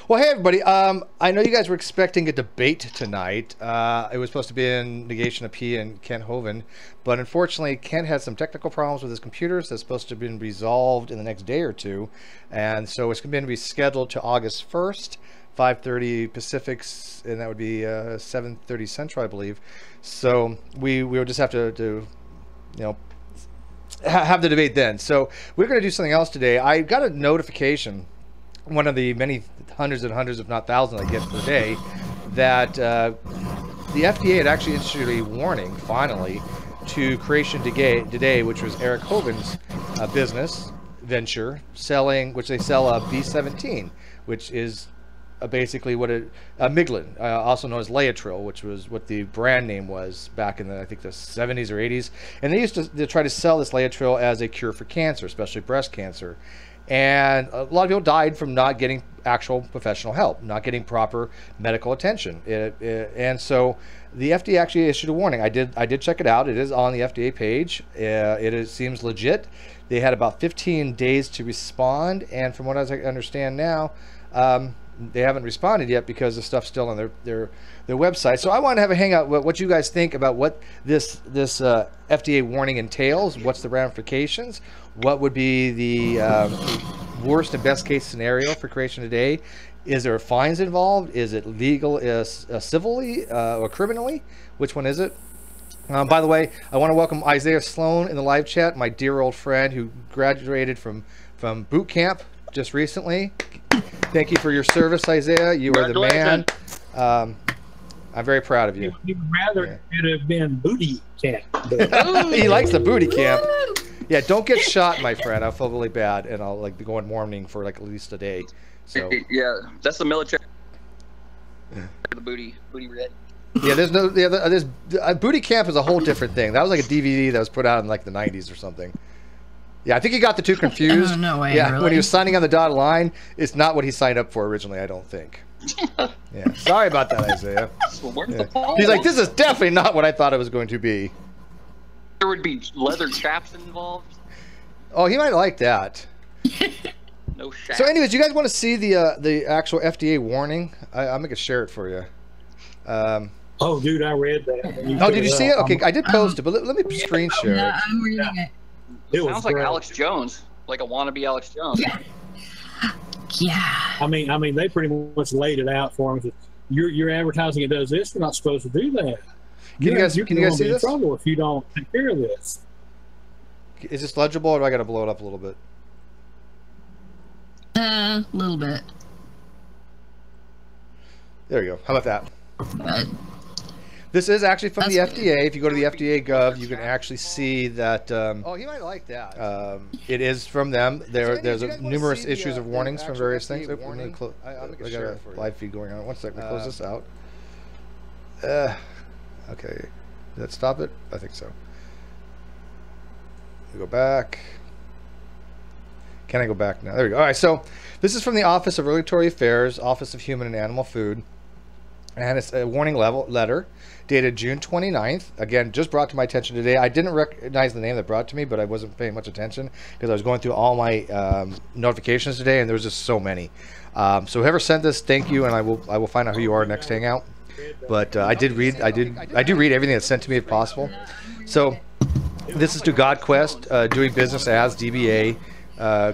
Well, hey everybody. I know you guys were expecting a debate tonight. It was supposed to be in Negation of P and Kent Hovind, but unfortunately Kent had some technical problems with his computers that's supposed to have been resolved in the next day or two, and so it's going to be rescheduled to August 1st, 5:30 Pacific, and that would be 7:30 Central, I believe. So we will just have to have the debate then. So we're going to do something else today. I got a notification, one of the many hundreds and hundreds, if not thousands, I get per day, that the FDA had actually issued a warning, finally, to Creation Today, which was Eric Hovind's business venture, which they sell a B-17, which is basically what Miglin, also known as Laetrile, which was what the brand name was back in I think the 70s or 80s. And they used to try to sell this Laetrile as a cure for cancer, especially breast cancer. And a lot of people died from not getting actual professional help, not getting proper medical attention. And so the FDA actually issued a warning. I did check it out. It is on the FDA page. It seems legit. They had about 15 days to respond, and from what I understand now, they haven't responded yet because the stuff's still on their website. So I want to have a hangout what you guys think about what this FDA warning entails. What's the ramifications? What would be the worst and best case scenario for Creation Today? Is there fines involved? Is it legal, civilly, or criminally? Which one is it? By the way, I want to welcome Isaiah Sloan in the live chat, my dear old friend who graduated from boot camp just recently. Thank you for your service, Isaiah. You are the man. I'm very proud of you. You'd rather it have been booty camp. He likes the booty camp. Yeah, don't get shot, my friend. I'll feel really bad, and I'll be going mourning for at least a day. So yeah, that's the military. The booty red. Yeah, there's booty camp is a whole different thing. That was like a DVD that was put out in like the 90s or something. Yeah, I think he got the two confused. Oh, no way, yeah, really? When he was signing on the dotted line, it's not what he signed up for originally, I don't think. Yeah, sorry about that, Isaiah. Yeah. He's like, this is definitely not what I thought it was going to be. There would be leather chaps involved. Oh, he might like that. No shaft. So anyways, you guys want to see the actual FDA warning? I'm going to share it for you. Oh, dude, I read that. Oh, did you see it? Okay, I did post it, but let me screen share it. I'm reading it. It sounds like great. Alex Jones, like a wannabe Alex Jones. Yeah. Yeah. I mean, they pretty much laid it out for him. Your advertising, it does this. You're not supposed to do that. Can you guys see in this? trouble if you don't take care of this. Is this legible, or do I got to blow it up a little bit? A little bit. There you go. How about that? But this is actually from the That's FDA. If you go to the FDA Gov, you can actually see that. Oh, he might like that. It is from them. There's numerous issues of warnings from various things. I got a live feed going on. One second. Let me close this out. Okay. Did that stop it? I think so. We go back. Can I go back now? There we go. All right. So this is from the Office of Regulatory Affairs, Office of Human and Animal Food. And it's a warning letter dated June 29th. Again, just brought to my attention today. I didn't recognize the name that brought to me, but I wasn't paying much attention because I was going through all my notifications today, and there was just so many. So whoever sent this, thank you, and I will find out who you are next hangout. But I do read everything that's sent to me if possible. So this is to GodQuest, doing business as DBA.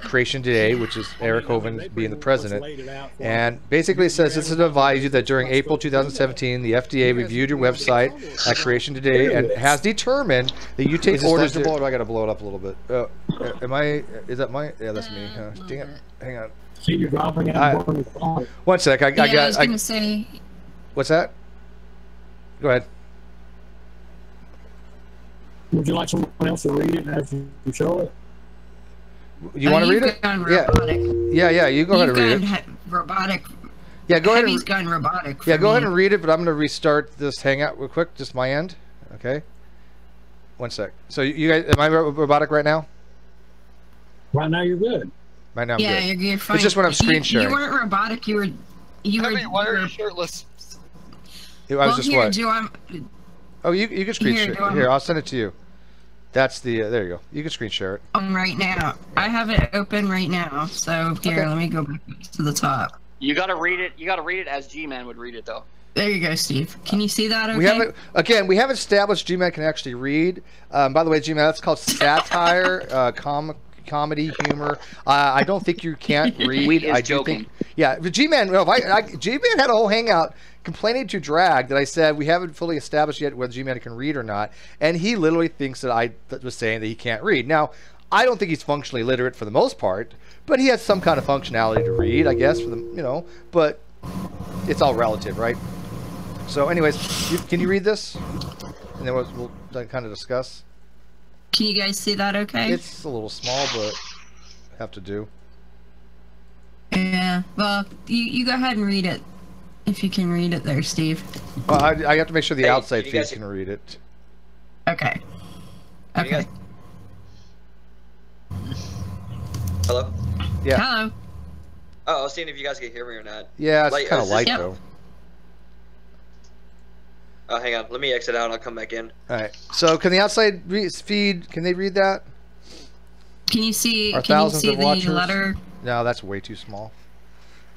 Creation Today, which is Eric Hovind being the president, and basically it says, this is to advise you that during April 2017 the FDA reviewed your website at Creation Today and has determined that you take orders. Or do I got to blow it up a little bit? Is that my? Yeah, that's me. Dang it! Hang on. See, you're dropping out. One sec. I was gonna say. What's that? Go ahead. Would you like someone else to read it as you show it? You want to read it? Yeah. You go ahead and read it. Robotic. Yeah, go ahead. He's gone robotic. Yeah, go ahead and read it. But I'm going to restart this hangout real quick, just my end. Okay. One sec. So you guys, am I robotic right now? Right now you're good. Right now I'm good. You're fine. It's just when I'm screen sharing. You weren't robotic. You were. Why are you shirtless? I was just here, what? Oh, you can screen share. Here, I'll send it to you. That's the, there you go. You can screen share it. Right now. I have it open right now. So here, let me go back to the top. You gotta read it. You gotta read it as G-Man would read it, though. There you go, Steve. Can you see that? Okay. We haven't established G-Man can actually read. By the way, G-Man, that's called satire, comedy, humor. I don't think you can't read. Wheat is I joking. think, yeah, but G-Man. No, G-Man had a whole hangout complaining to Drag that I said we haven't fully established yet whether G-Man can read or not, and he literally thinks that I was saying that he can't read. Now, I don't think he's functionally literate for the most part, but he has some kind of functionality to read, I guess, for the But it's all relative, right? So, anyways, can you read this? And then we'll kind of discuss. Can you guys see that? Okay. It's a little small, but have to do. Yeah. Well, you go ahead and read it if you can read it there, Steve. Well, I have to make sure the outside you feed guys- can read it. Okay. Can you Okay. guys- Hello? Yeah. Hello. Oh, I was seeing if you guys could hear me or not. Yeah, it's Like, kind of is light Yep. though. Oh, hang on. Let me exit out and I'll come back in. All right. So, can the outside feed? Can they read that? Can you see? Our Can you thousands see of the watchers? letter? No, that's way too small.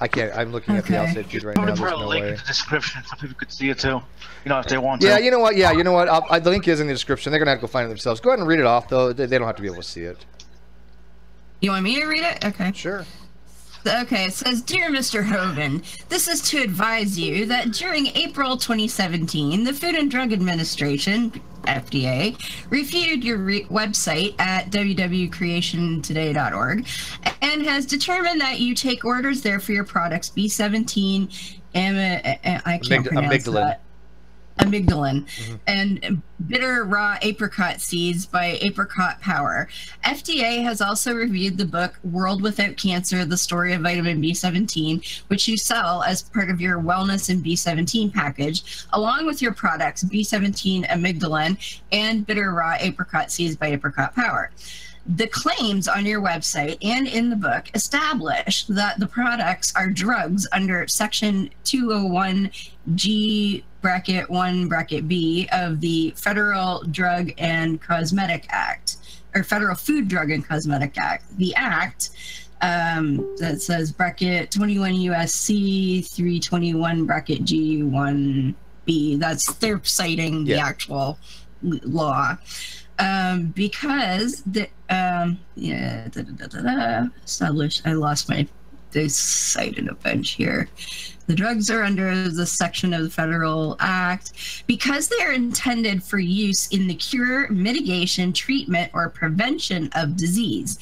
I can't. I'm looking at the Okay. outside feed right I'm now. gonna There's put a no link way. in the description so people could see it too. You know, if they want Yeah, to. you know what? Yeah, you know what? The link is in the description. They're gonna have to go find it themselves. Go ahead and read it off, though. They don't have to be able to see it. You want me to read it? Okay. Sure. Okay, it says, Dear Mr. Hovind, this is to advise you that during April 2017, the Food and Drug Administration, FDA, reviewed your website at www.creationtoday.org and has determined that you take orders there for your products B-17, I can't pronounce amygdalin. that. Amygdalin and bitter raw apricot seeds by Apricot Power. FDA has also reviewed the book World Without Cancer, The Story of Vitamin B17, which you sell as part of your Wellness and B17 package, along with your products B17 Amygdalin and bitter raw apricot seeds by Apricot Power. The claims on your website and in the book establish that the products are drugs under Section 201G bracket 1 bracket B of the Federal Drug and Cosmetic Act, or Federal Food, Drug, and Cosmetic Act. The act that says bracket 21 USC 321 bracket G1B. That's they're citing the actual law. Because the established. I lost my. They cited a bunch here. The drugs are under the section of the Federal Act because they are intended for use in the cure, mitigation, treatment, or prevention of disease.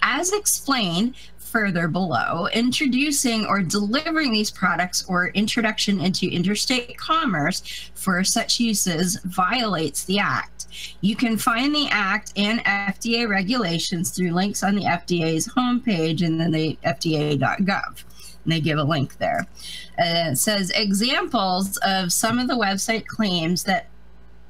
As explained further below, introducing or delivering these products or introduction into interstate commerce for such uses violates the Act. You can find the Act and FDA regulations through links on the FDA's homepage and then the FDA.gov. And they give a link there. It says examples of some of the website claims that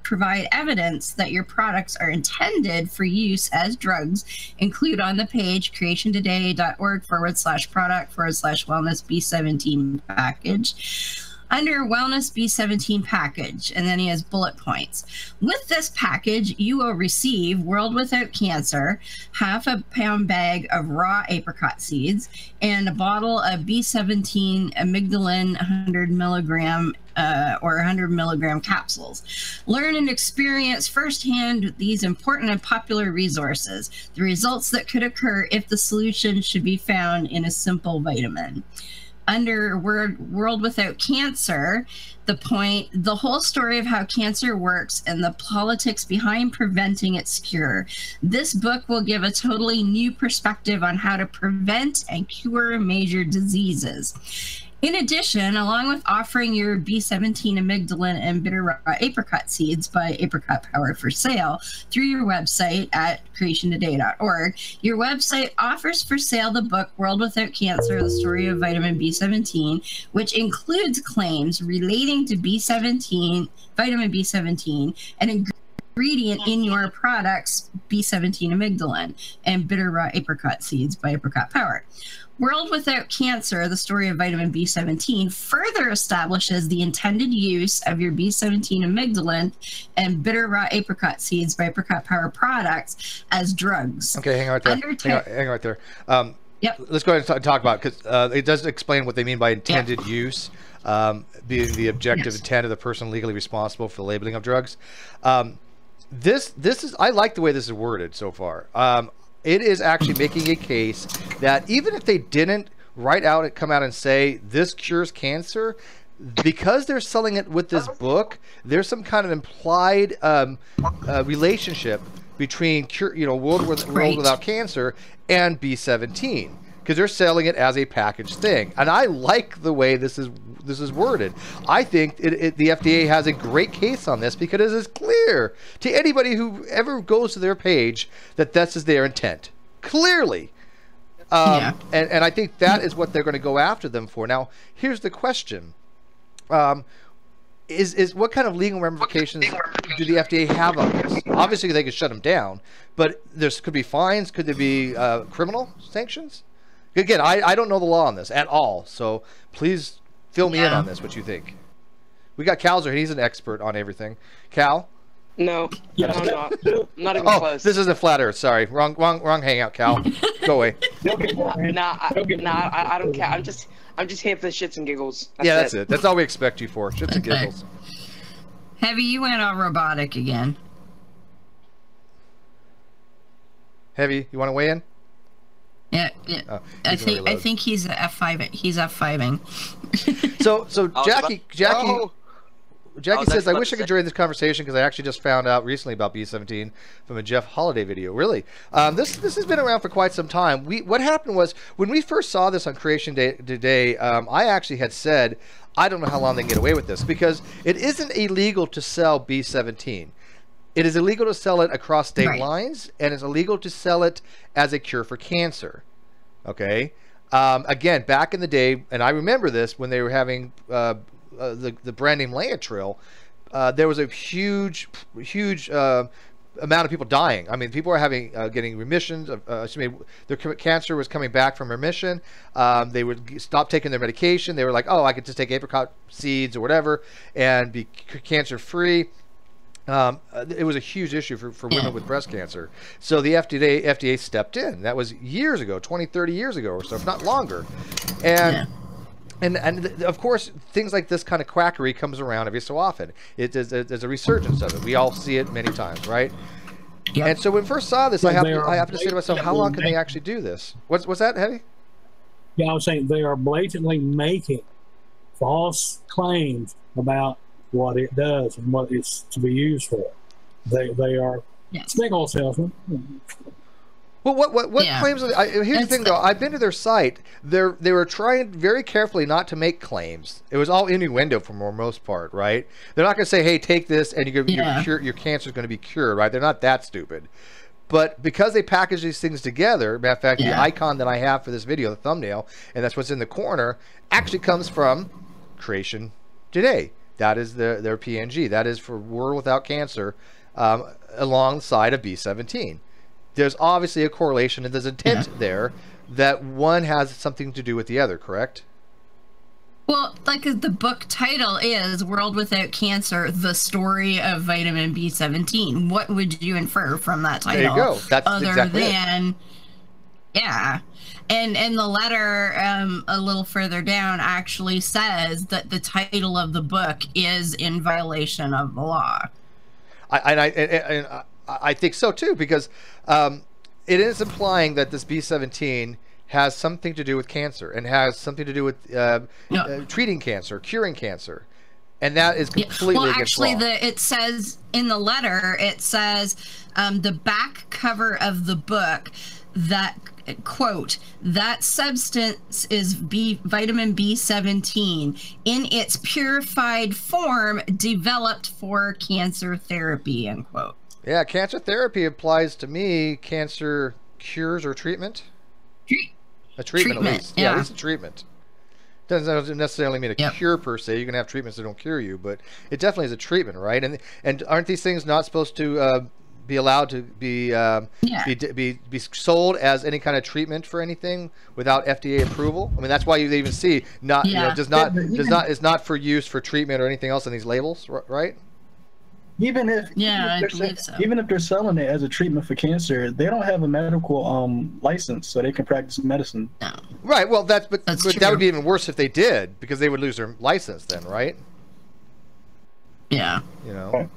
provide evidence that your products are intended for use as drugs include on the page creationtoday.org/product/wellness B17 package. Under Wellness B17 package, and then he has bullet points. With this package, you will receive World Without Cancer, half a pound bag of raw apricot seeds, and a bottle of B17 amygdalin 100 milligram or 100 milligram capsules. Learn and experience firsthand these important and popular resources, the results that could occur if the solution should be found in a simple vitamin. Under World Without Cancer, the whole story of how cancer works and the politics behind preventing its cure. This book will give a totally new perspective on how to prevent and cure major diseases. In addition, along with offering your B17 amygdalin and bitter raw apricot seeds by Apricot Power for sale through your website at creationtoday.org, your website offers for sale the book World Without Cancer, The Story of Vitamin B17, which includes claims relating to B17, vitamin B17, and ingredient in your products, B17 amygdalin and bitter raw apricot seeds by Apricot Power. World Without Cancer, The Story of Vitamin B17, further establishes the intended use of your B17 amygdalin and bitter raw apricot seeds by Apricot Power products as drugs. Okay, hang on right there. Hang on right there. Yep. let's go ahead and talk about it, because it does explain what they mean by intended use, being the objective intent of the person legally responsible for the labeling of drugs. This is, I like the way this is worded so far. It is actually making a case that even if they didn't come out and say this cures cancer, because they're selling it with this book, there's some kind of implied relationship between World Without Cancer and B-17, because they're selling it as a packaged thing. And I like the way this is worded. I think the FDA has a great case on this, because it is clear to anybody who ever goes to their page that this is their intent, clearly. And I think that is what they're going to go after them for. Now, here's the question. Is what kind of legal ramifications do the FDA have on this? Obviously, they could shut them down, but could be fines. Could there be criminal sanctions? Again, I don't know the law on this at all, so please fill me in on this. What you think? We got Cal's here. He's an expert on everything. Cal? No, Yeah. I'm not. I'm not even Oh, close. this isn't Flat Earth. Sorry, wrong hangout, Cal. Go away. Nah, I don't care. I'm just here for the shits and giggles. That's it. That's all we expect you for. Shits and Okay. giggles. Heavy, you went all robotic again. Heavy, you want to weigh in? Yeah. Oh, I he's gonna think reload. he's F5. He's F5ing. So Jackie I was says, actually I about wish to I could say- join this conversation because I actually just found out recently about B-17 from a Jeff Holiday video. Really? This has been around for quite some time. What happened was, when we first saw this on Creation Day today, I actually had said, I don't know how long they can get away with this, because it isn't illegal to sell B-17. It is illegal to sell it across state lines, and it's illegal to sell it as a cure for cancer. Okay? Again, back in the day, and I remember this, when they were having the brand name Laetrile, there was a huge amount of people dying. I mean, people were getting remissions. Their cancer was coming back from remission. They would stop taking their medication. They were like, oh, I could just take apricot seeds or whatever and be cancer free. It was a huge issue for women with breast cancer. So the FDA stepped in. That was years ago, 20, 30 years ago or so, if not longer. And of course, things like this kind of quackery comes around every so often. There's a resurgence of it. We all see it many times, right? Yep. And so when we first saw this, I have to say to myself, how long can they blatantly actually do this? What's that, Heavy? Yeah, I was saying they are blatantly making false claims about what it does and what it's to be used for. They are snake oil salesmen. Well, what claims? Here's the thing, though. I've been to their site. They were trying very carefully not to make claims. It was all innuendo for the most part, right? They're not going to say, "Hey, take this, and your cancer is going to be cured," right? They're not that stupid. But because they package these things together, matter of fact, the icon that I have for this video, the thumbnail, and that's what's in the corner, actually comes from Creation Today. That is their PNG. That is for World Without Cancer, alongside of B-17. There's obviously a correlation, and there's intent there that one has something to do with the other, correct? Well, like the book title is World Without Cancer, the story of vitamin B-17. What would you infer from that title? There you go. That's other exactly than, And the letter a little further down actually says that the title of the book is in violation of the law. I think so too, because it is implying that this B-17 has something to do with cancer and has something to do with treating cancer, curing cancer, and that is completely against law. It says in the letter, it says the back cover of the book that, quote, that substance is vitamin B-17 in its purified form developed for cancer therapy, end quote. Yeah, cancer therapy applies to me. Cancer cures or treatment? A treatment. At least. Yeah, at least a treatment. Doesn't necessarily mean a cure per se. You can have treatments that don't cure you, but it definitely is a treatment, right? And aren't these things not supposed to be allowed to be sold as any kind of treatment for anything without FDA approval? I mean, that's why you even see is not for use for treatment or anything else on these labels, right? Even if Yeah, I they're believe so. even if they're selling it as a treatment for cancer, they don't have a medical license, so they can practice medicine. No. Right. Well, but that true. would be even worse if they did, because they would lose their license then, right? Yeah. You know.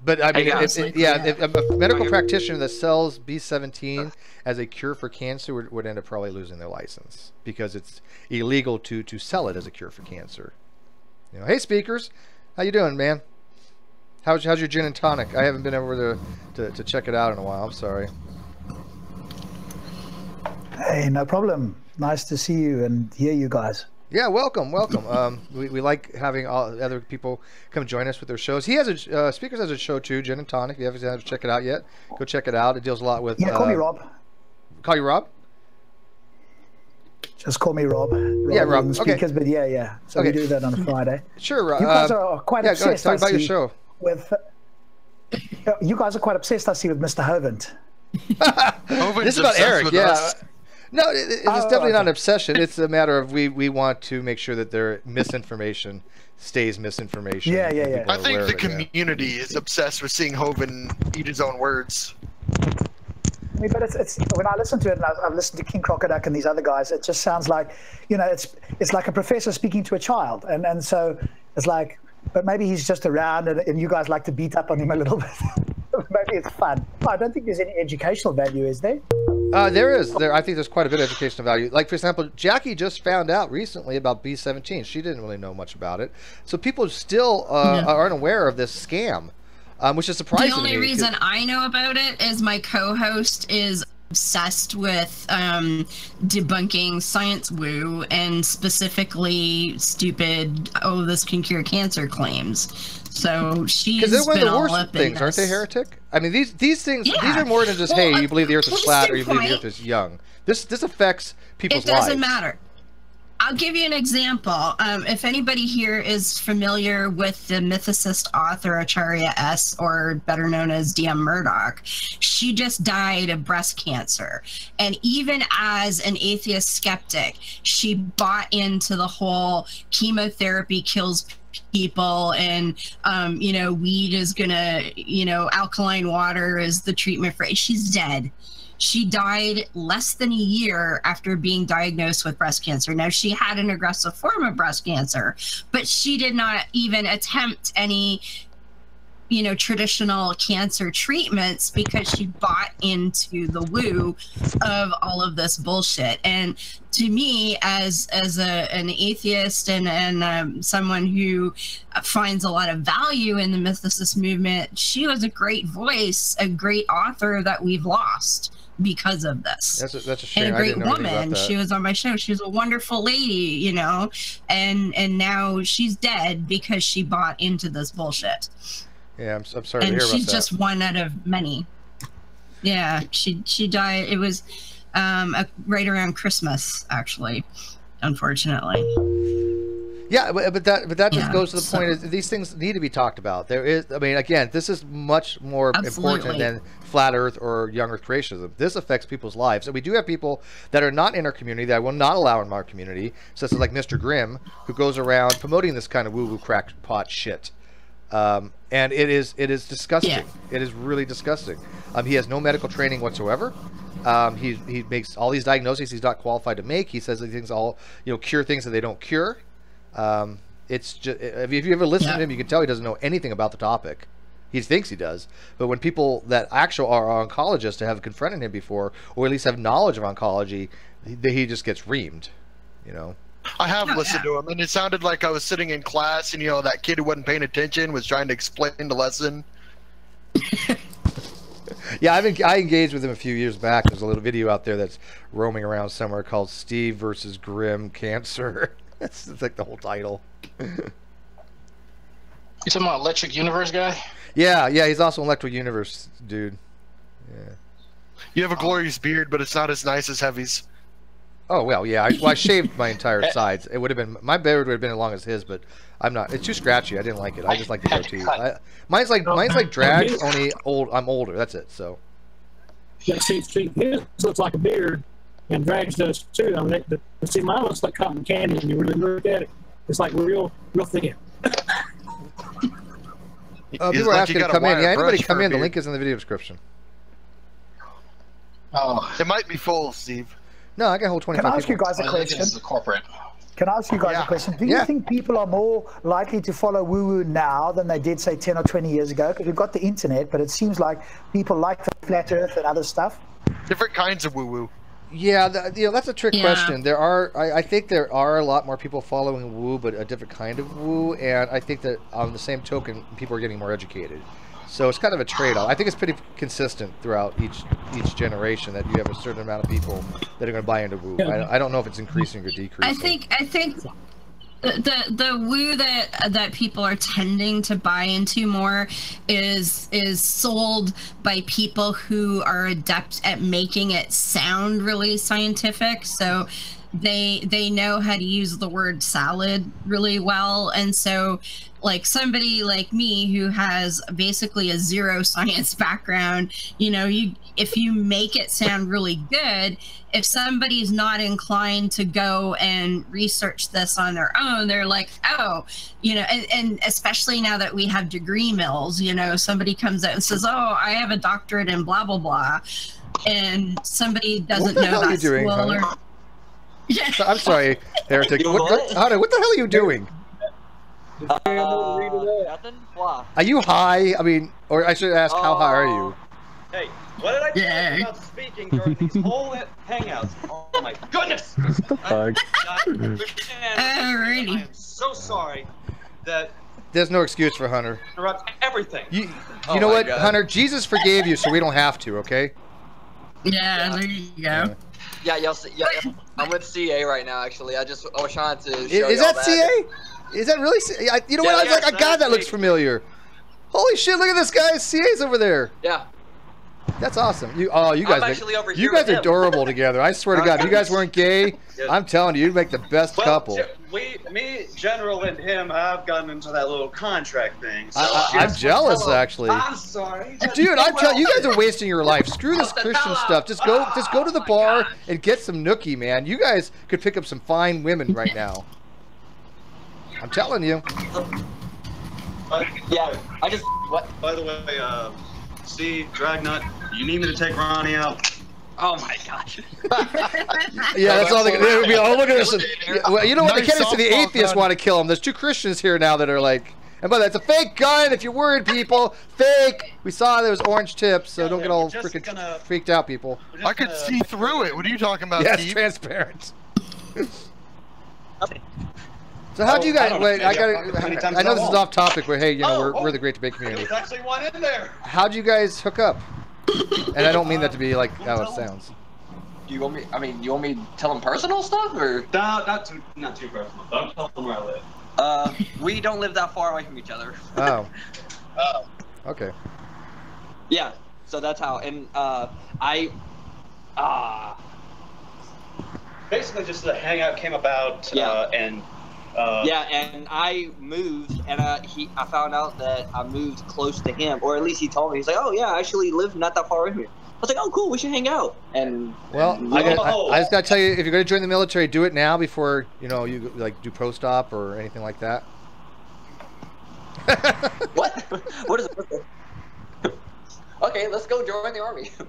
But I mean, if a medical practitioner that sells B-17 as a cure for cancer would end up probably losing their license, because it's illegal to sell it as a cure for cancer. You know, hey speakers, how you doing, man? How's your gin and tonic? I haven't been over to check it out in a while. I'm sorry. Hey, no problem. Nice to see you and hear you guys. Yeah, welcome. We like having all other people come join us with their shows. He has a Speakers has a show too, Gin and Tonic. If you haven't had to check it out yet, go check it out. It deals a lot with. Yeah, call me Rob. Call you Rob? Just call me Rob. Yeah, Rob. The speakers, okay. But yeah. So we do that on a Friday. Sure, Rob. You guys are quite obsessed. Talk about your show. You guys are quite obsessed, I see, with Mr. Hovind. This is about Eric. Yeah. No, it's definitely not an obsession. It's a matter of we want to make sure that their misinformation stays misinformation. Yeah. I think the community is obsessed with seeing Hovind eat his own words. I mean, but it's when I listen to it, and I've listened to King Crocoduck and these other guys, it just sounds like, it's like a professor speaking to a child, and so it's like, but maybe he's just around, and you guys like to beat up on him a little bit. Maybe it's fun. I don't think there's any educational value, is there? There is. I think there's quite a bit of educational value. Like, for example, Jackie just found out recently about B-17. She didn't really know much about it. So people still aren't aware of this scam, which is surprising. The only reason I know about it is my co-host is obsessed with debunking science woo, and specifically stupid, this can cure cancer claims. So she's because they're one of the all worst up things, aren't they, Heretic? I mean, these things, these are more than just, hey, you believe the Earth is flat or you believe the Earth is young. This affects people's lives. It doesn't matter. I'll give you an example. If anybody here is familiar with the mythicist author Acharya S., or better known as DM Murdoch, she just died of breast cancer. And even as an atheist skeptic, she bought into the whole chemotherapy kills people, and weed is gonna, alkaline water is the treatment for it. She's dead. She died less than a year after being diagnosed with breast cancer. Now, she had an aggressive form of breast cancer, but she did not even attempt any, traditional cancer treatments, because she bought into the woo of all of this bullshit. And to me, as an atheist and someone who finds a lot of value in the mythicist movement, she was a great voice, a great author that we've lost because of this. That's a shame. And a great woman. She was on my show. She was a wonderful lady, and now she's dead because she bought into this bullshit. Yeah, I'm sorry to hear about that. And she's just one out of many. Yeah, she died. It was right around Christmas, actually, unfortunately. Yeah, but that just goes to the point is these things need to be talked about. There is, I mean, again, this is much more important than flat Earth or young Earth creationism. This affects people's lives, and we do have people that are not in our community that I will not allow in our community, such as like Mr. Grimm, who goes around promoting this kind of woo-woo crackpot shit. And it is disgusting. Yeah. It is really disgusting. He has no medical training whatsoever. He makes all these diagnoses he's not qualified to make. He says these things all cure things that they don't cure. It's just, if you ever listen to him, you can tell he doesn't know anything about the topic. He thinks he does, but when people that actually are oncologists have confronted him before, or at least have knowledge of oncology, he just gets reamed. I have listened to him, and it sounded like I was sitting in class, and that kid who wasn't paying attention was trying to explain the lesson. Yeah, I engaged with him a few years back. There's a little video out there that's roaming around somewhere called Steve versus Grimm Cancer. It's like the whole title. You talking about Electric Universe guy? Yeah, he's also an Electric Universe dude. Yeah. You have a glorious beard, but it's not as nice as Heavy's. Oh well, yeah. I shaved my entire sides. It would have been, my beard would have been as long as his, but I'm not. It's too scratchy. I didn't like it. I just like the goatee. Mine's like drag. Only I'm older. That's it. So. Yeah, see, his looks like a beard, and Drag's does too. I mean, see, mine looks like cotton candy when you really look at it. It's like real thin. People are asking to come in. Yeah, anybody come in. The link is in the video description. Oh, it might be full, Steve. No, I can hold 25 Can I ask people. you guys a question? This is a corporate. Can I ask you guys a question? Do you think people are more likely to follow woo-woo now than they did, say, 10 or 20 years ago? Because we've got the internet, but it seems like people like the flat earth and other stuff. Different kinds of woo-woo. Yeah, that's a trick question. There are, I think there are a lot more people following woo, but a different kind of woo, and I think that on the same token, people are getting more educated. So it's kind of a trade-off. I think it's pretty consistent throughout each generation that you have a certain amount of people that are going to buy into woo. I don't know if it's increasing or decreasing. I think the woo that people are tending to buy into more is sold by people who are adept at making it sound really scientific. So they know how to use the word salad really well, and so like somebody like me who has basically a zero science background, if you make it sound really good, if somebody's not inclined to go and research this on their own, they're like, oh, and especially now that we have degree mills, somebody comes out and says, oh, I have a doctorate in blah blah blah, and somebody doesn't know that school. So, I'm sorry, Heretic. What the hell are you doing? Nothing? Why? Are you high? I mean, or I should ask, how high are you? Hey, what did I tell you about speaking during these whole hangouts? Oh my goodness! I am so sorry that. There's no excuse for Hunter. Interrupt everything. You know what, God. Hunter? Jesus forgave you, so we don't have to. Okay? Yeah, there you go. Yeah, y'all see, I'm with CA right now. Actually, I was trying to show Is that CA? Is that really? You know what? I was like, God, that looks familiar. Holy shit! Look at this guy. CA's over there. Yeah. That's awesome. You guys, over you guys are adorable together. I swear to God, if you guys weren't gay, I'm telling you, you'd make the best couple. Me, General, and him have gotten into that little contract thing. So I'm jealous, actually. I'm sorry, dude. I'm telling you, guys are wasting your life. Screw this Christian stuff. Just go to the bar and get some nookie, man. You guys could pick up some fine women right now. I'm telling you. Yeah, I just. What? By the way, see, Dragnut, you need me to take Ronnie out? Oh my gosh. Yeah, that's all they can do. Oh, look at this. Well, you know what? The candidates of the atheists want to kill him. There's 2 Christians here now that are like, and by the way, it's a fake gun. If you're worried, people, fake. We saw there was orange tips, so don't get all freaking freaked out, people. I could see through it. What are you talking about, yeah, Steve? it's transparent. So how do you guys? Wait, I know this is off topic, but hey, we're the Great Debate community. There's actually one in there. How do you guys hook up? And I don't mean that to be like how it sounds. Do you want me? I mean, you want me to tell them personal stuff or? Not too personal. Don't tell them where I live. We don't live that far away from each other. Oh. Okay. Yeah. So that's how, and basically just the hangout came about, and. Yeah, and I moved, and I found out that I moved close to him, or at least he told me. He's like, "Oh yeah, I actually live not that far away from here." I was like, "Oh cool, we should hang out." And well, I just gotta tell you, if you're gonna join the military, do it now before you like do pro-stop or anything like that. What? What is it? Okay, let's go join the army. Woo!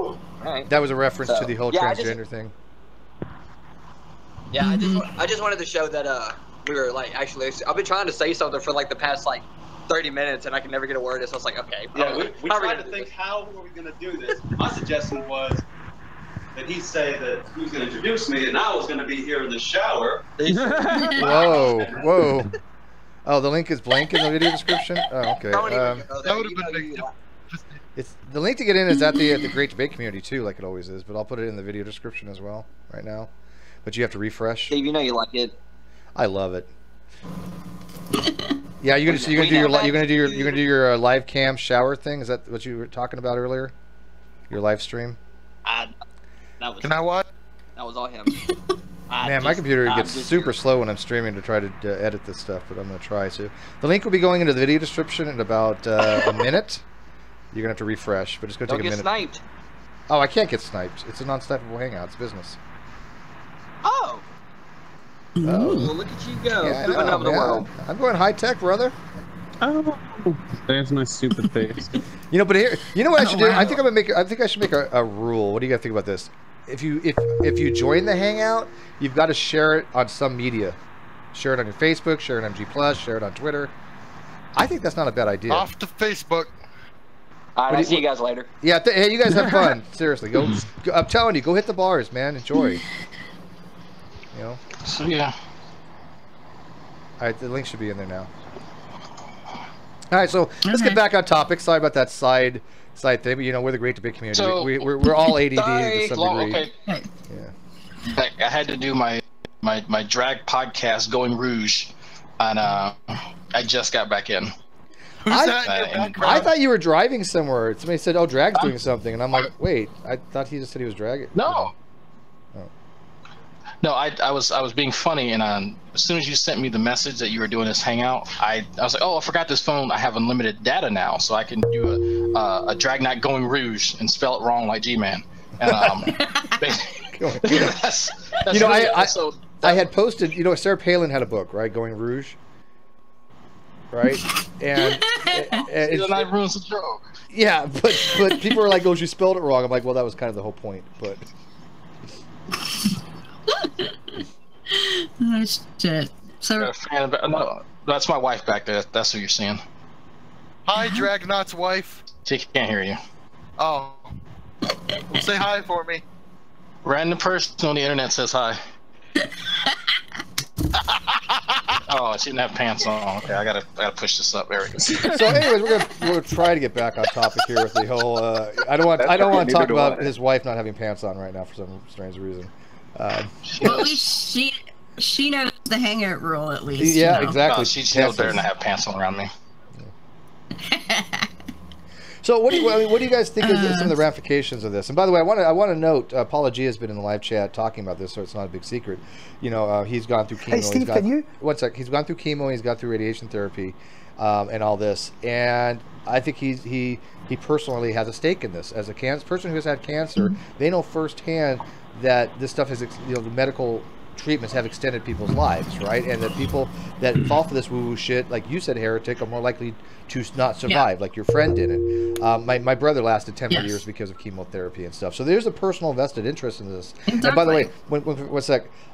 All right. That was a reference to the whole transgender thing. Yeah, I just wanted to show that we were like actually. I've been trying to say something for like the past 30 minutes, and I can never get a word. So I was like, okay. Yeah, we tried to think how were we gonna do this. My suggestion was that he say that he was gonna introduce me, and I was gonna be here in the shower. Whoa. Oh, the link is blank in the video description. Oh, okay. That would have been big. It's the link to get in is at the Great Debate community too, like it always is. But I'll put it in the video description as well right now. But you have to refresh. Dave, you know you like it. I love it. Yeah, you're gonna do your live cam shower thing. Is that what you were talking about earlier? Your live stream. Can I watch? That was all him. Man, my computer gets super slow when I'm streaming to try to edit this stuff, but I'm gonna try to. The link will be going into the video description in about a minute. You're gonna have to refresh, but it's gonna take a minute. Don't get sniped. Oh, I can't get sniped. It's a non-snipeable hangout. It's business. Oh. Oh. Well, look at you go. Yeah, I know, the world. I'm going high tech, brother. Oh, there's my stupid face. You know, but here, you know what I should do? wow. I think I'm gonna make. I think I should make a rule. What do you guys think about this? If you join the Hangout, you've got to share it on some media. Share it on your Facebook. Share it on G+. Share it on Twitter. I think that's not a bad idea. Off to Facebook. All right, I'll see you guys later. Yeah, hey, you guys have fun. Seriously, go. I'm telling you, go hit the bars, man. Enjoy. You know. So yeah. All right, the link should be in there now. All right, so let's get back on topic. Sorry about that side thing, but you know we're the Great Debate community. So, we're all ADD sorry, to some degree. okay. Yeah. I had to do my drag podcast, Going Rouge, and I just got back in. Who's that in your I background? thought you were driving somewhere. Somebody said, "Oh, drag's doing something," and I'm like, "Wait, I thought he just said he was dragging." No. Oh. No, I was being funny, and as soon as you sent me the message that you were doing this hangout, I was like, oh, I forgot this phone. I have unlimited data now, so I can do a drag night Going Rouge and spell it wrong like G-Man. And that's you know, really, I had posted. You know, Sarah Palin had a book, right, Going Rouge, right, and I ruins the joke. Yeah, but people were like, "Oh, she spelled it wrong." I'm like, "Well, that was kind of the whole point." But Oh, shit. So no, that's my wife back there. That's who you're seeing. Hi, Dragnot's wife. She can't hear you. Oh. Well, say hi for me. Random person on the internet says hi. Oh, she didn't have pants on. Okay, I gotta push this up. There we go. So, anyways, we're gonna try to get back on topic here with the whole. I don't want to talk about his wife not having pants on right now for some strange reason. well, at least she knows the hangout rule, at least. Yeah, you know? exactly. Oh, she knows better than to have pants on around me. So what do you guys think of some of the ramifications of this? And by the way, I want to note, Paula G has been in the live chat talking about this, so it's not a big secret. You know, he's gone through chemo. Hey, Steve, can you? One sec. He's gone through chemo. He's gone through radiation therapy, and all this. And I think he personally has a stake in this. As a person who has had cancer, they know firsthand that this stuff has, you know, the medical treatments have extended people's lives, right? And that people that fall for this woo-woo shit, like you said, heretic, are more likely to not survive, like your friend didn't. My brother lasted 10 more years because of chemotherapy and stuff. So there's a personal vested interest in this. Exactly. And by the way,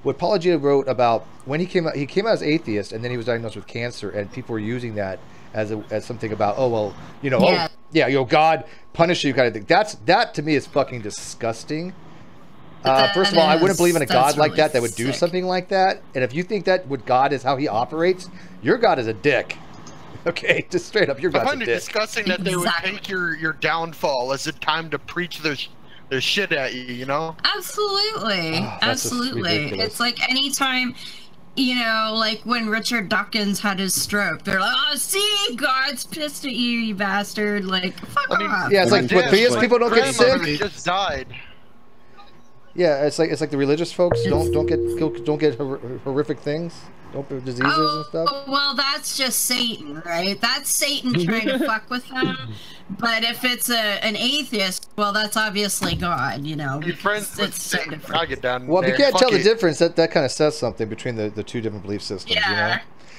what Paula G wrote about when he came out as atheist, and then he was diagnosed with cancer, and people were using that as something about, oh well, you know, God punish you kind of thing. That to me is fucking disgusting. First of all, I wouldn't believe in a God like that would do something like that. And if you think that God is how he operates, your God is a dick. Okay, just straight up, your God's a dick. I find it disgusting that they would take your downfall as a time to preach their shit at you, you know? Absolutely. Absolutely. It's like anytime, you know, like when Richard Dawkins had his stroke, they're like, oh, see, God's pissed at you, you bastard. Like, fuck off. Yeah, it's like, but these people don't get sick. Just died. Yeah, it's like the religious folks don't get horrific things, diseases and stuff. Oh, well, that's just Satan, right? That's Satan trying to fuck with them. But if it's an atheist, well, that's obviously God, you know. Your friends, it's so different. I'll get down well, if there. you can't tell the difference, that kind of says something between the two different belief systems, you know.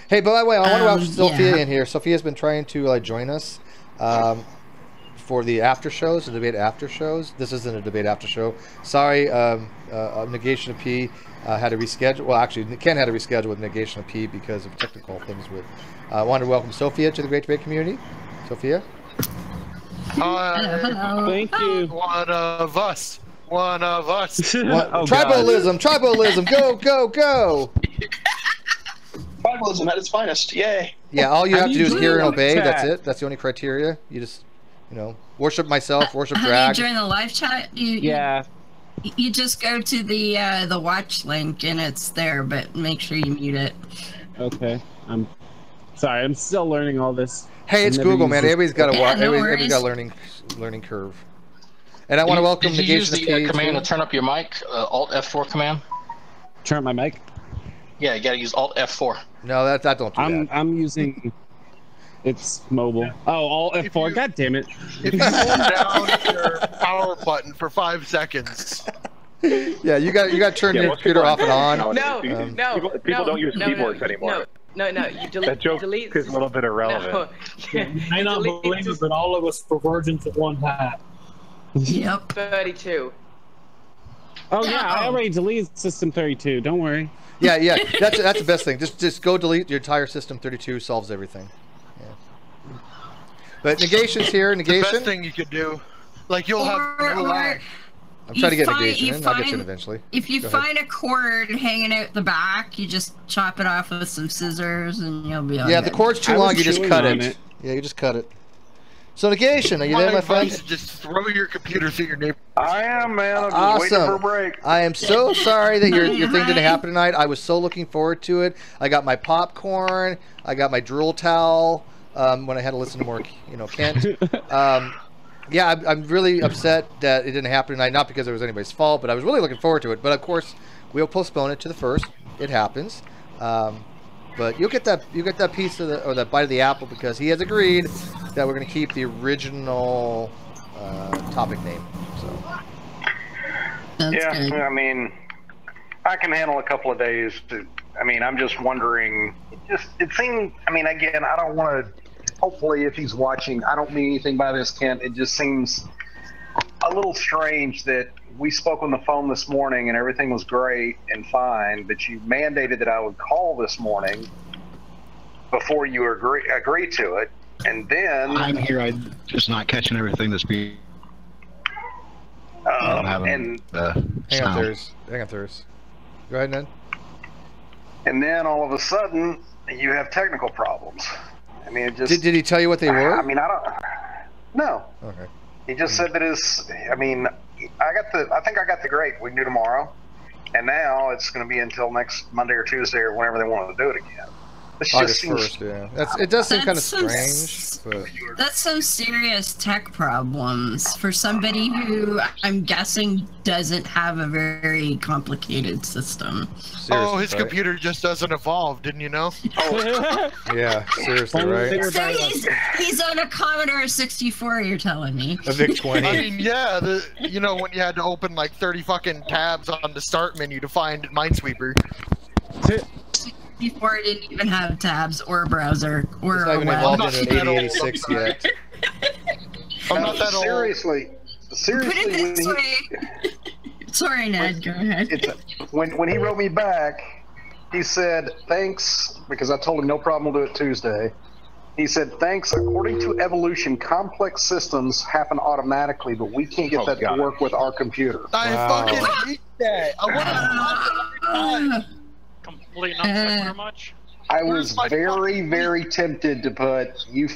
Hey, by the way, I want to have Sophia in here. Sophia's been trying to join us. For the after shows, the debate after shows. This isn't a debate after show. Sorry, Negation of P had to reschedule. Well, actually, Ken had to reschedule with Negation of P because of technical things. I want to welcome Sophia to the Great Debate community. Sophia. Hello. Thank you. One of us. Tribalism. Go. Tribalism at its finest. Yay. Yeah, all you have to do is hear and obey. That's it. That's the only criteria. You just, you know, worship myself, worship drag. During the live chat, you just go to the watch link and it's there, but make sure you mute it. Okay. I'm sorry. I'm still learning all this. Hey, it's Google, man. Everybody's got everybody's got a learning curve. And I want to welcome Negation of P. Did you use the command to turn up your mic? Alt F4 command. Turn up my mic. Yeah, you gotta use Alt F4. No, that don't do that. I'm using. It's mobile. Oh, Alt F4. God damn it! If you hold down your power button for 5 seconds. Yeah, you got to turn your computer off and on. No, people don't use keyboards anymore. No, you That joke delete. is a little bit irrelevant. No, You may not believe it, but all of us were virgins at one time. Yep. 32. Oh yeah, I already deleted System 32. Don't worry. Yeah, that's the best thing. Just go delete your entire System 32. Solves everything. Yeah. But negation's here. Negation. The best thing you could do, like you'll have no lag. I'm trying to get negation in. I'll get you in eventually. If you find a cord hanging out the back, you just chop it off with some scissors and you'll be all Yeah, good. the cord's too long. You just cut it. Yeah, you just cut it. So negation, are you there, my friend? Just throw your computer through your neighbor. I am, man. I'm just waiting for a break. I am so sorry that your thing didn't happen tonight. I was so looking forward to it. I got my popcorn. I got my drool towel. When I had to listen to more, Kent. Yeah, I'm really upset that it didn't happen tonight. Not because it was anybody's fault, but I was really looking forward to it. But of course, we'll postpone it to the 1st. It happens. But you'll get that piece of that bite of the apple because he has agreed that we're going to keep the original topic name. So. Yeah, I mean, I can handle a couple of days. I'm just wondering. It seems. I mean, again, I don't want to. Hopefully, if he's watching, I don't mean anything by this, Kent. It just seems a little strange that we spoke on the phone this morning and everything was great and fine, but you mandated that I would call this morning before you agree to it, and then I'm here. I'm just not catching everything that's being. Hang on, Thurs. Go ahead, Ned. And then all of a sudden, you have technical problems. I mean, it just. Did he tell you what they were? I mean, I don't. No. Okay. He just said that his. I mean, I think I got the grade. We can do tomorrow, and now it's going to be until next Monday or Tuesday or whenever they want to do it again. August 1st, yeah. It does seem kind of strange. But... That's some serious tech problems for somebody who I'm guessing doesn't have a very complicated system. Seriously, his computer just doesn't evolve, didn't you know? Yeah, seriously, right? So he's on a Commodore 64, you're telling me. A VIC-20. I mean, yeah, when you had to open like 30 fucking tabs on the start menu to find Minesweeper. Before it didn't even have tabs or a browser or it's not even a web. involved in an 8086 yet. I'm not that seriously. Put it this way. Sorry, Ned. Go ahead. When he wrote me back, he said thanks because I told him no problem. We'll do it Tuesday. He said thanks. According to evolution, complex systems happen automatically, but we can't get that to work with our computer. I fucking hate that. I want to. Complete not much. I was very, very tempted to put you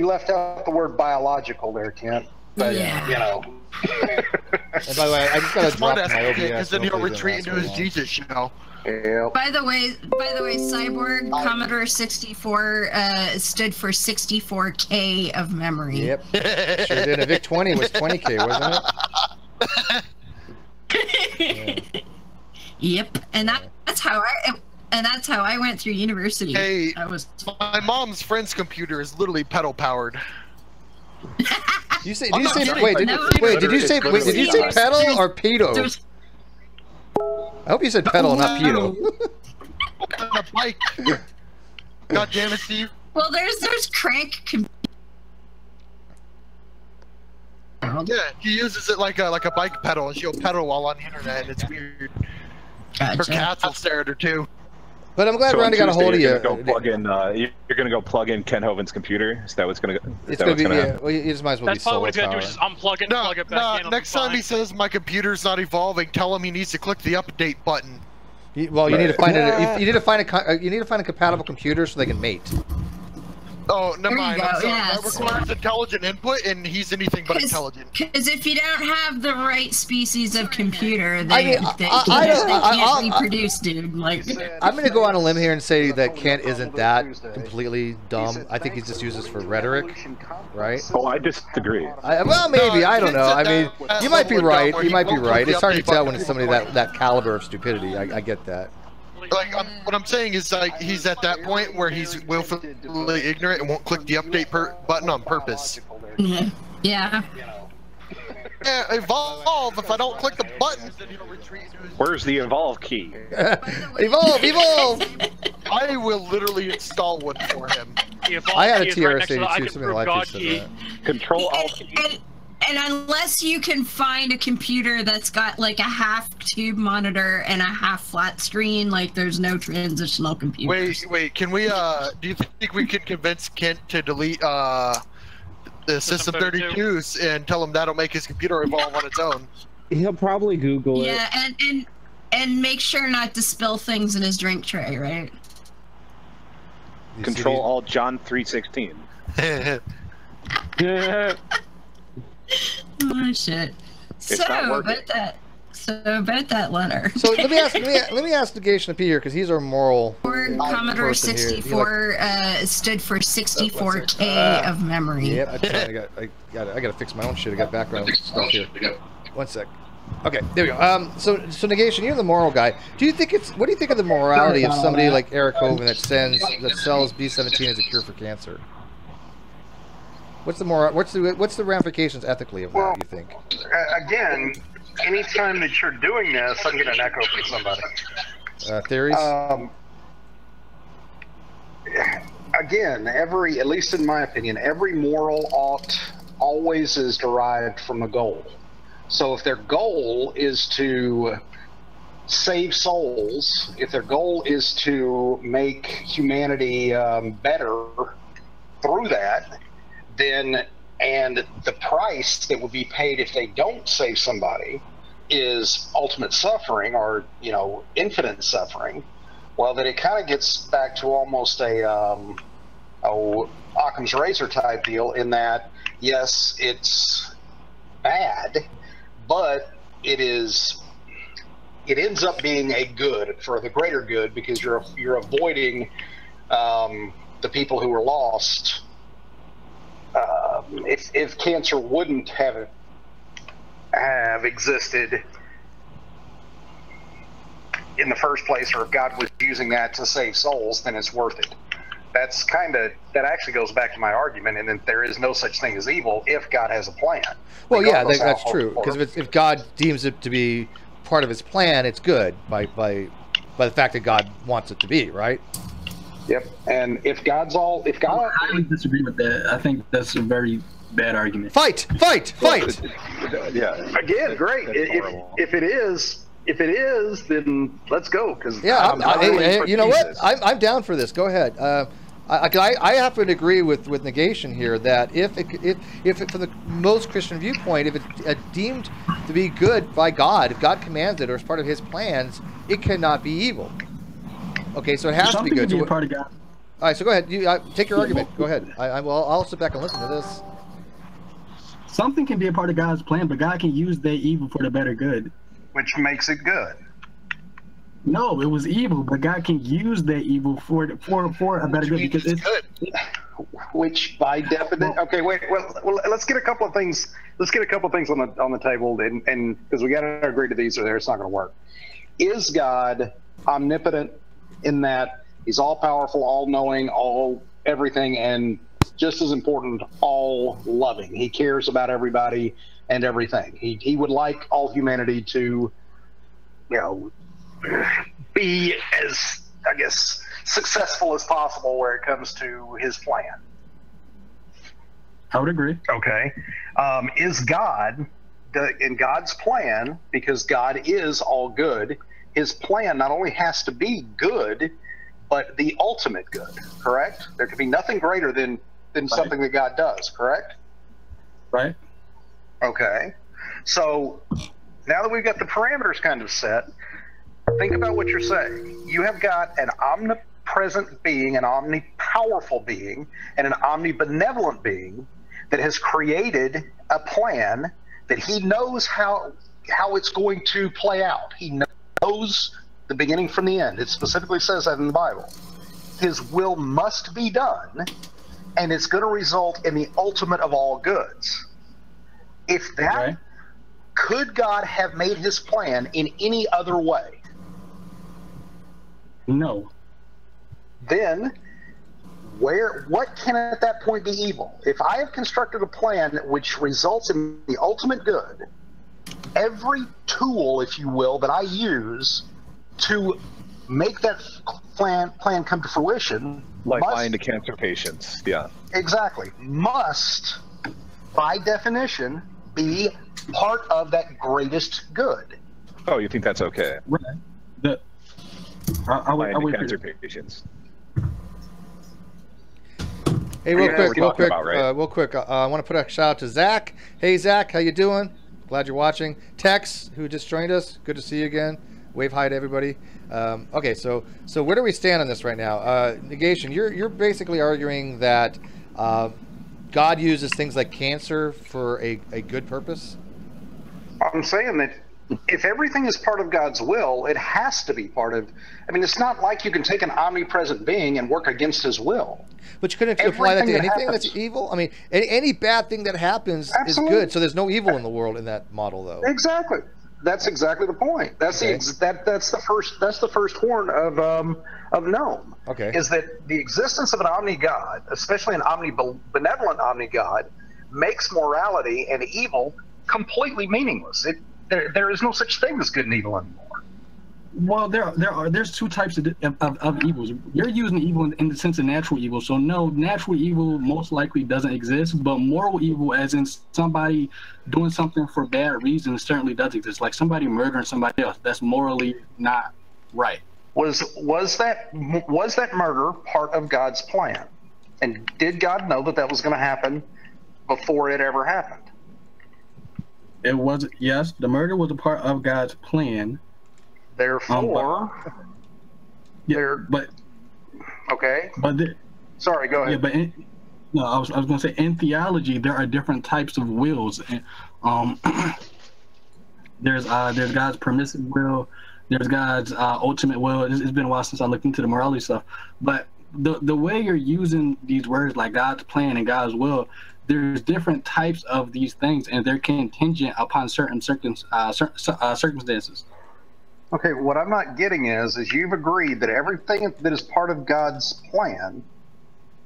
left out the word biological there, Kent. But you know. And by the way, I just gotta drop my OBS because then he'll retreat into his Jesus show. Yeah. By the way, Cyborg Commodore 64 stood for 64K of memory. Yep. Sure did. A VIC-20 was 20K, wasn't it? Yeah. Yep. And that's how I went through university. Hey, my mom's friend's computer is literally pedal powered. Did you say pedal or pedo? I hope you said pedal, not pedo. A bike. God damn it, Steve. Well, there's crank. Yeah, he uses it like a bike pedal, and she'll pedal while on the internet, and it's weird. Gotcha. Her cats will stare at her too. But I'm glad Randy got a hold of you. You're gonna go plug in Ken Hovin's computer. Is that what's gonna? It's gonna be. Well, you just might as well That's be solar probably what he's gonna do. power. Is just unplug it, plug it back in. Next time he says my computer's not evolving, tell him he needs to click the update button. You need to find it. You need to find a compatible computer so they can mate. Oh, never mind. Go, yes. That requires intelligent input, and he's anything but intelligent. Because if you don't have the right species of computer, they can't reproduce, dude. Like, I'm going to go on a limb here and say that Kent isn't that completely dumb. I think he just uses for rhetoric, right? Oh, I disagree. Well, maybe. I don't know. I mean, you might be right. You might be right. It's hard to tell when it's somebody that caliber of stupidity. I get that. Like, what I'm saying is, like, he's at that point where he's willfully ignorant and won't click the update button on purpose. Yeah. Yeah, evolve. If I don't click the button, then he'll retreat into his... Where's the evolve key? Evolve! Oh, I will literally install one for him. I had a Key is right next to TRS-82, the I can something prove like God this. key. Control Alt. And unless you can find a computer that's got like a half tube monitor and a half flat screen, like there's no transitional computers. Wait, can we, do you think we can convince Kent to delete, the System 32s and tell him that'll make his computer evolve on its own? He'll probably Google it. Yeah, and make sure not to spill things in his drink tray, right? Control Alt John 316. Oh shit! So about that letter. So let me ask Negation P here because he's our moral. Commodore 64 stood for 64K of memory. Yep, I gotta fix my own shit. I got background stuff here. 1 sec. Okay, there we go. So Negation, you're the moral guy. What do you think of the morality of somebody like Eric Hovind that sells B-17 as a cure for cancer? What's the ramifications ethically of that? You think? Again, anytime that you're doing this, I'm getting an echo from somebody. Theories. Again, at least in my opinion, every moral ought always is derived from a goal. So if their goal is to save souls, if their goal is to make humanity better through that, then, and the price that would be paid if they don't save somebody is ultimate suffering or, infinite suffering, well, then it kind of gets back to almost a Occam's razor type deal in that, yes, it's bad, but it ends up being a good for the greater good because you're avoiding the people who were lost. If cancer wouldn't have existed in the first place, or if God was using that to save souls, then it's worth it. That actually goes back to my argument, and that there is no such thing as evil if God has a plan. Well, yeah, that's true. Because if God deems it to be part of His plan, it's good by the fact that God wants it to be, right? Yep. And if God, I would disagree with that. I think that's a very bad argument. Fight! Yeah. Again, great. If it is, then let's go. Because you know what? I'm down for this. Go ahead. I happen to agree with Negation here that if from the most Christian viewpoint, if it's deemed to be good by God, if God commands it or is part of His plans, it cannot be evil. Okay, so it has to be good. Something can be a part of God. All right, so go ahead. Take your argument. Go ahead. I'll sit back and listen to this. Something can be a part of God's plan, but God can use that evil for the better good. Which makes it good. No, it was evil, but God can use that evil for a better good because it's good. Which by definition, okay, wait. Well, let's get a couple of things. Let's get a couple of things on the table, and because we got to agree to these, or there it's not going to work. Is God omnipotent in that He's all powerful, all knowing, all everything, and just as important, all loving? He cares about everybody and everything. He would like all humanity to, be as, I guess, successful as possible where it comes to His plan. I would agree. Okay. Is God, in God's plan, because God is all good, His plan not only has to be good, but the ultimate good, correct? There could be nothing greater than something that God does, correct? Right. Okay. So now that we've got the parameters kind of set, think about what you're saying. You have got an omnipresent being, an omnipowerful being, and an omnibenevolent being that has created a plan that He knows how it's going to play out. He knows the beginning from the end. It specifically says that in the Bible. His will must be done, and it's going to result in the ultimate of all goods. If that, could God have made His plan in any other way? No. Then, what can at that point be evil? If I have constructed a plan which results in the ultimate good, every tool, if you will, that I use to make that plan come to fruition, like lying to cancer patients. Yeah. Exactly. Must, by definition, be part of that greatest good. Oh, you think that's okay? Right. Lying to cancer patients. Hey, real quick, I want to put a shout out to Zach. Hey, Zach, how you doing? Glad you're watching. Tex, who just joined us, good to see you again. Wave hi to everybody. Okay, so where do we stand on this right now? Negation, you're basically arguing that God uses things like cancer for a good purpose? I'm saying that if everything is part of God's will, it has to be part of. I mean, it's not like you can take an omnipresent being and work against his will. But you couldn't apply that to anything that's evil? I mean, any bad thing that happens is good, so there's no evil in the world in that model, though. Exactly. That's exactly the point. That's that's the first horn of Gnome. Okay. Is that the existence of an omni-God, especially an benevolent omni-God, makes morality and evil completely meaningless. There is no such thing as good and evil anymore. Well, there's two types of evils. You're using evil in the sense of natural evil. So no, natural evil most likely doesn't exist, but moral evil, as in somebody doing something for bad reasons, certainly does exist. Like somebody murdering somebody else, that's morally not right. Was that murder part of God's plan? And did God know that was going to happen before it ever happened? It was, yes, the murder was a part of God's plan. Therefore, okay. But sorry, go ahead. Yeah, but I was going to say, in theology, there are different types of wills. And, there's God's permissive will. There's God's ultimate will. It's been a while since I looked into the morality stuff. But the way you're using these words like God's plan and God's will, there's different types of these things, and they're contingent upon certain circumstances. Okay, what I'm not getting is you've agreed that everything that is part of God's plan,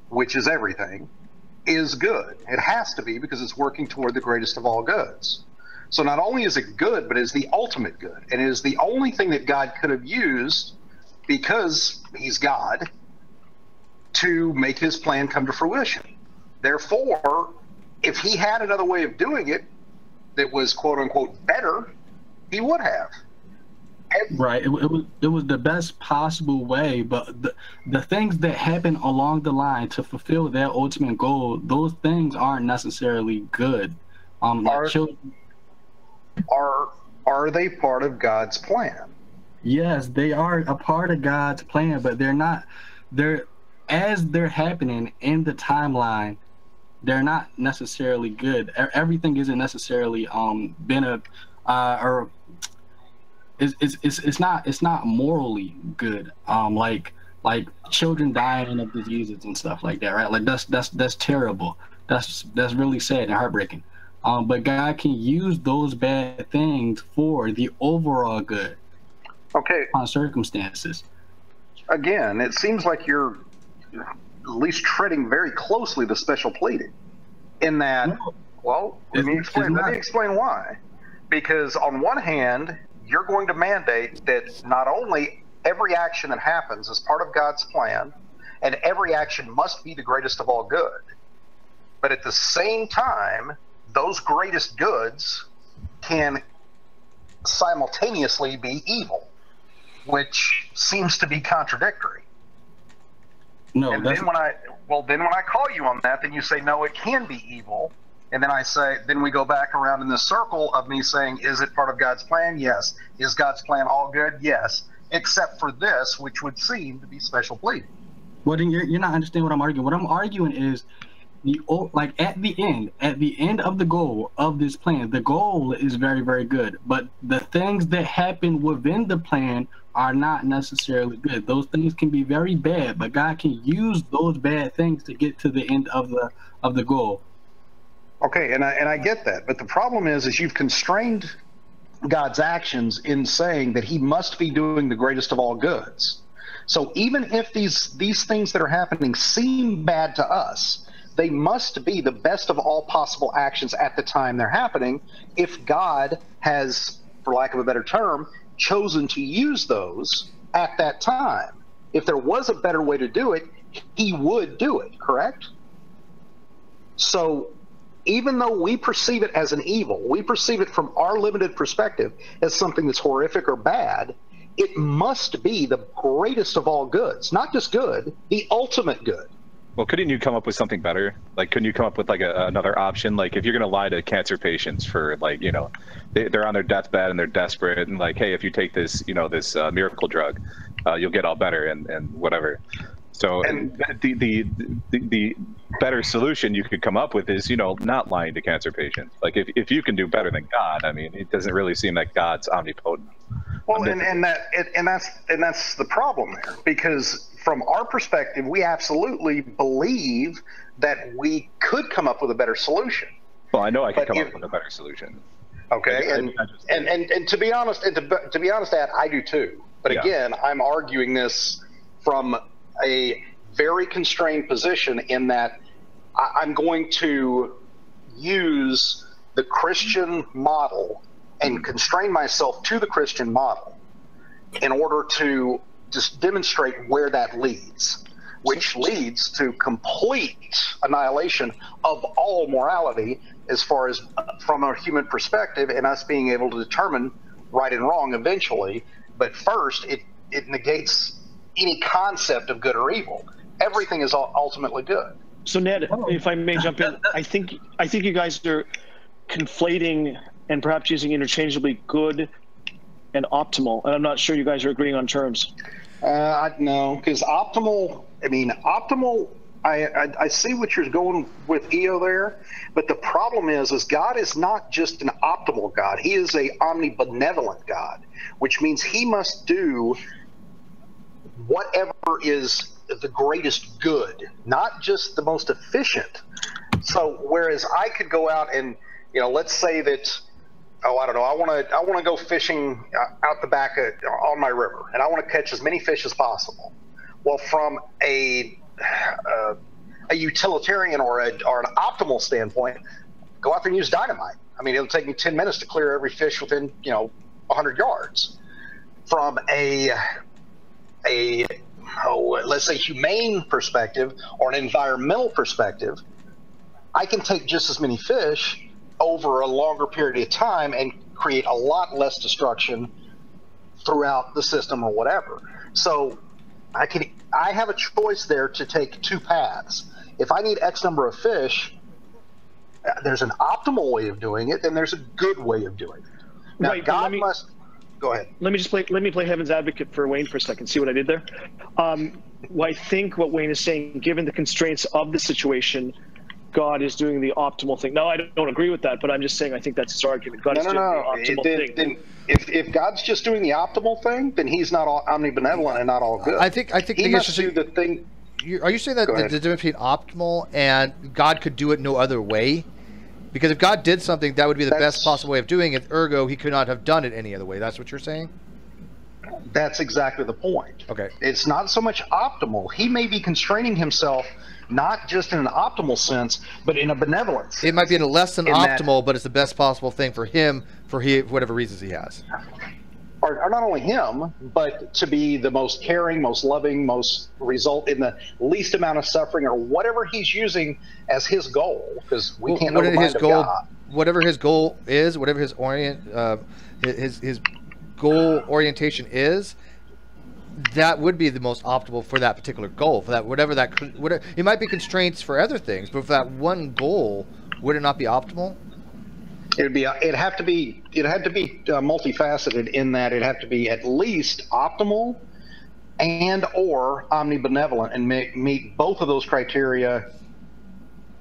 which is everything, is good. It has to be, because it's working toward the greatest of all goods. So not only is it good, but it is the ultimate good. And it is the only thing that God could have used, because he's God, to make his plan come to fruition. Therefore, if he had another way of doing it that was quote unquote better, he would have. Right. It was the best possible way, but the things that happen along the line to fulfill their ultimate goal, those things aren't necessarily good. Are they part of God's plan? Yes, they are a part of God's plan, but they're not. As they're happening in the timeline, they're not necessarily good. Everything isn't necessarily it's not morally good. Like children dying of diseases and stuff like that, right? Like that's terrible. That's really sad and heartbreaking. But God can use those bad things for the overall good. Okay. On circumstances. Again, it seems like you're at least treading very closely the special pleading. In that, well, let me explain why. Because on one hand, you're going to mandate that not only every action that happens is part of God's plan, and every action must be the greatest of all good, but at the same time, those greatest goods can simultaneously be evil, which seems to be contradictory. No, and then when I call you on that, then you say no, it can be evil. And then I say, then we go back around in this circle of me saying, is it part of God's plan? Yes. Is God's plan all good? Yes. Except for this, which would seem to be special pleading. Well, then you're not understanding what I'm arguing. What I'm arguing is, at the end of the goal of this plan, the goal is very, very good. But the things that happen within the plan are not necessarily good. Those things can be very bad, but God can use those bad things to get to the end of the goal. Okay, and I get that, but the problem is you've constrained God's actions in saying that he must be doing the greatest of all goods. So even if these things that are happening seem bad to us, they must be the best of all possible actions at the time they're happening, if God has, for lack of a better term, chosen to use those at that time. If there was a better way to do it, he would do it, correct? So even though we perceive it as an evil, we perceive it from our limited perspective as something that's horrific or bad, it must be the greatest of all goods. Not just good, the ultimate good. Well, couldn't you come up with something better? Like, couldn't you come up with like another option? Like, if you're going to lie to cancer patients for, like, you know, they're on their deathbed and they're desperate, and like, hey, if you take this, you know, this miracle drug, you'll get all better and whatever. So the better solution you could come up with is, you know, not lying to cancer patients. Like, if you can do better than God, I mean, it doesn't really seem that God's omnipotent. Well, and that's the problem there, because from our perspective, we absolutely believe that we could come up with a better solution. Well, I know I could come up with a better solution. Okay, and to be honest, Dad, I do too. But again, I'm arguing this from a very constrained position in that I'm going to use the Christian model and constrain myself to the Christian model in order to just demonstrate where that leads, which leads to complete annihilation of all morality as far as from a human perspective, and us being able to determine right and wrong eventually. But first, it negates any concept of good or evil. Everything is ultimately good. So Ned, if I may jump in, I think you guys are conflating and perhaps using interchangeably good and optimal, and I'm not sure you guys are agreeing on terms. No, because optimal, I see what you're going with, EO, there, but the problem is God is not just an optimal God. He is a omnibenevolent God, which means he must do whatever is the greatest good, not just the most efficient. So whereas I could go out and, you know, let's say that, I don't know, I want to go fishing out the back on my river, and I want to catch as many fish as possible. Well, from a utilitarian or an optimal standpoint, go out there and use dynamite. I mean, it'll take me 10 minutes to clear every fish within, 100 yards. From let's say humane perspective or an environmental perspective, I can take just as many fish over a longer period of time and create a lot less destruction throughout the system or whatever. So I have a choice there to take two paths. If I need X number of fish, there's an optimal way of doing it, and there's a good way of doing it. Now, Right, God must go ahead. Let me play heaven's advocate for Wayne for a second. See what I did there? Well, I think what Wayne is saying, given the constraints of the situation, God is doing the optimal thing. No, I don't agree with that, but I'm just saying I think that's his argument. God is doing the optimal thing. Then if God's just doing the optimal thing, then he's not all omnibenevolent and not all good. I think he must do the thing. Are you saying that the difference between optimal and God could do it no other way? Because if God did something, that would be the best possible way of doing it. Ergo, he could not have done it any other way. That's what you're saying? That's exactly the point. Okay. It's not so much optimal. He may be constraining himself not just in an optimal sense, but in a benevolent sense. It might be in a less than optimal, but it's the best possible thing for him for whatever reasons he has. Or not only him, but to be the most caring, most loving, most result in the least amount of suffering, or whatever he's using as his goal, because we can't know the mind of God. Whatever his goal is, whatever his his goal orientation is, that would be the most optimal for that particular goal. For that, whatever it might be constraints for other things, but for that one goal, would it not be optimal? It'd have to be multifaceted in that it'd have to be at least optimal and or omnibenevolent and meet both of those criteria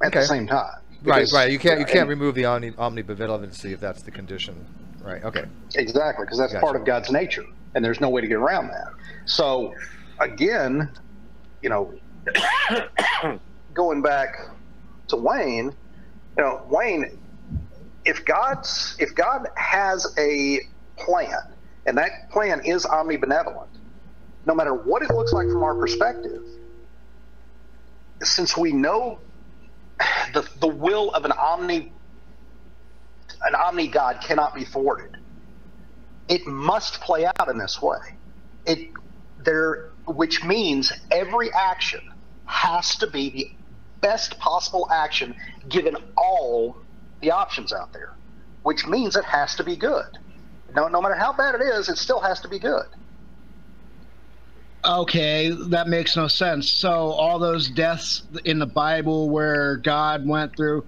at the same time. Because, right. You can't remove the omnibenevolency if that's the condition. Right. Okay. Exactly, because that's part of God's nature, and there's no way to get around that. So, again, going back to Wayne, Wayne. If God has a plan, and that plan is omnibenevolent, no matter what it looks like from our perspective, since we know the will of an omni God cannot be thwarted, it must play out in this way. which means every action has to be the best possible action given all the options out there, which means it has to be good. No matter how bad it is, it still has to be good. Okay, that makes no sense. So all those deaths in the Bible where God went through,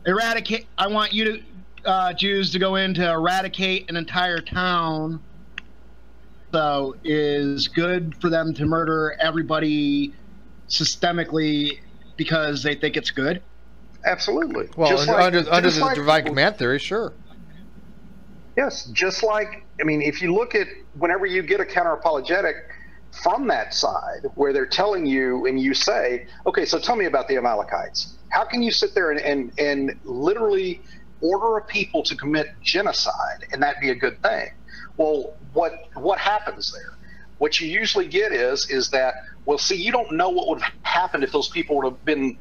eradicate, I want you to, Jews to go in to eradicate an entire town. So is good for them to murder everybody systemically because they think it's good? Absolutely. Well, under the divine command theory, sure. Yes, just like, I mean, if you look at whenever you get a counter-apologetic from that side where they're telling you and you say, okay, so tell me about the Amalekites. How can you sit there and literally order a people to commit genocide and that be a good thing? Well, what happens there? What you usually get is that, well, see, you don't know what would have happened if those people would have been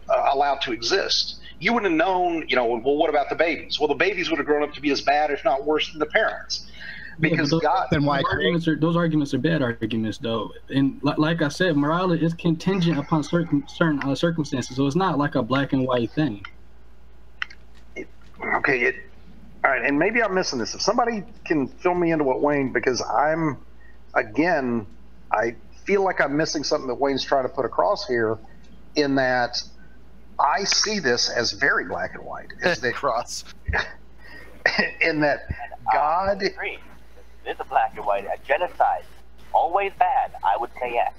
allowed to exist. You wouldn't have known, you know, well, what about the babies? Well, the babies would have grown up to be as bad, if not worse, than the parents. Because those arguments are bad arguments, though. And like I said, morality is contingent upon certain circumstances, so it's not like a black and white thing. Okay, all right, and maybe I'm missing this. If somebody can fill me into what Wayne, because I feel like I'm missing something that Wayne's trying to put across here, in that I see this as very black and white. Is that cross? In that God. It's a black and white. Genocide, always bad. I would say yes.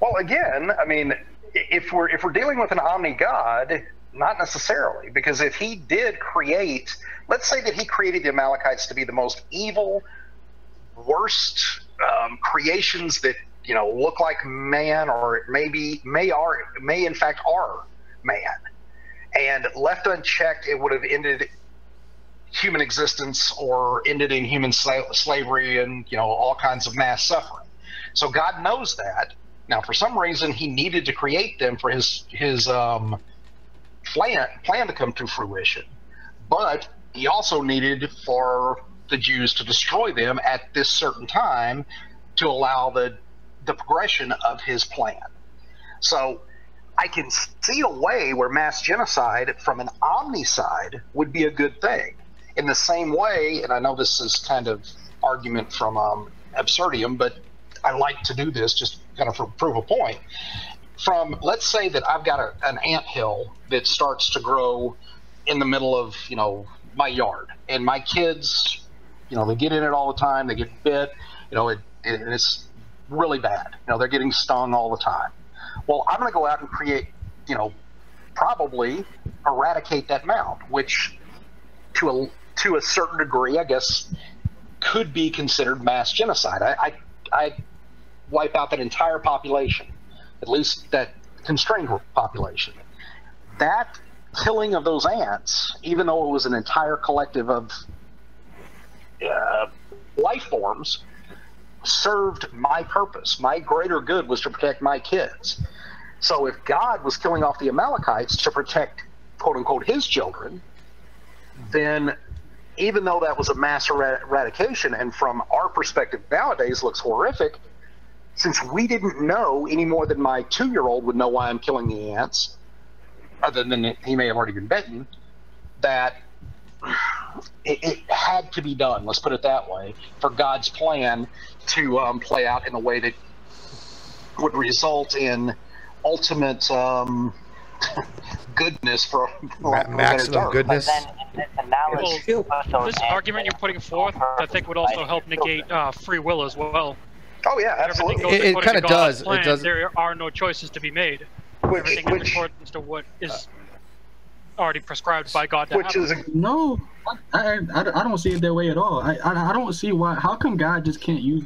Well, again, I mean, if we're dealing with an omni God, not necessarily, because if he did create, let's say that he created the Amalekites to be the most evil, worst creations that, you know, look like man, or may in fact are man, and left unchecked, it would have ended human existence or ended in human slavery and, you know, all kinds of mass suffering. So God knows that. Now, for some reason, he needed to create them for his plan to come to fruition. But he also needed for the Jews to destroy them at this certain time to allow the progression of his plan. So I can see a way where mass genocide from an omni side would be a good thing. In the same way, and I know this is kind of argument from absurdium, but I like to do this just kind of for prove a point. From, let's say that I've got an anthill that starts to grow in the middle of, you know, my yard, and my kids, you know, they get in it all the time, they get bit, you know, it's really bad. You know, they're getting stung all the time. Well, I'm going to go out and create, you know, probably eradicate that mound, which to a certain degree, I guess, could be considered mass genocide. I wipe out that entire population, at least that constrained population. That killing of those ants, even though it was an entire collective of life forms, served my purpose. My greater good was to protect my kids. So if God was killing off the Amalekites to protect, quote unquote, his children, then even though that was a mass eradication, and from our perspective nowadays looks horrific, since we didn't know any more than my 2-year-old would know why I'm killing the ants, other than he may have already been bitten, that it had to be done, let's put it that way, for God's plan to play out in a way that would result in ultimate goodness for maximum goodness. Well, this argument you're putting forth, I think, would also help negate free will as well. Oh yeah, absolutely. It kind of does. Plan, it does. There are no choices to be made. Everything is accordance to what is already prescribed by God to happen. No, I don't see it that way at all. I don't see why. How come God just can't use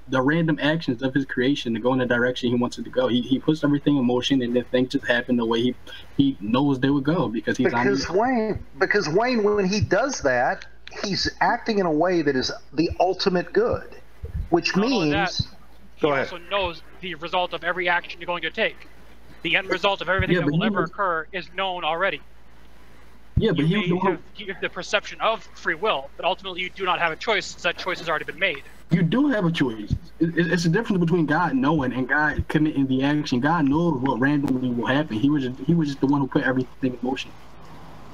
the random actions of his creation to go in the direction he wants it to go? He puts everything in motion, and then things just happen the way he knows they would go because he's Wayne, when he does that, he's acting in a way that is the ultimate good, which means he also knows the result of every action you're going to take. The end result of everything that will ever occur is known already. Yeah, but you have the perception of free will, but ultimately you do not have a choice since that choice has already been made. You do have a choice. It's a difference between God knowing and God committing the action. God knows what randomly will happen. He was just the one who put everything in motion.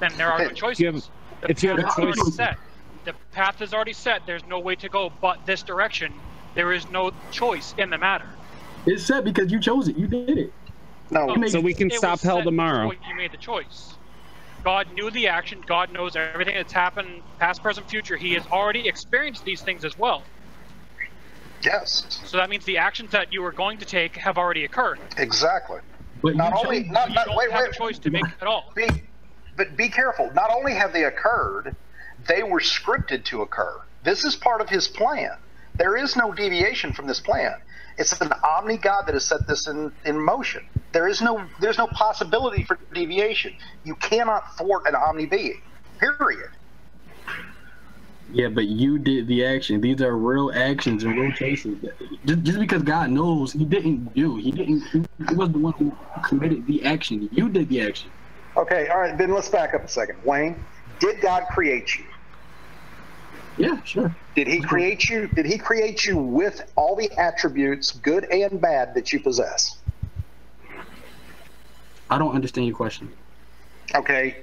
Then there are no choices. The path is already set. The path is already set. There's no way to go but this direction. There is no choice in the matter. It's set because you chose it. You did it. No, so we can stop hell tomorrow. You made the choice. God knew the action. God knows everything that's happened, past, present, future. He has already experienced these things as well. Yes. So that means the actions that you were going to take have already occurred. Exactly. But not only, not, you not don't wait, have wait. a choice to make at all. But be careful. Not only have they occurred, they were scripted to occur. This is part of his plan. There is no deviation from this plan. It's an omni God that has set this in motion. There's no possibility for deviation. You cannot thwart an omni being. Period. Yeah, but you did the action. These are real actions and real cases. Just because God knows, He didn't do. He was the one who committed the action. You did the action. Okay, all right, then let's back up a second. Wayne, did God create you? Yeah, sure. Did He create you? Did He create you with all the attributes, good and bad, that you possess? I don't understand your question. Okay,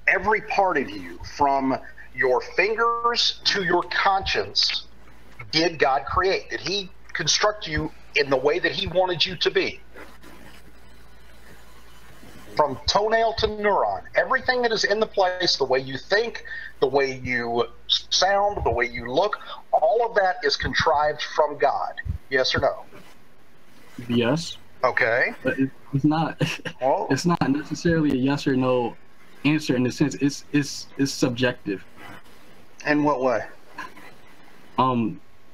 every part of you, from your fingers to your conscience, did God create? Did He construct you in the way that He wanted you to be? From toenail to neuron, everything that is in the place, the way you think, the way you sound, the way you look, all of that is contrived from God. Yes or no? Yes. Okay. But it's not. Well, it's not necessarily a yes or no answer in the sense it's subjective. In what way?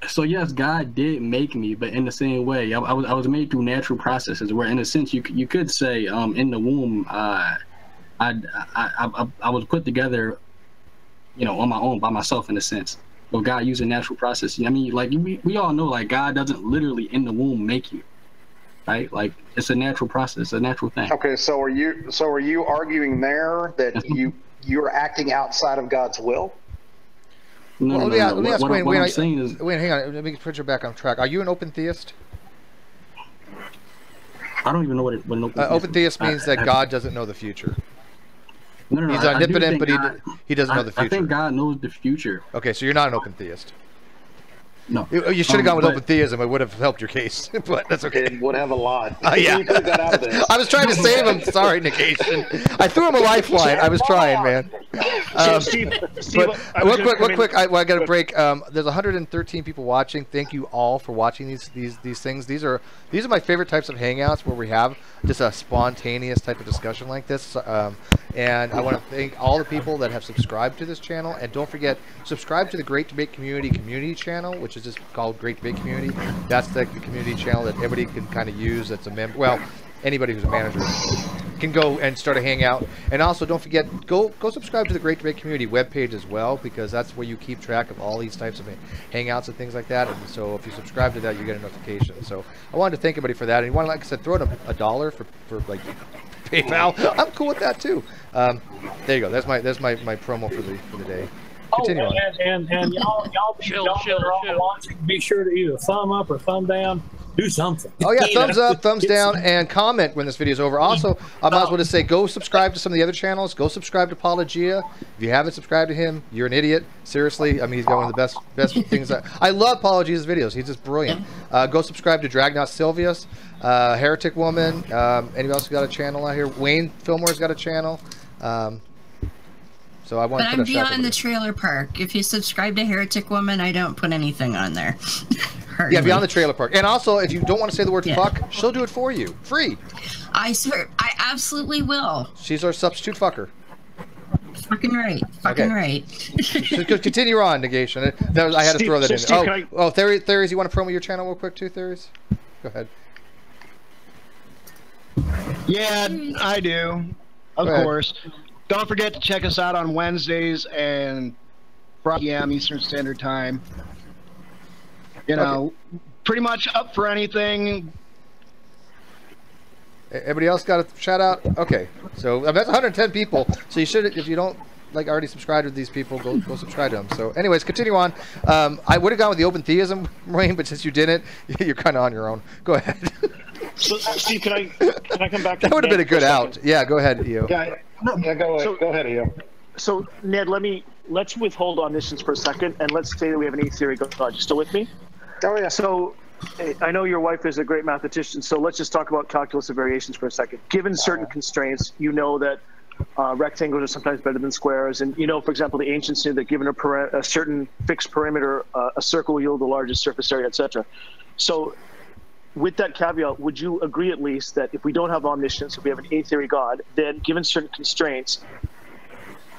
So yes, God did make me, but in the same way, I was made through natural processes. Where, in a sense, you could say, in the womb, I was put together, on my own by myself, in a sense. But God using natural processes. I mean, like we all know, like God doesn't literally in the womb make you, right? Like it's a natural process, a natural thing. Okay, so are you arguing there that you're acting outside of God's will? No, well, no. Let me ask Wayne. What I'm saying is, Wayne, hang on. Let me put you back on track. Are you an open theist? I don't even know what an open theist open theist means that God doesn't know the future. No, He's omnipotent, but he doesn't know the future. I think God knows the future. Okay, so you're not an open theist. No. You should have gone with open theism. It would have helped your case, but that's okay. It would have a lot. Yeah. You could have got out of this. I was trying to save him. Sorry, negation. I threw him a lifeline. I was trying, man. Steve, real quick. I got to break. There's 113 people watching. Thank you all for watching these things. These are my favorite types of hangouts where we have just a spontaneous type of discussion like this. And I want to thank all the people that have subscribed to this channel. And don't forget, subscribe to the Great Debate Community channel, which is just called Great Debate Community. That's the community channel that everybody can kind of use. That's a member. Well, anybody who's a manager can go and start a hangout. And also, don't forget, go subscribe to the Great Debate Community webpage as well, because that's where you keep track of all these types of hangouts and things like that. And so if you subscribe to that, you get a notification. So I wanted to thank everybody for that. And you want to, like I said, throw in a dollar for like PayPal. I'm cool with that too. There you go. That's my promo for the day. Continue on. And y'all are all watching. Be sure to either thumb up or thumb down. Do something. Oh yeah, thumbs up, thumbs down, and comment when this video is over. Also, I might as well just say, go subscribe to some of the other channels. Go subscribe to Apologia. If you haven't subscribed to him, you're an idiot. Seriously, I mean, he's got one of the best things. I love Apologia's videos. He's just brilliant. Go subscribe to Dragnaut Silvius, Heretic Woman. Anybody else got a channel out here? Wayne Fillmore's got a channel. So I want but to I'm beyond the trailer park. If you subscribe to Heretic Woman, I don't put anything on there. Yeah, beyond the trailer park. And also, if you don't want to say the word fuck, she'll do it for you. Free. I absolutely will. She's our substitute fucker. Fucking right. Fucking right. Continue on, negation. I had to throw that in. Steve, Theories, you want to promo your channel real quick too, Theories? Go ahead. Yeah, I do. Of course. Don't forget to check us out on Wednesdays and Friday p.m. Eastern Standard Time. You know, pretty much up for anything. Everybody else got a shout out? Okay. So that's 110 people. So you should, if you don't like already subscribed to these people, go subscribe to them. So, anyways, continue on. I would have gone with the open theism, Wayne, but since you didn't, you're kind of on your own. Go ahead. So, Steve, can I come back? That would have been a good out. Yeah, go ahead, Eo. Yeah, go ahead, Eo. So, Ned, let's withhold omniscience for a second, and let's say that we have an eighth theory God. You still with me? Oh yeah. So, I know your wife is a great mathematician, so let's just talk about calculus of variations for a second. Given certain constraints, you know that rectangles are sometimes better than squares, and you know, for example, the ancients knew that given a certain fixed perimeter, a circle will yield the largest surface area, etc. So, with that caveat, would you agree at least that if we don't have omniscience, if we have an eighth theory God, then given certain constraints,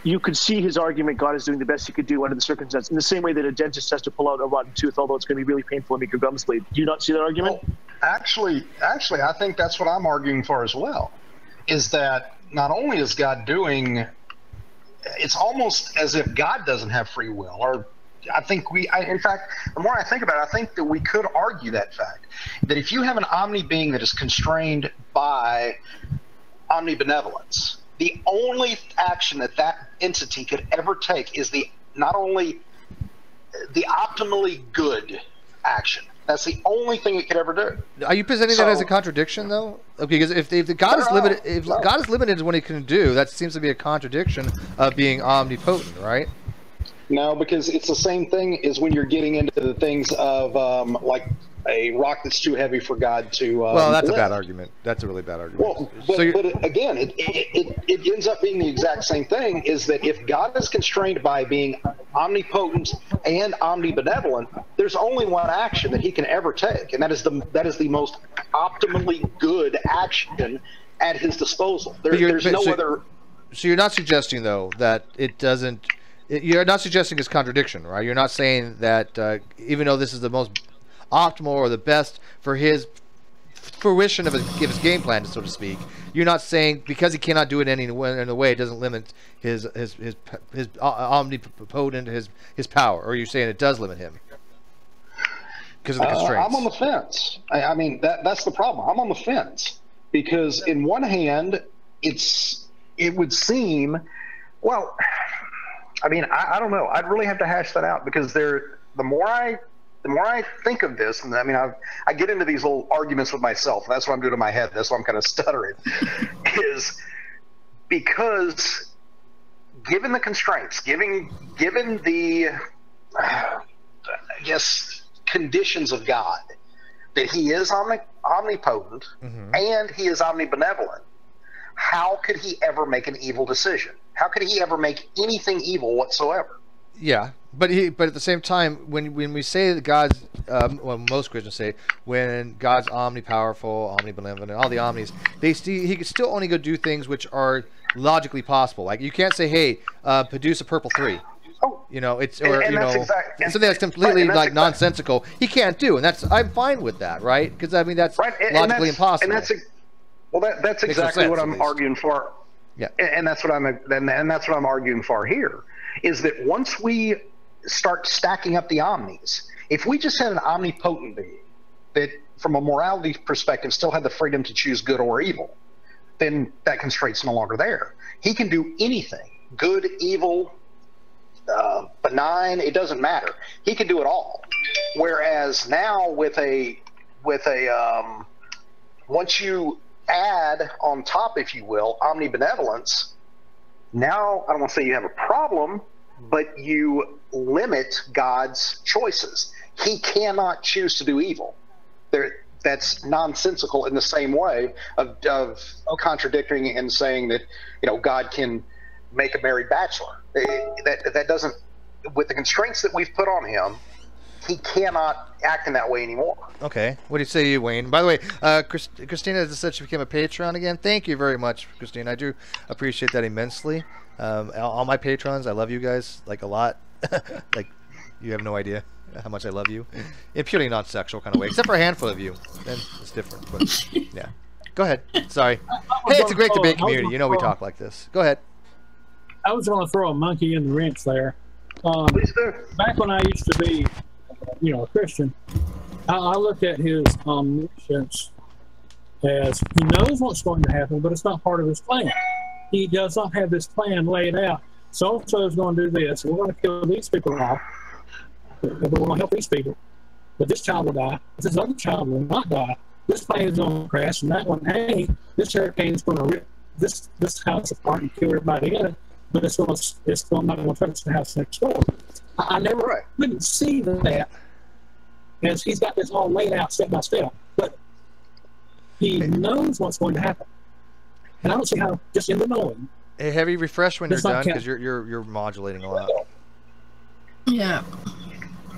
you could see his argument God is doing the best he could do under the circumstances, in the same way that a dentist has to pull out a rotten tooth, although it's going to be really painful and make your gums bleed. Do you not see that argument? Well, actually, I think that's what I'm arguing for as well, is that not only is God doing, it's almost as if God doesn't have free will, or I think in fact, the more I think about it, I think that we could argue that fact, that if you have an omni-being that is constrained by omnibenevolence, the only action that entity could ever take is not only the optimally good action. That's the only thing it could ever do. Are you presenting that as a contradiction, though? Because if God is limited, if God is limited in what he can do, that seems to be a contradiction of being omnipotent, right? No, because it's the same thing as when you're getting into the things of like a rock that's too heavy for God to well, that's lift. a bad argument. That's a really bad argument. Well, but again, it ends up being the exact same thing, is that if God is constrained by being omnipotent and omnibenevolent, there's only one action that he can ever take, and that is the most optimally good action at his disposal. There's no other. So you're not suggesting, though, that it doesn't. You're not suggesting it's contradiction, right? You're not saying that even though this is the most optimal or the best for his fruition of his game plan, so to speak, you're not saying because he cannot do it in a way it doesn't limit his omnipotent, his power, or you're saying it does limit him because of the constraints? I'm on the fence. I mean, that's the problem. I'm on the fence because in one hand, it would seem, well, I mean, I don't know. I'd really have to hash that out because the more I think of this, and I mean, I get into these little arguments with myself. That's what I'm doing in my head. That's why I'm kind of stuttering. Is because given the constraints, given the I guess conditions of God, that he is omnipotent and he is omnibenevolent, how could he ever make an evil decision? How could he ever make anything evil whatsoever? Yeah, but at the same time, when we say that God's, well, most Christians say when God's omnipowerful, omnibenevolent, and all the omnis, he can still only go do things which are logically possible. Like you can't say, hey, produce a purple 3. You know, it's something that's completely nonsensical. He can't do, and I'm fine with that, right? Because I mean that's logically impossible. And that's exactly what I'm arguing for. Yeah, and that's what I'm arguing for here, is that once we start stacking up the omnis, if we just had an omnipotent being that, from a morality perspective, still had the freedom to choose good or evil, then that constraint's no longer there. He can do anything, good, evil, benign. It doesn't matter. He can do it all. Whereas now with once you add on top, if you will, omnibenevolence, now I don't want to say you have a problem, but you limit God's choices. He cannot choose to do evil. That's nonsensical in the same way of contradicting and saying that, you know, God can make a married bachelor. That doesn't, with the constraints that we've put on him, he cannot act in that way anymore. Okay. What do you say to you, Wayne? By the way, Christina just said she became a Patreon again. Thank you very much, Christina. I do appreciate that immensely. All my patrons, I love you guys like a lot. Like, you have no idea how much I love you. In purely non-sexual kind of way, except for a handful of you. Then it's different. But yeah. Go ahead. Sorry. Hey, it's a great debate community. You know we talk like this. Go ahead. I was going to throw a monkey in the wrench there. Back when I used to be, a Christian, I looked at his omniscience as he knows what's going to happen, but it's not part of his plan. He does not have this plan laid out. so-and-so is going to do this. We're going to kill these people off. We're going to help these people. But this child will die. This other child will not die. This plane is going to crash, and that one, hey, this hurricane is going to rip this house apart and kill everybody in it. But it's not going to touch the house next door. I never couldn't see that, as he's got this all laid out step by step. But he knows what's going to happen, and I don't see how just in the knowing. Hey, Heavy, refresh when you're It's not done, count. because you're modulating a lot. Yeah.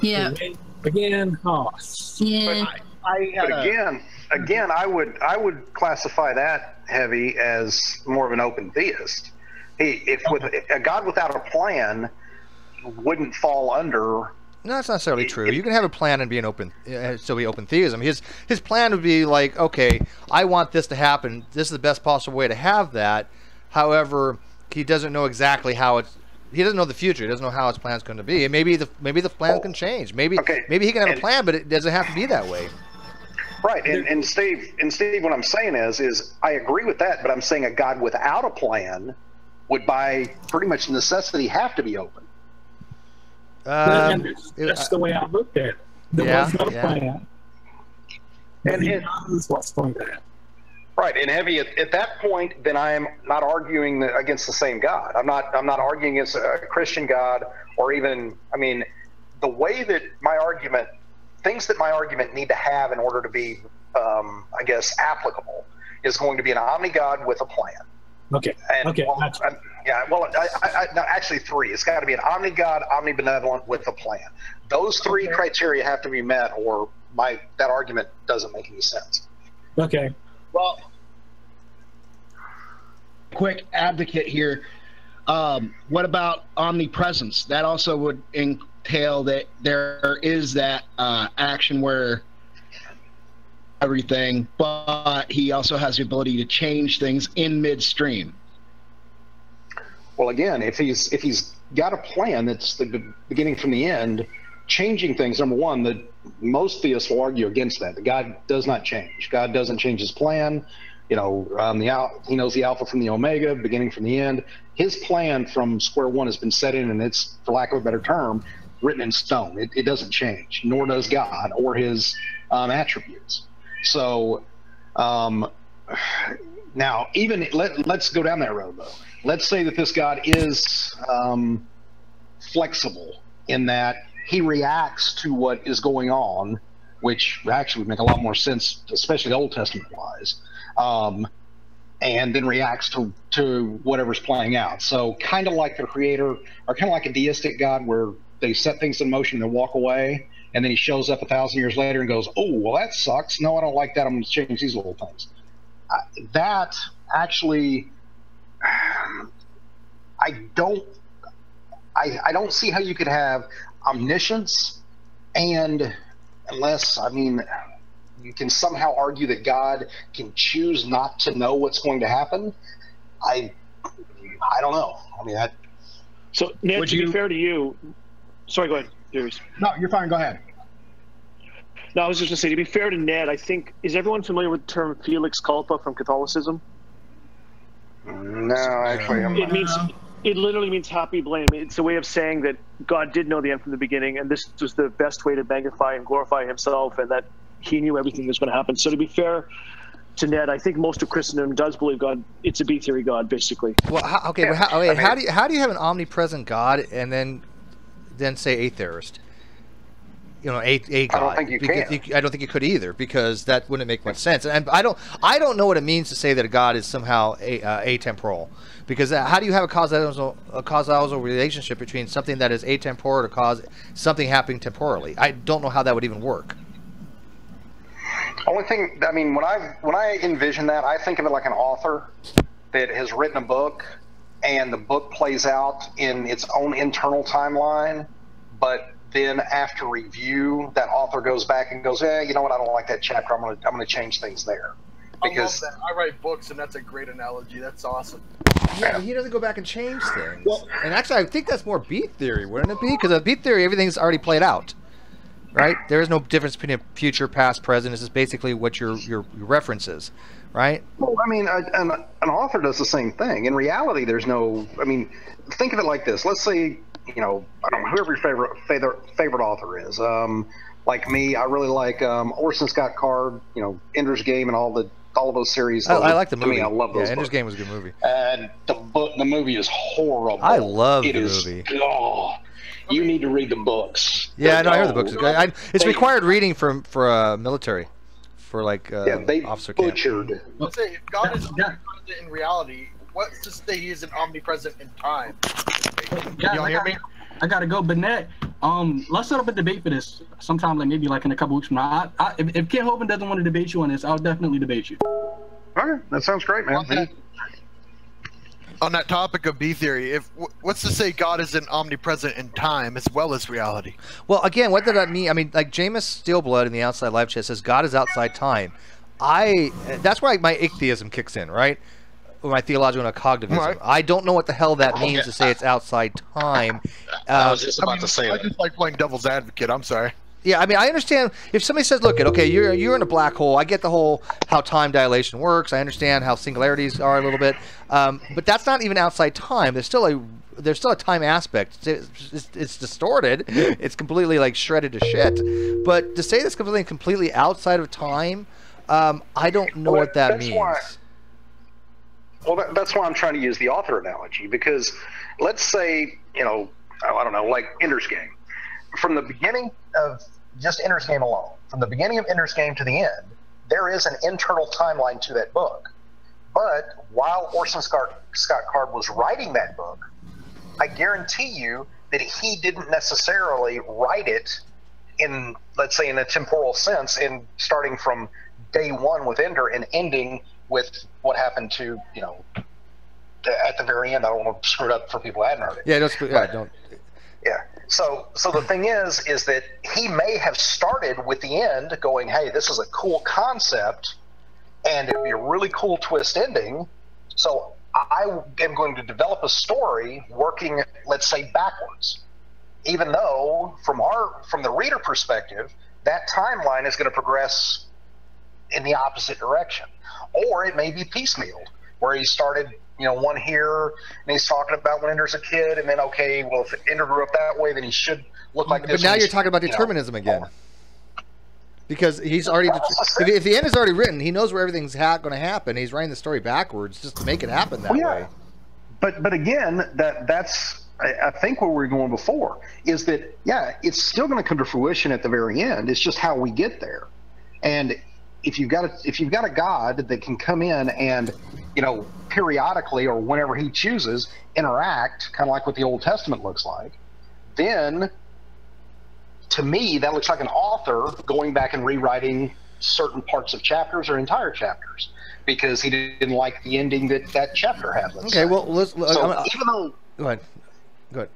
Yeah. Again, yeah. But again, I would classify that, Heavy, as more of an open theist. If with a God without a plan wouldn't fall under. No, that's not necessarily true. You can have a plan and be an open, still be open theism. His plan would be like, okay, I want this to happen. This is the best possible way to have that. However, he doesn't know exactly how it's. He doesn't know the future. He doesn't know how his plan's going to be. And maybe the plan can change. Maybe he can have a plan, but it doesn't have to be that way. Right, and Steve, what I'm saying is I agree with that, but I'm saying a God without a plan would, by pretty much necessity, have to be open. That's the way I looked at it. There was no plan. And he knows what's going to happen. Right, and Heavy, at that point, then I am not arguing against the same God. I'm not arguing against a Christian God, or even, I mean, the way that things that my argument need to have in order to be, I guess, applicable, is going to be an omni-God with a plan. Okay. And, no, actually three. It's got to be an omni-God, omnibenevolent with a plan. Those three criteria have to be met, or that argument doesn't make any sense. Okay. Well, quick advocate here. What about omnipresence? That also would entail that there is that action where everything, but he also has the ability to change things in midstream. Well, again, if he's got a plan that's the beginning from the end, changing things, number one, that most theists will argue against that. God does not change. God doesn't change his plan. You know, he knows the alpha from the omega, beginning from the end. His plan from square one has been set in, and it's, for lack of a better term, written in stone. It doesn't change, nor does God or his attributes. So now, even let's go down that road, though. Let's say that this God is flexible in that he reacts to what is going on, which actually would make a lot more sense, especially Old Testament wise, and then reacts to whatever's playing out. So kind of like the creator, or kind of like a deistic God, where they set things in motion and walk away, and then he shows up 1,000 years later and goes, oh, well, that sucks. No, I don't like that. I'm going to change these little things. That actually, I don't see how you could have omniscience, and unless, I mean, you can somehow argue that God can choose not to know what's going to happen. I don't know. I mean, so Ned, to be fair to you, sorry, go ahead, Darius. No, you're fine. Go ahead. No, I was just going to say, to be fair to Ned, I think, is everyone familiar with the term Felix Culpa from Catholicism? No, actually, I'm not. It literally means happy blame. It's a way of saying that God did know the end from the beginning, and this was the best way to magnify and glorify himself, and that he knew everything that was going to happen. So to be fair to Ned, I think most of Christendom does believe God. It's a B theory God, basically. Well, how do you have an omnipresent God and then say atheist? You know, a God. I don't think you can. I don't think you could either, because that wouldn't make much sense. And I don't know what it means to say that a God is somehow atemporal, because how do you have a causal relationship between something that is atemporal to cause something happening temporally? I don't know how that would even work. Only thing, I mean, when I envision that, I think of it like an author that has written a book, and the book plays out in its own internal timeline, but then after review, that author goes back and goes, you know what, I don't like that chapter. I'm gonna change things there. Because I love that. I write books, and that's a great analogy. That's awesome. Yeah, he doesn't go back and change things. Well, and actually, I think that's more beat theory, wouldn't it be? Because of beat theory, everything's already played out. right? There is no difference between a future, past, present. This is basically what your reference is, right? Well, I mean, an author does the same thing. In reality, there's no. I mean, think of it like this. Let's say, I don't know, whoever your favorite author is. Like me, I really like Orson Scott Card. Ender's Game and all of those series. I like the movie. To me, I love those. Yeah, Ender's books. Game was a good movie. And the movie is horrible. I love the is, movie. Oh, you need to read the books. Yeah, no, I heard the books. It's required reading for military, for like officer camp. Butchered. Let's say if God is omnipresent in reality, what's to say He isn't omnipresent in time? Y'all hear me? I gotta go, Bennett. Let's set up a debate for this sometime, maybe in a couple weeks from now. If Ken Hovind doesn't want to debate you on this, I'll definitely debate you. Okay, that sounds great, man. On that topic of B theory, what's to say God isn't omnipresent in time as well as reality? Well, again, what did that mean? I mean, like Jameis Steelblood in the Outside Live chat says God is outside time. That's where my atheism kicks in, right? Or my theological cognitism. Right. I don't know what the hell that means to say it's outside time. I was just about to say that. I just like playing devil's advocate. I'm sorry. Yeah, I mean, I understand if somebody says, "Look, okay, you're in a black hole." I get the whole how time dilation works. I understand how singularities are a little bit, but that's not even outside time. There's still a time aspect. It's distorted. It's completely like shredded to shit. But to say this completely outside of time, I don't know what that means. Well, that's why I'm trying to use the author analogy, because let's say, I don't know, like Ender's Game. From the beginning of just Ender's Game alone, from the beginning of Ender's Game to the end, there is an internal timeline to that book. But while Orson Scott Card was writing that book, I guarantee you that he didn't necessarily write it in, let's say, in a temporal sense, in starting from day one with Ender and ending with what happened to, at the very end. I don't want to screw it up for people who hadn't heard it. Yeah, don't. Yeah. So the thing is that he may have started with the end going, hey, this is a cool concept, and it'd be a really cool twist ending. So I am going to develop a story working, let's say, backwards. Even though from the reader perspective, that timeline is going to progress in the opposite direction. Or it may be piecemealed, where he started, one here, and he's talking about when Ender's a kid, and then, okay, well, if Ender grew up that way, then he should look like this. But now you're talking about determinism again. Because he's already, if the end is already written, he knows where everything's going to happen. He's writing the story backwards just to make it happen that way. But again, that's, I think where we were going before, is that, yeah, it's still going to come to fruition at the very end. It's just how we get there. And if you've got a God that can come in and, periodically or whenever he chooses, interact, kind of like what the Old Testament looks like, then to me that looks like an author going back and rewriting certain parts of chapters or entire chapters because he didn't like the ending that chapter had. Okay, well, even though, go ahead.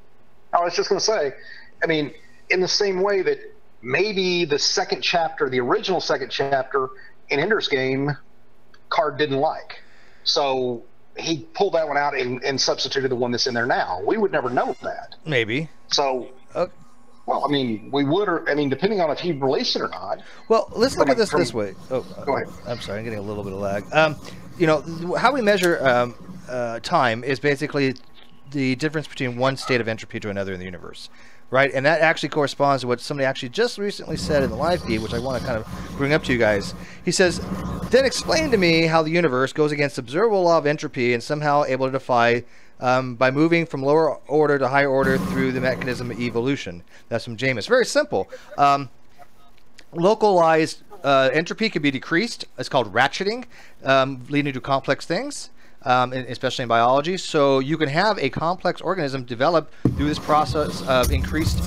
I was just going to say, I mean, in the same way that maybe the original second chapter in Ender's Game, Card didn't like. So he pulled that one out and substituted the one that's in there now. We would never know that. Maybe. So, well, I mean, we would, or I mean, depending on if he released it or not. Well, let's look at this way. Oh, go ahead. I'm sorry, I'm getting a little bit of lag. How we measure time is basically the difference between one state of entropy to another in the universe, right? And that actually corresponds to what somebody actually just recently said in the live feed, which I want to kind of bring up to you guys. He says, then explain to me how the universe goes against the observable law of entropy and somehow able to defy by moving from lower order to higher order through the mechanism of evolution. That's from Jameis. Very simple. Localized entropy can be decreased. It's called ratcheting, leading to complex things. Especially in biology, so you can have a complex organism develop through this process of increased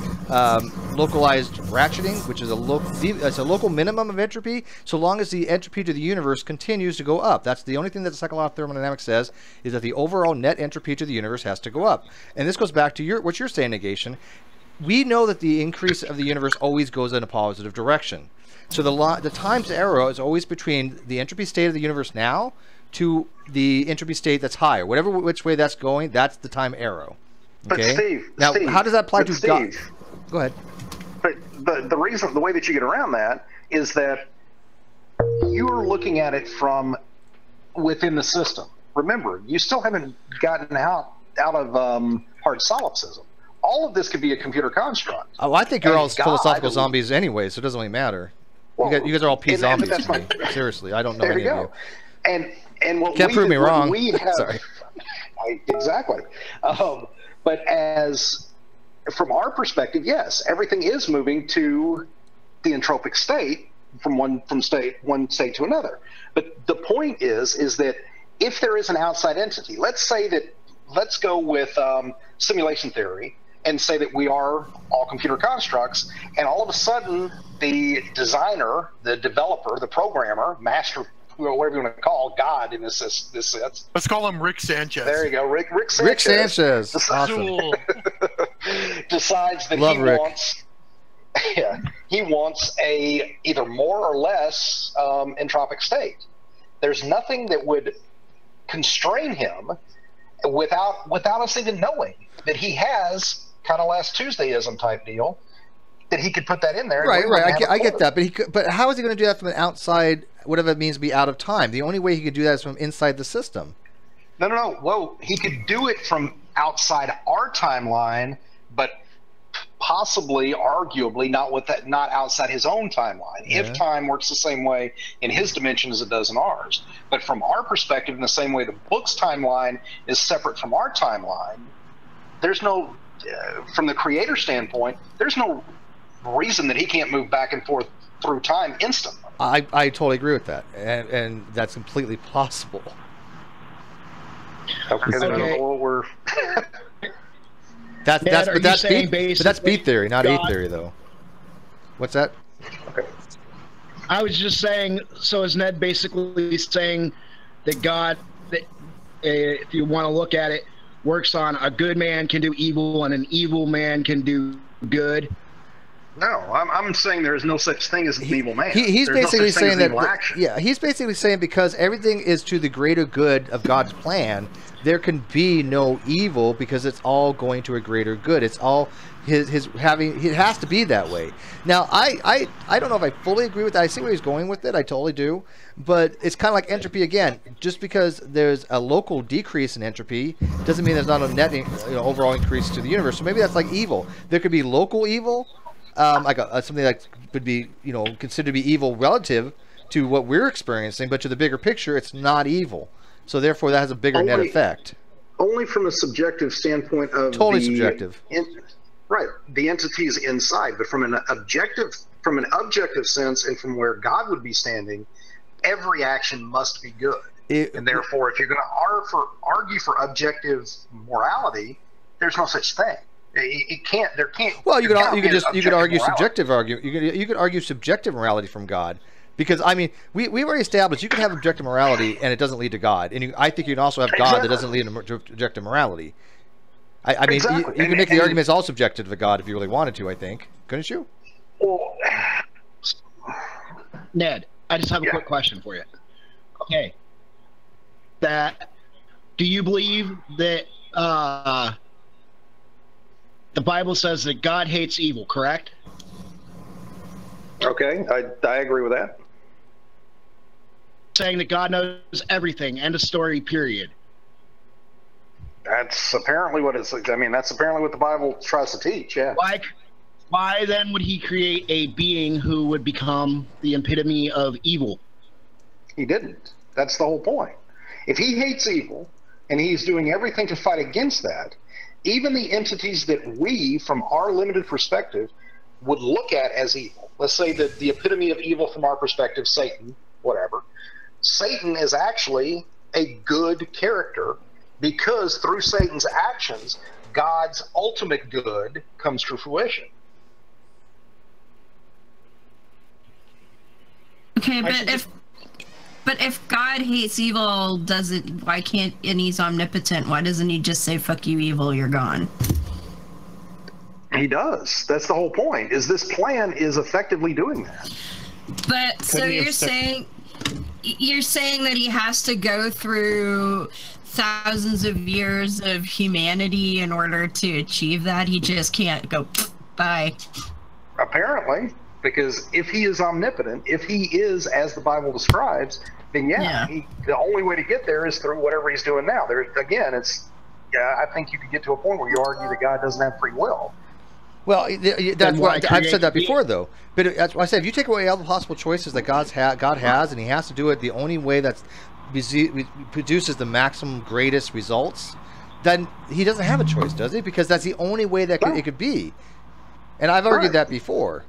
localized ratcheting, which is a local minimum of entropy, so long as the entropy to the universe continues to go up. That's the only thing that the second law of thermodynamics says, is that the overall net entropy to the universe has to go up. And this goes back to what you're saying, Negation. We know that the increase of the universe always goes in a positive direction. So the times arrow is always between the entropy state of the universe now to the entropy state that's higher. Which way that's going, that's the time arrow. Okay? But Steve, how does that apply to God? Go ahead. But the way that you get around that is that you're looking at it from within the system. Remember, you still haven't gotten out of hard solipsism. All of this could be a computer construct. Oh, I think you're all philosophical zombies anyway, so it doesn't really matter. Well, you guys are all zombies to me. Seriously, I don't know any of you. And what can't prove me wrong. Sorry. Exactly. But from our perspective, yes, everything is moving to the entropic state from one state to another. But the point is that if there is an outside entity, let's go with simulation theory and say that we are all computer constructs, and all of a sudden the designer, the developer, the programmer, master, whatever you want to call God in this sense. Let's call him Rick Sanchez. There you go, Rick Sanchez. Rick Sanchez. Awesome. Decides that he wants a either more or less entropic state. There's nothing that would constrain him without us even knowing that he has kind of last Tuesdayism type deal, that he could put that in there. Right. I get that, but how is he going to do that from an outside, whatever it means to be out of time? The only way he could do that is from inside the system. No. Well, he could do it from outside our timeline, but possibly, arguably, not outside his own timeline. Yeah. If time works the same way in his dimension as it does in ours, but from our perspective, in the same way the book's timeline is separate from our timeline, there's no, from the creator standpoint, there's no reason that he can't move back and forth through time instantly. I totally agree with that, and that's completely possible. Okay. We're that's B theory, not A theory, though. What's that? Okay. I was just saying. So is Ned basically saying that God, that if you want to look at it, works on a good man can do evil and an evil man can do good? No, I'm saying there is no such thing as an evil man. He's basically saying that. He's basically saying because everything is to the greater good of God's plan, there can be no evil because it's all going to a greater good. It's all his having. It has to be that way. Now, I don't know if I fully agree with that. I see where he's going with it. I totally do. But it's kind of like entropy again. Just because there's a local decrease in entropy doesn't mean there's not a net overall increase to the universe. So maybe that's like evil. There could be local evil. Like something that would be, considered to be evil relative to what we're experiencing, but to the bigger picture, it's not evil. So therefore, that has a bigger net effect. Only from a subjective standpoint of subjective. Right, the entities inside, but from an objective sense, and from where God would be standing, every action must be good. And therefore, if you're going to argue for objective morality, there's no such thing. It can't. There can't. Well, you could argue subjective You could argue subjective morality from God, because I mean we've already established you can have objective morality and it doesn't lead to God, and I think you can also have God that doesn't lead to objective morality. I mean you can make the argument it's all subjective to God if you really wanted to. I think, couldn't you? Well, Ned, I just have a quick question for you. Okay, do you believe that? The Bible says that God hates evil, correct? Okay, I agree with that. Saying that God knows everything, end of story, period. That's apparently what it's. I mean, that's apparently what the Bible tries to teach. Yeah. Why then would He create a being who would become the epitome of evil? He didn't. That's the whole point. If He hates evil and He's doing everything to fight against that, even the entities that we, from our limited perspective, would look at as evil. Let's say that the epitome of evil from our perspective, Satan, whatever. Satan is actually a good character because through Satan's actions, God's ultimate good comes to fruition. Okay, but if God hates evil, why can't, and He's omnipotent, why doesn't He just say, fuck you, evil, you're gone? He does. That's the whole point, is this plan is effectively doing that. But, so you're saying that He has to go through thousands of years of humanity in order to achieve that? He just can't go, bye. Apparently, because if he is omnipotent, if he is as the Bible describes, then the only way to get there is through whatever he's doing now. I think you could get to a point where you argue that God doesn't have free will. Well, that's what I've said that before, though. But that's why I said, if you take away all the possible choices that God has, and He has to do it the only way that produces the maximum greatest results, then He doesn't have a choice, does He? Because that's the only way that it could be. And I've argued that before.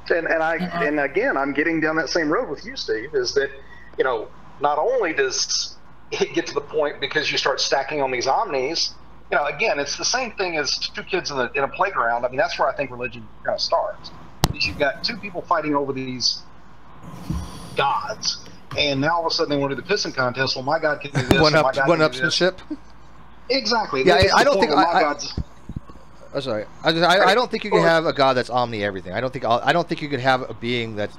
And again, I'm getting down that same road with you, Steve. Is that not only does it get to the point because you start stacking on these omnis. Again, it's the same thing as two kids in a playground. I mean, that's where I think religion kind of starts. Is you've got two people fighting over these gods, and now all of a sudden they want to do the pissing contest. Well, my God can do this. One-upsmanship. Exactly. Yeah, I don't think I'm sorry. I don't think you can have a God that's omni everything. I don't think you could have a being that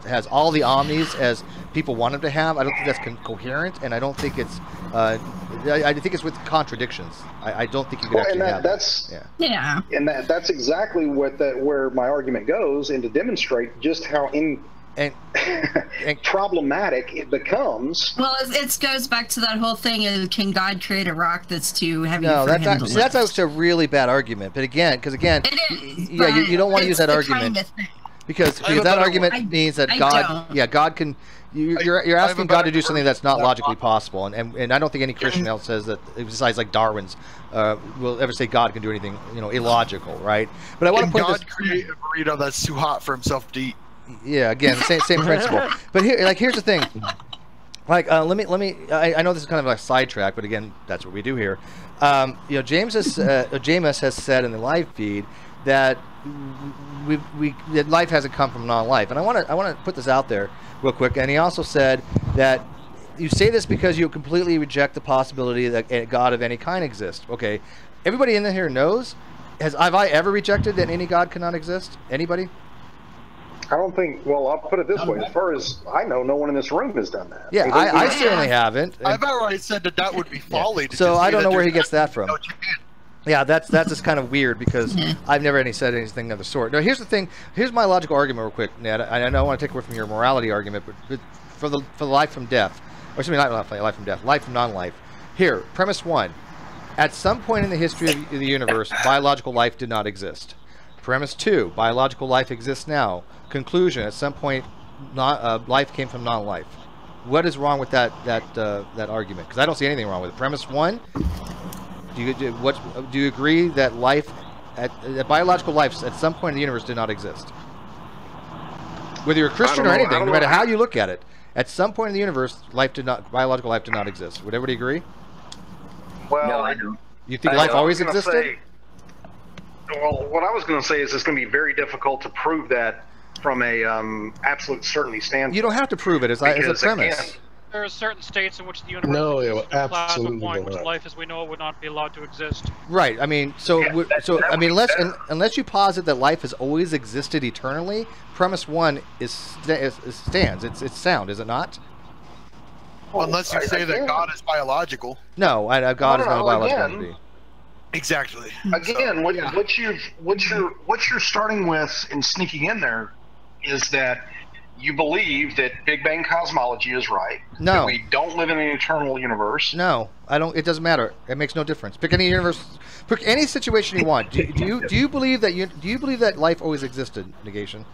has all the omnis as people want him to have. I don't think that's coherent, and I don't think it's. I think it's with contradictions. I don't think you could actually have that. And that's exactly where my argument goes, and to demonstrate just how problematic it becomes. Well, it goes back to that whole thing of, can God create a rock that's too heavy for him to lift? That's actually a really bad argument. But again, you don't want to use that argument. Because that argument means that God can. You're asking God to do something that's not logically possible, and I don't think any Christian else says that, besides like Darwin's, will ever say God can do anything illogical, right? But I want to point God create a burrito that's too hot for himself to eat. Yeah, again, same principle. But here's the thing. Let me. I know this is kind of like a sidetrack, but again, that's what we do here. James has said in the live feed that that life hasn't come from non-life, and I want to put this out there real quick. And he also said that you say this because you completely reject the possibility that a God of any kind exists. Okay, everybody in here knows. Have I ever rejected that any God cannot exist? Anybody? I don't think. Well, I'll put it this way: as far as I know, no one in this room has done that. Yeah, I certainly haven't. I've already said that would be folly. So I don't know where he gets that from. Yeah, that's just kind of weird because I've never said anything of the sort. Now, here's the thing. Here's my logical argument, real quick, Ned. I don't want to take away from your morality argument, but for the life from death, or excuse me, not life from death, life from non-life. Here, premise one: at some point in the history of the universe, biological life did not exist. Premise two: biological life exists now. Conclusion: at some point, life came from non-life. What is wrong with that argument? Because I don't see anything wrong with it. Premise one: do you agree that that biological life at some point in the universe did not exist? Whether you're a Christian or anything, no matter how you look at it, at some point in the universe, biological life did not exist. Would everybody agree? Well, no, I don't. You think life always existed? Well, what I was going to say is it's going to be very difficult to prove that from a absolute certainty standpoint. You don't have to prove it as a premise. Again, there are certain states in which the universe exists to a point which life as we know it would not be allowed to exist. Right. I mean, unless you posit that life has always existed eternally, premise one stands. It's sound, is it not? Well, unless you say that God is biological. No, God is not a biological entity. Exactly. Again, what you're starting with and sneaking in there is that you believe that Big Bang cosmology is right. No. That we don't live in an eternal universe. No, I don't. It doesn't matter. It makes no difference. Pick any universe. Pick any situation you want. Do you believe that life always existed? Negation.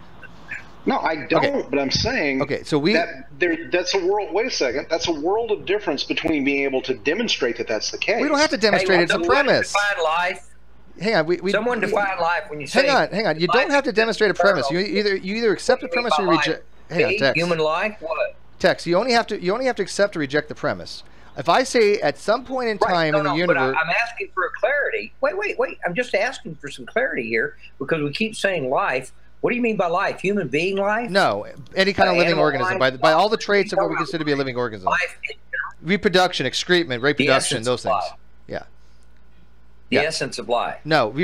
No, I don't. But I'm saying. Okay, so that's a world. Wait a second. That's a world of difference between being able to demonstrate that that's the case. We don't have to demonstrate. It's a premise. Define life. Hang on. Someone define life when you say. Hang on. You don't have to demonstrate a premise. You either accept the premise or you reject. Hang on, Tex. Human life. What? Tex, you only have to accept or reject the premise. If I say at some point in time in the universe, but I'm asking for a clarity. Wait. I'm just asking for some clarity here because we keep saying life. What do you mean by life? Human being life? No, any kind of living organism. By all the traits of what we consider to be a living organism. Life. Reproduction, excrement, reproduction, those things. Yeah. The essence of life. No,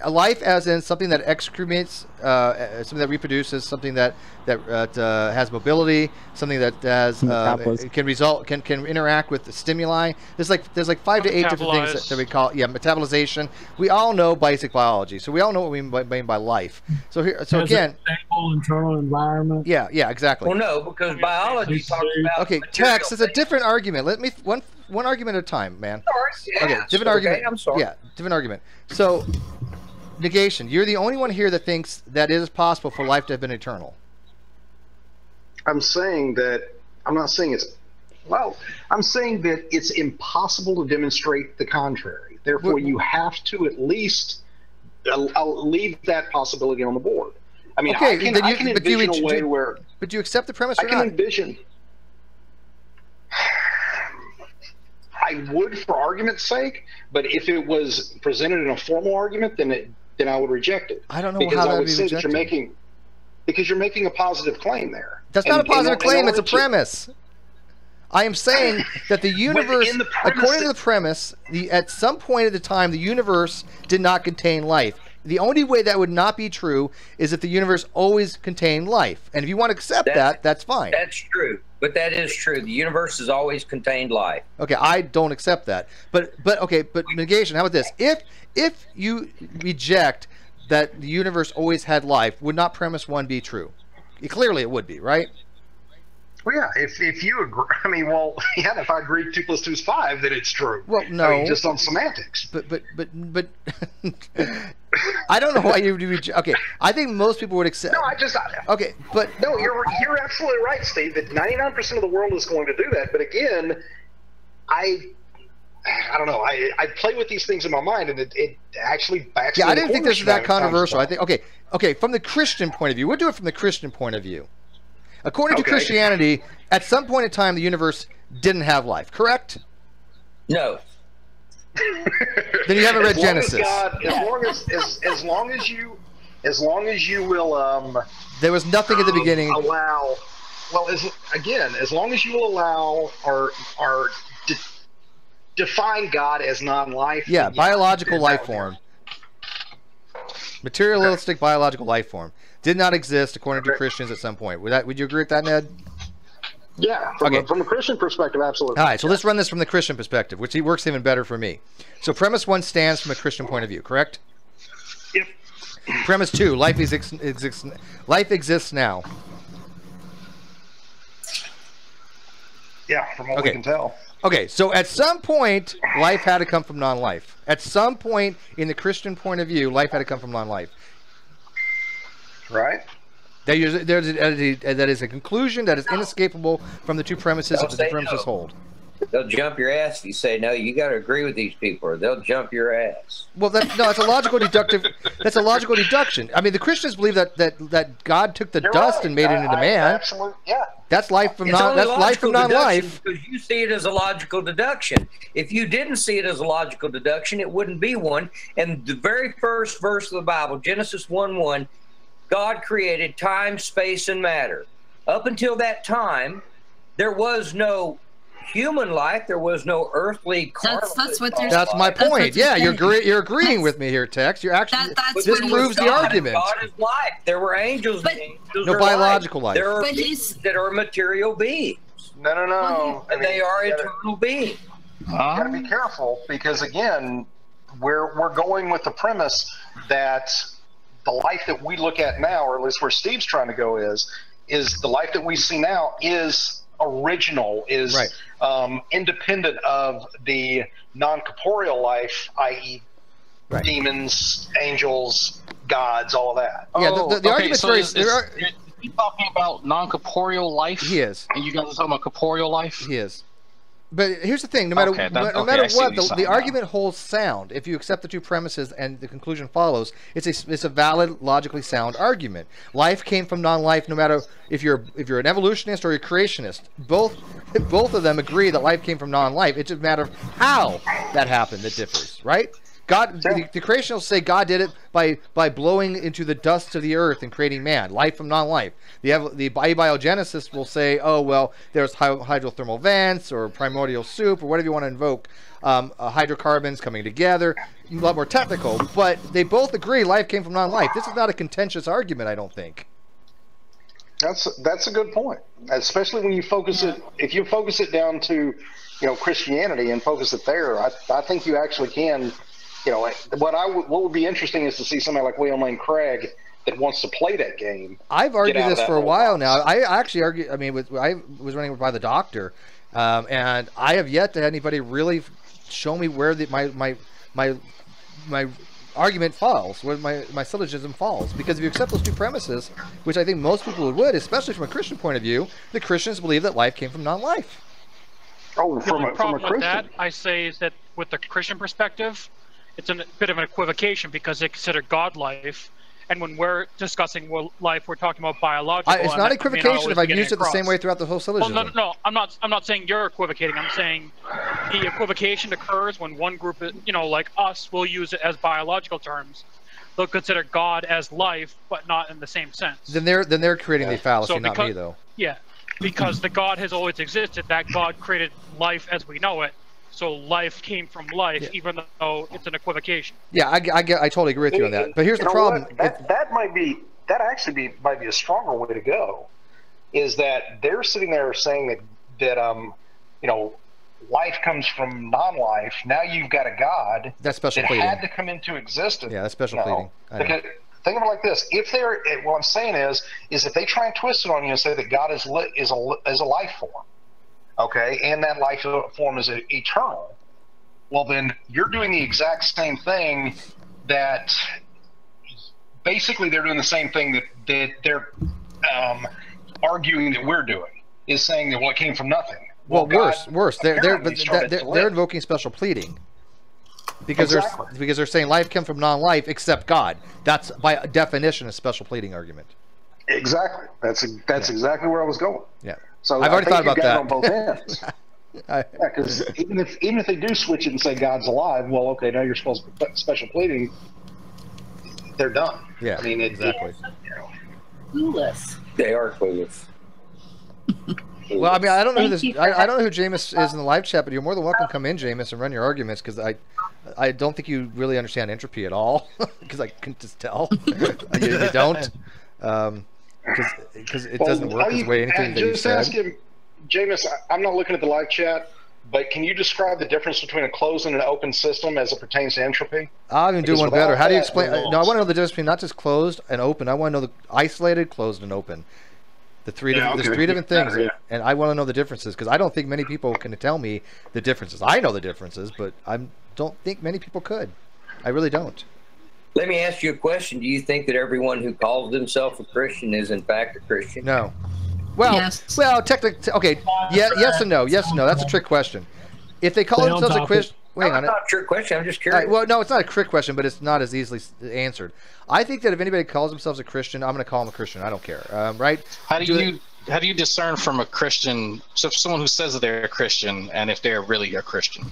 life as in something that excretes, something that reproduces, something that has mobility, something that has can interact with the stimuli. There's like 5 to 8 different things that we call metabolization. We all know basic biology, so we all know what we mean by life. So again, stable internal environment. Yeah, exactly. Well, no, because biology talks about Tex is a different argument. Let me one argument at a time, man. Sorry. Different argument. Okay, I'm sorry. Yeah, different argument. So, negation. You're the only one here that thinks that it is possible for life to have been eternal. I'm saying that. I'm not saying it's. Well, I'm saying that it's impossible to demonstrate the contrary. Therefore, you have to at least leave that possibility on the board. I mean, I can envision a way where. But do you accept the premise or not? I can envision. I would, for argument's sake, but if it was presented in a formal argument, then I would reject it. I don't know how that would be rejected. Because you're making a positive claim there. That's not a positive claim. It's a premise. I am saying that the universe, according to the premise, at some point at the time, the universe did not contain life. The only way that would not be true is if the universe always contained life. And if you want to accept that, that's fine. That's true. But that is true. The universe has always contained life. Okay, I don't accept that. But negation, how about this? If you reject that the universe always had life, would not premise 1 be true? Clearly it would be, right? Well, yeah, if you agree, I mean, well, yeah, if I agree 2 + 2 is 5, then it's true. Well, no. I mean, just on semantics. But I don't know why you would reject. Okay, I think most people would accept. No, okay, but no, you're absolutely right, Steve. That 99% of the world is going to do that. But again, I don't know. I play with these things in my mind, and it actually backs. Yeah, I didn't think this was that controversial. I think okay. From the Christian point of view, we'll do it from the Christian point of view. According to Christianity, at some point in time, the universe didn't have life. Correct? No. Then you haven't read Genesis. As long as you will. There was nothing at the beginning. Allow. Well, as long as you will allow or define God as non-life. Yeah, biological life form. Materialistic biological life form did not exist according to Christians at some point. Would you agree with that, Ned? Yeah, from a Christian perspective, absolutely. All right, so let's run this from the Christian perspective, which works even better for me. So premise 1 stands from a Christian point of view, correct? Yep. Premise 2, life exists now. Yeah, from what we can tell. Okay, so at some point, life had to come from non-life. At some point, in the Christian point of view, life had to come from non-life. Right. That is a conclusion that is inescapable from the 2 premises that the premises hold. They'll jump your ass if you say no. You got to agree with these people, or they'll jump your ass. Well, that's a logical deductive. That's a logical deduction. I mean, the Christians believe that God took the dust and made it into man. Absolutely, yeah. That's life from non-life. Because you see it as a logical deduction. If you didn't see it as a logical deduction, it wouldn't be one. And the very first verse of the Bible, Genesis 1:1, God created time, space, and matter. Up until that time, there was no human life. There was no earthly carnal. That's my point. Yeah, you're agreeing with me here, Tex. You're actually this proves the argument. God is life. There were angels. No biological life. There are beings that are material beings. No. And they are eternal beings. You got to be careful because again, we're going with the premise that the life that we look at now, or at least where Steve's trying to go, is the life that we see now is original, is independent of the non-corporeal life, i.e. demons, angels, gods, all of that. Yeah, the argument's very... Are you talking about non-corporeal life? He is. And you guys are talking about corporeal life? He is. But here's the thing, no matter what, the argument holds sound. If you accept the 2 premises and the conclusion follows, it's a valid, logically sound argument. Life came from non-life, no matter if you're an evolutionist or a creationist. Both of them agree that life came from non-life. It's a matter of how that happened that differs, right? God, the creationists say God did it by blowing into the dust of the earth and creating man, life from non-life. The abiogenicists will say, oh, well, there's hydrothermal vents or primordial soup or whatever you want to invoke, hydrocarbons coming together, a lot more technical, but they both agree life came from non-life. This is not a contentious argument, I don't think. That's a good point, especially when you focus it. If you focus it down to, Christianity and focus it there, I think you actually can. What would be interesting is to see somebody like William Lane Craig that wants to play that game. I've argued this for a while now. I actually argue. I mean, I was running by the doctor, and I have yet to have anybody really show me where my argument falls, where my syllogism falls. Because if you accept those two premises, which I think most people would, especially from a Christian point of view, the Christians believe that life came from non-life. Oh, the problem with that, I say, is that with the Christian perspective, it's a bit of an equivocation because they consider God life, and when we're discussing life, we're talking about biological. It's not equivocation if I've used it the same way throughout the whole syllogism. Well, no, I'm not saying you're equivocating. I'm saying the equivocation occurs when one group, like us, will use it as biological terms. They'll consider God as life, but not in the same sense. Then they're creating the fallacy, not me, though. Yeah, because the God has always existed. That God created life as we know it. So life came from life, even though it's an equivocation. Yeah, I totally agree with you on that. But here's the problem. That might be a stronger way to go. Is that they're sitting there saying that life comes from non-life. Now you've got a God that's special that pleading. had to come into existence. Yeah, that's special pleading. Because, think of it like this: what I'm saying is if they try and twist it on you and say that God is a life form. Okay, and that life form is eternal. Well, then you're doing the exact same thing that basically they're doing the same thing that they're arguing that we're doing, is saying that it came from nothing. Well, worse. They're invoking special pleading because they're saying life came from non-life except God. That's by definition a special pleading argument. Exactly. That's exactly where I was going. Yeah. So I've already thought about that on both ends. Because even if they do switch it and say God's alive, well, okay, now you're supposed to put special pleading. They're done. Yeah. I mean, exactly. Clueless. They are clueless. Well, I mean, I don't know who this. I don't know who Jameis is in the live chat, but you're more than welcome to come in, Jameis, and run your arguments because I don't think you really understand entropy at all because I can just tell you don't. Because it doesn't work the way anything that you said. Just ask him, Jameis, I'm not looking at the live chat, but can you describe the difference between a closed and an open system as it pertains to entropy? I'll even do one better. How do you explain? No, I want to know the difference between not just closed and open. I want to know the isolated, closed, and open. There's three different things, and I want to know the differences because I don't think many people can tell me the differences. I know the differences, but I don't think many people could. I really don't. Let me ask you a question. Do you think that everyone who calls themselves a Christian is in fact a Christian? No. Well, technically, okay. Yes and no. Yes and no. That's a trick question. If they call themselves a Christian, wait on it. It's not a trick question. I'm just curious. Well, no, it's not a trick question, but it's not as easily answered. I think that if anybody calls themselves a Christian, I'm going to call them a Christian. I don't care. Right? How do you discern from a Christian, so someone who says that they're a Christian, and if they're really a Christian?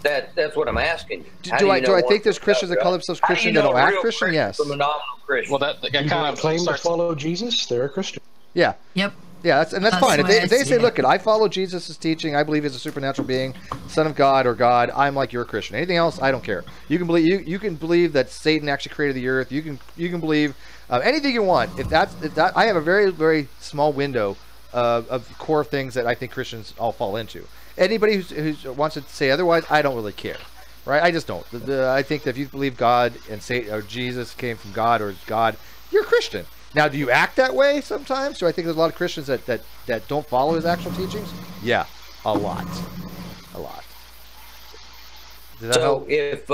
That's what I'm asking you. Do I think there's Christians that call themselves Christian that don't act Christian? Yes. From a nominal Christian. Well, that kind of claim to follow Jesus. They're a Christian. Yeah. Yep. Yeah, that's fine. If they say, look, I follow Jesus' teaching, I believe he's a supernatural being, Son of God or God, I'm like, you're a Christian. Anything else, I don't care. You can believe you can believe that Satan actually created the earth. You can believe anything you want. If that I have a very, very small window of core things that I think Christians all fall into. Anybody who wants to say otherwise, I don't really care. Right? I just don't. I think that if you believe God and say or Jesus came from God or God, you're a Christian. Now, do you act that way sometimes? Do I think there's a lot of Christians that don't follow his actual teachings? Yeah, a lot. Did that help? If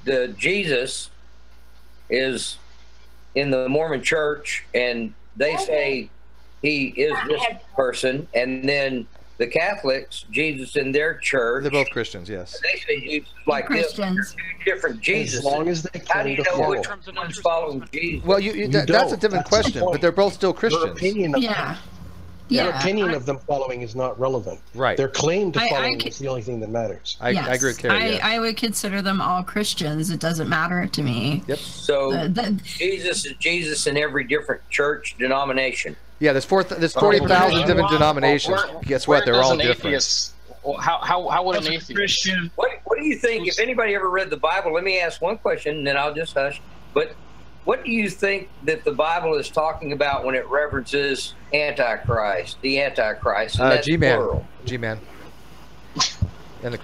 the Jesus is in the Mormon Church and they say he is this person, and then the Catholics, Jesus in their church, they're both Christians, yes. They say Jesus like this. They're two different Jesus. As long as they how do you know which one's following Jesus? Well, that's a different question, but they're both still Christians. Yeah. Their opinion of them following is not relevant. Right. Their claim to following is the only thing that matters. I agree with Carrie. Yes. I would consider them all Christians. It doesn't matter to me. Yep. So Jesus is Jesus in every different church denomination. Yeah, there's 40,000 different denominations. Guess what? They're all different. How would an atheist? Christian. What do you think? If anybody ever read the Bible, let me ask one question, and then I'll just hush. But what do you think that the Bible is talking about when it references Antichrist, the Antichrist? And that's plural. G-Man. And the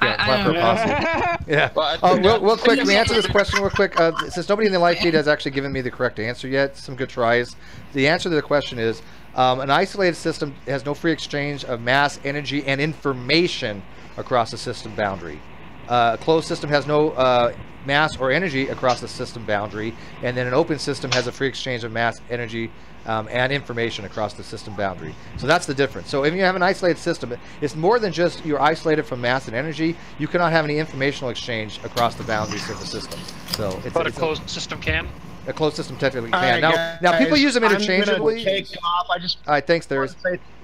yeah. Real quick, let me answer this question real quick. Since nobody in the live feed has actually given me the correct answer yet, some good tries. The answer to the question is, an isolated system has no free exchange of mass, energy, and information across the system boundary. A closed system has no mass or energy across the system boundary, and then an open system has a free exchange of mass, energy, and information across the system boundary. So that's the difference. So if you have an isolated system, it's more than just you're isolated from mass and energy. You cannot have any informational exchange across the boundaries of the system. So but a closed system can. A closed system technically can. Now people use them interchangeably. All right, thanks, There's.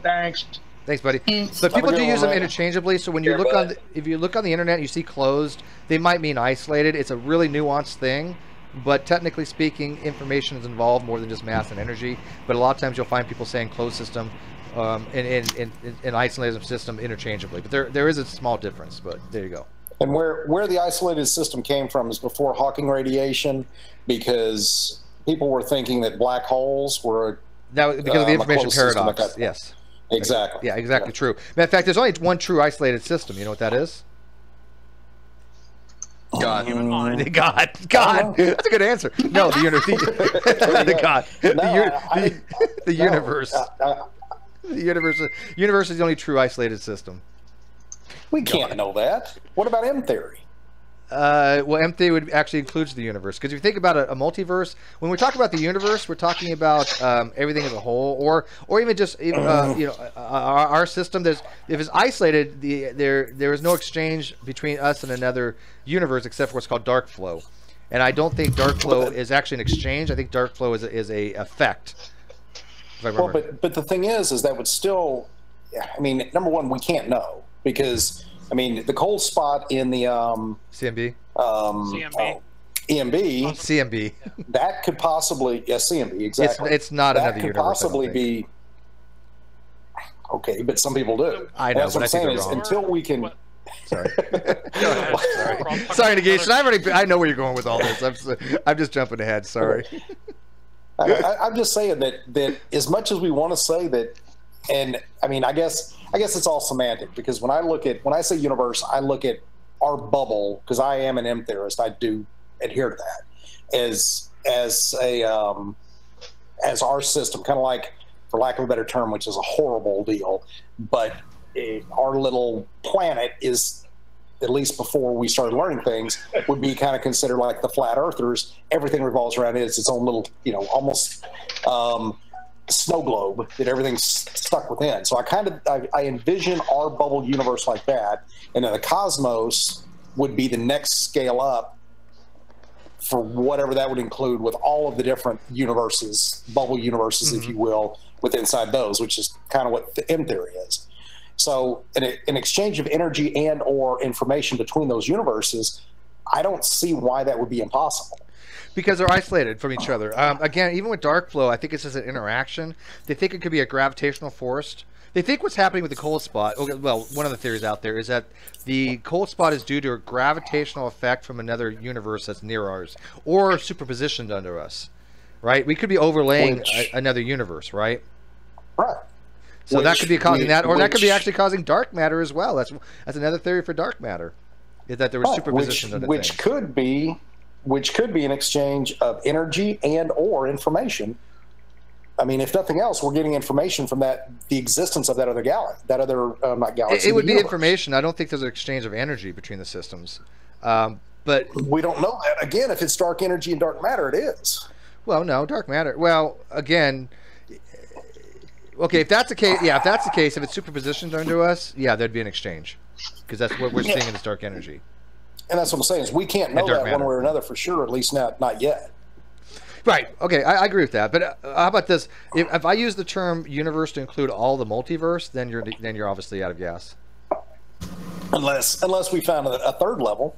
Thanks. Thanks, buddy. But people do use them interchangeably. So when you look on, if you look on the internet, and you see closed, they might mean isolated. It's a really nuanced thing. But technically speaking, information is involved more than just mass and energy. But a lot of times you'll find people saying closed system and isolated system interchangeably. But there is a small difference. But there you go. And where the isolated system came from is before Hawking radiation, because people were thinking that black holes were because of the information paradox. Yes. Exactly. Yeah, exactly true. Matter of fact, there's only one true isolated system. You know what that is? God. God. That's a good answer. No, the universe. The universe. The universe is the only true isolated system. We can't know that. What about M theory? Well, M theory would actually includes the universe, because if you think about a multiverse, when we talk about the universe, we're talking about everything as a whole, or even just our system. If it's isolated, there is no exchange between us and another universe except for what's called dark flow, and I don't think dark flow is actually an exchange. I think dark flow is a effect. Well, but the thing is that would still, I mean, number one, we can't know, because I mean, the cold spot in the CMB, CMB, that could possibly, CMB, exactly. It's not that another could universe. Possibly be okay, but some people do. I know, that's what I'm saying is until we can. Sorry. Sorry, negation. I know where you're going with all this. I'm just jumping ahead. Sorry. I'm just saying that as much as we want to say that, and I mean, I guess it's all semantic, because when I say universe, I look at our bubble, because I am an M theorist. I do adhere to that as our system, kind of like, for lack of a better term, which is a horrible deal, but our little planet is, at least before we started learning things, would be kind of considered like the flat earthers. Everything revolves around it. It's its own little, almost snow globe that everything's stuck within. So I envision our bubble universe like that, and then the cosmos would be the next scale up for whatever that would include, with all of the different universes, bubble universes, if you will, with inside those, which is kind of what the M theory is. So an exchange of energy and or information between those universes, I don't see why that would be impossible. Because they're isolated from each other. Again, even with dark flow, I think it's just an interaction. They think it could be a gravitational force. They think what's happening with the cold spot, well, one of the theories out there is that the cold spot is due to a gravitational effect from another universe that's near ours, or superpositioned under us, right? We could be overlaying another universe, right? Right. So that could be causing that, or that could be actually causing dark matter as well. That's another theory for dark matter, is that there was superposition under things. Which could be an exchange of energy and or information. I mean, if nothing else, we're getting information from the existence of that other galaxy, not galaxy. It would be information. I don't think there's an exchange of energy between the systems. But we don't know that. Again, if it's dark energy and dark matter, it is. Well, no, dark matter. Well, again, okay, if that's the case, if it's superpositioned under us, yeah, there'd be an exchange, because that's what we're seeing in this dark energy. And that's what I'm saying, is we can't know that one way or another for sure, at least not yet. Right. Okay, I agree with that. But how about this? If I use the term universe to include all the multiverse, then you're obviously out of gas. Unless we found a third level.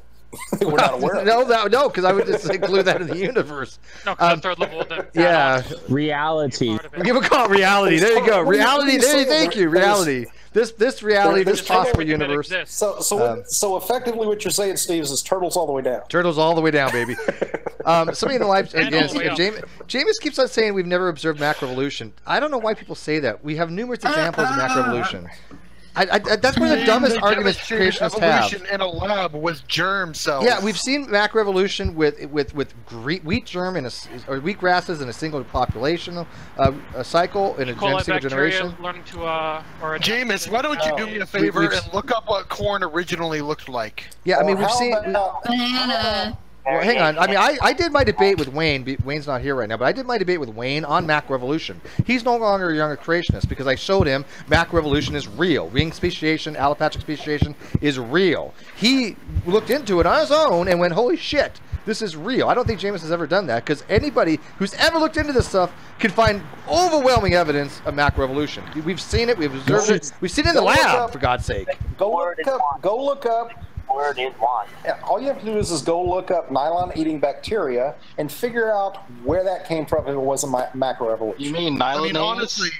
We're not aware of. No, because I would just include that in the universe. No, because the third level. Yeah. Reality. We would call it reality. There you go. Reality. There. Thank you. Reality. This reality. This possible universe. So effectively, what you're saying, Steve, is turtles all the way down. Turtles all the way down, baby. Somebody in the live again. James keeps on saying we've never observed macroevolution. I don't know why people say that. We have numerous examples of macroevolution. That's one of the dumbest arguments creationists have. Evolution in a lab with germ cells. Yeah, we've seen macroevolution with wheat germ or wheat grasses in a single population cycle in a single generation. Learning to, Jameis, why don't you do me a favor and look up what corn originally looked like? Yeah, I mean we've seen. Banana. Well, hang on. I mean, I did my debate with Wayne. Wayne's not here right now, but I did my debate with Wayne on macroevolution. He's no longer a younger creationist because I showed him macroevolution is real. Ring speciation, allopathic speciation is real. He looked into it on his own and went, holy shit, this is real. I don't think Jameis has ever done that because anybody who's ever looked into this stuff can find overwhelming evidence of macroevolution. We've seen it. We've observed it. We've seen it in the lab, for God's sake. Go look up. Word is one. Yeah, all you have to do is go look up nylon-eating bacteria and figure out where that came from if it wasn't macroevolution. You mean nylon? I mean, honestly,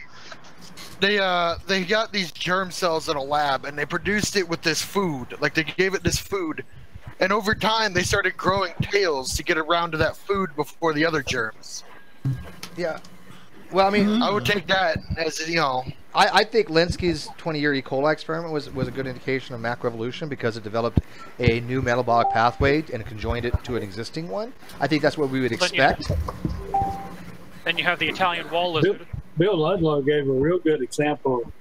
they got these germ cells in a lab and they produced it with this food. Like they gave it this food, and over time they started growing tails to get around to that food before the other germs. Yeah. Well, I mean, I would take that as I think Linsky's 20-year E. coli experiment was a good indication of macroevolution because it developed a new metabolic pathway and conjoined it to an existing one. I think that's what we would expect. Then you have the Italian wall lizard. Bill Ludlow gave a real good example of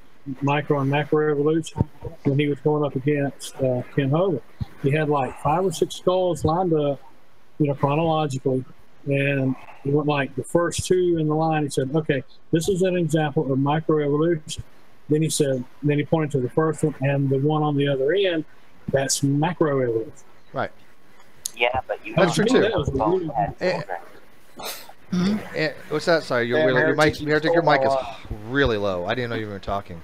micro and macroevolution when he was going up against Ken Hovind. He had like 5 or 6 skulls lined up, chronologically, and he went like the first 2 in the line. He said, okay, this is an example of microevolution. Then he pointed to the first one and the one on the other end, that's macroevolution. Right. Yeah, but you That's true too. What's that? Sorry, your mic is really low. I didn't know you were talking.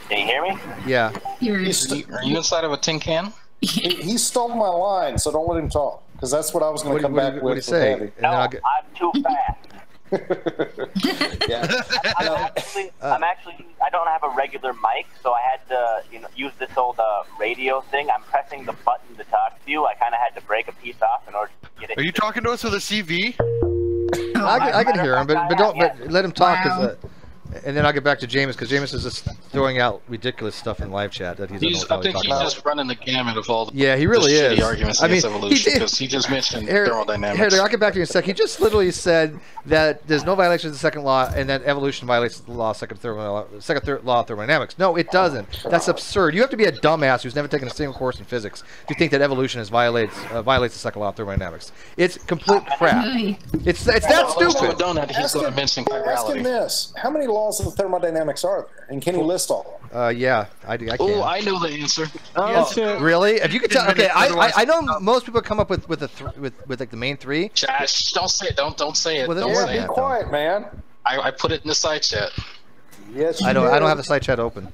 Can you hear me? Yeah. Are you inside of a tin can? He stole my line, so don't let him talk. Because that's what I was going to come back with. What do you say? No, I'm too fast. Yeah. I'm actually, I don't have a regular mic, so I had to, use this old radio thing. I'm pressing the button to talk to you. I kind of had to break a piece off in order to get it. Are you talking to us with a CV? I can hear him, but let him talk. Wow. And then I'll get back to Jameis because Jameis is just throwing out ridiculous stuff in live chat that he's I think he's just running the gamut of all the he really is. Arguments against evolution because he just mentioned thermodynamics. I'll get back to you in a sec. He just literally said that there's no violation of the second law and that evolution violates the law, second law of thermodynamics. No, it doesn't. That's absurd. You have to be a dumbass who's never taken a single course in physics to think that evolution violates the second law of thermodynamics. It's complete crap. It's that stupid. Ask him this: how many laws of thermodynamics are there, and can you list all of them? Yeah, I can. Oh, I know the answer. Really? If you could tell, okay, I know most people come up with like the main 3. Josh, don't say it. Don't say it. Well, be quiet, man. I put it in the side chat. Yes, I don't have the side chat open.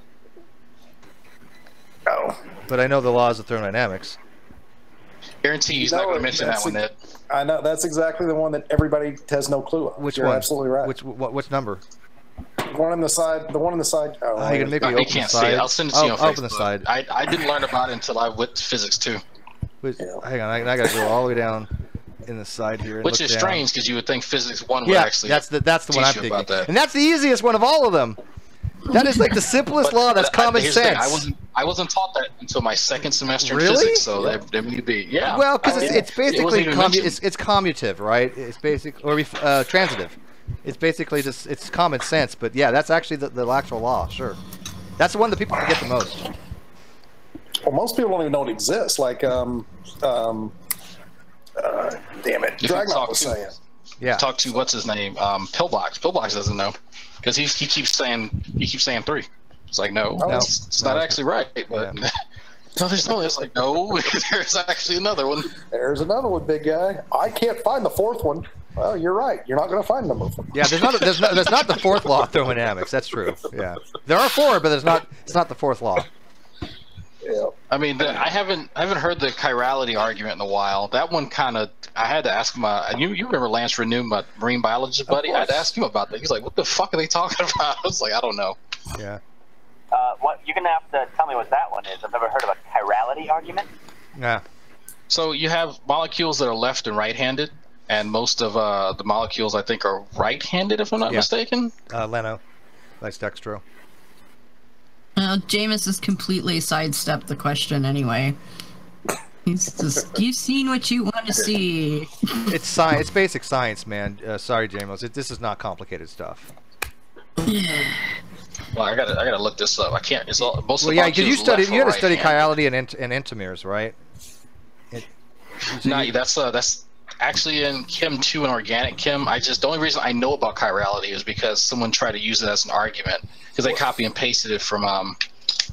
Oh. But I know the laws of thermodynamics. Guarantee he's not going to mention that one, Ned. I know that's exactly the one that everybody has no clue on. Which You're one? Absolutely right. Which number? The one on the side. The one on the side. Oh, you're gonna make me open can't the side. See it. I'll send it to you on Facebook. Open the side. I didn't learn about it until I went to physics too. Hang on, I gotta go all the way down in the side here. And which is down. Strange because you would think physics 1 would actually. that's the one I'm thinking. And that's the easiest one of all of them. That is like the simplest law. That's common sense. I wasn't taught that until my second semester in really? Physics, so there may be. Yeah. Well, because it's basically it's commutative, right? It's basic or transitive. It's basically just it's common sense, but yeah, that's actually the actual law. Sure, that's the one that people forget the most. Well, most people don't even know it exists. Like, damn it, Dragnot was saying. Yeah. Talk to what's his name, Pillbox. Pillbox doesn't know because he keeps saying 3. It's like no, it's not actually right. But No, there's no. It's like no. There's actually another one. There's another one, big guy. I can't find the fourth one. Well, you're right. You're not going to find number 4. Yeah, there's not the fourth law of thermodynamics. That's true. Yeah, there are 4, but it's not the fourth law. Yeah. I mean, I haven't heard the chirality argument in a while. That one kind of, I had to ask him. You remember Lance Renew, my marine biologist buddy? I had to ask him about that. He's like, "What the fuck are they talking about?" I was like, "I don't know." Yeah. What you're gonna have to tell me what that one is. I've never heard of a chirality argument. Yeah. So you have molecules that are left and right-handed, and most of the molecules I think are right-handed, if I'm not mistaken. Leno, nice dextro. Jameis has completely sidestepped the question anyway. He's just, you've seen what you want to see. It's science. It's basic science, man. Sorry, Jameis. This is not complicated stuff. Well, I gotta look this up. I can't. It's all most. Well, of the yeah, because you had to study right-handed. chirality and entomeres, right? No, that's actually in Chem 2 and Organic Chem. The only reason I know about chirality is because someone tried to use it as an argument because they copy and pasted it from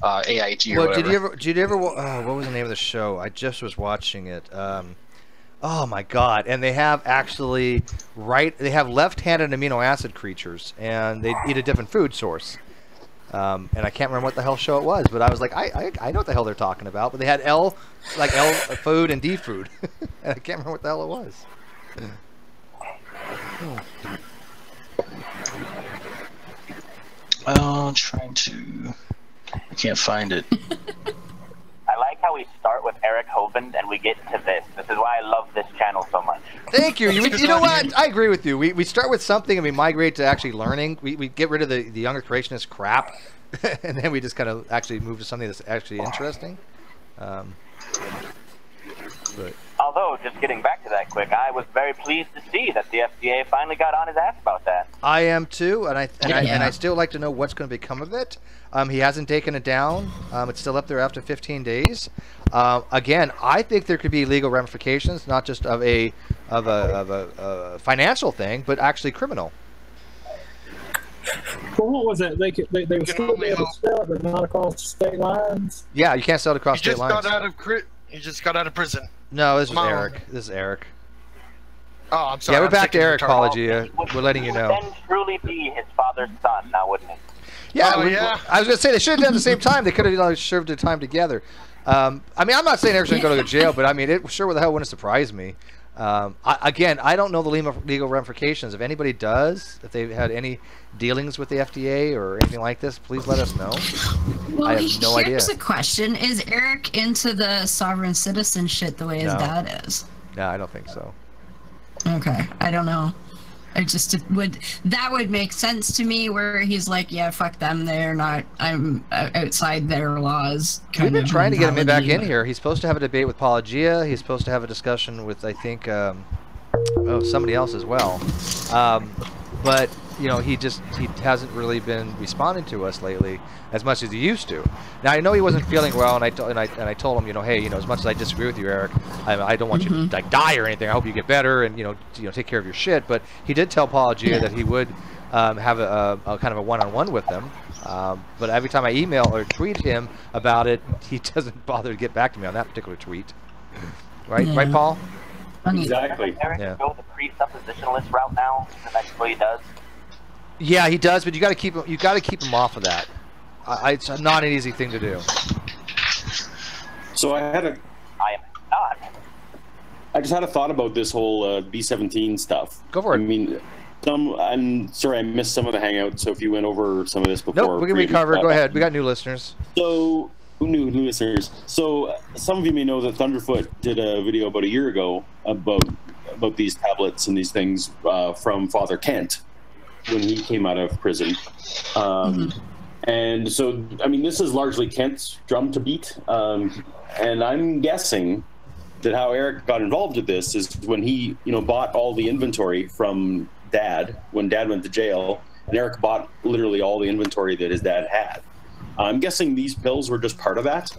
AIG or whatever. Did you ever? What was the name of the show? I just was watching it. Oh my god! And they have actually they have left-handed amino acid creatures, and they eat a different food source. And I can't remember what the hell show it was, but I was like, I know what the hell they're talking about. But they had L food and D food, and I can't remember what the hell it was. I'm trying to. I can't find it. I like how we start with Eric Hovind and we get to this. This is why I love this channel so much. Thank you. You know what? I agree with you. We start with something and we migrate to actually learning. We get rid of the younger creationist crap, and then we just kind of actually move to something that's actually interesting. But Although, just getting back to that quick, I was very pleased to see that the FDA finally got on his ass about that. I am too, and I still like to know what's going to become of it. He hasn't taken it down. It's still up there after 15 days. Again, I think there could be legal ramifications, not just of a financial thing, but actually criminal. Well, what was it? They were still able to sell it, but not across state lines. Yeah, you can't sell it across state lines. He just got out of prison. No, this is Eric. This is Eric. Oh, I'm sorry. Yeah, we're back to Eric. Apology. We're letting you know. Then truly be his father's son, now wouldn't it? Yeah, I was going to say they should have done it at the same time. They could have served their time together. I mean, I'm not saying Eric's going to go to jail, but I mean, it sure the hell wouldn't surprise me. Again, I don't know the legal ramifications. If anybody does, if they've had any dealings with the FDA or anything like this, please let us know. Well, I have no idea. Here's a question. Is Eric into the sovereign citizen shit the way his dad is? No, I don't think so. Okay, I don't know. That would make sense to me, where he's like, yeah, fuck them, they're not, I'm outside their laws. We've been trying to get him back in here. He's supposed to have a debate with Pelagia. He's supposed to have a discussion with, I think, somebody else as well. But you know, he hasn't really been responding to us lately as much as he used to. Now I know he wasn't feeling well, and I told him, you know, hey, you know, as much as I disagree with you, Eric, I don't want you to like die or anything. I hope you get better and you know take care of your shit. But he did tell Pelagia that he would have a kind of a one-on-one with them. But every time I email or tweet him about it, he doesn't bother to get back to me on that particular tweet. Right, right, Paul? Exactly. Eric go the presuppositionalist route now, and that's what he does. Yeah, he does, but you got to keep him off of that. It's not an easy thing to do. So I am not. I just had a thought about this whole B-17 stuff. Go for it. I mean, I'm sorry I missed some of the hangout. So if you went over some of this before, nope, we can recover. Go ahead. We got new listeners. So new listeners. So some of you may know that Thunderfoot did a video about a year ago about these tablets and these things from Father Kent when he came out of prison. And so, I mean, this is largely Kent's drum to beat. And I'm guessing that how Eric got involved with this is when he, bought all the inventory from Dad when Dad went to jail, and Eric bought literally all the inventory that his dad had. I'm guessing these pills were just part of that.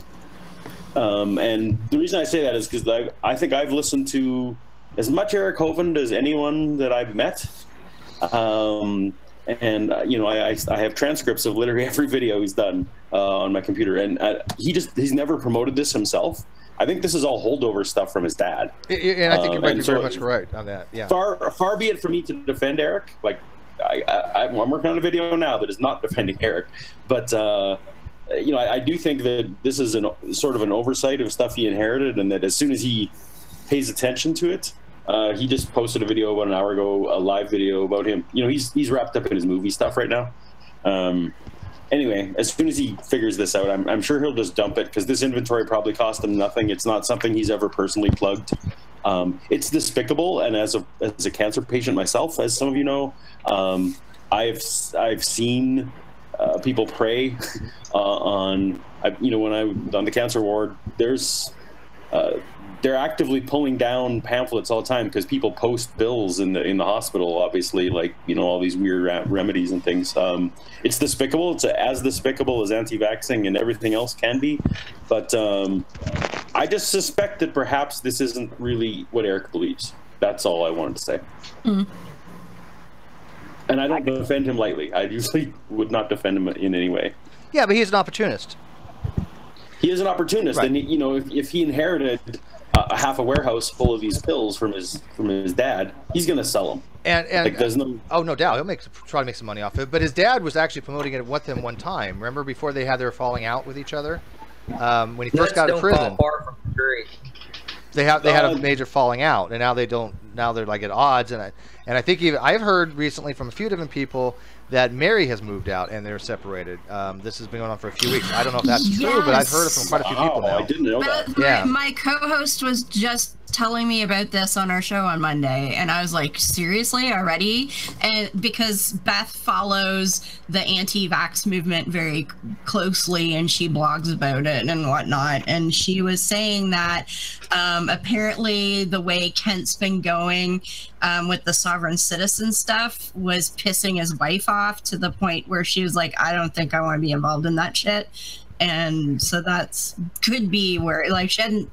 And the reason I say that is because I think I've listened to as much Eric Hovind as anyone that I've met. And you know, I have transcripts of literally every video he's done on my computer, and he's never promoted this himself. I think this is all holdover stuff from his dad. And I think you might be very much right on that. Yeah. Far be it from me to defend Eric. Like I'm working on a video now that is not defending Eric, but you know, I do think that this is sort of an oversight of stuff he inherited, and that as soon as he pays attention to it, he just posted a video about an hour ago, a live video about him. You know, he's wrapped up in his movie stuff right now. Anyway, as soon as he figures this out, I'm sure he'll just dump it, because this inventory probably cost him nothing. It's not something he's ever personally plugged. It's despicable, and as a cancer patient myself, as some of you know, I've seen people prey on, you know, when I was on the cancer ward, they're actively pulling down pamphlets all the time because people post bills in the hospital, obviously, like, you know, all these weird remedies and things. It's despicable. It's as despicable as anti-vaxxing and everything else can be. But I just suspect that perhaps this isn't really what Eric believes. That's all I wanted to say. Mm. And I don't defend him lightly. I usually would not defend him in any way. Yeah, but he's an opportunist. He is an opportunist, right. And you know, if he inherited a half a warehouse full of these pills from his dad, he's going to sell them. And like, there's no doubt he'll try to make some money off it. But his dad was actually promoting it with him one time. Remember, before they had their falling out with each other, when he first got out of prison. They had a major falling out, and now they don't. Now they're like at odds, and I think I've heard recently from a few different people that Mary has moved out and they're separated. This has been going on for a few weeks. I don't know if that's true, but I've heard it from quite a few people now. I didn't know that. Yeah. My co-host was just telling me about this on our show on Monday, and I was like, seriously, already? And because Beth follows the anti-vax movement very closely, and she blogs about it and whatnot, and she was saying that apparently the way Kent's been going with the sovereign citizen stuff was pissing his wife off to the point where she was like, I don't think I want to be involved in that shit. And so that's could be where, like, she hadn't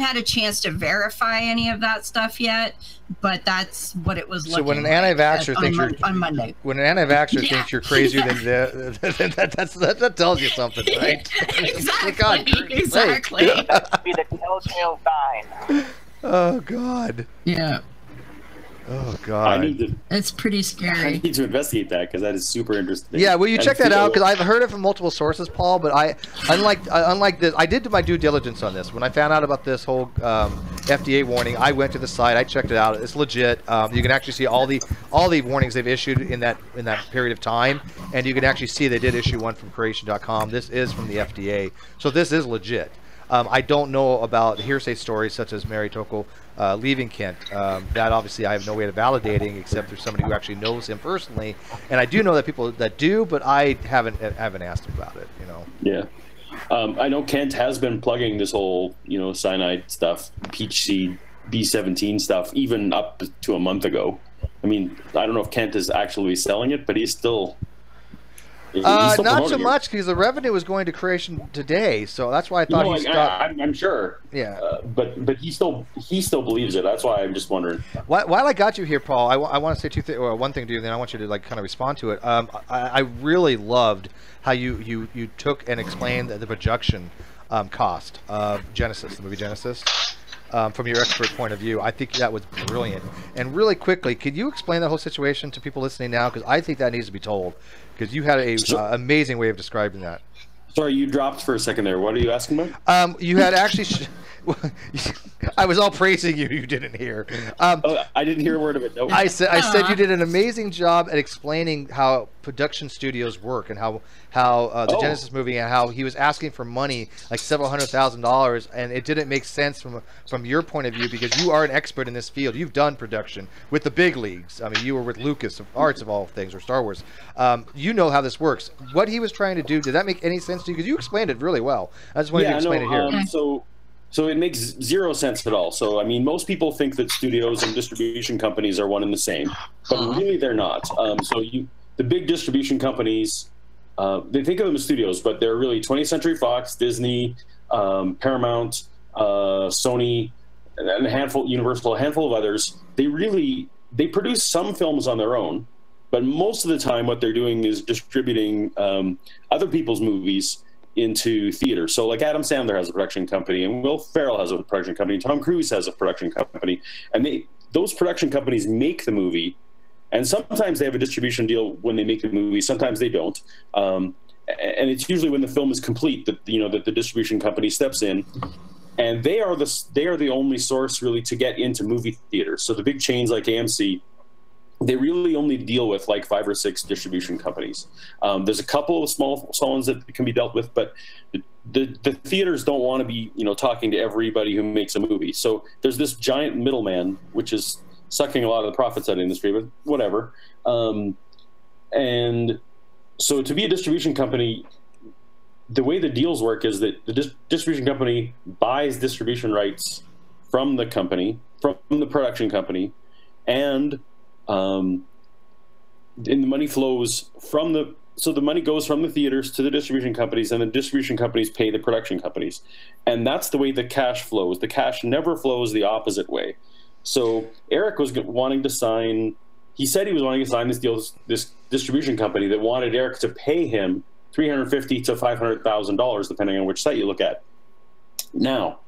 had a chance to verify any of that stuff yet, but that's what it was. So when an anti-vaxxer thinks you're on Monday, when an anti-vaxxer thinks you're crazier than that tells you something, right? Exactly. That would be the telltale sign. Oh God. Yeah. Oh God. It's pretty scary. I need to investigate that, because that is super interesting. Yeah, will you check that out? Because I've heard it from multiple sources, Paul. But unlike this, I did my due diligence on this. When I found out about this whole FDA warning, I went to the site, I checked it out. It's legit. You can actually see all the warnings they've issued in that period of time, and you can actually see they did issue one from Creation.com. This is from the FDA, so this is legit. I don't know about hearsay stories such as Mary Tokel leaving Kent. That obviously I have no way of validating except through somebody who actually knows him personally. And I do know that people that do, but I haven't asked him about it. You know. Yeah. I know Kent has been plugging this whole, you know, cyanide stuff, peach seed, B-17 stuff, even up to a month ago. I mean, I don't know if Kent is actually selling it, but he's still not so much, because the revenue was going to Creation today, so that's why I thought he stopped. I'm sure. Yeah. But he still believes it. That's why I'm just wondering. While I got you here, Paul, I want to say one thing to you, and then I want you to like kind of respond to it. I really loved how you took and explained the production cost of Genesis, the movie Genesis. From your expert point of view. I think that was brilliant. And really quickly, could you explain the whole situation to people listening now? Because I think that needs to be told. Because you had a amazing way of describing that. Sorry, you dropped for a second there. What are you asking about? You had actually... I was all praising you. You didn't hear. I didn't hear a word of it. No. I said you did an amazing job at explaining how production studios work and how the Genesis movie, and how he was asking for money, like several $100,000, and it didn't make sense from your point of view, because you are an expert in this field. You've done production with the big leagues. I mean, you were with Lucas Arts of all things, or Star Wars. You know how this works. What he was trying to do, did that make any sense to you? Because you explained it really well. I just wanted to explain it here. So it makes zero sense at all. So, I mean, most people think that studios and distribution companies are one and the same, but really they're not. The big distribution companies, they think of them as studios, but they're really 20th Century Fox, Disney, Paramount, Sony, and Universal, a handful of others. They produce some films on their own, But most of the time, what they're doing is distributing other people's movies into theater. So like Adam Sandler has a production company, and Will Ferrell has a production company, and Tom Cruise has a production company, and those production companies make the movie, and sometimes they have a distribution deal when they make the movie, sometimes they don't. And it's usually when the film is complete that that the distribution company steps in, and they are the only source really to get into movie theaters. So the big chains like AMC, they really only deal with like 5 or 6 distribution companies. There's a couple of small ones that can be dealt with, but the theaters don't want to be talking to everybody who makes a movie. So there's this giant middleman, which is sucking a lot of the profits out of the industry, but whatever. And so to be a distribution company, the way the deals work is that the distribution company buys distribution rights from the company, from the production company, and the money flows from the money goes from the theaters to the distribution companies, and the distribution companies pay the production companies. And that's the way the cash flows. The cash never flows the opposite way. So Eric was wanting to sign, he said he was wanting to sign this deal, this distribution company that wanted Eric to pay him $350,000 to $500,000, depending on which site you look at. Now,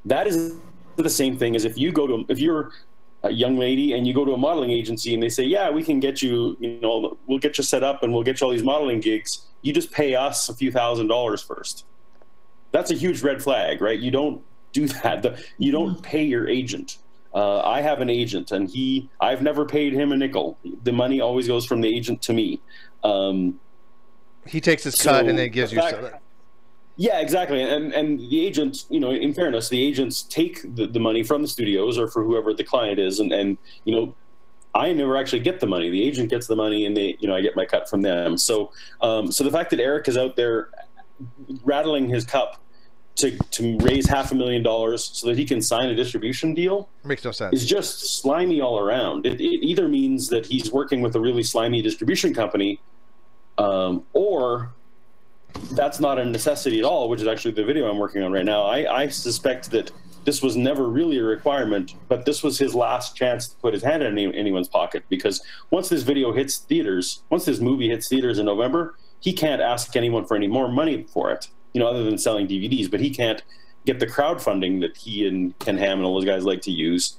that is the same thing as if you're a young lady and you go to a modeling agency and they say, yeah, we can get you, we'll get you set up and we'll get you all these modeling gigs. You just pay us a few $1,000s first. That's a huge red flag, right? You don't do that. You don't pay your agent. I have an agent, and I've never paid him a nickel. The money always goes from the agent to me. He takes his cut and then gives you some. Yeah, exactly. And the agent, in fairness, the agents take the money from the studios or for whoever the client is, and I never actually get the money. The agent gets the money, and I get my cut from them. So the fact that Eric is out there rattling his cup to raise $500,000 so that he can sign a distribution deal makes no sense. Is just slimy all around. It either means that he's working with a really slimy distribution company, or that's not a necessity at all, which is actually the video I'm working on right now. I suspect that this was never really a requirement, but this was his last chance to put his hand in anyone's pocket, because once this video hits theaters, once this movie hits theaters in November, he can't ask anyone for any more money for it, other than selling DVDs, but he can't get the crowdfunding that he and Ken Ham and all those guys like to use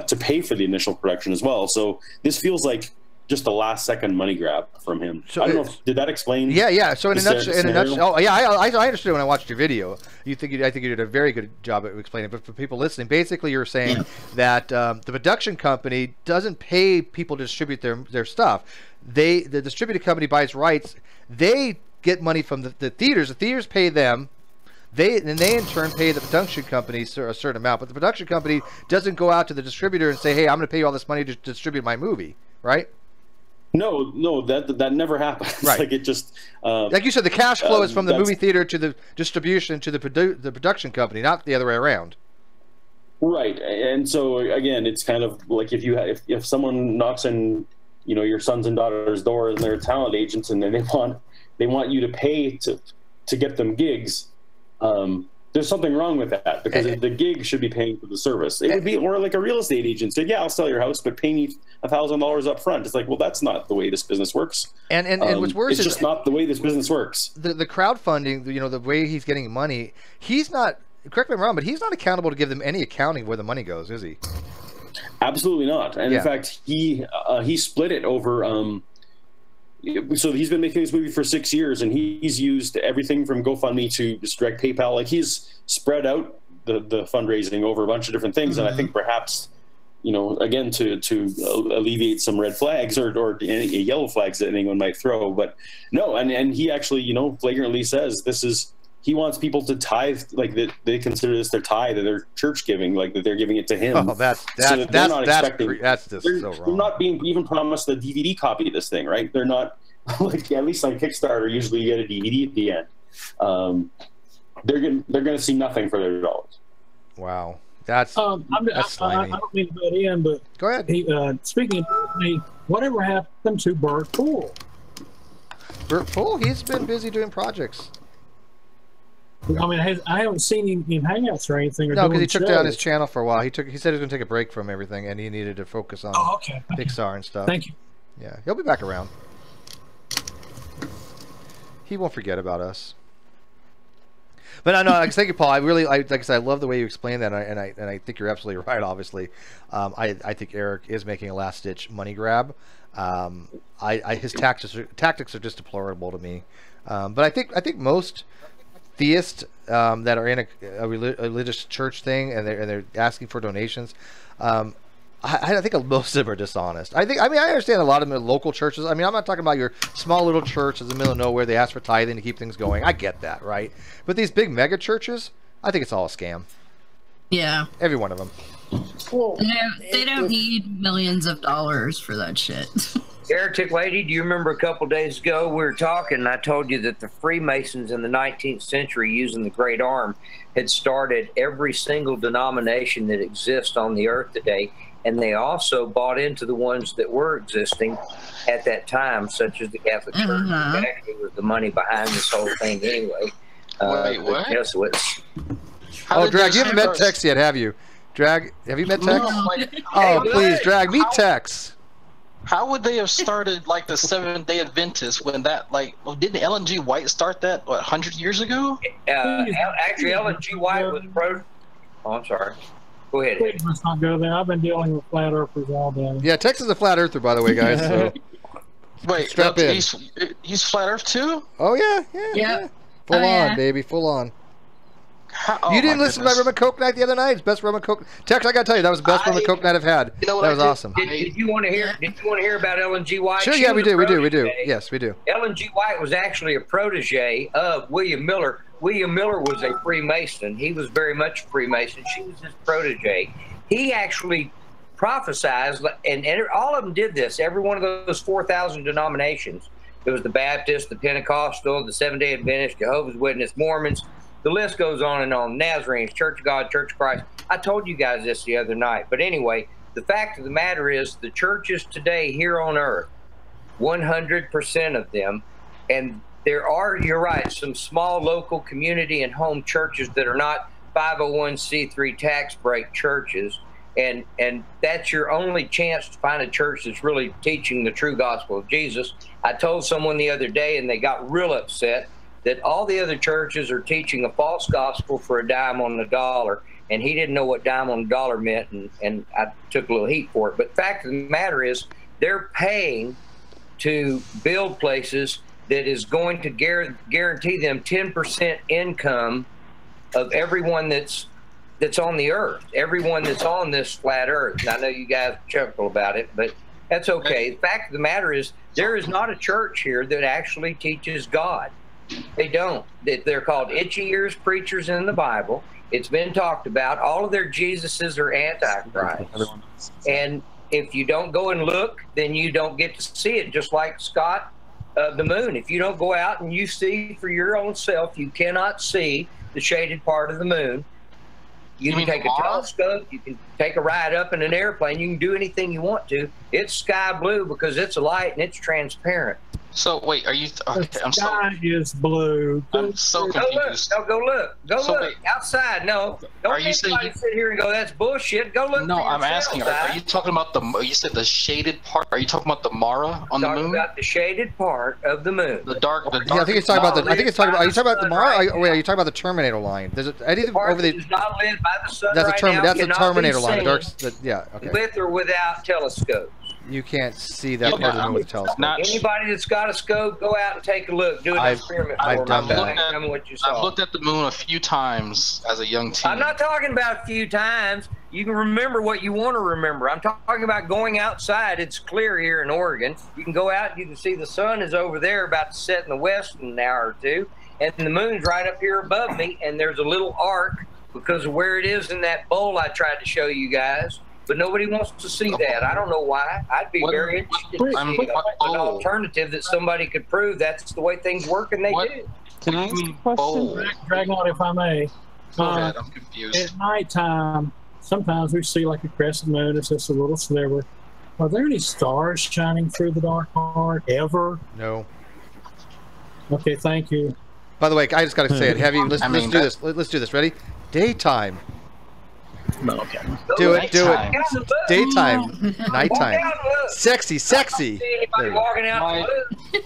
to pay for the initial production as well. So this feels like just a last-second money grab from him. So I don't know. Did that explain? Yeah. So in a nutshell, I understood when I watched your video. I think you did a very good job of explaining. But for people listening, basically you're saying that the production company doesn't pay people to distribute their stuff. The distributed company buys rights. They get money from the theaters. The theaters pay them. They in turn pay the production company a certain amount. But the production company doesn't go out to the distributor and say, "Hey, I'm going to pay you all this money to distribute my movie," right? No, that never happens. Right. Like it just like you said, the cash flow is from the movie theater to the distribution to the production company, not the other way around. Right, and so again, it's kind of like if someone knocks on your sons and daughters' doors and they're talent agents, and then they want you to pay to get them gigs. There's something wrong with that, because the gig should be paying for the service. It would be more like a real estate agent said, "Yeah, I'll sell your house, but pay me $1,000 up front." It's like, well, that's not the way this business works. And what's worse is just not the way this business works. The crowdfunding, the way he's getting money, he's not. Correct me if I'm wrong, but he's not accountable to give them any accounting where the money goes, is he? Absolutely not. And in fact, he split it over. So he's been making this movie for 6 years, and he's used everything from GoFundMe to just direct PayPal. Like, he's spread out the fundraising over a bunch of different things. Mm-hmm. And I think perhaps, again, to alleviate some red flags or any yellow flags that anyone might throw. But no, and he actually, flagrantly says he wants people to tithe, like that they consider this their tithe, their church giving, like that they're giving it to him. Oh, that's just so wrong. They're not being even promised a DVD copy of this thing, right? They're not, like, at least on Kickstarter, usually you get a DVD at the end. They're going to see nothing for their dollars. Wow, that's slimy. I don't mean to butt in, but go ahead. Speaking of me, whatever happened to Bert Poole? Bert Poole, he's been busy doing projects. I mean, I haven't seen him in Hangouts or anything. No, because he took down his channel for a while. He said he was going to take a break from everything, and he needed to focus on Pixar and stuff. Thank you. Yeah, he'll be back around. He won't forget about us. But no, thank you, Paul. Like I said, I love the way you explain that, and I think you're absolutely right. Obviously, I think Eric is making a last-ditch money grab. His tactics are just deplorable to me. But I think most theists that are in a religious church thing and they're asking for donations, I think most of them are dishonest. I understand a lot of them are local churches. I'm not talking about your small little church in the middle of nowhere. They ask for tithing to keep things going. I get that, right? But these big mega churches, I think it's all a scam. Yeah. Every one of them. Well, they don't need millions of dollars for that shit. Heretic Lady, do you remember a couple days ago we were talking and I told you that the Freemasons in the 19th century using the Great Arm had started every single denomination that exists on the earth today, and they also bought into the ones that were existing at that time, such as the Catholic Church, which actually was the money behind this whole thing anyway. Wait, what? Jesuits. Oh, Drag, you haven't met Tex yet, have you? Drag, have you met Tex? Oh, please, Drag, meet Tex. How would they have started like the Seventh-day Adventists when that didn't Ellen G. White start that 100 years ago? Actually, Ellen G. White was pro. Oh, I'm sorry. Go ahead. Let's not go there. I've been dealing with flat earthers all day. Yeah, Tex is a flat earther, by the way, guys. So wait, strap in. He's flat Earth too? Oh yeah. Full on, baby, full on. You didn't listen to my rum and coke night the other night? It's best rum and coke. Tex, I gotta tell you, that was the best rum and coke night I've had. You know what that was awesome. Did you want to hear? Did you want to hear about Ellen G. White? Sure, yeah, we do. Yes, we do. Ellen G. White was actually a protege of William Miller. William Miller was a Freemason. He was very much a Freemason. She was his protege. He actually prophesied, and all of them did this. Every one of those 4,000 denominations. There was the Baptist, the Pentecostal, the Seventh-day Adventist, Jehovah's Witness, Mormons. The list goes on and on. Nazarenes, Church of God, Church of Christ. I told you guys this the other night. But anyway, the fact of the matter is the churches today here on earth, 100% of them, and there are, you're right, some small local community and home churches that are not 501c3 tax break churches. And that's your only chance to find a church that's really teaching the true gospel of Jesus. I told someone the other day, and they got real upset, that all the other churches are teaching a false gospel for a dime on the dollar, and he didn't know what dime on the dollar meant, and I took a little heat for it. But the fact of the matter is, they're paying to build places that is going to guarantee them 10% income of everyone that's on the earth, everyone that's on this flat earth. And I know you guys chuckle about it, but that's okay. The fact of the matter is, there is not a church here that actually teaches God. They don't. They're called itchy ears preachers in the Bible. It's been talked about. All of their Jesuses are antichrists. And if you don't go and look, then you don't get to see it, just like Scott, the moon. If you don't go out and you see for your own self, you cannot see the shaded part of the moon. You can take a telescope, you can take a ride up in an airplane, you can do anything you want to. It's sky blue because it's a light and it's transparent. So wait, are you? Okay, the sky is blue. I'm so confused. Go look. Wait, outside. No, don't anybody sit here and go, that's bullshit. Go look. No, for I'm asking. Are you talking about the? You said the shaded part. Are you talking about the Mara on the moon? Talking about the shaded part of the moon. The dark. Yeah, I think it's talking about the. I think it's talking about. Are you talking about the Mara? Wait, are you talking about the Terminator line? There's anything over the. Is not lit by the sun that's right now. That's a Terminator line. The dark. Yeah. Okay. With or without telescopes. You can't see that part of the moon with a telescope. Anybody that's got a scope, go out and take a look. Do an experiment. I've done that. Tell me what you saw. I've looked at the moon a few times as a young teen. I'm not talking about a few times. You can remember what you want to remember. I'm talking about going outside. It's clear here in Oregon. You can go out. You can see the sun is over there about to set in the west in an hour or two. And the moon's right up here above me. And there's a little arc because of where it is in that bowl I tried to show you guys. But nobody wants to see that. I don't know why. I'd be very interested to see an alternative that somebody could prove that's the way things work, and they do. Can I ask a question? Dragon, if I may. Go ahead, I'm confused. At nighttime, sometimes we see like a crescent moon. It's just a little sliver. Are there any stars shining through the dark part ever? No. Okay, thank you. By the way, I just got to say it heavy. Let's do this. Let's do this. Ready? Daytime. No, okay. Do it. Daytime, nighttime. Sexy. Anybody walking out?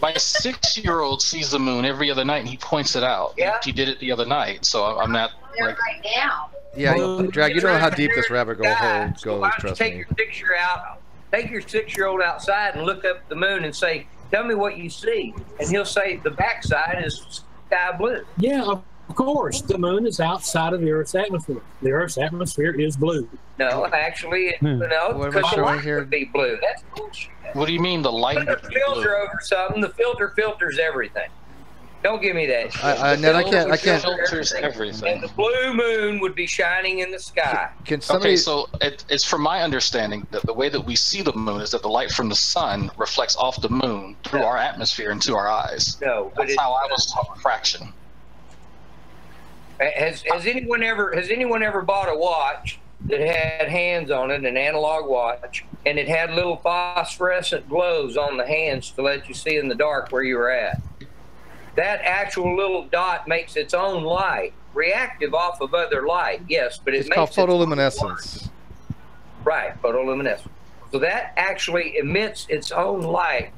My 6-year-old sees the moon every other night, and he points it out. Yeah. He did it the other night, so I'm not like. Right now. Yeah, Drag, you don't know how deep this rabbit hole goes, trust Take me. your 6-year-old outside and look up the moon and say, "Tell me what you see," and he'll say, "The backside is sky blue." Yeah, of course. The moon is outside of the Earth's atmosphere. The Earth's atmosphere is blue. No, actually, no, What am I because the showing light here? would be blue. That's bullshit. What do you mean the light? Put a filter over something. The filter filters everything. Don't give me that shit. Ned, I can't. Filters everything. And the blue moon would be shining in the sky. Can somebody? Okay, so it's from my understanding that the way that we see the moon is that the light from the sun reflects off the moon through our atmosphere into our eyes. No, but that's how I was taught fraction. Has anyone ever bought a watch that had hands on it, an analog watch, and it had little phosphorescent glows on the hands to let you see in the dark where you were at? That actual little dot makes its own light, reactive off of other light, yes, but It's called photoluminescence. Right, photoluminescence. So that actually emits its own light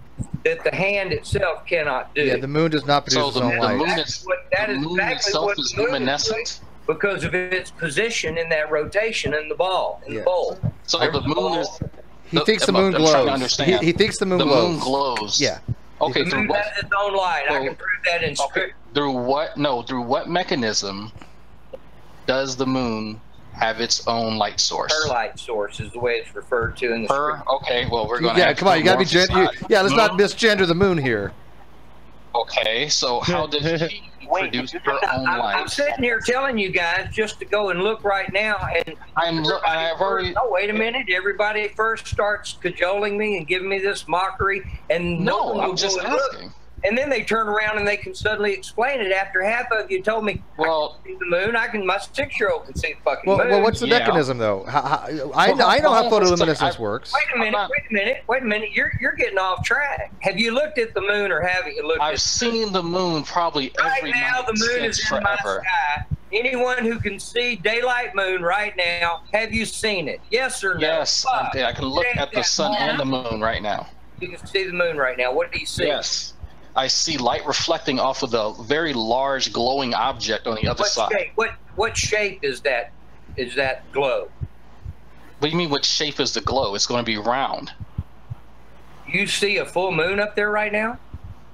that the hand itself cannot do. Yeah, the moon does not produce its own light. The moon itself is luminescent because of its position in that rotation in the ball, in the bowl. So the moon is. He thinks the moon glows. He thinks the moon glows. The moon glows. Yeah. Okay, the moon has its own light. I can prove that in script. Through what? No, through what mechanism does the moon have its own light source? Her light source is the way it's referred to in the script. Okay, well we're going. Yeah, come on, you gotta be let's not misgender the moon here. Okay, so how does she produce her own light? I'm sitting here telling you guys just to go and look right now, and I've already. Oh, wait a minute! Everybody first starts cajoling me and giving me this mockery, and no, I'm just asking. And then they turn around and they can suddenly explain it after half of you told me, well, I can see the moon. My 6-year-old can see the fucking moon. Well, what's the mechanism though? I know how photoluminescence works. Wait a minute. You're getting off track. Have you looked at the moon, or haven't you looked? I've seen the moon probably every night. Right now, the moon is in my sky. Anyone who can see daylight moon right now, have you seen it? Yes or no? Yes, I can look at the sun and the moon right now. You can see the moon right now. What do you see? Yes. I see light reflecting off of the very large glowing object on the other side. Shape? What shape is that? Is that glow? What do you mean? What shape is the glow? It's going to be round. You see a full moon up there right now?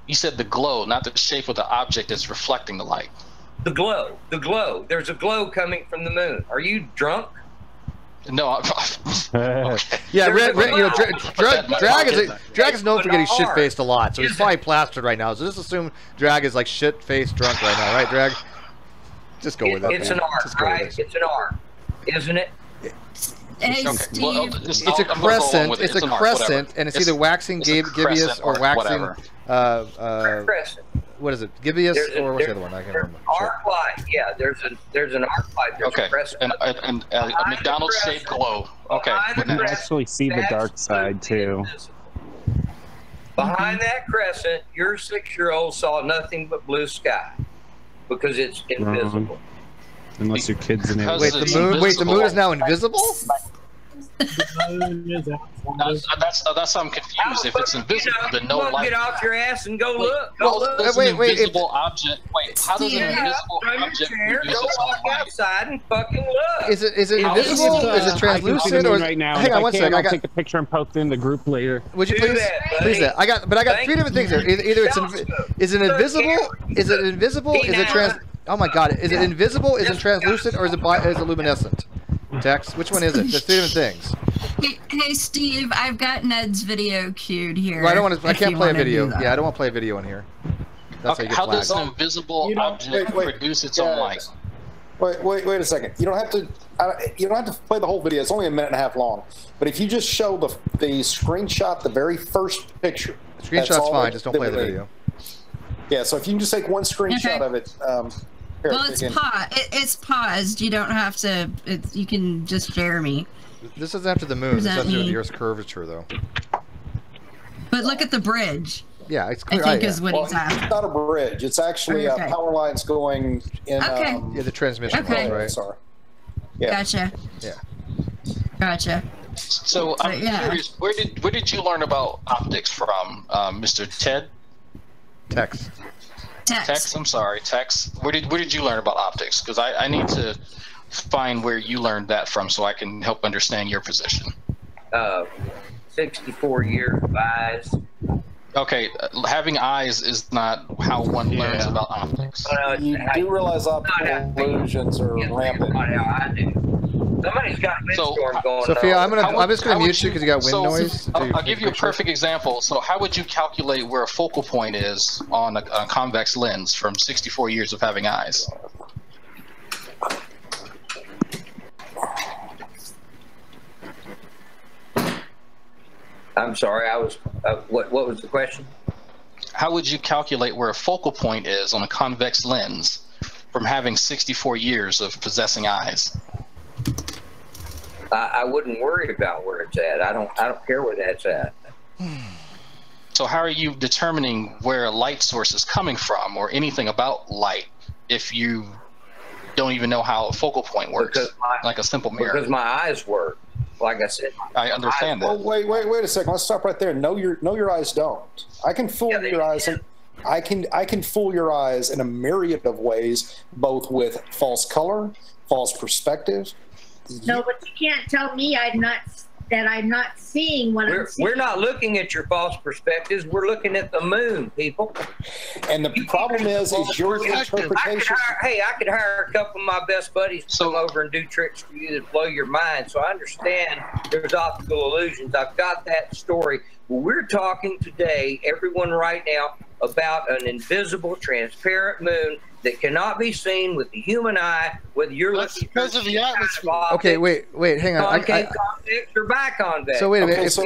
You said the glow, not the shape of the object that's reflecting the light. The glow. The glow. There's a glow coming from the moon. Are you drunk? No. Yeah, Drag is known for getting shit-faced a lot, so he's probably plastered right now. So just assume Drag is like shit-faced drunk right now, right, Drag? Just go with it. It's an arc, right? It's an arc, isn't it? Hey, Steve. It's a crescent. It's a crescent, and it's either waxing gibbous or waxing. Crescent. What is it? Gibbous or what's the other one? I can't remember. Arc light. Yeah, there's an arc light. There's a crescent. And a McDonald's shaped glow. Okay. You can actually see the dark side too. Behind that crescent, your 6-year-old saw nothing but blue sky because it's invisible. Unless your kid's in it. Wait, the moon is now invisible? That's how I'm confused. If it's invisible, then no light. Get off your ass and go look. Invisible object. Wait, how does an invisible object produce its own light? Outside and fucking look. Is it invisible? Is it translucent? Or right now? Hang on one second. I'll take a picture and post it in the group later. Would you please? Please that. I got 3 different things here. Either is it invisible? Is it invisible? Is it trans? Oh my God! Is it invisible? Is it translucent? Or is it luminescent? Tex, which one is it? There's 3 different things. Hey Steve, I've got Ned's video queued here. Well, I don't want to. I can't play a video. Yeah, I don't want to play a video in here. That's how does an invisible object produce its own light? Wait a second. You don't have to. You don't have to play the whole video. It's only a minute and a half long. But if you just show the screenshot, the very first picture. The screenshot's fine. Just don't play the video. Yeah. So if you can just take one screenshot of it. Well, it's paused. You don't have to. You can just share me. This is after the moon. This has to do with the Earth's curvature, though. But look at the bridge. Yeah, it's clear. I think is what he's after. It's not a bridge. It's actually power lines going in. Okay. Yeah, the transmission lines, right? Sorry. Yeah. Gotcha. Yeah. Gotcha. So I'm curious, where did you learn about optics from, Mr. Ted? Tex. I'm sorry, Tex. Where did you learn about optics? Because I need to find where you learned that from so I can help understand your position. 64 years of eyes. Okay, having eyes is not how one learns about optics. You do realize optical illusions are rampant. Somebody's got a windstorm going Sophia, on. I'm just gonna mute you because you got wind noise. I'll give you a perfect example. So how would you calculate where a focal point is on a convex lens from 64 years of having eyes? I'm sorry, I was. What was the question? How would you calculate where a focal point is on a convex lens from having 64 years of possessing eyes? I wouldn't worry about where it's at. I don't care where that's at. So how are you determining where a light source is coming from or anything about light if you don't even know how a focal point works, like a simple mirror? Because my eyes work. Like I said, I understand that. Oh, wait a second. Let's stop right there. No, your eyes don't. I can fool your eyes, and I can fool your eyes in a myriad of ways, both with false color, false perspective. No, but you can't tell me I'm not seeing what I'm seeing. We're not looking at your false perspectives. We're looking at the moon, people. And the problem is your interpretation. I could hire a couple of my best buddies to come over and do tricks for you that blow your mind. So I understand there's optical illusions. I've got that story. But we're talking today, everyone right now, about an invisible, transparent moon that cannot be seen with the human eye, whether you're looking because of the atmosphere. Okay, wait, hang on. Concave, convex, or biconvex. So wait a minute. Okay, so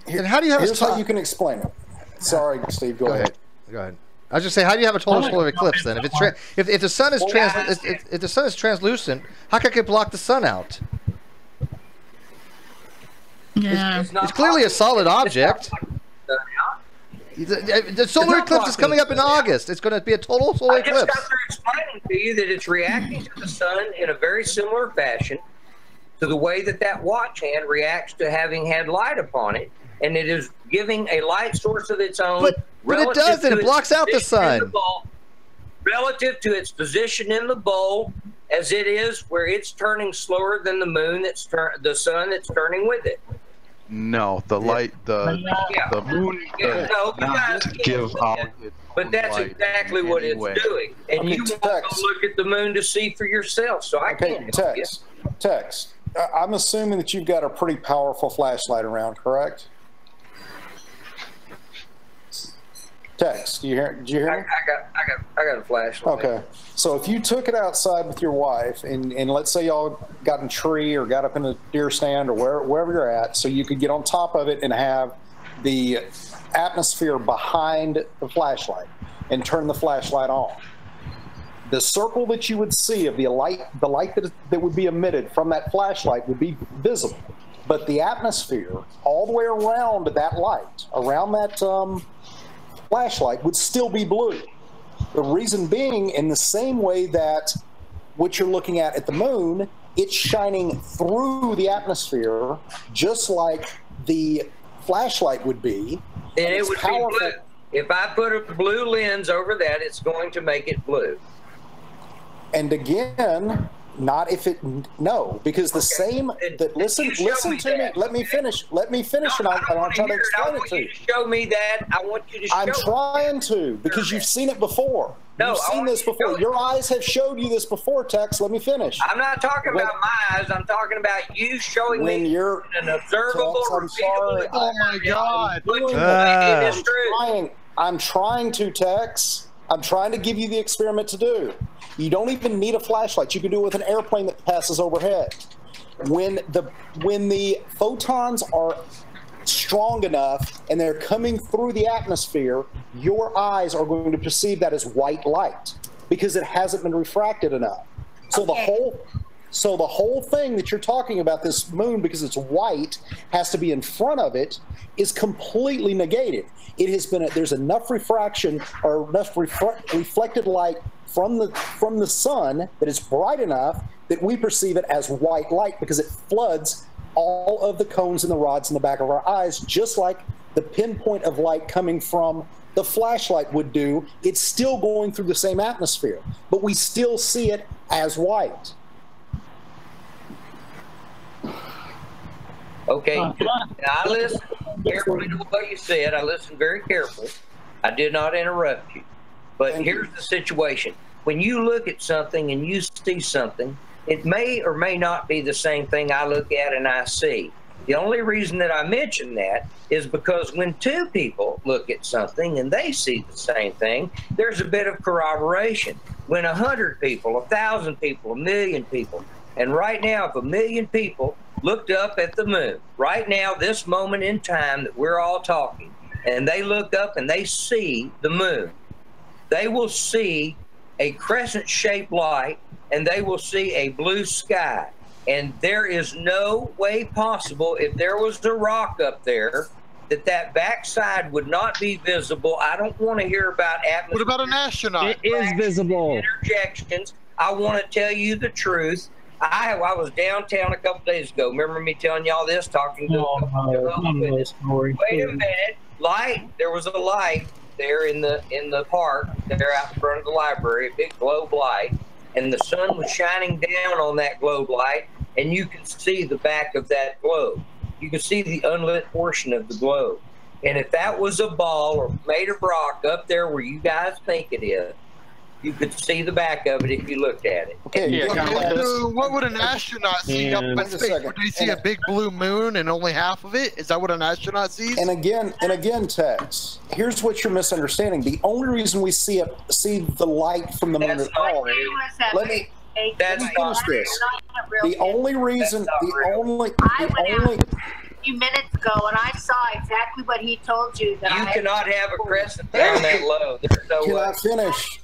and how do you have here's how you can explain it. Sorry, Steve. Go ahead. Go ahead. I was just saying, how do you have a total solar eclipse then? If it's if the sun is if the sun is translucent, how can it block the sun out? Yeah. It's clearly a solid object. The solar eclipse is coming up in August. It's going to be a total solar eclipse. I just got through explaining to you that it's reacting to the sun in a very similar fashion to the way that watch hand reacts to having had light upon it, and it is giving a light source of its own. But it doesn't. It blocks out the sun. Relative to its position in the bowl, as it is, where it's turning slower than the moon the sun that's turning with it. No, the light, the moon does not give out. But that's exactly what it's doing. And you want to look at the moon to see for yourself. So I can't help you. Tex, I'm assuming that you've got a pretty powerful flashlight around, correct? Tex, did you hear me? I got a flashlight. Okay. So if you took it outside with your wife, and let's say y'all got in a tree or got up in a deer stand or wherever you're at, so you could get on top of it and have the atmosphere behind the flashlight and turn the flashlight on. The circle that you would see of the light that would be emitted from that flashlight would be visible. But the atmosphere all the way around that light, around that flashlight, would still be blue. The reason being, in the same way that what you're looking at the moon, it's shining through the atmosphere just like the flashlight would be. And it would be blue. If I put a blue lens over that, it's going to make it blue. And again, not if it, no, because the same, that listen to me, let me finish, and I'll try to explain it to you. Show me that. I want you to show me. I'm trying to, because you've seen it before. You've seen this before. Your eyes have showed you this before, Tex. Let me finish. I'm not talking about my eyes. I'm talking about you showing me an observable, repeatable. Oh my God. I'm trying to, Tex. I'm trying to give you the experiment to do. You don't even need a flashlight. You can do it with an airplane that passes overhead. When the photons are strong enough and they're coming through the atmosphere, your eyes are going to perceive that as white light because it hasn't been refracted enough. So the whole thing that you're talking about, this moon, because it's white, has to be in front of it, is completely negated. It has been there's enough refraction or enough reflected light from the sun that is bright enough that we perceive it as white light because it floods all of the cones and the rods in the back of our eyes, just like the pinpoint of light coming from the flashlight would do. It's still going through the same atmosphere, but we still see it as white. Okay, now I listened carefully to what you said. I listened very carefully. I did not interrupt you. But here's the situation. When you look at something and you see something, it may or may not be the same thing I look at and I see. The only reason that I mention that is because when two people look at something and they see the same thing, there's a bit of corroboration. When 100 people, 1,000 people, 1,000,000 people, and right now if 1,000,000 people looked up at the moon, right now, this moment in time that we're all talking, and they look up and they see the moon, they will see a crescent-shaped light and they will see a blue sky. And there is no way possible, if there was a rock up there, that backside would not be visible. I don't want to hear about atmosphere. What about an astronaut? It is visible. Interjections. I want to tell you the truth. I was downtown a couple days ago. Remember me telling y'all this? Talking to Wait a minute. Light. There was a light there in the park, there out in front of the library, a big globe light, and the sun was shining down on that globe light, and you can see the back of that globe. You can see the unlit portion of the globe. And if that was a ball or made of rock up there where you guys think it is, you could see the back of it if you looked at it. Okay, So what would an astronaut see up in space? Would they see a big blue moon and only half of it? Is that what an astronaut sees? And again, Tex, here's what you're misunderstanding. The only reason we see the light from the moon at all. Let me finish this. The only reason, few minutes ago, and I saw exactly what he told you. That you cannot have a crescent down that low. There's no Can way. I finish?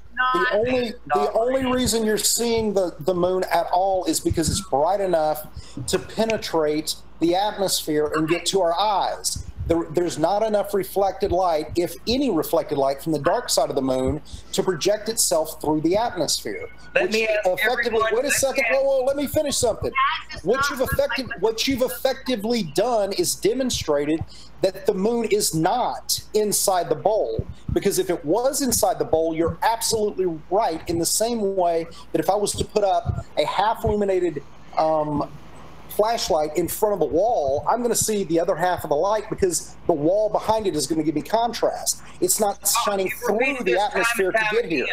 The only reason you're seeing the moon at all is because it's bright enough to penetrate the atmosphere and get to our eyes. There's not enough reflected light, if any reflected light, from the dark side of the moon to project itself through the atmosphere. Let me ask effectively, wait a second. Whoa, let me finish something. What you've effectively done is demonstrated that the moon is not inside the bowl. Because if it was inside the bowl, you're absolutely right. In the same way that if I was to put up a half-illuminated flashlight in front of the wall, I'm going to see the other half of the light because the wall behind it is going to give me contrast. It's not shining through the atmosphere to get here.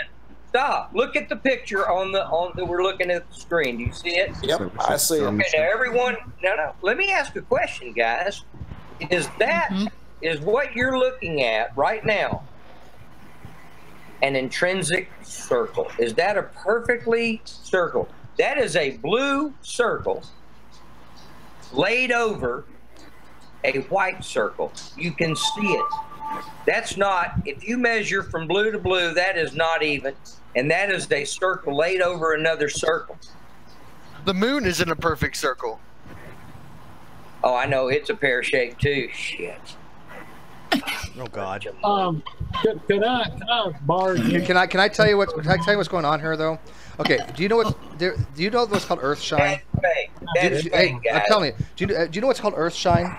Stop. Look at the picture on that we're looking at the screen. Do you see it? Yep, I see it. Okay, now everyone, no. Let me ask a question, guys. Is what you're looking at right now an intrinsic circle? Is that a perfectly circle? That is a blue circle laid over a white circle. You can see it. That's not, if you measure from blue to blue, that is not even. And that is a circle laid over another circle. The moon isn't a perfect circle. Oh, I know. It's a pear shape too. Shit. Oh God. Can I borrow? Can I tell you what's going on here though? Okay. Do you know what's called earth shine? I'm telling you. Do you know what's called earth shine?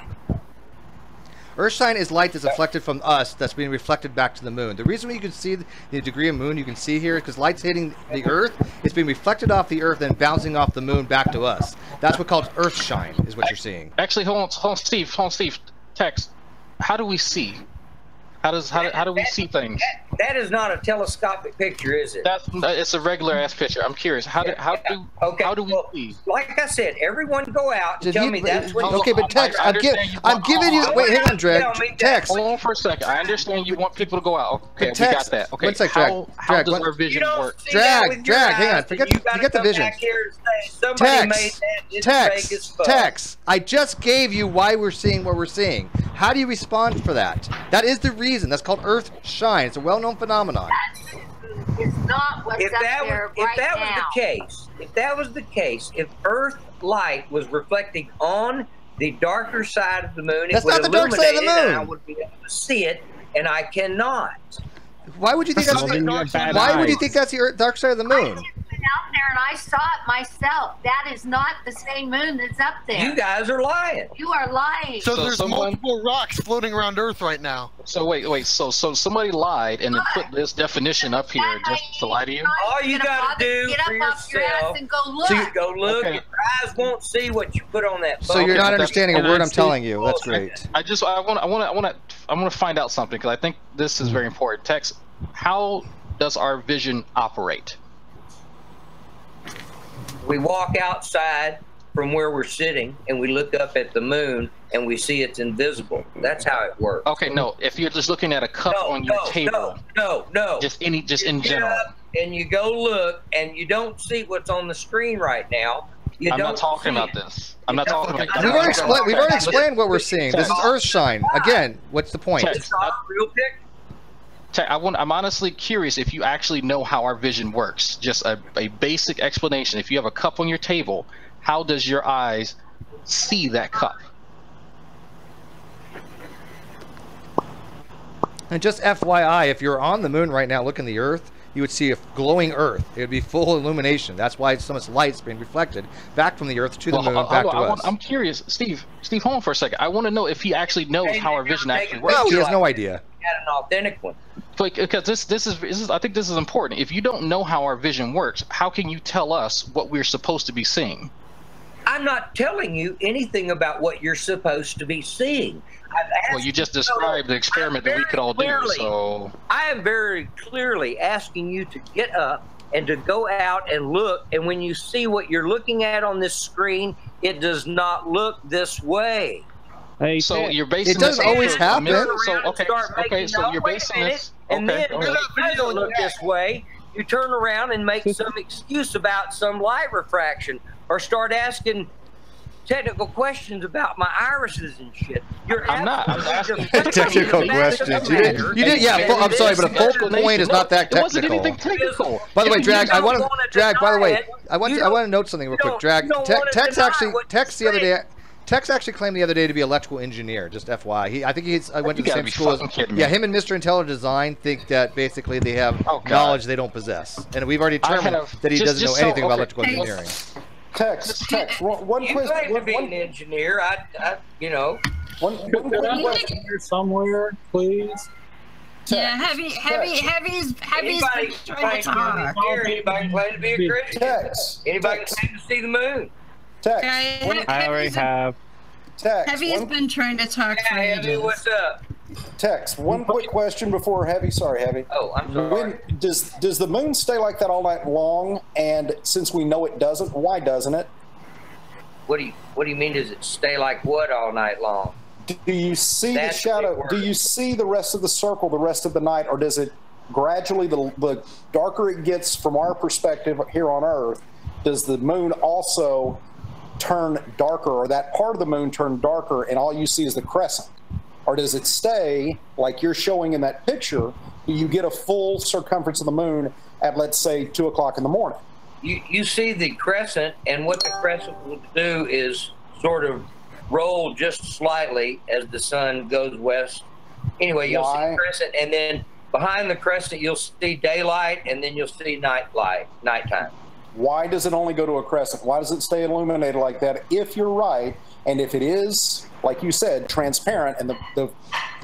Earth shine is light that's reflected from us that's being reflected back to the moon. The reason you can see the degree of moon you can see here is because light's hitting the earth, it's being reflected off the earth and bouncing off the moon back to us. That's what called earth shine is what you're seeing. Actually, hold on, Steve. Text. How do we see? How do we see things? That is not a telescopic picture, is it? It's a regular ass picture. I'm curious. How do we see? Like I said, everyone go out and tell me that's what. Okay, but Tex, I'm giving you. Wait, hang on, Drag. Tex. Hold on for a second. I understand you want people to go out. Okay, Tex, we got that. Okay, one sec, how does our vision work? Drag. Hang on. Forget the vision. Tex. I just gave you why we're seeing what we're seeing. How do you respond for that? That is the reason. That's called earth shine. It's a well-known phenomenon. It's not what's up there right now. If that was the case, if earth light was reflecting on the darker side of the moon, that's not the dark side of the moon. And I would be able to see it, and I cannot. Why would you think that's the dark side of the moon? and I saw it myself. That is not the same moon that's up there. You guys are lying. You are lying. So there's multiple rocks floating around Earth right now. So wait. So somebody lied and then put this definition up here just to lie to you. All you got to do Get for up off your ass yourself, and go look. go look. Okay. Your eyes won't see what you put on that. So phone. you're not but understanding a that's- word I'm telling you. That's great. I want to find out something because I think this is very important. Tex, how does our vision operate? We walk outside from where we're sitting and we look up at the moon and we see it's invisible. That's how it works. Okay, no. If you're just looking at a cup on your table, no. just in You get general. up and you go look and you don't see what's on the screen right now. I'm not talking about this. I'm not talking about. We've already explained what we're seeing. This is Earthshine. Again, what's the point? It's not a real picture. I'm honestly curious if you actually know how our vision works. Just a basic explanation. If you have a cup on your table, how does your eyes see that cup? And just FYI, if you're on the moon right now looking at the Earth, you would see a glowing Earth. It would be full illumination. That's why so much light's being reflected back from the Earth to the moon, back to us. I'm curious, Steve, hold on for a second. I want to know if he actually knows how our vision actually works. No, he has no idea. Had an authentic one. Because this is I think this is important. If you don't know how our vision works, how can you tell us what we're supposed to be seeing? I'm not telling you anything about what you're supposed to be seeing. Well, you just described the experiment that we could all do. So I am very clearly asking you to get up and to go out and look. And when you see what you're looking at on this screen, it does not look this way. Hey, so you're basing it doesn't this always happen. So you're basing this. And then when it doesn't look this way, you turn around and make some excuse about some light refraction, or start asking technical questions about my irises and shit. I'm not asking technical questions. You did. Yeah. I'm sorry, but a focal point is not that technical. It wasn't anything technical. By the way, Drag, I want to note something real quick. Drag, Tex the other day. Tex actually claimed the other day to be an electrical engineer. Just FYI, I think I went to the same school. Yeah, him and Mr. Intelligent Design think that basically they have knowledge they don't possess, and we've already determined that he doesn't know anything about electrical engineering. Tex, one you question. claim to be an engineer. One question here somewhere, please. Yeah, heavy's Anybody claim to be an engineer? Anybody claim to be a Christian? Anybody claim to see the moon? I already have. Heavy has been trying to talk for ages. Heavy, what's up? Tex, one quick question before Heavy. Sorry, Heavy. Oh, I'm sorry. Does the moon stay like that all night long? And since we know it doesn't, why doesn't it? What do you mean? Does it stay like what all night long? Do you see the shadow? Do you see the rest of the circle the rest of the night, or does it gradually, the darker it gets from our perspective here on Earth, does the moon also turn darker, or that part of the moon turn darker, and all you see is the crescent? Or does it stay like you're showing in that picture? Do you get a full circumference of the moon at, let's say, 2 o'clock in the morning? You see the crescent, and what the crescent will do is sort of roll just slightly as the sun goes west. Anyway, you'll see the crescent, and then behind the crescent you'll see daylight, and then you'll see nighttime. Why does it only go to a crescent? Why does it stay illuminated like that if you're right, and if it is, like you said, transparent, and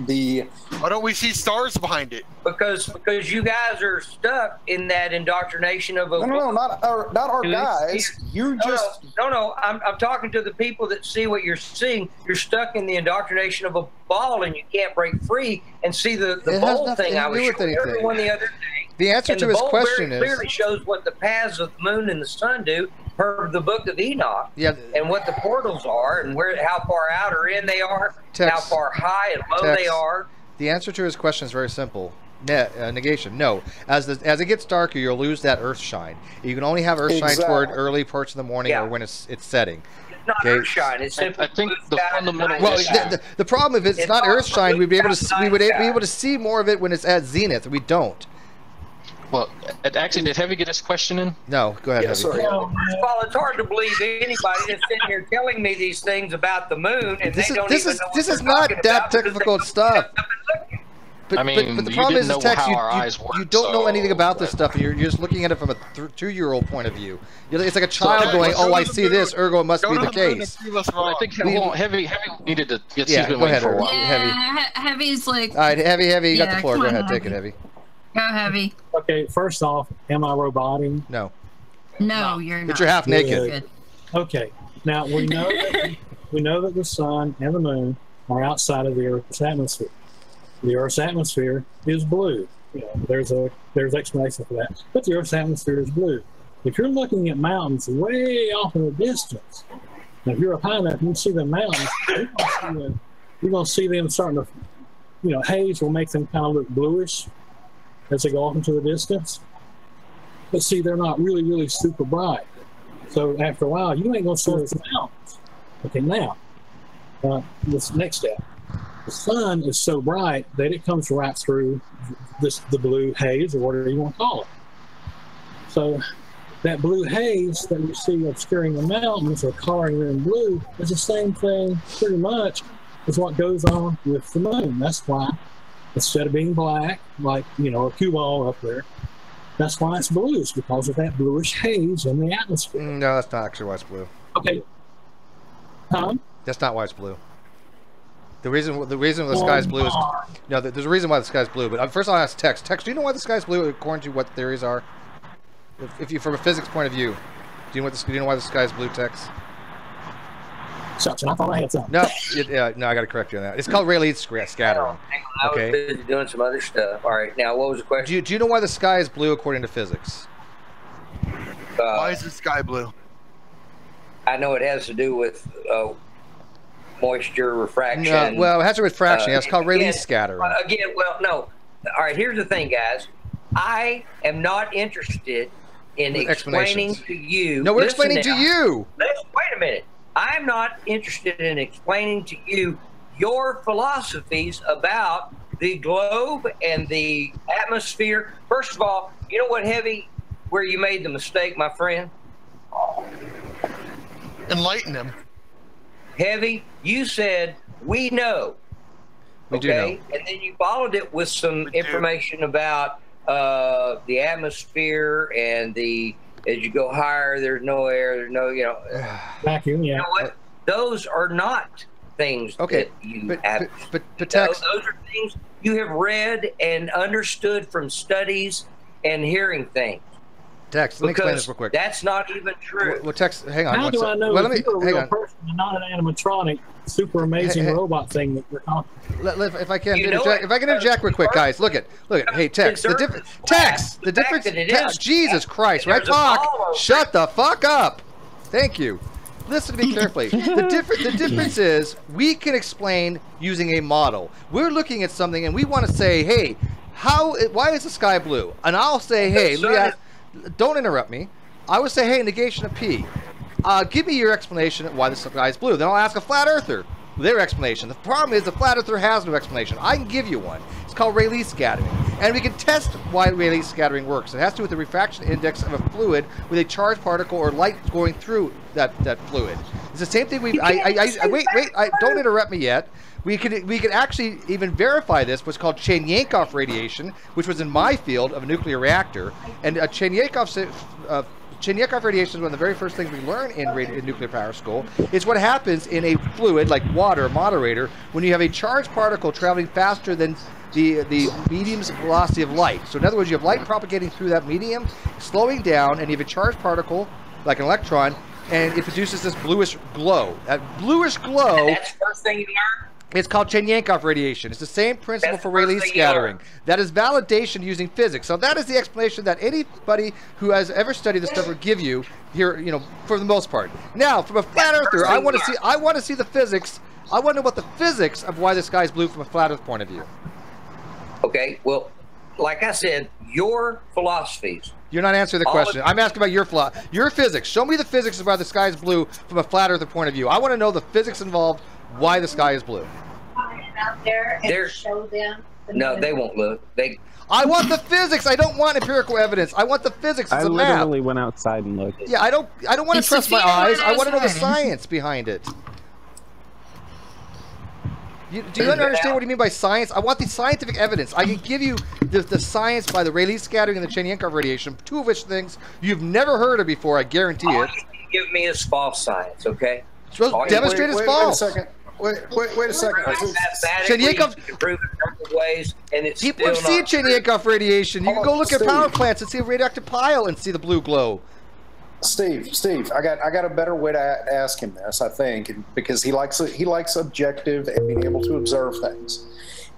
the why don't we see stars behind it? Because you guys are stuck in that indoctrination of a no, not our guys. You just no. I'm talking to the people that see what you're seeing. You're stuck in the indoctrination of a ball, and you can't break free and see the bowl thing. I was showing everyone the other day. The answer to his question very clearly shows what the paths of the moon and the sun do per the Book of Enoch. Yeah. And what the portals are, and how far out or in they are, how far high and low they are. The answer to his question is very simple. Negation. No. As it gets darker, you'll lose that earth shine. You can only have earth shine toward early parts of the morning or when it's setting. It's not earth shine. It's simply I think the fundamental. Well, the problem if it's not earth shine, we'd be able to we would be able to see more of it when it's at zenith. We don't. Well, actually, did Heavy get his question in? No, go ahead, Heavy. Sorry. Well, first of all, it's hard to believe anybody that's sitting here telling me these things about the moon, and This they don't is even know what this they're is not talking that about because technical they stuff. I mean, but the you problem didn't is, know Tex, how our eyes work. you don't know anything about this but- stuff, and you're just looking at it from a 2-year-old point of view. It's like a child going, "Oh, I see this, ergo it must be the case." Well, I think Heavy needed to get. Yeah, He's been go waiting ahead, for a while. Heavy. Heavy's like. All right, Heavy, you got the Yeah, floor. come Go on, ahead, take it, Heavy. Heavy. Go Heavy. Okay, first off, am I roboting? No. No, you're not. But you're half naked. Okay. Now we know that the sun and the moon are outside of the Earth's atmosphere. The Earth's atmosphere is blue. You know, there's explanation for that. But the Earth's atmosphere is blue. If you're looking at mountains way off in the distance, and if you're up high enough, you can see the mountains. You're going to see them starting to, haze will make them kind of look bluish as they go off into the distance. But see, they're not really, really super bright. So after a while, you ain't going to see those mountains. Okay, now, this next step. The sun is so bright that it comes right through the blue haze, or whatever you want to call it. So that blue haze that you see obscuring the mountains or coloring them in blue is the same thing, pretty much, as what goes on with the moon. That's why, instead of being black, like, a cue ball up there, that's why it's blue. It's because of that bluish haze in the atmosphere. No, that's not actually why it's blue. Okay. That's not why it's blue. The reason the sky's blue is there's a reason why the sky's blue. But first I'll ask Tex. Tex, do you know why the sky's blue according to what theories are? If you, from a physics point of view, do you know why the sky's blue, Tex? Shucks, I thought I had something. No, I got to correct you on that. It's called Rayleigh scattering. I was busy doing some other stuff. All right, now what was the question? Do you know why the sky is blue according to physics? Why is the sky blue? I know it has to do with moisture refraction. No, well, it has to do with fraction. It's called Rayleigh scattering. No. All right, here's the thing, guys. I am not interested in explaining to you. No, we're explaining to you. Wait a minute. I'm not interested in explaining to you your philosophies about the globe and the atmosphere. First of all, you know what, Heavy, where you made the mistake, my friend? Enlighten him. Heavy, you said, we know. We do know. And then you followed it with some information about the atmosphere and as you go higher, there's no air, there's no, vacuum. Yeah. You know what? Those are not things that you have. But Tex, those are things you have read and understood from studies and hearing things. Tex, let me explain this real quick. That's not even true. Well, Tex, hang on. How do I know if you're a real person and not an animatronic, super amazing robot thing that we're talking? If I can interject real quick, guys. Look at. Hey, Tex. The difference. Jesus Christ! When I talk, shut the fuck up. Thank you. Listen to me carefully. The difference is we can explain using a model. We're looking at something and we want to say, hey, why is the sky blue? And I'll say, hey, don't interrupt me. I would say, hey, negation of P. Give me your explanation of why the sky is blue. Then I'll ask a flat earther their explanation. The problem is the flat earther has no explanation. I can give you one. It's called Rayleigh scattering. And we can test why Rayleigh scattering works. It has to do with the refraction index of a fluid with a charged particle or light going through that fluid. It's the same thing wait, don't interrupt me yet. We could actually even verify this, what's called Cherenkov radiation, which was in my field of a nuclear reactor. And Cherenkov radiation is one of the very first things we learn in nuclear power school. It's what happens in a fluid like water, moderator, when you have a charged particle traveling faster than the medium's velocity of light. So in other words, you have light propagating through that medium, slowing down, and you have a charged particle, like an electron, and it produces this bluish glow. That bluish glow... And that's the first thing you learn? It's called Cherenkov radiation. It's the same principle for Rayleigh scattering. That is validation using physics. So that is the explanation that anybody who has ever studied this stuff will give you here, for the most part. Now, from a flat earther, I want to see the physics. I want to know about the physics of why the sky is blue from a flat earth point of view. Okay, well, like I said, your philosophies. You're not answering the question. I'm asking about your physics. Show me the physics of why the sky is blue from a flat earther point of view. I want to know the physics involved why the sky is blue. Out there and show them. No, they won't look. I want the physics. I don't want empirical evidence. I want the physics. It's a map. I literally went outside and looked. Yeah, I don't want to trust my eyes. I want to know the science behind it. Do you understand what you mean by science? I want the scientific evidence. I can give you the science by the Rayleigh scattering and the Cherenkov radiation, two of which things you've never heard of before, I guarantee it. All you can give me is false science, okay? Demonstrate as false. Wait a second. Cherenkov, you can prove it a number of ways, and it's people have seen Cherenkov radiation. You can go look at power plants and see a radioactive pile and see the blue glow. Steve, I got a better way to ask him this, I think, because he likes objective and being able to observe things.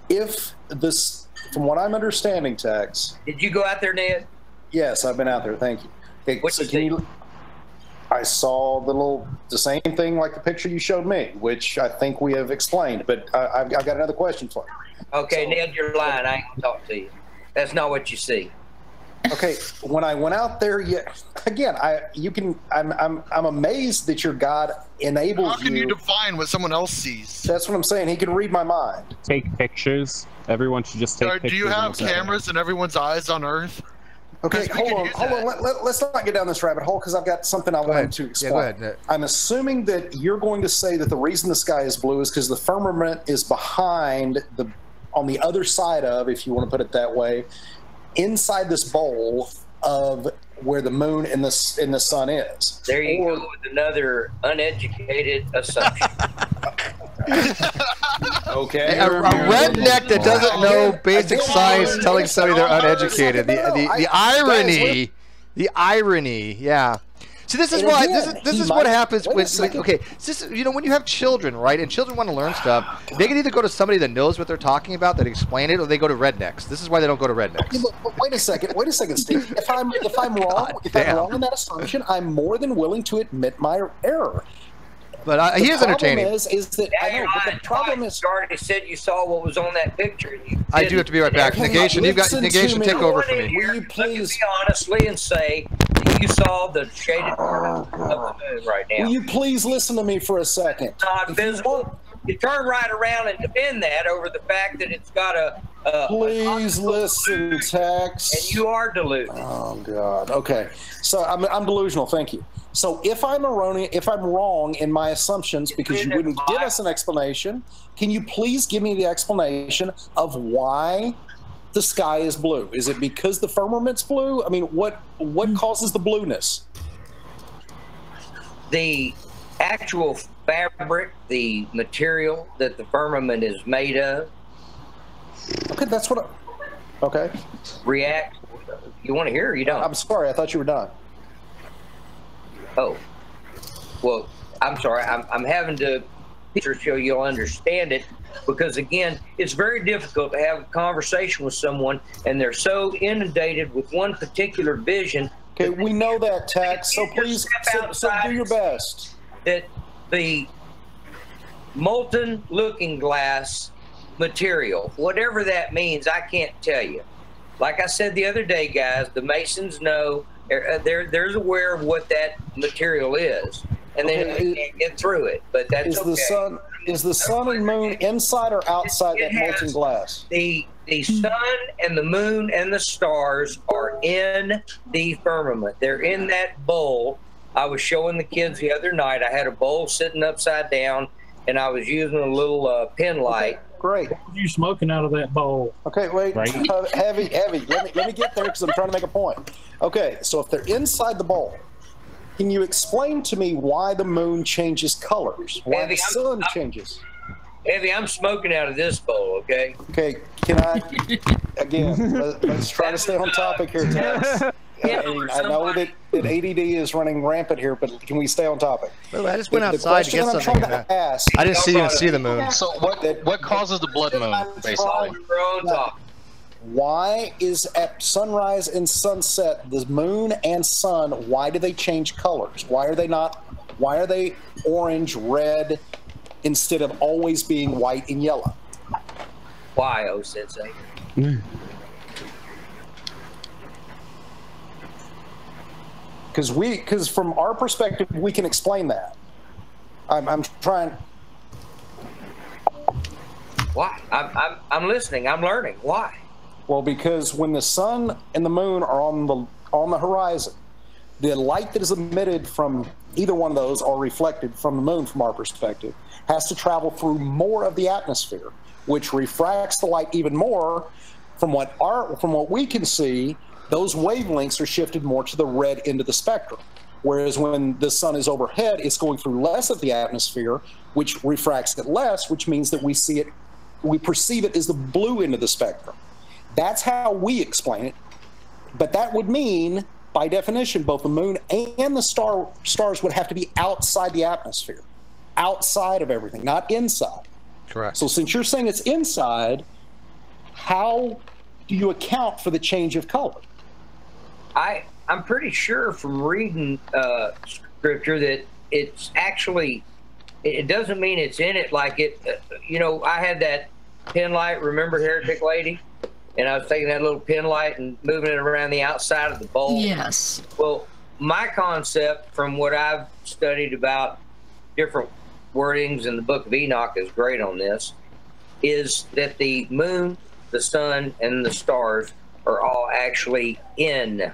If this, from what I'm understanding, Tex. Did you go out there, Ned? Yes, I've been out there. Thank you. Okay, what so I saw the same thing like the picture you showed me, which I think we have explained. But I've got another question for you. Okay, Ned, you're lying. I ain't gonna talk to you. That's not what you see. Okay, when I went out there, I'm amazed that your God enables you. How can you define what someone else sees? That's what I'm saying. He can read my mind. Take pictures. Everyone should just take pictures. Do you have cameras in everyone's eyes on Earth? Okay, hold on. Let's not get down this rabbit hole because I've got something I wanted to explain. Yeah, go ahead. I'm assuming that you're going to say that the reason the sky is blue is because the firmament is behind on the other side of, if you want to put it that way, inside this bowl of where the moon and the sun is. There you go with another uneducated assumption. Okay. A redneck that doesn't know basic science telling somebody they're uneducated. The irony. Yeah. See, this is why this is what happens when when you have children, right? And children want to learn stuff. They can either go to somebody that knows what they're talking about, that explain it, or they go to rednecks. This is why they don't go to rednecks. Yeah, but wait a second, Steve. If I'm wrong, wrong in that assumption, I'm more than willing to admit my error. But he is entertaining. Is that I know, but the problem is you already said you saw what was on that picture. I do have to be right back. Negation, you've got negation. Take over for me. Will you please honestly and say you saw the shaded part of the moon right now? Will you please listen to me for a second? It's not visible. You turn right around and defend that over the fact that it's got a. Please listen, Tex. And you are delusional. Oh God. Okay. So I'm delusional. Thank you. So if I'm wrong in my assumptions because you wouldn't give us an explanation, can you please give me the explanation of why the sky is blue? Is it because the firmament's blue? I mean, what causes the blueness? The actual fabric, the material that the firmament is made of. Okay, that's what. Okay. React. You want to hear or you don't? I'm sorry. I thought you were done. Oh, well, I'm sorry. I'm having to picture so you'll understand it, because again, it's very difficult to have a conversation with someone and they're so inundated with one particular vision. Okay, we know that, Tex. So please, so do your best. That the molten looking glass material, whatever that means, I can't tell you. Like I said the other day, guys, the Masons know. They're aware of what that material is, and they can't get through it. But that's Is the sun and moon inside or outside that molten glass? The sun and the moon and the stars are in the firmament. They're in that bowl. I was showing the kids the other night. I had a bowl sitting upside down, and I was using a little pen light. Great. What are you smoking out of that bowl? Okay, wait. Right. Heavy. Let me get there because I'm trying to make a point. Okay, so if they're inside the bowl, can you explain to me why the moon changes colors? Why the sun changes? Evie, I'm smoking out of this bowl, okay? Okay, can I, again, let's try to stay on topic here, Tex. I know that ADD is running rampant here, but can we stay on topic? Well, I just went outside to get something. I didn't even see the moon. So what causes the blood moon, basically? Why is at sunrise and sunset, the moon and sun, why do they change colors? Why are they orange, red, instead of always being white and yellow? Why, oh sensei? Because from our perspective, we can explain that. I'm trying. Why? I'm listening. I'm learning. Why? Well, because when the sun and the moon are on the horizon, the light that is emitted from either one of those or reflected from the moon from our perspective has to travel through more of the atmosphere, which refracts the light even more. From what we can see, those wavelengths are shifted more to the red end of the spectrum. Whereas when the sun is overhead, it's going through less of the atmosphere, which refracts it less, which means that we perceive it as the blue end of the spectrum. That's how we explain it. But that would mean, by definition, both the moon and the stars would have to be outside the atmosphere, outside of everything, not inside. Correct. So since you're saying it's inside, how do you account for the change of color? I'm pretty sure from reading scripture that it's actually, it doesn't mean it's in it like it, I had that pin light, remember Heretic Lady? And I was taking that little pin light and moving it around the outside of the bowl. Yes. Well, my concept from what I've studied about different wordings in the Book of Enoch is great on this, is that the moon, the sun, and the stars are all actually in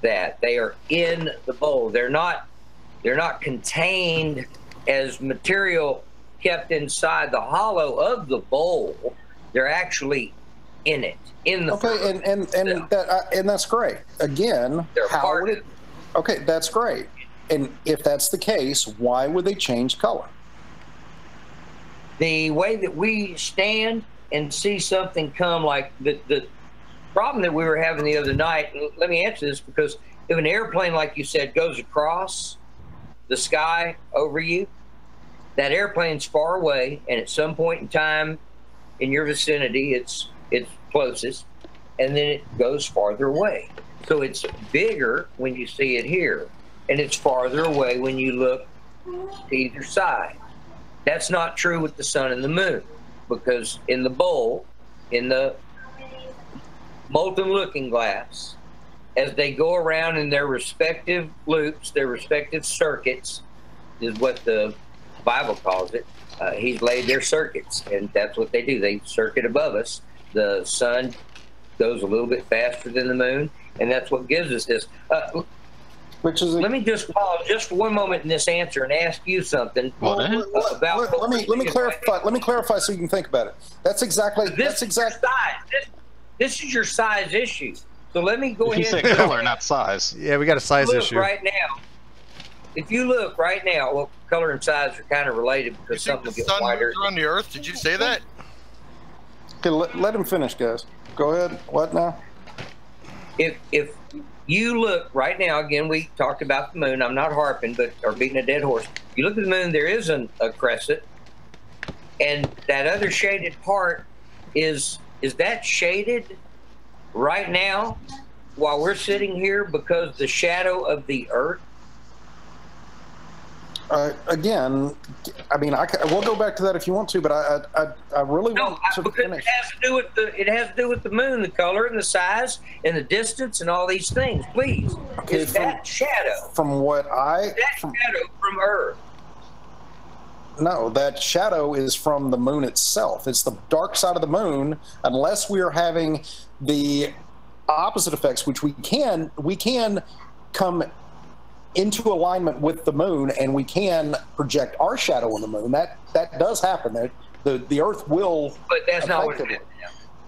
that. They are in the bowl. They're not contained as material kept inside the hollow of the bowl. They're actually in it, in the and that's great. Again, okay, that's great. And if that's the case, why would they change color? The way that we stand and see something come, like the problem that we were having the other night, and let me answer this, because if an airplane, like you said, goes across the sky over you, that airplane's far away, and at some point in time in your vicinity, it's closest, and then it goes farther away. So it's bigger when you see it here, and it's farther away when you look to either side. That's not true with the sun and the moon, because in the bowl, in the molten looking glass, as they go around in their respective loops, their respective circuits, is what the Bible calls it. He's laid their circuits, and that's what they do. They circuit above us. The sun goes a little bit faster than the moon, and that's what gives us this. Let me just pause just for one moment in this answer and ask you something about. Let me clarify. Let me clarify so you can think about it. That's exactly. This is your size issue. So let me go ahead. You say color, not size. Yeah, we got a size issue right now. If you look right now, well, color and size are kind of related because something will get wider. On the Earth? Did you say that? Okay, let him finish, guys. Go ahead. What now? If you look right now, again, we talked about the moon. I'm not harping, or beating a dead horse. You look at the moon, there is a crescent, and that other shaded part is that shaded right now while we're sitting here because the shadow of the Earth? Again, I mean, we'll go back to that if you want to, but I really want to finish. It has to do with the moon, the color and the size and the distance and all these things. Please, okay, that shadow from shadow from Earth? No, that shadow is from the moon itself. It's the dark side of the moon, unless we are having the opposite effects, which we can come into alignment with the moon, and we can project our shadow on the moon. That does happen. That the Earth will. But that's not what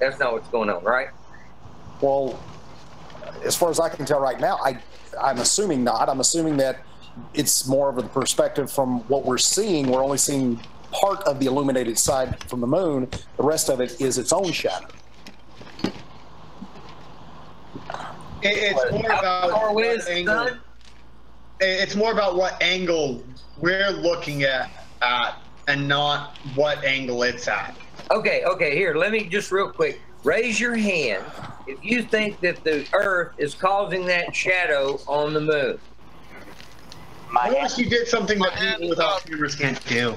that's not what's going on, right? Well, as far as I can tell right now, I'm assuming not. I'm assuming that it's more of the perspective from what we're seeing. We're only seeing part of the illuminated side from the moon. The rest of it is its own shadow. It's more about what angle. It's more about what angle we're looking at, and not what angle it's at. Okay, here, let me just real quick. Raise your hand if you think that the Earth is causing that shadow on the moon. Unless you did something that people without cameras can't do.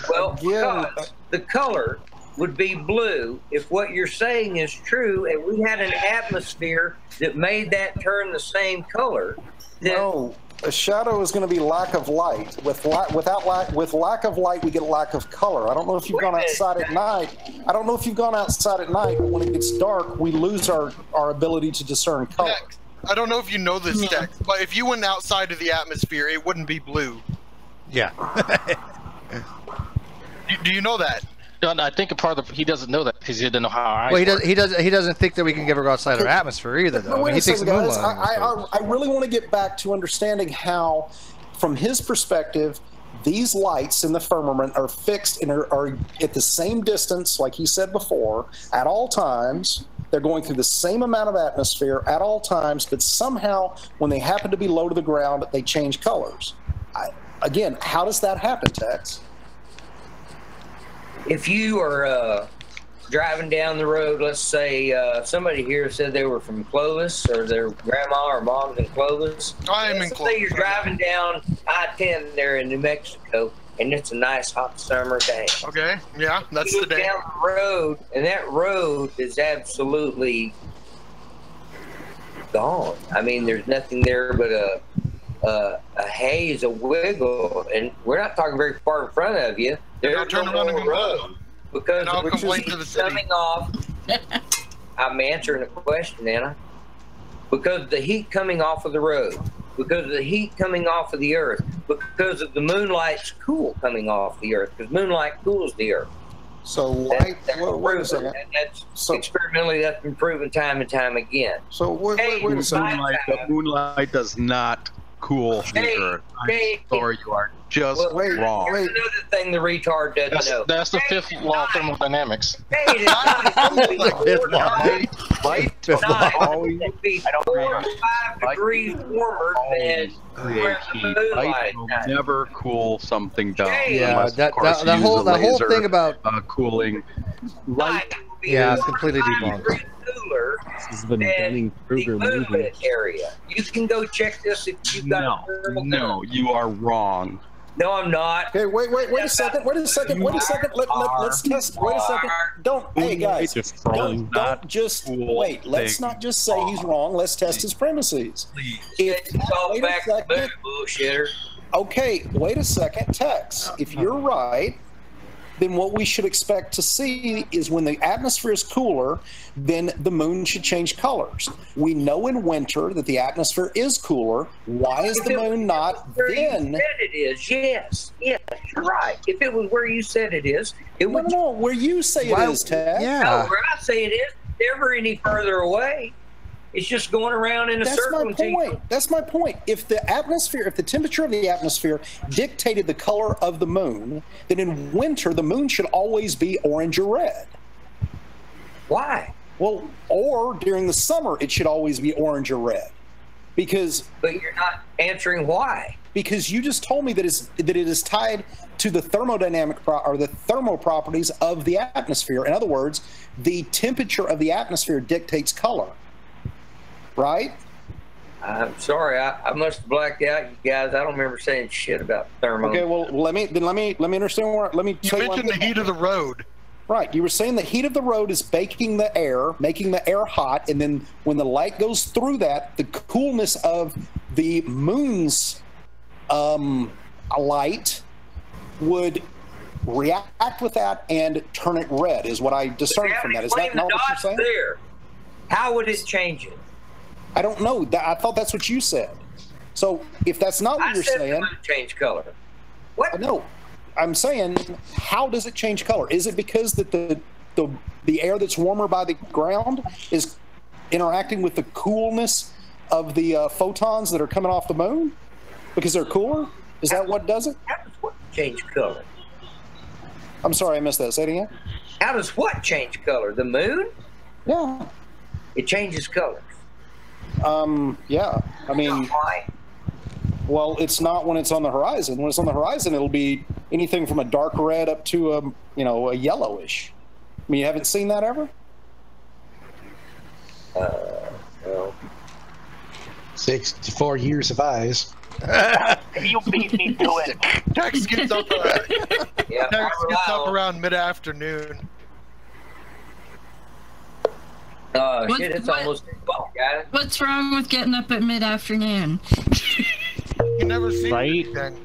Well, because the color would be blue if what you're saying is true, and we had an atmosphere that made that turn the same color. No. A shadow is going to be lack of light. With lack of light, we get a lack of color. I don't know if you've gone outside at night. But when it gets dark, we lose our ability to discern color. I don't know if you know this, Tex, but if you went outside of the atmosphere, it wouldn't be blue. Yeah. Do you know that? No, I think a part of he doesn't know that because he doesn't know how our eyes Well, work. he doesn't think that we can ever go outside our atmosphere either, though. But wait he a thinks second, the moon guys. landing. I really want to get back to understanding how, from his perspective, these lights in the firmament are fixed and are at the same distance, like he said before, at all times. They're going through the same amount of atmosphere at all times, but somehow, when they happen to be low to the ground, they change colors. Again, how does that happen, Tex? If you are driving down the road, let's say somebody here said they were from Clovis, or their grandma or mom's in Clovis. I am in Let's Clovis. say you're driving down I-10 there in New Mexico, and it's a nice hot summer day. Okay, yeah, that's you the look day. down the road, and that road is absolutely gone. I mean, there's nothing there but a haze, a wiggle, and we're not talking very far in front of you. There's no more road because I'll of complain the to the city. coming off. I'm answering a question, Anna. Because of the heat coming off of the road, because of the heat coming off of the earth, because of the moonlight's cool coming off the earth, because moonlight cools the earth. So light. Wait a second. That's experimentally that's been proven time and time again. So wait a second. The moonlight does not cool the earth. I'm sorry, you are just wrong. Here's another thing the retard doesn't know. That's the fifth law of thermodynamics. Hey, it's Always be 4 to 5 degrees warmer than where the moonlight will is. never cool something down. Yeah, unless, of course, that you whole use a that whole laser, thing about cooling. Light. Yeah, it's completely debunked. Cooler This is the than Dunning-Kruger the movie. movement area. You can go check this if you've got a thermal gun. No, you are wrong. No, I'm not. Okay, wait a second. Let's test. Wait a second. Don't, hey guys, don't just wait. Let's not just say he's wrong. Let's test his premises. It's all back to the moon, bullshitter. Okay, wait a second, Tex. If you're right, then what we should expect to see is when the atmosphere is cooler, then the moon should change colors. We know in winter that the atmosphere is cooler. Why is the moon not then? You said it is. Yes, you're right. If it was where you said it is, it would. No, where you say it is, Tex. No, where I say it is, never any further away. It's just going around in a circle. That's my point. If the atmosphere, if the temperature of the atmosphere dictated the color of the moon, then in winter the moon should always be orange or red. Why? Well, or during the summer it should always be orange or red, because. But you're not answering why. Because you just told me that it is tied to the thermodynamic or the thermal properties of the atmosphere. In other words, the temperature of the atmosphere dictates color. Right? I'm sorry, I must have blacked out, you guys. I don't remember saying shit about thermal. Okay, well, let me understand where. Let me. You mentioned the heat of the road. Right, you were saying the heat of the road is baking the air, making the air hot, and then when the light goes through that, the coolness of the moon's light would react with that and turn it red. Is what I discerned from that. Is that not what you're saying? There. How would it change it? I don't know. I thought that's what you said. So if that's not what you're saying, it would change color. What? No, I'm saying, how does it change color? Is it because that the air that's warmer by the ground is interacting with the coolness of the photons that are coming off the moon because they're cooler? Is that what does it? How does what change color? I'm sorry, I missed that. Say it again. How does what change color? The moon? Yeah. It changes color. Yeah. I mean, well, it's not when it's on the horizon. When it's on the horizon, it'll be anything from a dark red up to a yellowish. I mean, you haven't seen that ever? No. 64 years of eyes. You beat me to it. Tex gets up. Yeah, Tex gets up around mid-afternoon. Shit, it's almost 12, guys. What's wrong with getting up at mid-afternoon? You never see right? anything.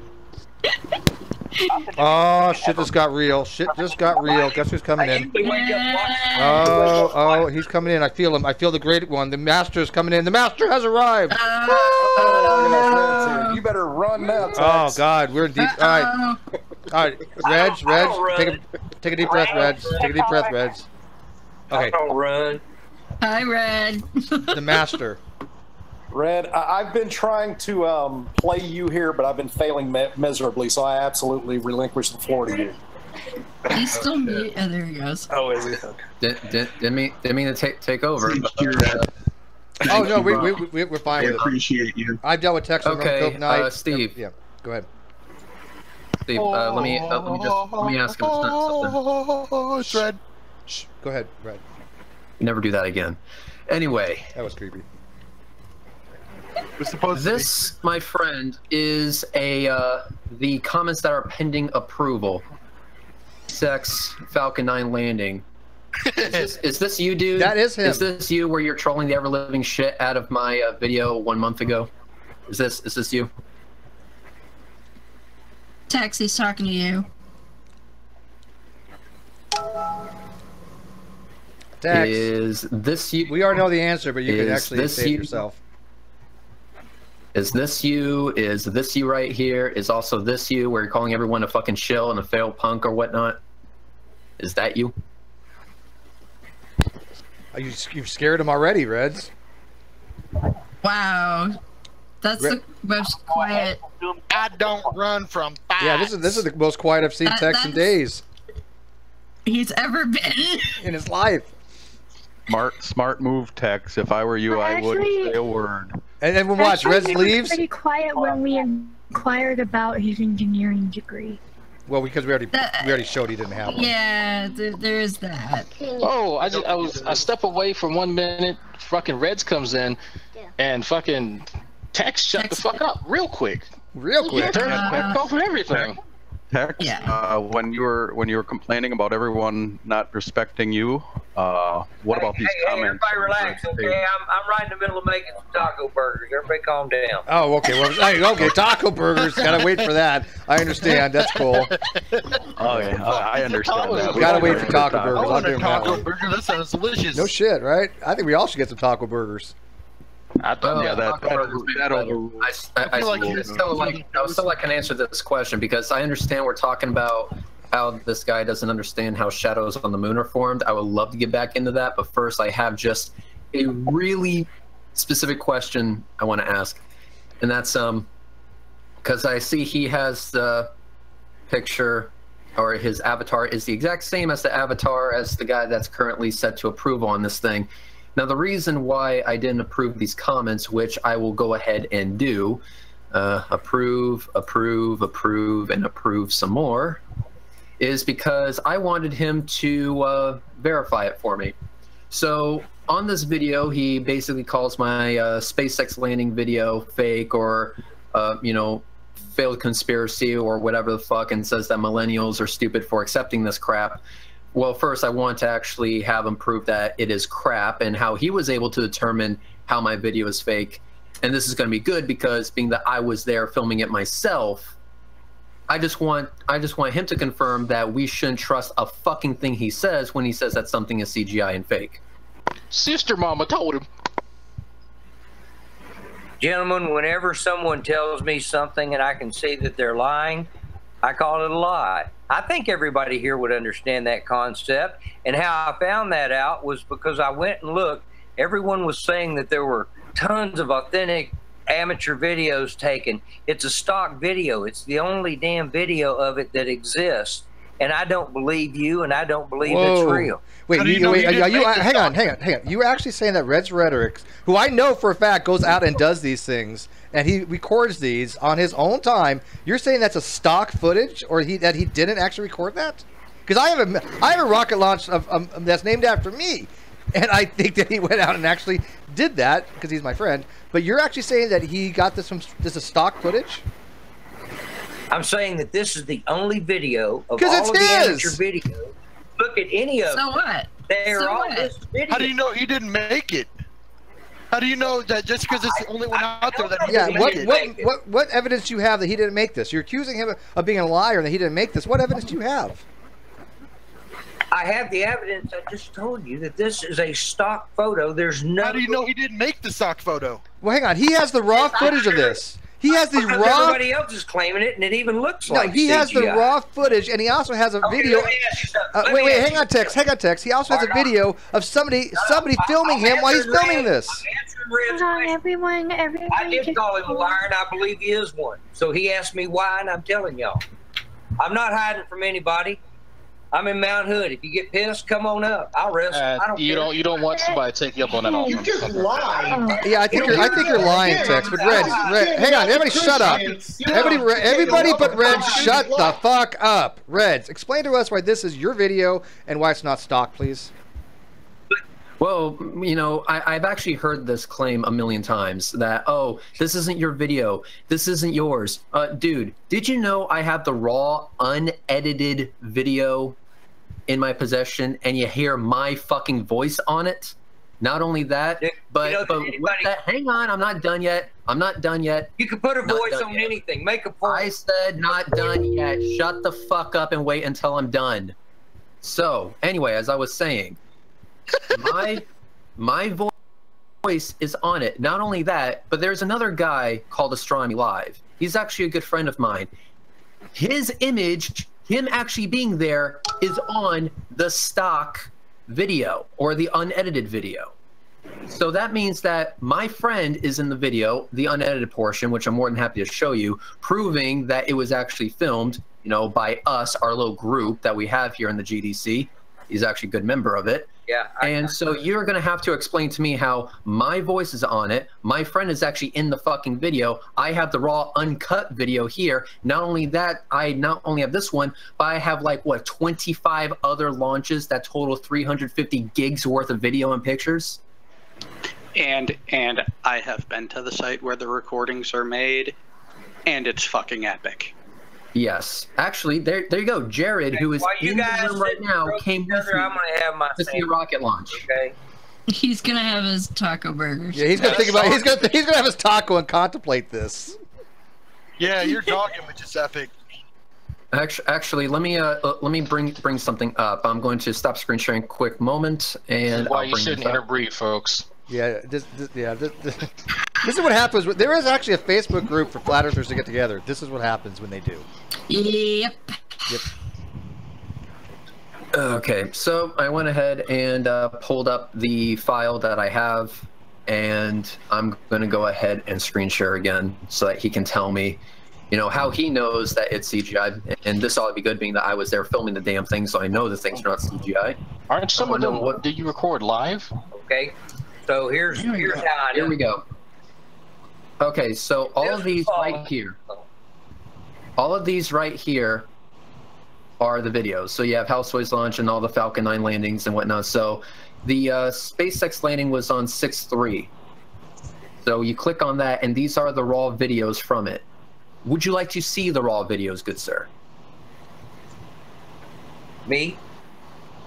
Oh, shit just got real. Shit just got real. Guess who's coming in? Oh, he's coming in. I feel him. I feel the great one. The master's coming in. The master has arrived. You better run now, Tex. Oh, God. We're in deep. All right. All right. Reg, take a deep breath, Reg. Take a deep breath, Reg. Okay. Don't run. Hi, Red. The master. Red, I've been trying to play you here, but I've been failing miserably, so I absolutely relinquish the floor to you. He's still mute. Oh, there he goes. Oh, is he? Didn't mean to take over. Oh, no, we're fine with it. Appreciate you. I've dealt with Texas. Okay, Steve. Yeah, go ahead. Steve, let me ask him something. Oh, it's Red. Shh, go ahead, Red. Never do that again. Anyway. That was creepy. This, my friend, is the comments that are pending approval. Sex Falcon 9 landing. Is this you, dude? That is him. Is this you where you're trolling the ever-living shit out of my video 1 month ago? Is this you? Taxi's talking to you. Tex, is this you? We already know the answer, but you can actually say it yourself. Is this you? Is this you right here? Is also this you where you're calling everyone a fucking shill and a failed punk or whatnot? Is that you? You've scared him already, Reds. Wow. That's the most quiet. I don't run from fire. Yeah, this is the most quiet I've seen Tex in days. He's ever been in his life. Smart move, Tex. If I were you, I wouldn't say a word. And then we'll watch. Reds leaves. Pretty quiet when we inquired about his engineering degree. Well, because we already showed he didn't have one. Yeah, there is that. Oh, I step away for 1 minute. Fucking Reds comes in, and fucking Tex shut the fuck up real quick. Real quick. Turn it back off and everything. Tex, when you were complaining about everyone not respecting you, what about these comments? Everybody relax, okay? I'm right in the middle of making some taco burgers. Everybody calm down. Oh, okay. Well, okay, taco burgers. Gotta wait for that. I understand. That's cool. Oh yeah, I understand that. Gotta wait for taco burgers. I want a taco burger. That sounds delicious. No shit, right? I think we all should get some taco burgers. I still can answer this question because I understand we're talking about how this guy doesn't understand how shadows on the moon are formed. I would love to get back into that, but first I have just a really specific question I want to ask, and that's because I see he has the picture, or his avatar is the exact same as the avatar as the guy that's currently set to approve on this thing. Now, the reason why I didn't approve these comments, which I will go ahead and do, approve, and approve some more, is because I wanted him to verify it for me. So on this video, he basically calls my SpaceX landing video fake or, failed conspiracy or whatever the fuck, and says that millennials are stupid for accepting this crap. Well, first, I want to actually have him prove that it is crap and how he was able to determine how my video is fake. And this is going to be good because being that I was there filming it myself, I just want him to confirm that we shouldn't trust a fucking thing he says when he says that something is CGI and fake. Sister Mama told him. Gentlemen, whenever someone tells me something and I can see that they're lying, I call it a lie. I think everybody here would understand that concept. And how I found that out was because I went and looked. Everyone was saying that there were tons of authentic amateur videos taken. It's a stock video. It's the only damn video of it that exists. And I don't believe you, and I don't believe it's real. Wait, hang on. You actually saying that Red's Rhetoric, who I know for a fact goes out and does these things, and he records these on his own time, you're saying that's a stock footage, or that he didn't actually record that? Because I have a rocket launch that's named after me, and I think that he went out and actually did that because he's my friend. But you're actually saying that he got this from stock footage? I'm saying that this is the only video of all it's of the his. amateur videos. Look at any of them. So what? They're So all what? this video. How do you know he didn't make it? How do you know that just because it's the only one out there that he Yeah, didn't make it? what evidence do you have that he didn't make this? You're accusing him of being a liar and that he didn't make this. What evidence do you have? I have the evidence. I just told you that this is a stock photo. There's no. How do you know he didn't make the stock photo? Well, hang on. He has the raw footage of this. He has the Because raw. Everybody else is claiming it, and it even looks No, like he has the CGI. raw footage, and he also has a video. Let me ask you something. Wait, hang on, Tex. Hang on, Tex. He also has a video of somebody filming him while he's filming this. Everyone. I did call him a liar, and I believe he is one. So he asked me why, and I'm telling y'all. I'm not hiding from anybody. I'm in Mount Hood. If you get pissed, come on up. I'll wrestle. I don't care. You don't want somebody to take you up on that offer. You just lied. Yeah, I think you're lying, Tex. But Red, hang on, everybody, shut up. Everybody, but Red, shut the fuck up. Reds, explain to us why this is your video and why it's not stock, please. Well, you know, I've actually heard this claim a million times that, oh, this isn't your video. This isn't yours. Dude, did you know I have the raw, unedited video in my possession and you hear my fucking voice on it? Not only that, but with that, hang on, I'm not done yet. I'm not done yet. You can put a voice on anything. Make a point. I said not done yet. Shut the fuck up and wait until I'm done. So, anyway, as I was saying, my voice is on it. Not only that, but there's another guy called Astronomy Live. He's actually a good friend of mine. His image, him actually being there, is on the stock video or the unedited video. So that means that my friend is in the video, the unedited portion, which I'm more than happy to show you, proving that it was actually filmed, you know, by us, our little group that we have here in the GDC. He's actually a good member of it. Yeah. And so you're going to have to explain to me how my voice is on it. My friend is actually in the fucking video. I have the raw uncut video here. Not only that, I not only have this one, but I have like, what, 25 other launches that total 350 gigs worth of video and pictures. And I have been to the site where the recordings are made, and it's fucking epic. Yes, actually, there you go. Jared, who is in the room right now, came with me to see a rocket launch. Okay. He's gonna have his taco burgers. Yeah, he's gonna think about. He's gonna have his taco and contemplate this. Yeah, your dog image is epic. Actually, let me bring something up. I'm going to stop screen sharing a quick moment, and Why you shouldn't interbreed, folks. Yeah, this is what happens. There is actually a Facebook group for flat earthers to get together. This is what happens when they do. Yep. Yep. Okay, so I went ahead and pulled up the file that I have, and I'm going to go ahead and screen share again so that he can tell me, you know, how he knows that it's CGI. And this ought to be good, being that I was there filming the damn thing, so I know the things are not CGI. Aren't some of them? What did you record live? Okay, so here's how I do. Here we go. Okay, so all of these right here, are the videos. So you have Houseways launch and all the Falcon 9 landings and whatnot. So the SpaceX landing was on 6/3. So you click on that, and these are the raw videos from it. Would you like to see the raw videos, good sir? Me?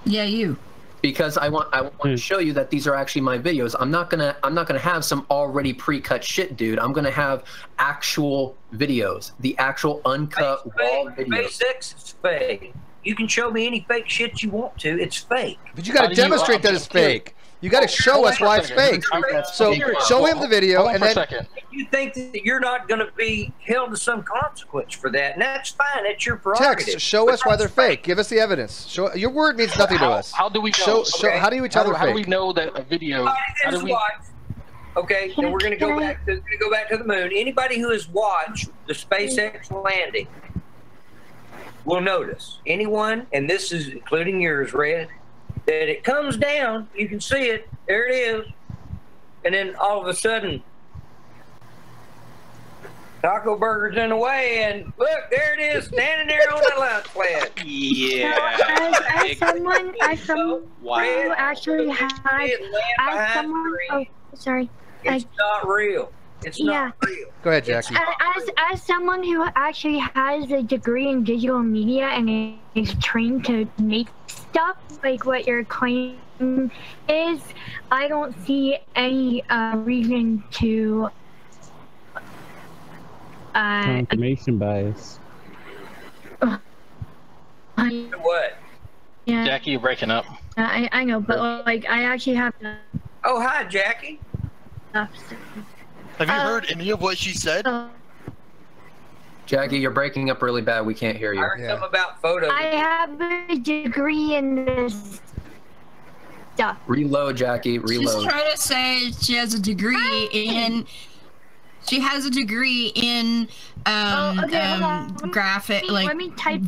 Yeah, you. Because I want to show you that these are actually my videos. I'm not gonna have some already pre-cut shit, dude. I'm gonna have actual videos, the actual uncut raw videos. SpaceX is fake. You can show me any fake shit you want to. It's fake. But you got to demonstrate that it's fake. You got to show us why it's fake. So show him the video, and then. You think that you're not going to be held to some consequence for that, and that's fine. That's your prerogative. Text, show us why they're fake. Give us the evidence. Show your word means nothing to us. How do we know? How do we tell they're fake? How do we know that a video? How do we? Okay, then we're going to go back. Go back to the moon. Anybody who has watched the SpaceX landing will notice. Anyone, and this is including yours, Red, that it comes down. You can see it. There it is, and then all of a sudden, Taco Burger's in the way, and look, there it is, standing there on the launch pad. Yeah. As someone who actually has, as someone, oh, sorry. It's not real. It's not real. Go ahead, Jackie. As someone who actually has a degree in digital media and is trained to make stuff, stuff, like what your claim is, I don't see any reason to confirmation bias. What? Yeah, Jackie, you're breaking up. I know, but like I actually have to. Oh, hi, Jackie. Have you heard any of what she said? Jackie, you're breaking up really bad. We can't hear you. I heard something about photos. I have a degree in this stuff. Reload, Jackie. She's Reload. trying to say she has a degree in. She has a degree in graphic, like. Let me type.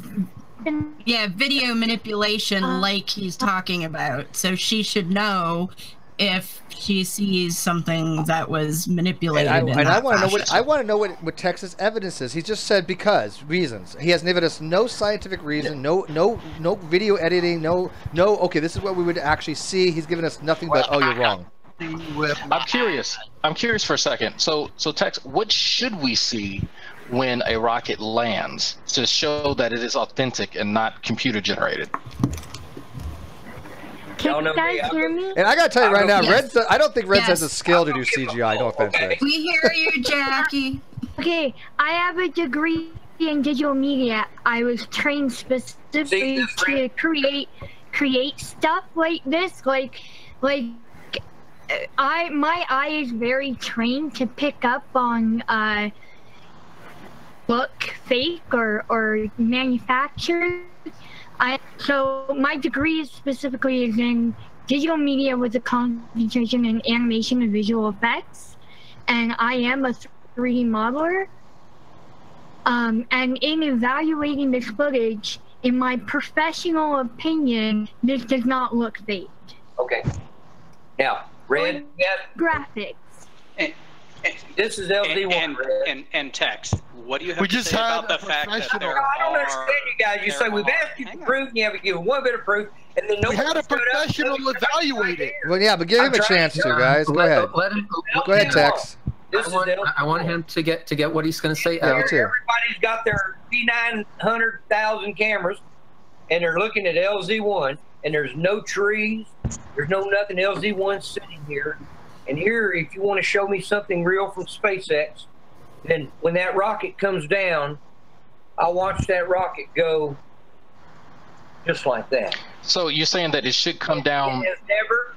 Yeah, video manipulation, like he's talking about. So she should know if she sees something that was manipulated. And I want to know what Texas evidence is. He just said because reasons. He has given us no scientific reason, no video editing, no. Okay, this is what we would actually see. He's given us nothing but you're wrong. I'm curious for a second. So Tex, what should we see when a rocket lands to show that it is authentic and not computer generated? Can you guys hear me? And I gotta tell you right now, Yes. I don't think Red Yes. has the skill to do CGI. No offense, Red. We hear you, Jackie. Okay, I have a degree in digital media. I was trained specifically to create stuff like this. My eye is very trained to pick up on look fake or manufactured. So my degree specifically is in digital media with a concentration in animation and visual effects, and I am a 3D modeler. And in evaluating this footage, in my professional opinion, this does not look fake. Okay. Now, Red, graphics. This is LZ1. And Tex, what do you have We to just say had about the fact that there I don't understand you guys. You say we've asked you for proof, and you haven't given one bit of proof, and then We nobody had a professional evaluate it. Well, yeah, but give him a chance to, guys. Go ahead. Go ahead, Tex. I want him to get what he's going to say. Yeah, me too. Everybody's got their P900,000 cameras, and they're looking at LZ1, and there's no trees, there's no nothing. LZ1's sitting here, and here, if you want to show me something real from SpaceX, then when that rocket comes down, I'll watch that rocket go just like that. So you're saying that it should come down? It has never.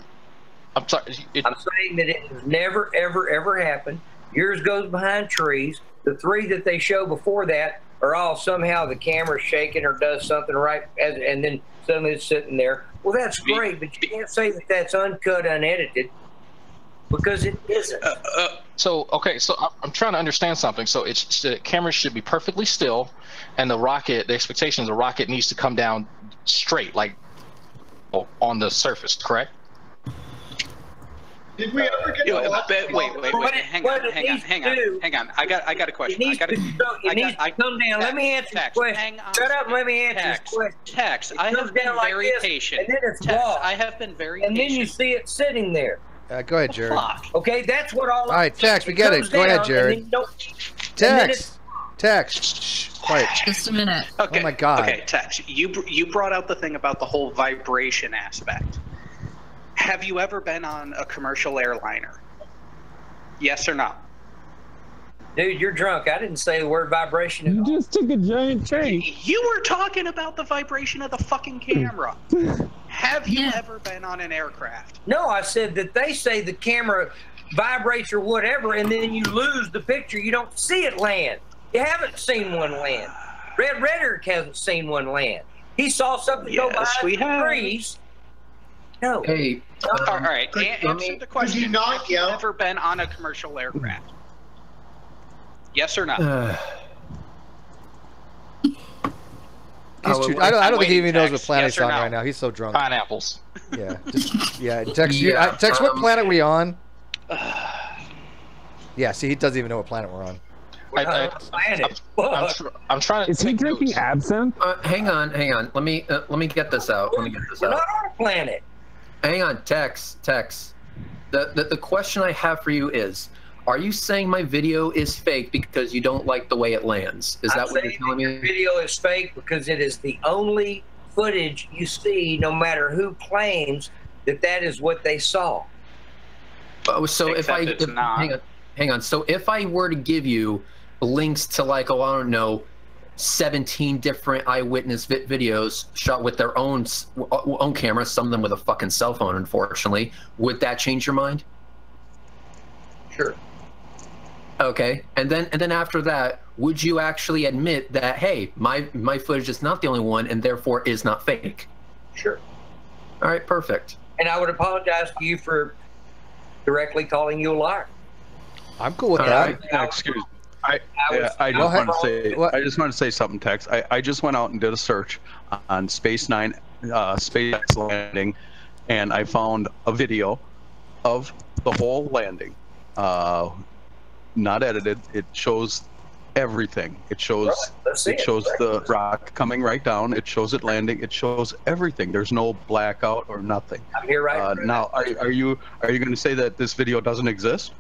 I'm sorry. I'm saying that it has never, ever, ever happened. Yours goes behind trees. The three that they show before that are all somehow the camera's shaking or does something right, and then suddenly it's sitting there. Well, that's great, but you can't say that that's uncut, unedited, because it isn't. So I'm trying to understand something. So the camera should be perfectly still, and the expectation is the rocket needs to come down straight, like on the surface, correct? Did we ever get wait, hang on. I got a question. It needs to come down. Let me answer the question. Shut up and let me answer this question. Tex, I have been very patient. And then it's Tex, lost. I have been very patient. patient. And then you see it sitting there. Go ahead, Jared. Okay, that's what all right, Tex, we get it. Go ahead, Jared. Tex. Shh, quiet. Just a minute. Okay. Oh my God. Okay, Tex, you brought out the thing about the whole vibration aspect. Have you ever been on a commercial airliner? Yes or no? Dude, you're drunk. I didn't say the word vibration at all. You just took a giant train. You were talking about the vibration of the fucking camera. Have you ever been on an aircraft? No, I said that they say the camera vibrates or whatever, and then you lose the picture. You don't see it land. You haven't seen one land. Red Reddick hasn't seen one land. He saw something go by the trees. No. Hey. All right. Answer the question. Have you ever been on a commercial aircraft? Yes or no? I don't think he even knows what planet he's on right now. He's so drunk. Pineapples. Yeah. Tex, Tex, what planet are we on? Yeah, see, he doesn't even know what planet we're on. I'm trying to. Is he drinking absinthe? Hang on. Let me get this out. We're not on a planet. Hang on, Tex. The question I have for you is, are you saying my video is fake because you don't like the way it lands? Is that what you're telling me? Your video is fake because it is the only footage you see, no matter who claims that is what they saw. Oh, so hang on. So if I were to give you links to like, oh, I don't know, 17 different eyewitness videos shot with their own cameras, some of them with a fucking cell phone, unfortunately, would that change your mind? Sure. Okay, and then after that, would you actually admit that, hey, my footage is not the only one, and therefore is not fake? Sure. All right, perfect. And I would apologize to you for directly calling you a liar. I'm cool with that. Excuse me. I just want to say something, Tex. I just went out and did a search on SpaceX landing, and I found a video of the whole landing. Not edited. It shows everything. It shows the rock coming right down. It shows it landing. It shows everything. There's no blackout or nothing. I'm here right now. Are you going to say that this video doesn't exist?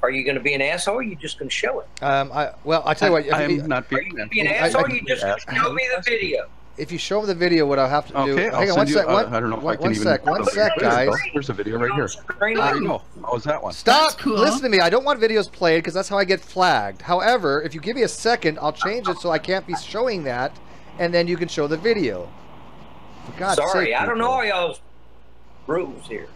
Are you going to be an asshole? Or are you just going to show it? I tell you what. I'm not being an asshole. Be an asshole. Or you just going to show me the video. If you show me the video, what I'll have to do. Okay, hang on one sec. I don't know if I can even. One sec, guys. There's a video right here. There you go. How was that one? Stop! Cool. Listen to me. I don't want videos played because that's how I get flagged. However, if you give me a second, I'll change it so I can't be showing that, and then you can show the video. For God's sake, Sorry, I don't know all y'all's rules here.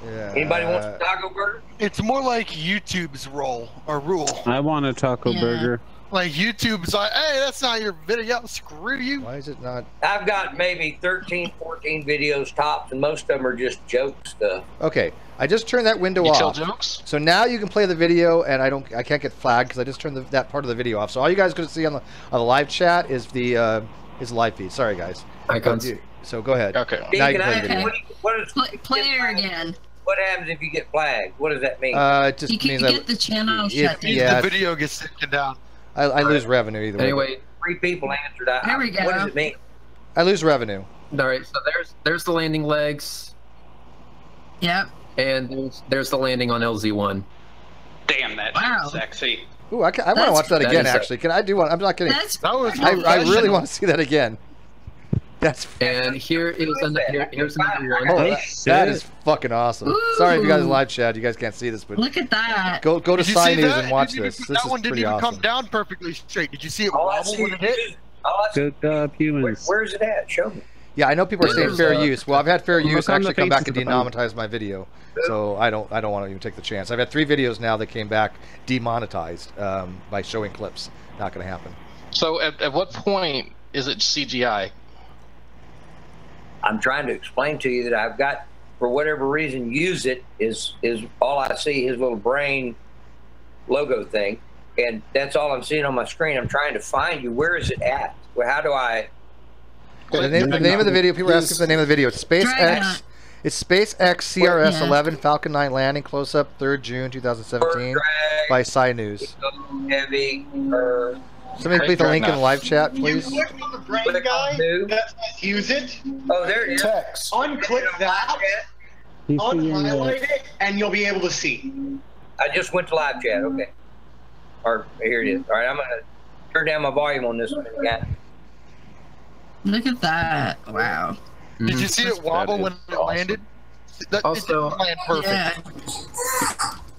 Yeah. Anybody wants a taco burger? It's more like YouTube's rule. I want a taco burger. Like YouTube's like, hey, that's not your video. Screw you. Why is it not? I've got maybe 13, 14 videos tops, and most of them are just joke stuff. Okay, I just turned that window off. Tell jokes? So now you can play the video, and I can't get flagged because I just turned that part of the video off. So all you guys are going to see on the live chat is the live feed. Sorry, guys. Icons. So go ahead. Okay. Now you can play the video. Play it again. What happens if you get flagged? What does that mean? It just You can means get the channel shut down. Yeah, the video gets taken down. I lose revenue either way. Anyway, 3 people answered. There we go. What does it mean? I lose revenue. All right, so there's the landing legs. Yep. And there's the landing on LZ1. Damn, that's sexy. Ooh, I want to watch that again. Actually, can I do one? I'm not kidding. I really want to see that again. And here's another one. Oh, that is fucking awesome. Ooh. Sorry if you guys live chat, you guys can't see this, but Look at that. Go to Sci News and watch this. This That is one didn't pretty even awesome. come down perfectly straight. Did you see it wobble when it hit? Good job, humans. Where's it at? Show me. Yeah, I know people are saying fair use. Well, I've had fair use on the actually come back faces and of the demonetize my video, so I don't want to even take the chance. I've had 3 videos now that came back demonetized by showing clips. Not going to happen. So at what point is it CGI? I'm trying to explain to you that I've got, for whatever reason, use it is all I see, his little brain logo thing, and that's all I'm seeing on my screen. I'm trying to find you. Where is it at? Well, how do I? The name of the video. People are asking for the name of the video. It's SpaceX. It's SpaceX CRS 11 Falcon 9 landing close up 3rd June 2017 by Sci News. Heavy. Somebody please the link in the live chat, please. You click on the brain guy that says use it. Oh, there it is. Text. Unclick that. Unhighlight it, and you'll be able to see. I just went to live chat. Okay. Or here it is. All right, I'm gonna turn down my volume on this one. Yeah. Look at that. Wow. Did you see it wobble when it landed? That, Also, it didn't land perfect.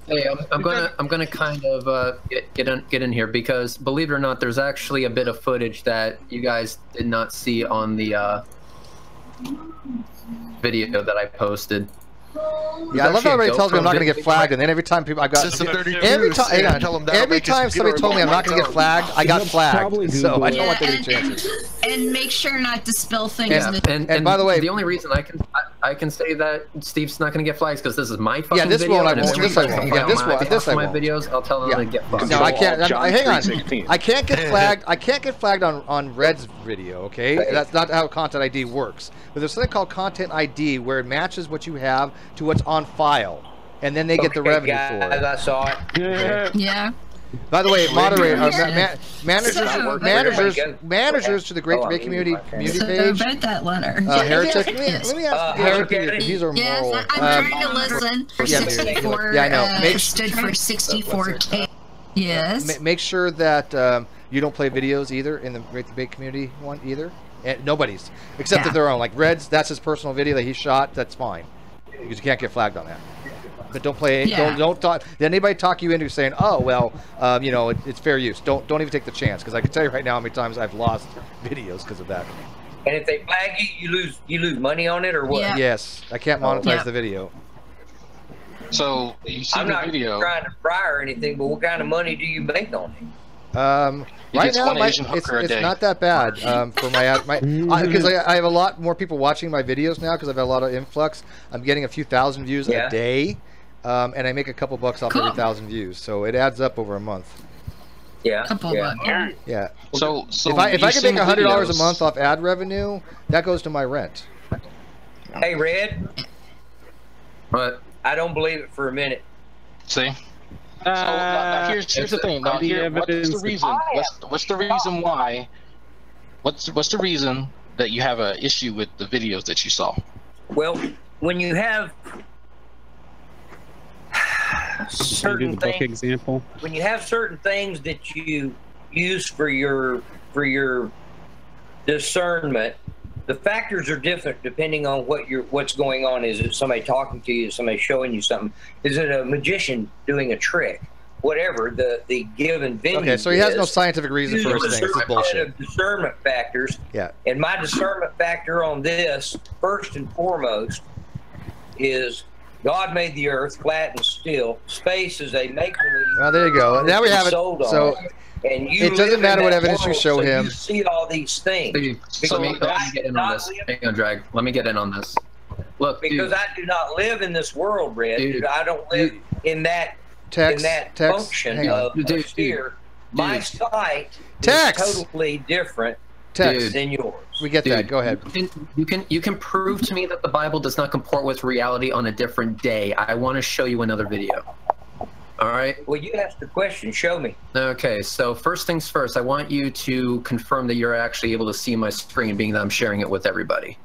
Hey, I'm gonna kind of get in here because, believe it or not, there's actually a bit of footage that you guys did not see on the video that I posted. Yeah, I love how everybody tells me I'm not going to get flagged, and then every time people I got every time somebody told me I'm not going to get flagged, I got flagged. So I don't want to take any chances. And make sure not to spill things. Yeah, and by the way, the only reason I can say that Steve's not going to get flagged is because this is my fucking this video. One I won't. This I won't. Yeah, this one. My videos, I'll tell them to get flagged. No, I can't. Hang on. I can't get flagged. I can't get flagged on Red's video. Okay, that's not how Content ID works. But there's something called Content ID where it matches what you have to what's on file, and then they get the revenue for it. I saw it. Okay. Yeah. By the way, moderator, managers to the Great Debate Community page. I read that letter. Heretic. Let me ask Heretic. These are yes, moral. I'm trying to listen. For 64. Yeah, I know. Stood for 64K. Yes. Make sure that you don't play videos either in the Great Debate Community one either. And nobody's, except if their own. Like Red's, that's his personal video that he shot. That's fine, because you can't get flagged on that. But don't play. Don't talk. Did anybody talk you into saying, "Oh, well, you know, it's fair use"? Don't even take the chance, because I can tell you right now how many times I've lost videos because of that. And if they flag you, you lose money on it, or what? Yeah. Yes, I can't monetize the video. So you see I'm the not video. trying to pry or anything, but what kind of money do you make on it? Right now, it's not that bad for my because I have a lot more people watching my videos now because I've had a lot of influx. I'm getting a few thousand views a day, and I make a couple bucks off every 1,000 views, so it adds up over a month. Yeah, yeah. So if I can make $100 a month off ad revenue, that goes to my rent. Hey, Red. What? I don't believe it for a minute. See. So here's the thing. Now, what's the reason? What's the reason why? What's the reason that you have an issue with the videos that you saw? Well, when you have certain things, example. When you have certain things that you use for your discernment, the factors are different depending on what's going on. Is it somebody talking to you? Is somebody showing you something? Is it a magician doing a trick? Whatever the given venue. Okay, so he has no scientific reason for his thing. This is bullshit. Discernment factors. Yeah. And my discernment factor on this, first and foremost, is God made the earth flat and still. Space is a make-believe. Oh, there you go. Now we have it. So and it doesn't matter what evidence you show him. You see all these things. So let me get in on this. Hang on, Drag. Let me get in on this. Look, because I do not live in this world, Red. Dude, I don't live in that function of sphere. My sight is totally different than yours. We get that. Go ahead. You can prove to me that the Bible does not comport with reality on a different day. I want to show you another video. All right. Well, you asked the question. Show me. Okay. So first things first, I want you to confirm that you're actually able to see my screen, being that I'm sharing it with everybody.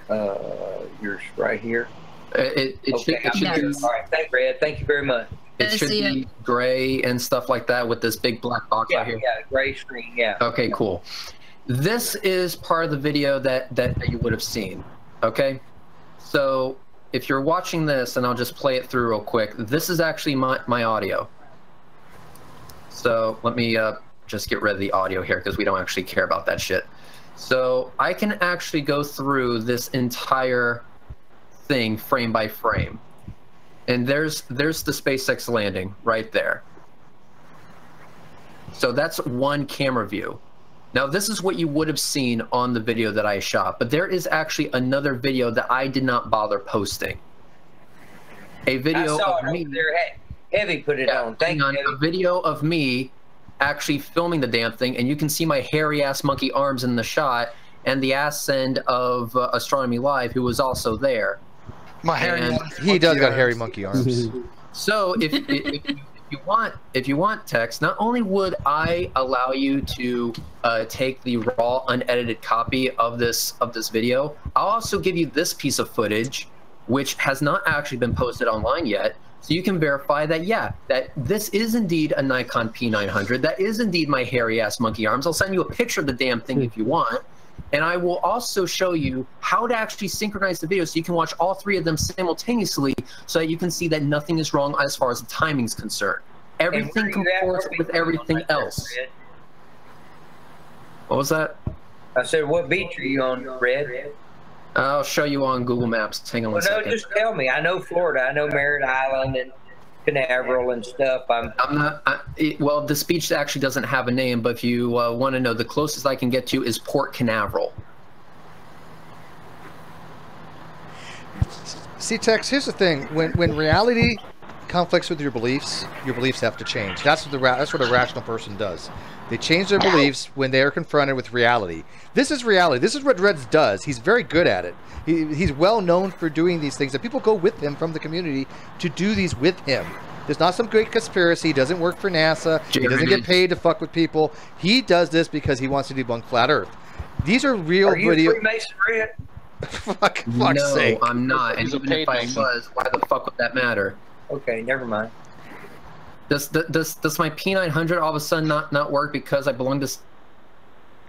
You're right here. It should be. All right. Thank Red. Thank you very much. It should be gray and stuff like that with this big black box right here. Yeah, gray screen. Yeah. Okay. Cool. This is part of the video that you would have seen. Okay. So if you're watching this, and I'll just play it through real quick, this is actually my audio. So let me just get rid of the audio here because we don't actually care about that shit. So I can actually go through this entire thing frame by frame. And there's the SpaceX landing right there. So that's one camera view. Now, this is what you would have seen on the video that I shot, but there is actually another video that I did not bother posting. A video of me. Heavy put it on. Thank you. A video of me actually filming the damn thing, and you can see my hairy ass monkey arms in the shot, and the ass end of Astronomy Live, who was also there. My hairy. He does got hairy monkey arms. So if you want text, not only would I allow you to take the raw unedited copy of this video, I'll also give you this piece of footage, which has not actually been posted online yet, so you can verify that that this is indeed a Nikon P900. That is indeed my hairy ass monkey arms. I'll send you a picture of the damn thing if you want. And I will also show you how to actually synchronize the video so you can watch all three of them simultaneously so that you can see that nothing is wrong as far as the timing is concerned. Everything comports with everything else. What was that? I said, what beach are you on, Red? I'll show you on Google Maps. Hang on one second. No, just tell me. I know Florida. I know Merritt Island and Canaveral and stuff. I'm not. Well, the beach actually doesn't have a name, but if you want to know, the closest I can get to is Port Canaveral. See, Tex, here's the thing: when reality conflicts with your beliefs have to change. That's what a rational person does. They change their beliefs when they are confronted with reality. This is reality. This is what Reds does. He's very good at it. He's well known for doing these things, and people go with him from the community to do these with him. There's not some great conspiracy. He doesn't work for NASA. He doesn't get paid to fuck with people. He does this because he wants to debunk flat Earth. These are real videos. Are you a Freemason, Red? Fuck's no, sake. I'm not. And even if I was, why the fuck would that matter? Okay, never mind. Does my P900 all of a sudden not work because I belong to...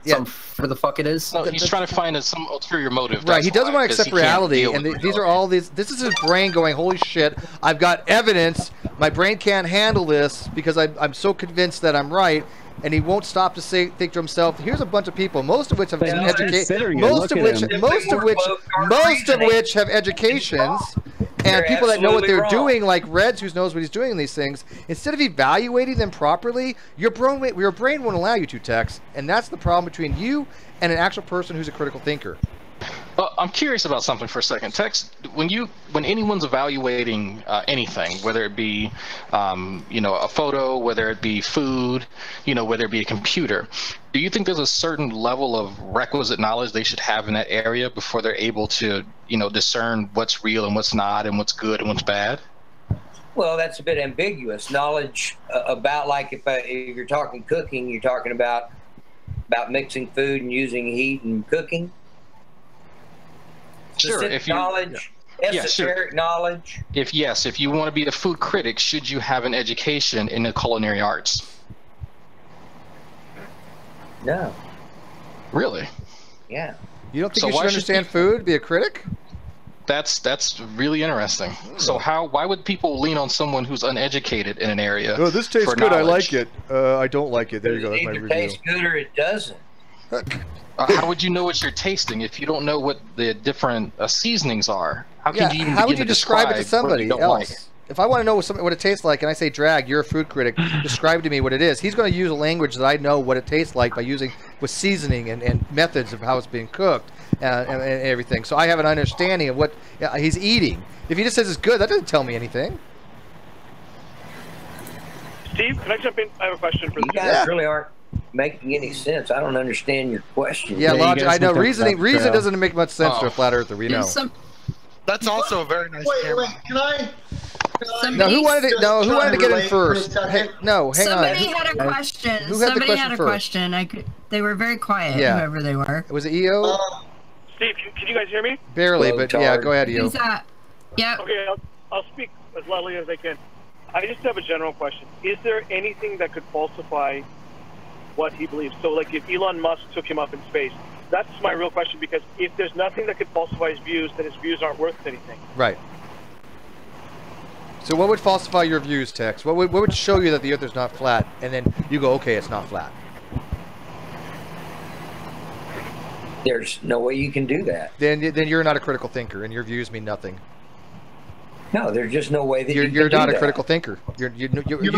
whatever the fuck it is. No, he's trying to find some ulterior motive. Right, he doesn't want to 'cause accept he can't reality, deal and with these are all these. This is his brain going, "Holy shit! I've got evidence. My brain can't handle this because I'm so convinced that I'm right." And he won't stop to think to himself, "Here's a bunch of people, most of which have education, most of which have educations, and people that know what they're doing, like Reds, who knows what he's doing in these things. Instead of evaluating them properly, your brain won't allow you to, Tex, and that's the problem between you and an actual person who's a critical thinker." I'm curious about something for a second. Tex, when anyone's evaluating anything, whether it be, a photo, whether it be food, whether it be a computer, do you think there's a certain level of requisite knowledge they should have in that area before they're able to, discern what's real and what's not, and what's good and what's bad? Well, that's a bit ambiguous. Knowledge about, like, if you're talking cooking, you're talking about mixing food and using heat and cooking. Sure, if you, knowledge, esoteric knowledge. If you want to be a food critic, should you have an education in the culinary arts? No. Really? Yeah. You don't think you should understand food, be a critic? That's really interesting. So why would people lean on someone who's uneducated in an area? Oh, this tastes good. I like it. I don't like it. There you go. That's my review. It tastes good or it doesn't. How would you know what you're tasting if you don't know what the different seasonings are? How can you even begin to describe it to somebody else? Like? If I want to know what it tastes like, and I say, "Drag, you're a food critic, describe to me what it is," he's going to use a language that I know what it tastes like by using with seasoning and methods of how it's being cooked and everything. So I have an understanding of what he's eating. If he just says it's good, that doesn't tell me anything. Steve, can I jump in? I have a question for you guys. Really aren't making any sense. I don't understand your question. Yeah, logic. I know reason doesn't make much sense to a flat earther. We know. That's also a very nice camera. Can I No, who wanted to get in first? Hey, no, hang on. Somebody had a question. Somebody had a question. They were very quiet, whoever they were. Was it EO? Steve, can you guys hear me? Barely, but yeah, go ahead, EO. Who's that? Yeah. Okay, I'll speak as loudly as I can. I just have a general question. Is there anything that could falsify what he believes? So, like, if Elon Musk took him up in space, that's my real question, because if there's nothing that could falsify his views, then his views aren't worth anything. Right. So what would falsify your views, Tex? What would show you that the Earth is not flat, and then you go, okay, it's not flat? There's no way you can do that. Then you're not a critical thinker, and your views mean nothing. No, there's just no way that you're not a critical thinker. You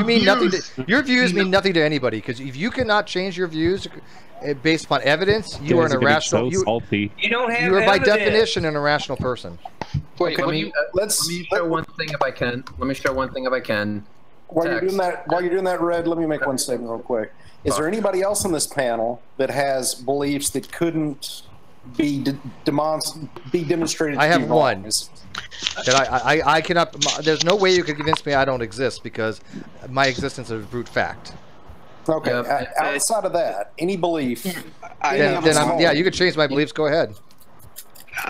mean nothing. Your views mean nothing to anybody, because if you cannot change your views based upon evidence, you are an irrational. You don't have. You are by definition an irrational person. Wait, let me show one thing if I can. Let me show one thing if I can. While you're doing that, Red, let me make one statement real quick. Is there anybody else on this panel that has beliefs that couldn't be demonstrated? I have one. That I cannot. There's no way you could convince me I don't exist, because my existence is a brute fact. Okay. Outside of that, any belief? Then you could change my beliefs. Go ahead.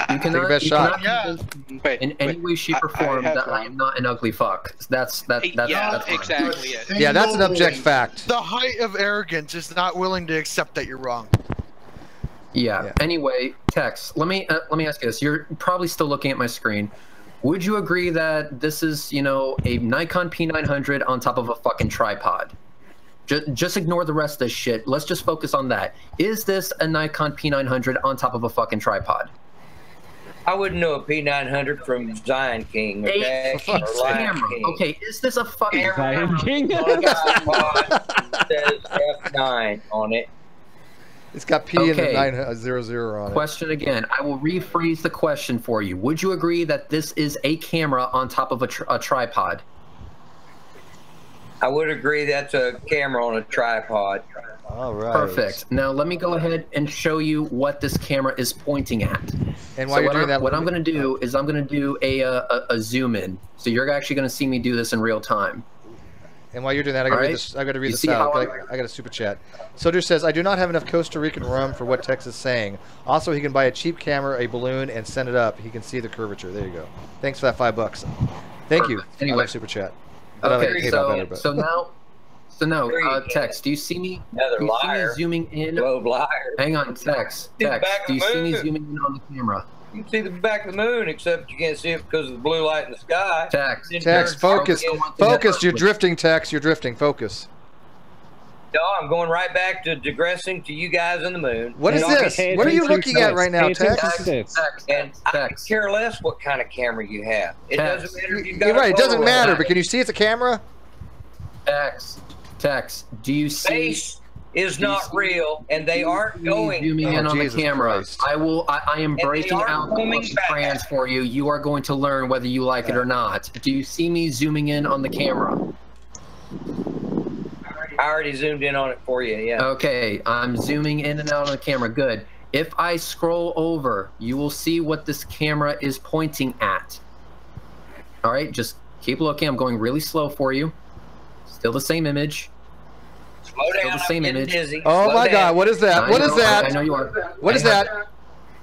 You cannot, take your best shot. In any way, shape, or form that I am not an ugly fuck. That's exactly it. Yeah, that's an object fact. The height of arrogance is not willing to accept that you're wrong. Yeah. Anyway, Tex, let me ask you this. You're probably still looking at my screen. Would you agree that this is, a Nikon P900 on top of a fucking tripod? Just ignore the rest of this shit. Let's just focus on that. Is this a Nikon P900 on top of a fucking tripod? I wouldn't know a P900 from Zion King, okay? Camera. Okay, is this a fucking Zion King? It says F9 on it. It's got P and 900 on it. Question again. I will rephrase the question for you. Would you agree that this is a camera on top of a tripod? I would agree that's a camera on a tripod. All right. Perfect. Now let me go ahead and show you what this camera is pointing at. And while you're doing that, what I'm going to do is I'm going to do a zoom in. So you're actually going to see me do this in real time. And while you're doing that, I got to read this out. I got a super chat. Soldier says, "I do not have enough Costa Rican rum for what Tex is saying. Also, he can buy a cheap camera, a balloon, and send it up. He can see the curvature." There you go. Thanks for that $5. Thank you. Anyway, I love super chat. Okay, so So no, Tex, do you see me? Another do you see me liar. zooming in? Globe liar. Hang on, Tex. Tex, do you see me zooming in on the camera? You can see the back of the moon, except you can't see it because of the blue light in the sky. Tex. Tex, focus. Focus. You're drifting, Tex. You're drifting. Focus. No, I'm going right back to digressing to you guys in the moon. What is this? What are you looking at right now, Tex? And I could care less what kind of camera you have. It doesn't matter if you've got You're right. It doesn't Polaroid. matter, but can you see it's a camera? Tex, do you see? Space is not real, and they aren't going. Zooming in on the camera. Christ. I am breaking out the coming back. trans for you. You are going to learn whether you like it or not. Do you see me zooming in on the camera? I already zoomed in on it for you, yeah. Okay, I'm zooming in and out on the camera. Good. If I scroll over, you will see what this camera is pointing at. All right, just keep looking. I'm going really slow for you. Still the same image. Slow down. Still the same image. Dizzy. Oh Slow my down. God! What is that? What is that? I know you are. What is that?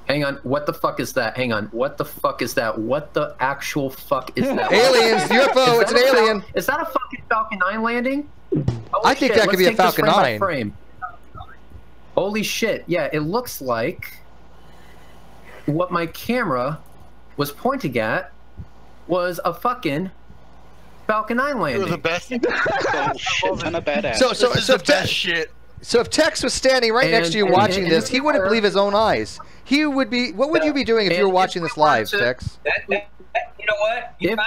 Hang on. What the fuck is that? Hang on. What the fuck is that? What the actual fuck is that? Aliens, UFO. It's an alien. Is that a fucking Falcon 9 landing? I think that could be a Falcon 9. Frame. Holy shit! Yeah, it looks like what my camera was pointing at was a fucking Falcon 9 landing. You're the best. Shit ton of badass. So if Tex was standing right next to you watching this, he wouldn't believe his own eyes. He would be. What would you be doing if you were watching this live, Tex? You know what? If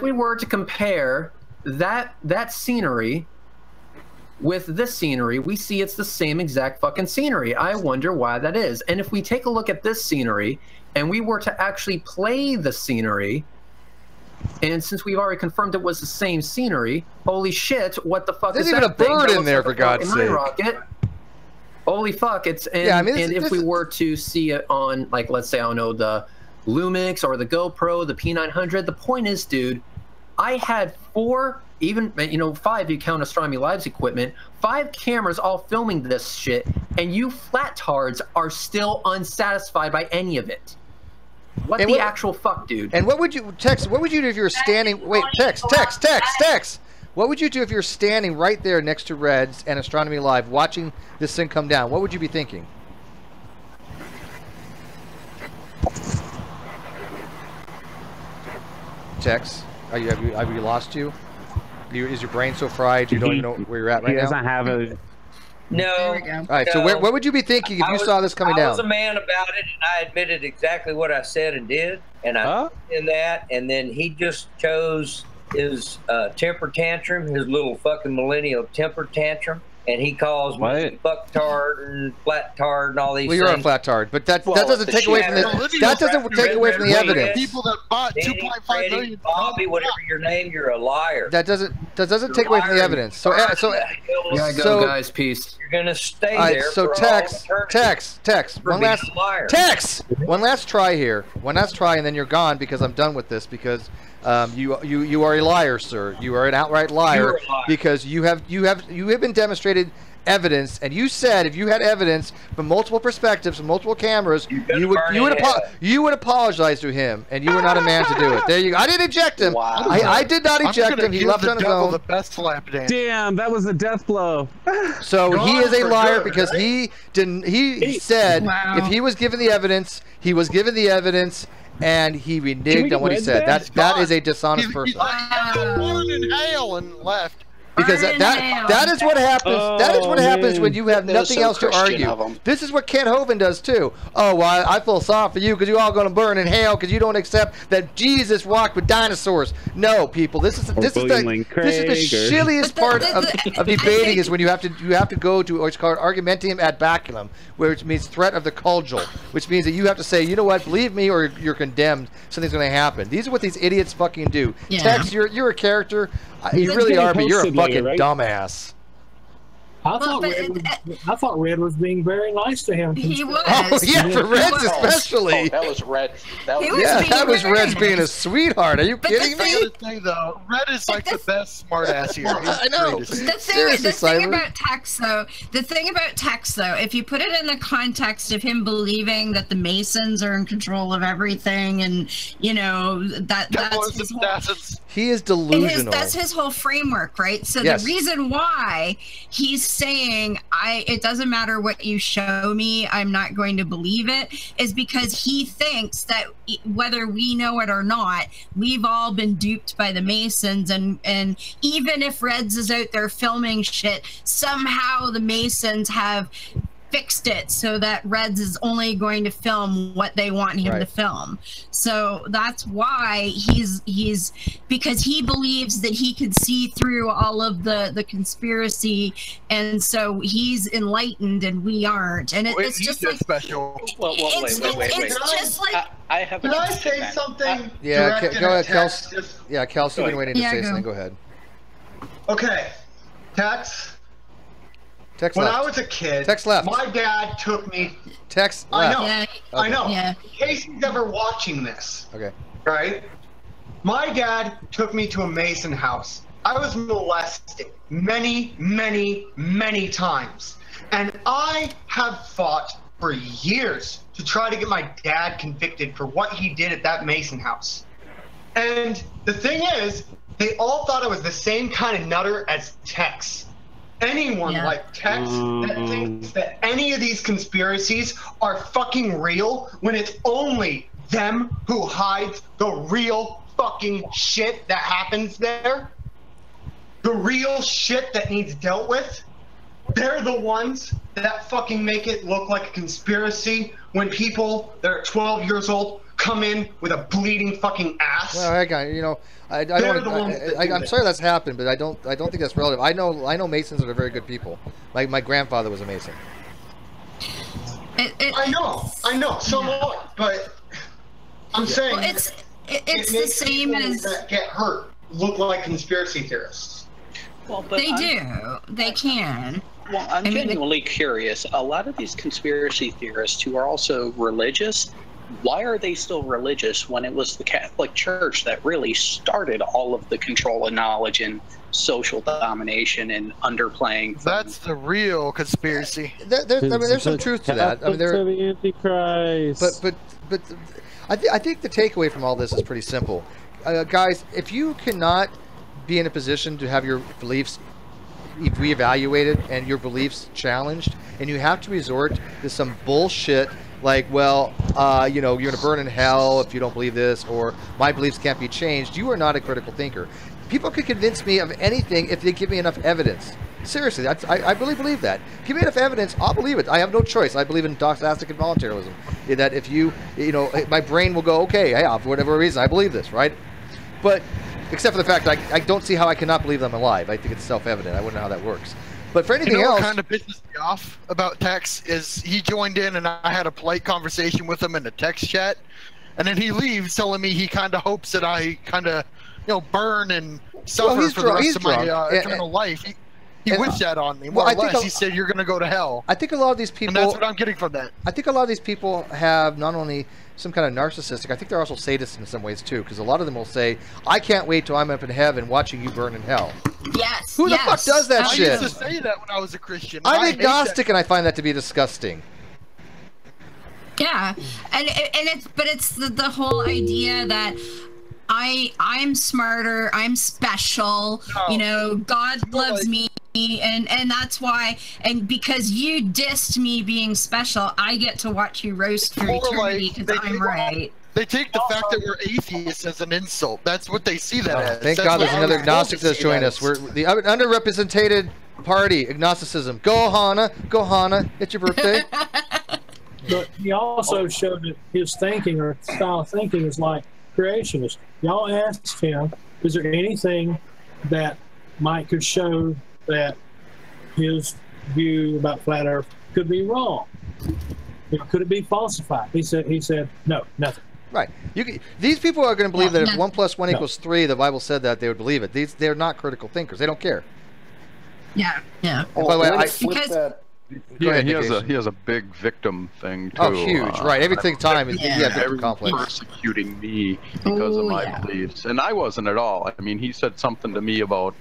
we were to compare that scenery with this scenery, we see it's the same exact fucking scenery. I wonder why that is. And if we take a look at this scenery and we were to actually play the scenery, and since we've already confirmed it was the same scenery, holy shit, what the fuck is that? There's even a bird in there, for God's sake. Rocket. Holy fuck, it's and, yeah, I mean, and if we were to see it on, like, let's say, I don't know, the Lumix or the GoPro, the P900, the point is, dude, I had 4, even, you know, 5 if you count Astronomy Live's equipment, 5 cameras all filming this shit, and you flat-tards are still unsatisfied by any of it. What the actual fuck, dude? And what would you, Tex, what would you do if you were standing, wait, Tex. What would you do if you're standing right there next to Reds and Astronomy Live watching this thing come down? What would you be thinking? Tex, have you lost you? Is your brain so fried you don't even know where you're at right now? He doesn't have a... No. All right, so what would you be thinking if you saw this coming down? I was a man about it, and I admitted exactly what I said and did, and I in that, and then he just chose his temper tantrum, his little fucking millennial temper tantrum, and he calls me fucktard and flat-tard and all these things. Well, you're a flat-tard, but that doesn't take away from the evidence. People that bought 2.5 million. Bobby, whatever your name, you're a liar. That doesn't take away from the evidence. So go, guys, peace. You're gonna stay there. So Tex, one last try here. One last try, and then you're gone because I'm done with this because you are a liar, sir. You are an outright liar because you have been demonstrated evidence, and you said if you had evidence from multiple perspectives, from multiple cameras, you would apologize to him, and you were not a man to do it. There you go. I didn't eject him. Wow. I did not eject him. He left on his own. The best lap dance. Damn, that was a death blow. So he is a liar because he didn't. He said if he was given the evidence, he was given the evidence. And he reneged on what he said. That is a dishonest person. One in hell and left. Because that is what happens. That is what happens when you have nothing else to argue. This is what Ken Hovind does too. Oh, well, I feel sorry for you because you're all going to burn in hell because you don't accept that Jesus walked with dinosaurs. No, people, this is the shilliest part of debating is when you have to go to what's called argumentium ad baculum, which means threat of the cudgel, which means that you have to say, you know what, believe me or you're condemned. Something's going to happen. These are what these idiots fucking do. Yeah. Tex, you're a character. You really are, but you're a fucking dumbass. I thought Red was being very nice to him. He was. Oh, yeah, for Reds especially. Oh, that was Red. That was, that was Red's being a sweetheart. Are you kidding me? I gotta say though, Red is like the best smartass here. I know. The thing about Tex though, if you put it in the context of him believing that the Masons are in control of everything, and you know that's his whole, he is delusional. That's his whole framework, right? So Yes. the reason why he's saying it doesn't matter what you show me, I'm not going to believe it, is because he thinks that whether we know it or not, we've all been duped by the Masons, and even if Reds is out there filming shit, somehow the Masons have fixed it so that Reds is only going to film what they want him to film. So that's why he's because he believes that he can see through all of the conspiracy, and so he's enlightened and we aren't. And it's just like special. Well, wait. It's just like I have. Can I say something? Yeah, directed go at ahead, Tex? Kels. Yeah, Kels, you've been waiting to say something. Go ahead. Okay, Tex. Tex when left. I was a kid, Tex left. my dad took me. Tex I left. know. Yeah. I know. Yeah. In case he's ever watching this, Okay. right? My dad took me to a Mason house. I was molested many, many, many times. And I have fought for years to try to get my dad convicted for what he did at that Mason house. And the thing is, they all thought I was the same kind of nutter as Tex. Anyone like Tex that thinks that any of these conspiracies are fucking real when it's only them who hides the real fucking shit that happens there, the real shit that needs dealt with, they're the ones that fucking make it look like a conspiracy when people that are 12 years old come in with a bleeding fucking ass. Well, I I'm sorry that's happened, but I don't think that's relative. I know Masons are very good people. My grandfather was a Mason. I know, so am I, but I'm saying well, it's it the makes same people as that get hurt look like conspiracy theorists. Well, but they can. Well, I'm genuinely curious. A lot of these conspiracy theorists who are also religious, why are they still religious when it was the Catholic Church that really started all of the control and knowledge and social domination and underplaying? That's the real conspiracy. There's some truth to that. I mean, the Antichrist. But I think the takeaway from all this is pretty simple, guys. If you cannot be in a position to have your beliefs reevaluated and your beliefs challenged, and you have to resort to some bullshit like, well, you're going to burn in hell if you don't believe this, or my beliefs can't be changed, you are not a critical thinker. People could convince me of anything if they give me enough evidence. Seriously, I really believe that. Give me enough evidence, I'll believe it. I have no choice. I believe in doxastic involuntarism. That if my brain will go, okay, yeah, for whatever reason, I believe this, right? But except for the fact I don't see how I cannot believe them alive. I think it's self-evident. I wouldn't know how that works. But for anything else, what kind of pisses me off about Tex is he joined in and I had a polite conversation with him in a text chat, and then he leaves telling me he kind of hopes that I kind of, burn and suffer for the rest of my eternal life. He wished that on me, more or less. He said, you're going to go to hell. I think a lot of these people... And that's what I'm getting from that. I think a lot of these people have not only some kind of narcissistic, I think they're also sadists in some ways too, because a lot of them will say, I can't wait till I'm up in heaven watching you burn in hell. Yes. Who the fuck does that shit? I used to say that when I was a Christian. I'm agnostic and I find that to be disgusting. Yeah, and it's the whole idea that I'm smarter, I'm special, God loves me, and that's why, and because you dissed me being special, I get to watch you roast for eternity because I'm right. They take the fact that we're atheists as an insult. That's what they see that as. Thank God there's another agnostic that's joined us. We're the underrepresented party, agnosticism. Go Hana, it's your birthday. But he also showed that his thinking or style of thinking is like creationist. Y'all asked him, is there anything that Mike could show that his view about flat Earth could be wrong? Could it be falsified? He said no, nothing. Right. These people are going to believe that if 1 + 1 = 3, the Bible said that, they would believe it. They're not critical thinkers. They don't care. Yeah, yeah. By the way, he has a big victim thing too. Oh, huge! Right, everything time is victim complex. Persecuting me because of my beliefs, and I wasn't at all. I mean, he said something to me about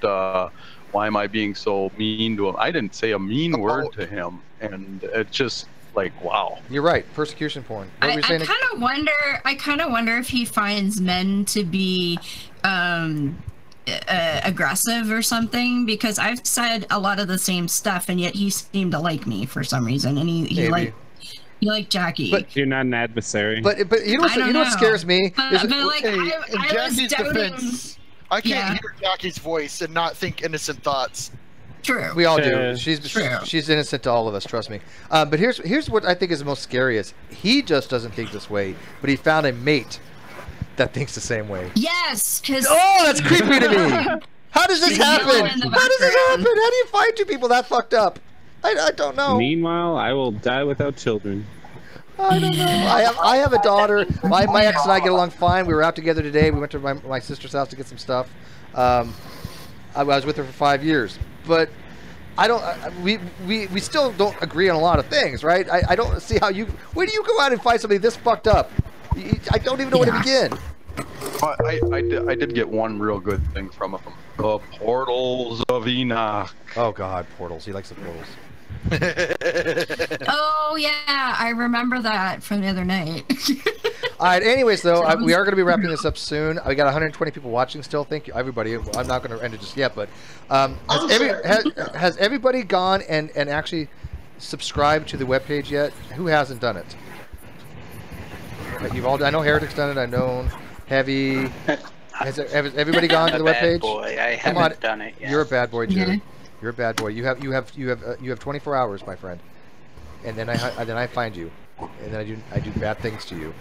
why am I being so mean to him? I didn't say a mean word to him, and it's just like, wow. You're right. Persecution porn. I kind of wonder if he finds men to be aggressive or something, because I've said a lot of the same stuff, and yet he seemed to like me for some reason, and he liked Jackie. But you're not an adversary. But you know what scares me? But like, in I Jackie's was doubting. defense, I can't hear Jackie's voice and not think innocent thoughts. True. We all do. She's innocent to all of us. Trust me. But here's what I think is the most scariest. He just doesn't think this way, but he found a mate that thinks the same way. Yes, because that's creepy to me. How does this happen? How does this happen? How do you find two people that fucked up? I don't know. Meanwhile, I will die without children. I don't know. I have a daughter. My ex and I get along fine. We were out together today. We went to my sister's house to get some stuff. I was with her for 5 years, but I don't. We still don't agree on a lot of things, right? I don't see how you. Where do you go out and find somebody this fucked up? I don't even know where to begin. I did get one real good thing from him. The portals of Enoch. Oh God, portals. He likes the portals. Oh yeah, I remember that from the other night. All right. Anyways, though, we are going to be wrapping this up soon. We got 120 people watching still. Thank you, everybody. I'm not going to end it just yet, but has everybody gone and actually subscribed to the webpage yet? Who hasn't done it? You've all. I know Heretic's done it. I know Heavy. Has everybody gone to the webpage? Boy, I haven't done it yet. You're a bad boy, Jerry. You're a bad boy. You have 24 hours, my friend. And then I find you, and then I do bad things to you.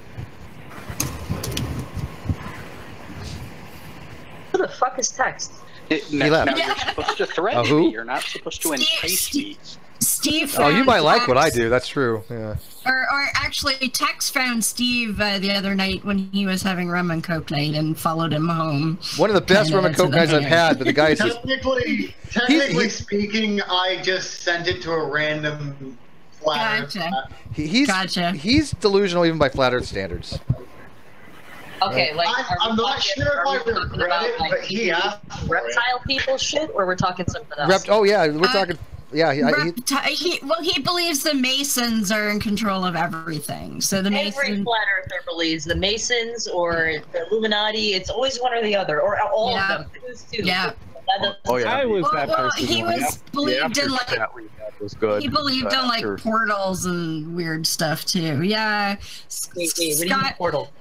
Who the fuck is text? He left. No, you're supposed to threaten me. You're not supposed to entice me. Steve. Oh, you might like what I do. That's true. Yeah. Or actually, Tex found Steve the other night when he was having rum and coke night and followed him home. One of the best rum and coke nights I've had, but the guy says. Technically speaking, I just sent it to a random flat Gotcha. He's delusional even by flat Earth standards. Okay, like I'm not sure if I regret it, but he asked reptile people shit, or we're talking something else. Oh yeah, we're talking. Yeah, he believes the Masons are in control of everything. So the Every flat earther believes the Masons or the Illuminati. It's always one or the other, or all of them. Yeah. I was that person. He believed in like. Was good. He believed in like portals and weird stuff too. Yeah. Wait, what do you mean portal?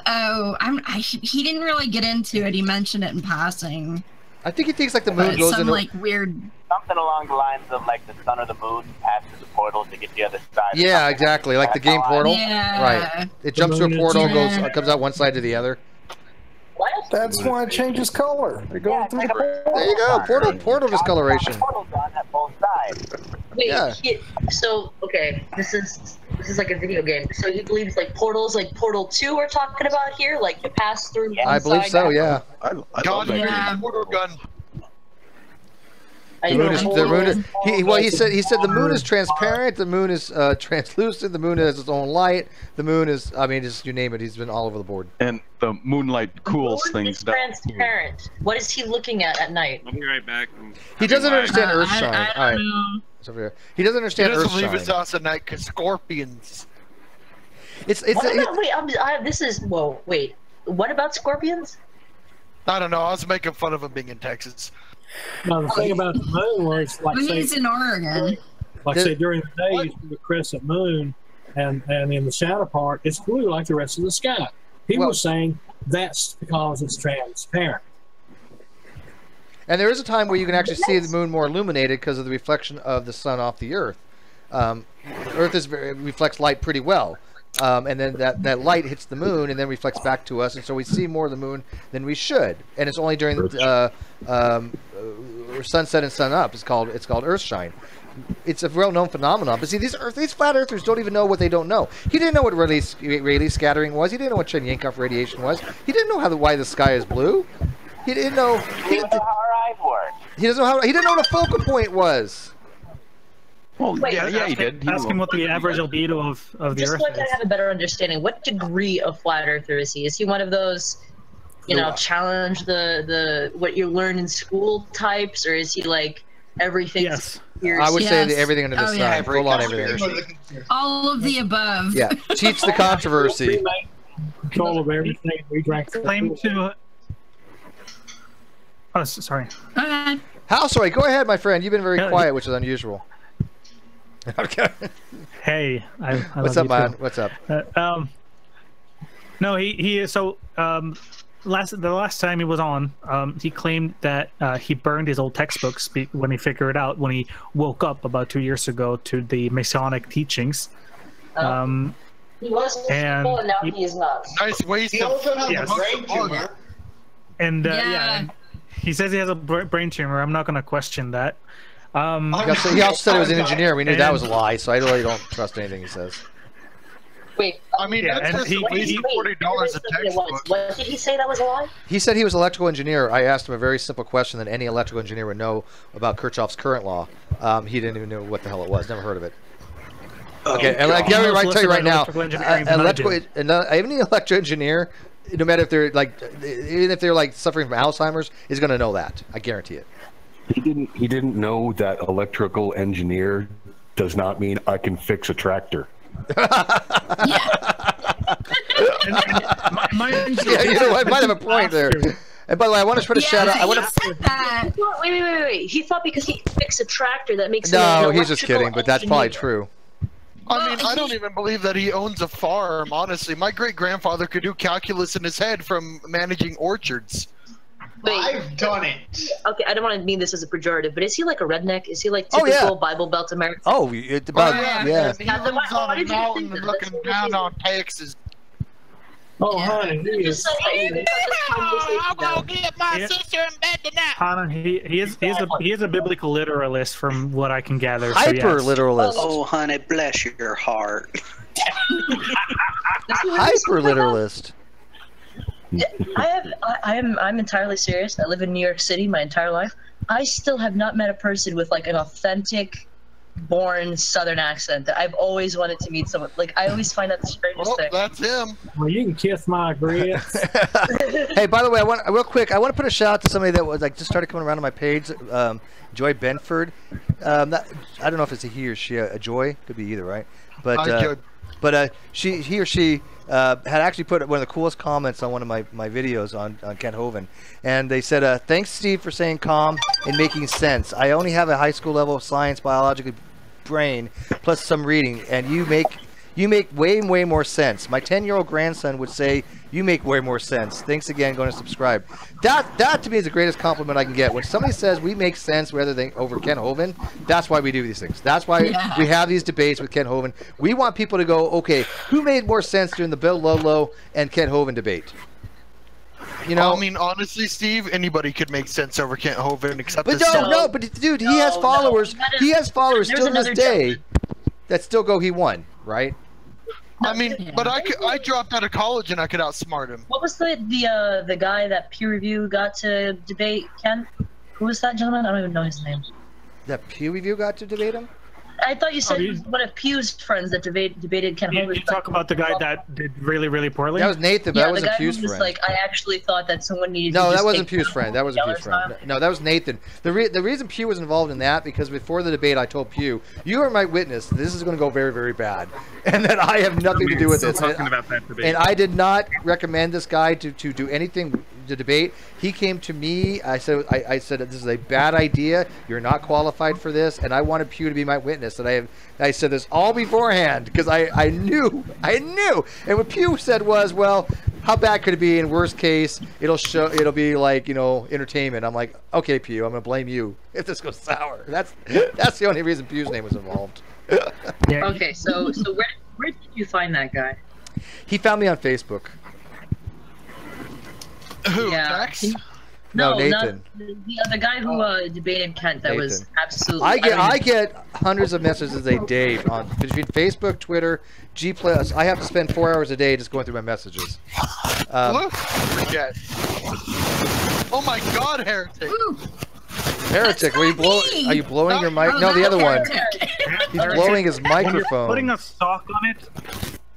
Oh, he didn't really get into it. He mentioned it in passing. I think he thinks like the moon goes into like weird. Something along the lines of like the sun or the moon passes the portal to get the other side. Yeah, exactly. Like the game Portal. Yeah. Right. It jumps to a portal, comes out one side to the other. What? That's why it changes color. They're going through the portal. There you go. Portal discoloration. Wait, so okay, this is like a video game. So he believes like portals, like Portal 2 we're talking about here, like you pass through. I believe so. Yeah. I love that. Portal gun. He said the moon is transparent, the moon is translucent, the moon has its own light, the moon is, I mean, just you name it, he's been all over the board. And the moonlight cools things down. Transparent. What is he looking at night? I'll be right back. He doesn't understand Earthshine. All right. It's over here. He doesn't understand Earthshine. He doesn't leave his house at night because scorpions. Wait. What about scorpions? I don't know. I was making fun of him being in Texas. Now the thing about the moon was like he's in Oregon. Like say during the day you see the crescent moon, and in the shadow part it's blue like the rest of the sky. He was saying that's because it's transparent. And there is a time where you can actually see the moon more illuminated because of the reflection of the sun off the Earth. Earth reflects light pretty well. And then that light hits the moon and then reflects back to us, and so we see more of the moon than we should. And it's only during sunset and sun up. It's called Earthshine. It's a well-known phenomenon. But see, these flat earthers don't even know what they don't know. He didn't know what Rayleigh scattering was. He didn't know what Cherenkov radiation was. He didn't know why the sky is blue. He didn't know. He didn't know how our eyes work. He doesn't know how. He didn't know what a focal point was. Well, Wait, yeah, he did. Ask him what the average albedo of the Just Earth like I is. have a better understanding. What degree of flat earther is he? Is he one of those, challenge the what you learn in school types, or is he like everything? Yes. I would say that everything under the sun, full on everything. All of the above. Yeah, teach the controversy. Control of everything. We drank. Claim to. Oh, sorry. How sorry? Go ahead, my friend. You've been very quiet, which is unusual. Okay. Hey, I what's love up, you man? too. What's up? No, he is so. The last time he was on, he claimed that he burned his old textbooks when he figured out when he woke up about 2 years ago to the Masonic teachings. He was and and now he is not. Nice waste of brain tumor. And and he says he has a brain tumor. I'm not going to question that. He also said he was an engineer. We knew that was a lie, so I really don't trust anything he says. Wait, I mean, that's just $40 a textbook. What did he say that was a lie? He said he was an electrical engineer. I asked him a very simple question that any electrical engineer would know about Kirchhoff's current law. He didn't even know what the hell it was. Never heard of it. Okay, and I tell you right now, any electrical engineer, no matter if they're even if they're like suffering from Alzheimer's, is going to know that. I guarantee it. He didn't know that electrical engineer does not mean I can fix a tractor. I might have a point there. And by the way, I want to put a shout out. I want to. Wait. He thought because he fixed a tractor that makes him No, an he's just kidding, but that's probably engineer. true. I mean, I don't even believe that he owns a farm, honestly. My great-grandfather could do calculus in his head from managing orchards. Wait, I've done it. Okay, I don't want to mean this as a pejorative, but is he like a redneck? Is he like typical Bible Belt American? Oh, it's about yeah. He lives on a mountain looking down on Texas. Oh, honey, he is. I'm gonna get my sister in bed tonight. Connor, he is a biblical literalist from what I can gather. Hyper literalist. Oh, honey, bless your heart. Hyper literalist. I'm entirely serious. I live in New York City my entire life. I still have not met a person with like an authentic born Southern accent that I've always wanted to meet someone. Like, I always find that the strangest thing. That's him. Well, you can kiss my grits. Hey, by the way, I want to put a shout out to somebody that was like just started coming around on my page, Joy Benford. I don't know if it's a he or she. A Joy could be either, right? But he or she had actually put one of the coolest comments on one of my videos on Kent Hovind, and they said, "Thanks, Steve, for saying calm and making sense. I only have a high school level of science biological brain plus some reading, and you make way more sense. My 10-year-old grandson would say you make way more sense. Thanks again. Going to subscribe." That to me is the greatest compliment I can get. When somebody says we make sense rather than over Kent Hovind, that's why we do these things. That's why we have these debates with Kent Hovind. We want people to go, okay, who made more sense during the Bill Lolo and Kent Hovind debate? You know, I mean, honestly, Steve, anybody could make sense over Kent Hovind except but dude, he has followers. He has followers still to this day that still go he won, right? I mean, but I dropped out of college and I could outsmart him. What was the guy that peer review got to debate Ken? Who was that gentleman? I don't even know his name. That peer review got to debate him? I thought you said it was one of Pew's friends that debated Ken Hovind. You talk about the guy that did really poorly? That was Nathan, but that wasn't Pew's friend. Like, I actually thought that someone needed No, to that wasn't Pew's friend. That wasn't Pew's friend. No, that was Nathan. The reason Pew was involved in that, because before the debate I told Pew, you are my witness, this is going to go very, very bad. And that I have nothing to do with this. Talking about that debate. And I did not recommend this guy to do anything to debate. He came to me. I said this is a bad idea. You're not qualified for this, and I wanted Pew to be my witness. And I said this all beforehand because I knew. And what Pew said was, well, how bad could it be? In worst case, it'll be like, entertainment. I'm like, okay, Pew, I'm gonna blame you if this goes sour. That's the only reason Pew's name was involved. Okay, so where did you find that guy? He found me on Facebook. Who? Max? No, Nathan. The guy who debated Kent. That was absolutely. I get hundreds of messages a day between Facebook, Twitter, G+. I have to spend 4 hours a day just going through my messages. Oh my God, Heretic! Heretic, are you blowing your mic? No, the other one. He's blowing his microphone. When you're putting a sock on it,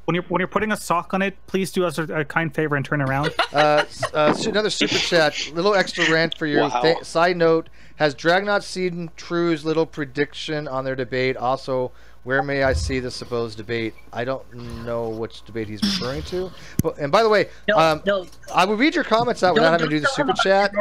when you're putting a sock on it, please do us a kind favor and turn around. Another super chat, little extra rant for you. Wow. Side note: has Dragnot seen True's little prediction on their debate? Also, where may I see the supposed debate? I don't know which debate he's referring to. But and by the way, no. I will read your comments out without having to do the super chat.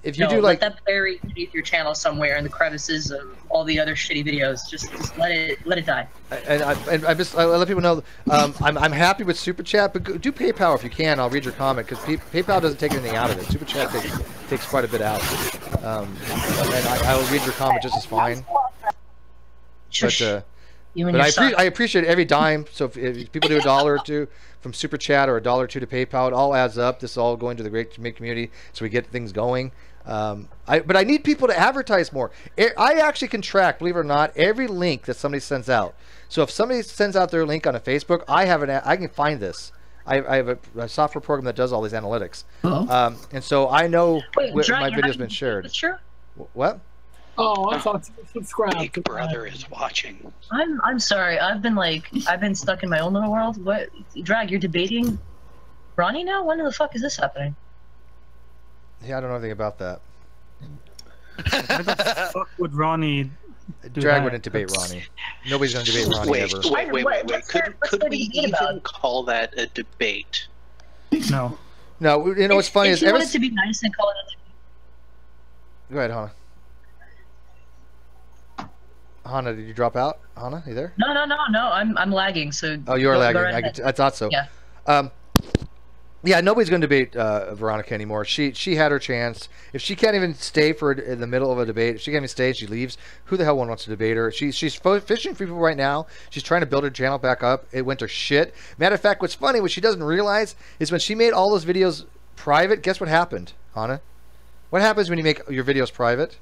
If you do like let that buried beneath your channel somewhere in the crevices of all the other shitty videos, just let it die. And I let people know I'm happy with super chat, but do PayPal if you can. I'll read your comment because PayPal doesn't take anything out of it. Super chat takes quite a bit out, and I will read your comment just as fine. But I appreciate every dime. So if people do $1 or $2 from super chat or $1 or $2 to PayPal, it all adds up. This is all going to the great community, so we get things going. But I need people to advertise more. I actually can track, believe it or not, every link that somebody sends out. So if somebody sends out their link on a Facebook, I can find this. I have a software program that does all these analytics, and so I know my video's been shared. What? Oh, I thought you were subscribed. Big Brother is watching. I'm sorry. I've been stuck in my own little world. What, Drag? You're debating Ronnie now? When the fuck is this happening? Yeah, I don't know anything about that. Why the fuck would Ronnie Drag wouldn't debate Ronnie. Nobody's going to debate Ronnie ever. Wait. Could we even call that a debate? No. No, you know what's funny is... If you wanted to be nice and call it a debate. Go ahead, Hannah. Hannah, did you drop out? Hannah, you there? No. I'm lagging. So. Oh, you're lagging. Right I thought so. Yeah. Yeah, nobody's going to debate Veronica anymore. She had her chance. If she can't even stay in the middle of a debate, if she can't even stay, she leaves. Who the hell wants to debate her? She's fishing for people right now. She's trying to build her channel back up. It went to shit. Matter of fact, what's funny, what she doesn't realize is when she made all those videos private, guess what happened, Hannah? What happens when you make your videos private?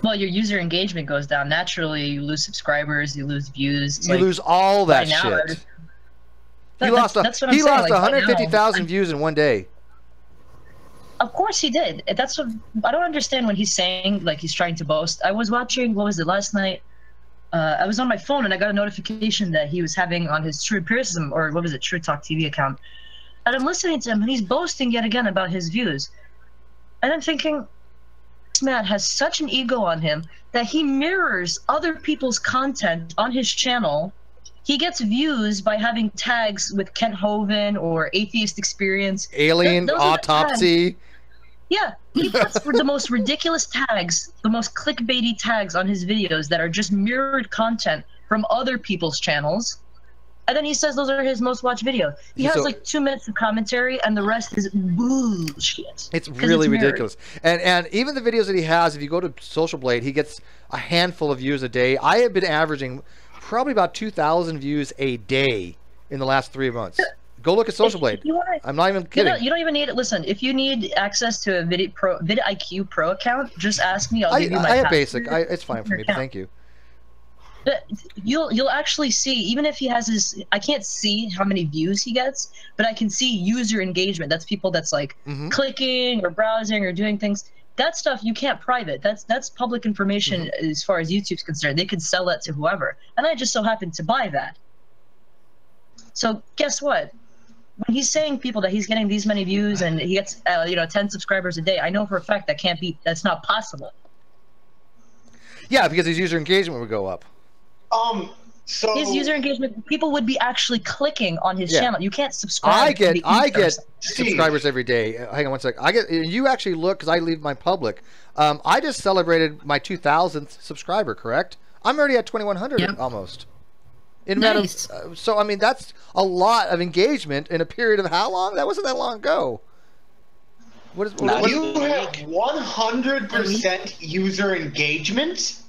Well, your user engagement goes down. Naturally, you lose subscribers, you lose views. You lose all that shit. He lost 150,000 views in one day. Of course he did. That's what I don't understand when he's saying, like, he's trying to boast. I was watching, what was it, last night? I was on my phone and I got a notification that he was having on his True Empiricism, or what was it, True Talk TV account. And I'm listening to him and he's boasting yet again about his views. And I'm thinking, this man has such an ego on him that he mirrors other people's content on his channel. He gets views by having tags with Kent Hovind or Atheist Experience. Alien Autopsy. Yeah, he puts the most ridiculous tags, the most clickbaity tags on his videos that are just mirrored content from other people's channels. And then he says those are his most watched videos. He has like 2 minutes of commentary and the rest is bullshit. It's really ridiculous. And even the videos that he has, if you go to Social Blade, he gets a handful of views a day. I have been averaging probably about 2,000 views a day in the last 3 months. Go look at Social Blade. I'm not even kidding. You don't even need it. Listen, if you need access to a vidIQ Pro account, just ask me. I'll give you my I have basic. It's fine for me, but thank you. You'll actually see, even if he has his, I can't see how many views he gets, but I can see user engagement. That's people that's like clicking or browsing or doing things. That stuff you can't private. That's public information as far as YouTube's concerned. They could sell that to whoever. And I just so happened to buy that. So guess what? When he's saying people that he's getting these many views and he gets 10 subscribers a day, I know for a fact that's not possible. Yeah, because his user engagement would go up. So his user engagement, people would be actually clicking on his channel. You can't subscribe. I get subscribers every day. Hang on one sec. You actually look, because I leave mine public. I just celebrated my 2,000th subscriber. Correct? I'm already at 2,100 almost. So I mean that's a lot of engagement in a period of how long? That wasn't that long ago. You have 100% user engagement.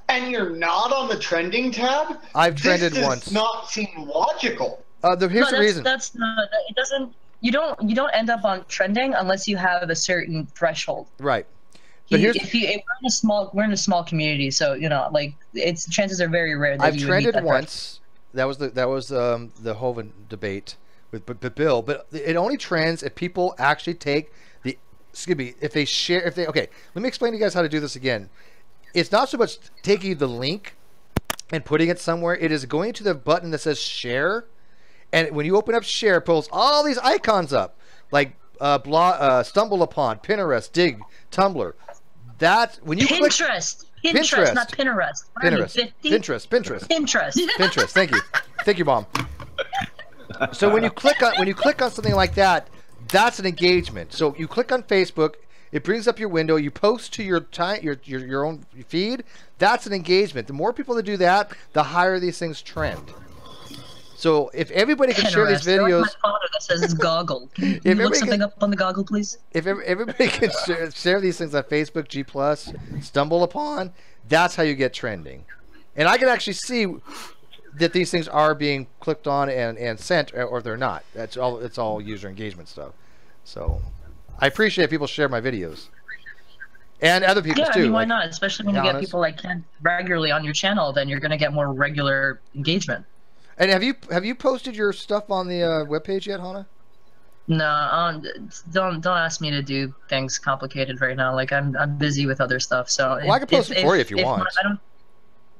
And you're not on the trending tab? I've trended once. This does not seem logical. Here's the reason. That's not. It doesn't. You don't end up on trending unless you have a certain threshold. Right. But we're in a small community, so like chances are very rare that I've trended once. That was the Hovind debate with Bill, but it only trends if people actually take the excuse me, if they okay, let me explain to you guys how to do this again. It's not so much taking the link and putting it somewhere. It is going to the button that says share, and when you open up share, it pulls all these icons up, like Stumble Upon, Pinterest, Dig, Tumblr. That when you Pinterest, not Pinterest. Pinterest. Thank you, Mom. So when you click on something like that, that's an engagement. So you click on Facebook, it brings up your window, you post to your own feed. That's an engagement. The more people that do that, the higher these things trend. So if everybody can share these videos, my father that says goggle. Can you look something up on the goggle, please? If everybody can share these things on Facebook, G+, Stumble Upon, that's how you get trending. And I can actually see that these things are being clicked on and sent, or they're not. It's all user engagement stuff. So I appreciate people share my videos. And other people's too. I mean, why not? Especially when you get people like Ken regularly on your channel, then you're going to get more regular engagement. And have you posted your stuff on the webpage yet, Hannah? No, don't ask me to do things complicated right now. Like I'm busy with other stuff. So well, I can post it for you if you want. I don't.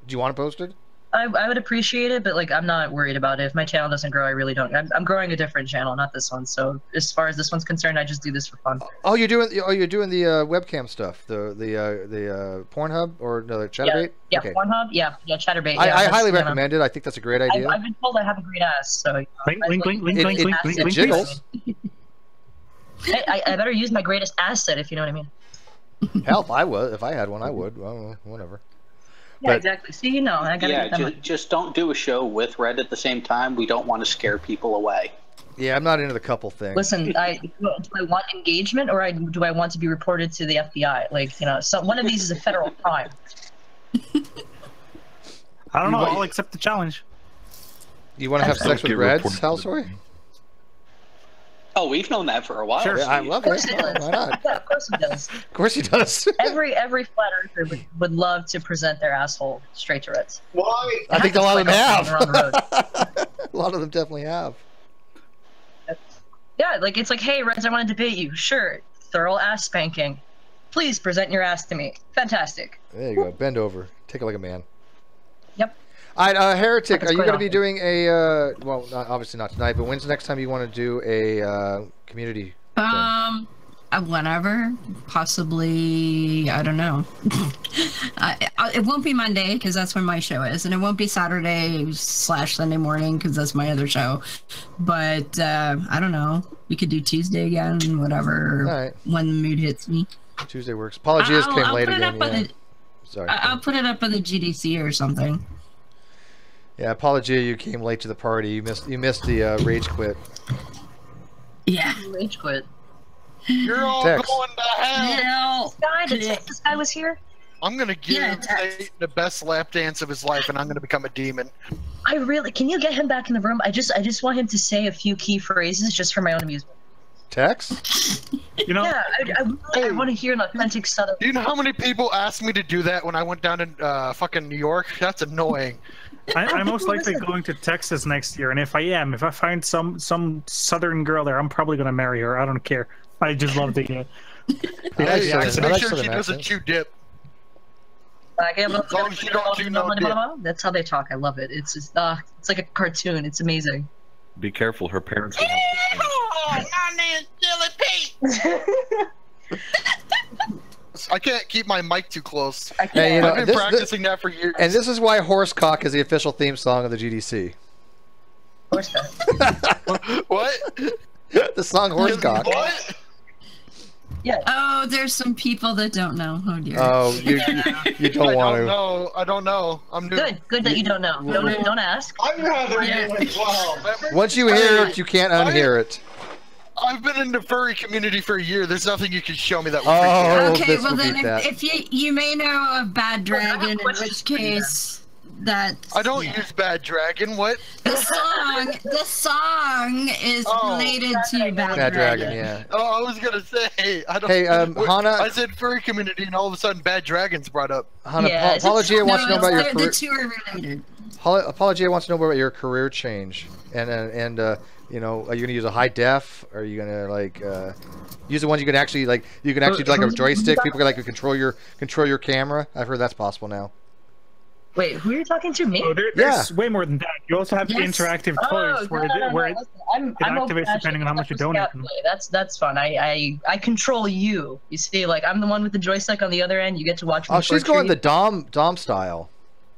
Do you want to post it? I would appreciate it, but like I'm not worried about it. If my channel doesn't grow, I really don't. I'm growing a different channel, not this one. So as far as this one's concerned, I just do this for fun. Oh, you're doing the webcam stuff, the Pornhub or no, the Chatterbait? Yeah, okay. Pornhub. Yeah, Chatterbait. Yeah, I highly recommend it. I think that's a great idea. I've been told I have a great ass, so it jiggles. I better use my greatest asset, if you know what I mean. Hell, if I had one, I would. Well, whatever. Yeah, exactly. See, you know, I gotta just don't do a show with Red at the same time. We don't want to scare people away. Yeah, I'm not into the couple thing. Listen, do I want engagement or do I want to be reported to the FBI? Like, you know, so one of these is a federal crime. I don't know. I'll accept the challenge. You want to have sex with Red's housewife? Oh, we've known that for a while. Sure, I love it. Why not? Yeah, of course he does. Of course he does. Every flat earther would love to present their asshole straight to Reds. Why? I think a lot of them have. A lot of them definitely have. Yeah, like it's like, hey, Reds, I want to debate you. Sure, thorough ass spanking. Please present your ass to me. Fantastic. There you go. Bend over. Take it like a man. Yep. All right, Heretic, are you going to be doing a, well, obviously not tonight, but when's the next time you want to do a community thing? Whenever, possibly, I don't know. It won't be Monday, because that's when my show is, and it won't be Saturday/Sunday morning, because that's my other show. But, I don't know. We could do Tuesday again, whatever, when the mood hits me. Tuesday works. Apologies, came late again. Yeah. Sorry. I'll put it up on the GDC or something. Yeah, Apologia, you came late to the party. You missed the rage quit. Yeah. Rage quit. You're all Text. going to hell. This guy was here? I'm going to give him the best lap dance of his life, and I'm going to become a demon. Can you get him back in the room? I just want him to say a few key phrases just for my own amusement. Text? You know? Yeah, I want to hear an authentic Southern. Do you know how many people asked me to do that when I went down to fucking New York? That's annoying. I'm most likely going to Texas next year, and if I find some Southern girl there, I'm probably going to marry her. I don't care. I just love the make sure she doesn't chew dip. As long as you don't chew no dip. That's how they talk. I love it. It's just, it's like a cartoon. It's amazing. Be careful. Her parents will my name's Silly Pete. I can't keep my mic too close. Hey, you know, I've been practicing that for years. And this is why Horsecock is the official theme song of the GDC. What? The song Horsecock. What? Yeah. Oh, there's some people that don't know. Oh dear. Oh, you don't want to. I don't know. I'm new. Good that you don't know. Don't ask. I'm rather new as well. Once you hear it, you can't unhear it. I've been in the furry community for a year. There's nothing you can show me that will okay, well then if you may know of Bad Dragon, in which case that I don't use Bad Dragon. What? The song is related to Bad Dragon. Yeah. Oh, I was gonna say. I don't. Hey, Hannah. I said furry community, and all of a sudden, Bad Dragon's brought up. Hannah, Apologia wants to know about your career. The two are related. Apologia wants to know about your career change, and you know, are you gonna use a high def? Are you gonna like use the ones you can actually do like a joystick? People can like control your camera. I've heard that's possible now. Wait, who are you talking to? Me? Oh, there's way more than that. You also have interactive toys where it activates depending on how much you donate. That's fun. I control you. You see, like I'm the one with the joystick on the other end. You get to watch me. Oh, she's going the Dom style.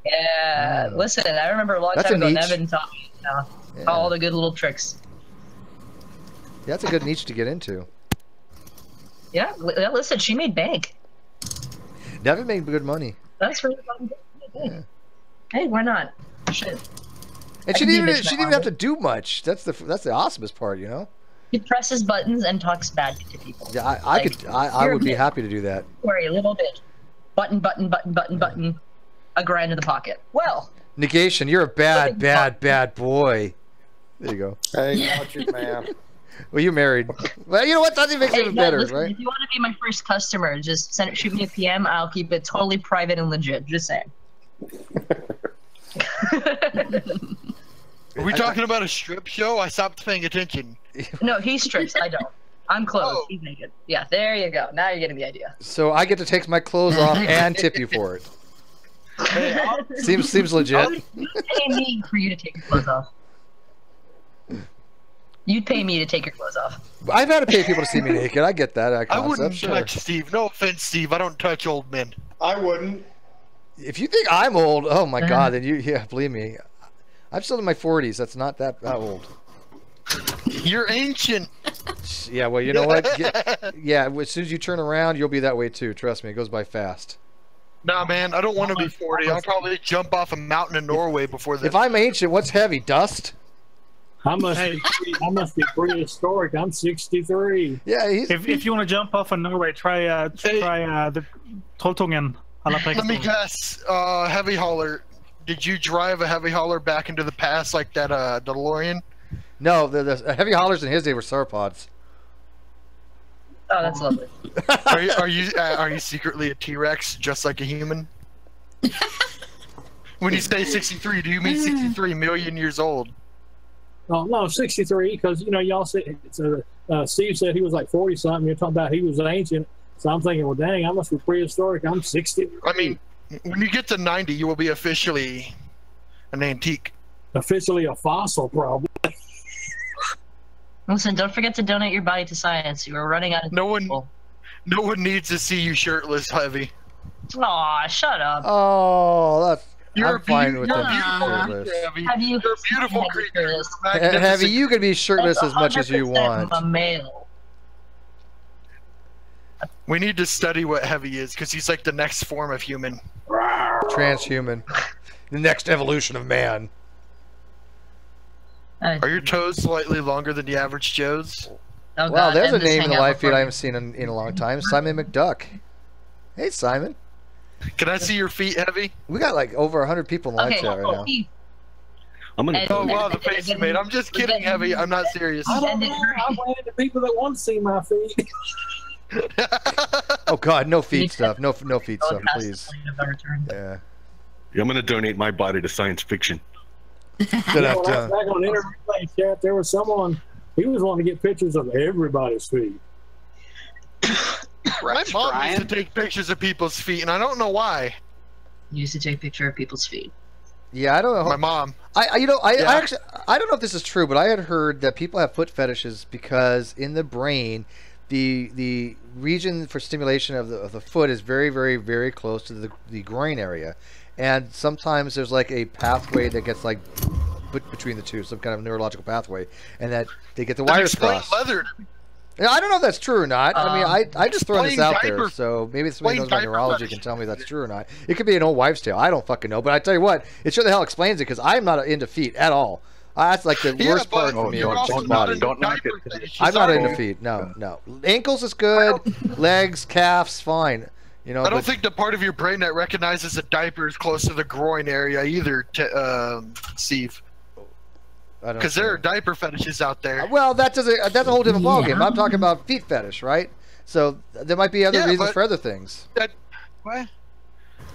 Yeah. Listen, I remember a long time ago, Nevin taught me all the good little tricks. Yeah, that's a good niche to get into. Yeah, listen, she made bank. Nevin made good money. That's really fun. Yeah. Hey, why not? Shit. And she didn't even have to do much. That's the awesomest part, you know. He presses buttons and talks bad to people. Yeah, I would be happy to do that. Worry a little bit. Button. $1 grand in the pocket. Well. Negation, you're a bad boy. There you go. Hey, watch it, man. Well, you're married. Well, you know what? That makes it even better, listen, right? If you want to be my first customer, just shoot me a PM. I'll keep it totally private and legit. Just saying. Are we talking about a strip show? I stopped paying attention. No, he strips. I don't. I'm clothed. He's naked. Yeah, there you go. Now you're getting the idea. So I get to take my clothes off and tip you for it. Seems legit. You'd pay me for you to take your clothes off. You'd pay me to take your clothes off. I've had to pay people to see me naked. I get that concept. I wouldn't touch Steve. No offense, Steve. I don't touch old men. I wouldn't. If you think I'm old, oh my God, then yeah, believe me. I'm still in my 40s. That's not that old. You're ancient. Yeah, well, you know what? Yeah, as soon as you turn around, you'll be that way too. Trust me, it goes by fast. Nah, man, I don't want to be 40. I'll probably jump off a mountain in Norway before that. If I'm ancient, what's heavy? Dust? I must be prehistoric. I'm 63. Yeah, if you want to jump off of Norway, try the Toltungen. Let me guess, heavy hauler. Did you drive a heavy hauler back into the past like that DeLorean? No, the heavy haulers in his day were sauropods. Oh, that's lovely. Are you secretly a T-Rex, just like a human? When you say 63, do you mean 63 million years old? Oh, no, 63, because, you know, y'all said, Steve said he was like 40-something. You're talking about he was ancient. So I'm thinking, well, dang, I must be prehistoric. I'm 60. I mean, when you get to 90, you will be officially an antique. Officially a fossil, probably. Listen, don't forget to donate your body to science. You are running out of No one needs to see you shirtless, Heavy. Aw, shut up. Oh, You're I'm fine with them shirtless. You're a beautiful creature. Heavy, you can be shirtless as much as you want. A male. We need to study what Heavy is, because he's like the next form of human. Transhuman. The next evolution of man. Are your toes slightly longer than the average Joe's? Oh, wow, God, there's a name in the live feed I haven't seen in a long time. Simon McDuck. Hey, Simon. Can I see your feet, Heavy? We got like over 100 people in the live chat right now. I'm gonna. Oh wow, the face you made. I'm just kidding, Heavy. I'm not serious. I don't know. I'm one of the people that want to see my feet. Oh God, no feet stuff. No feet stuff, please. Yeah. I'm gonna donate my body to science fiction. Back on internet chat, there was someone. He was wanting to get pictures of everybody's feet. My mom used to take pictures of people's feet, and I don't know why. You used to take a picture of people's feet. Yeah, I don't know. My mom. I actually I don't know if this is true, but I had heard that people have foot fetishes because in the brain, the region for stimulation of the foot is very, very, very close to the groin area, and sometimes there's like a pathway that gets like between the two, some kind of neurological pathway, and that they get the wires crossed. I don't know if that's true or not. I mean, I just throwing this out there, so maybe somebody knows about neurology can tell me that's true or not. It could be an old wives' tale. I don't fucking know, but I tell you what, it sure the hell explains it because I'm not into feet at all. That's like the worst part for me on the body. I'm not into feet. No. Ankles is good. Legs, calves, fine. You know. I don't think the part of your brain that recognizes a diaper is close to the groin area either, Steve. Because there are diaper fetishes out there. Well, that's a whole different ballgame. I'm talking about feet fetish, right? So there might be other reasons for other things. What?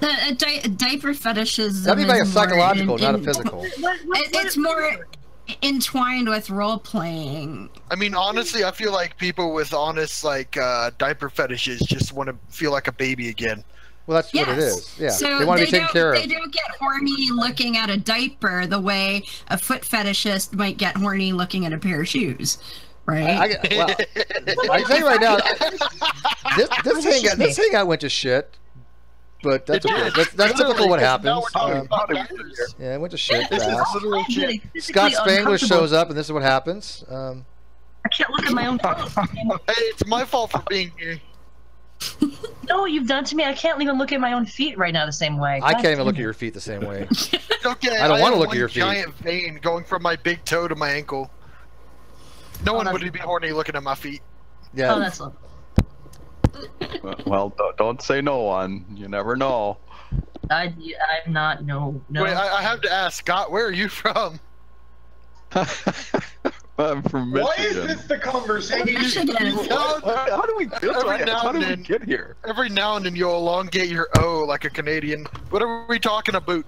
Diaper fetishism. That'd be like a is more psychological, not a physical. It's more entwined with role playing. I mean, honestly, I feel like people with honest like diaper fetishes just want to feel like a baby again. Well, that's what it is. Yeah, So they want to be taken care of. They don't get horny looking at a diaper the way a foot fetishist might get horny looking at a pair of shoes, right? I can tell you right now, this hangout went to shit. But that's okay. That's typical what happens. Yeah, it went to shit fast. Scott Spangler shows up, and this is what happens. I can't look at my own phone. Hey, it's my fault for being here. No, you've done to me. I can't even look at my own feet right now the same way. I can't even look at your feet the same way. Okay, I don't want to look at your feet. Giant vein going from my big toe to my ankle. No one would be horny looking at my feet. Yeah. Oh, that's lovely. Well, don't say no one. You never know. I'm not. No. Wait, I have to ask Scott. Where are you from? I'm from Michigan. Why is this the conversation? How do we get here? Every now and then you'll elongate your O like a Canadian. What are we talking about?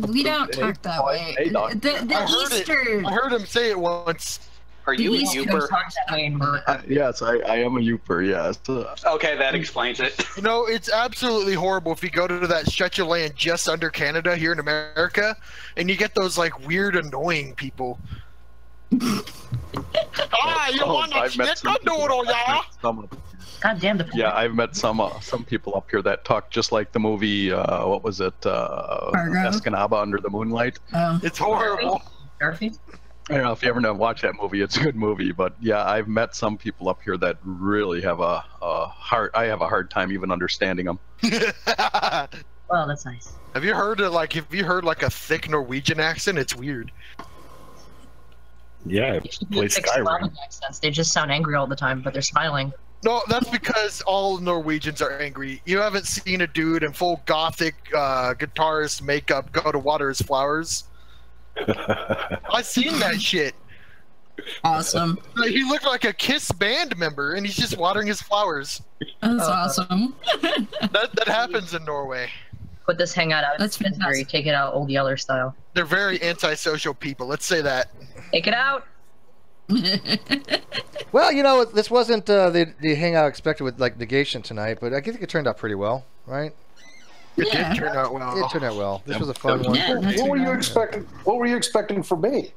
We don't talk that way. I heard him say it once. Are you a Uper? Yes, I am a Uper, yes. Okay, that explains it. You know, it's absolutely horrible if you go to that stretch of land just under Canada here in America, and you get those, like, weird, annoying people. You want to stick a noodle, yeah? God damn the Yeah, I've met some people up here that talk just like the movie, what was it, Escanaba Under the Moonlight. It's horrible. I don't know if you ever watch that movie. It's a good movie, but yeah, I've met some people up here that really have a hard. I have a hard time even understanding them. Well, that's nice. Have you heard like a thick Norwegian accent? It's weird. Yeah, play Skyrim. Accents. They just sound angry all the time, but they're smiling. No, that's because all Norwegians are angry. You haven't seen a dude in full gothic guitarist makeup go to water his flowers. I seen that shit. Awesome. He looked like a Kiss band member, and he's just watering his flowers. That's awesome. That happens in Norway. Put this hangout out. That's fantastic. Take it out, Old Yeller style. They're very antisocial people. Let's say that. Take it out. Well, you know, this wasn't the hangout expected with like negation tonight, but I think it turned out pretty well, right? It did turn out well. It turned out well. This was a fun one. What were you expecting? What were you expecting from me?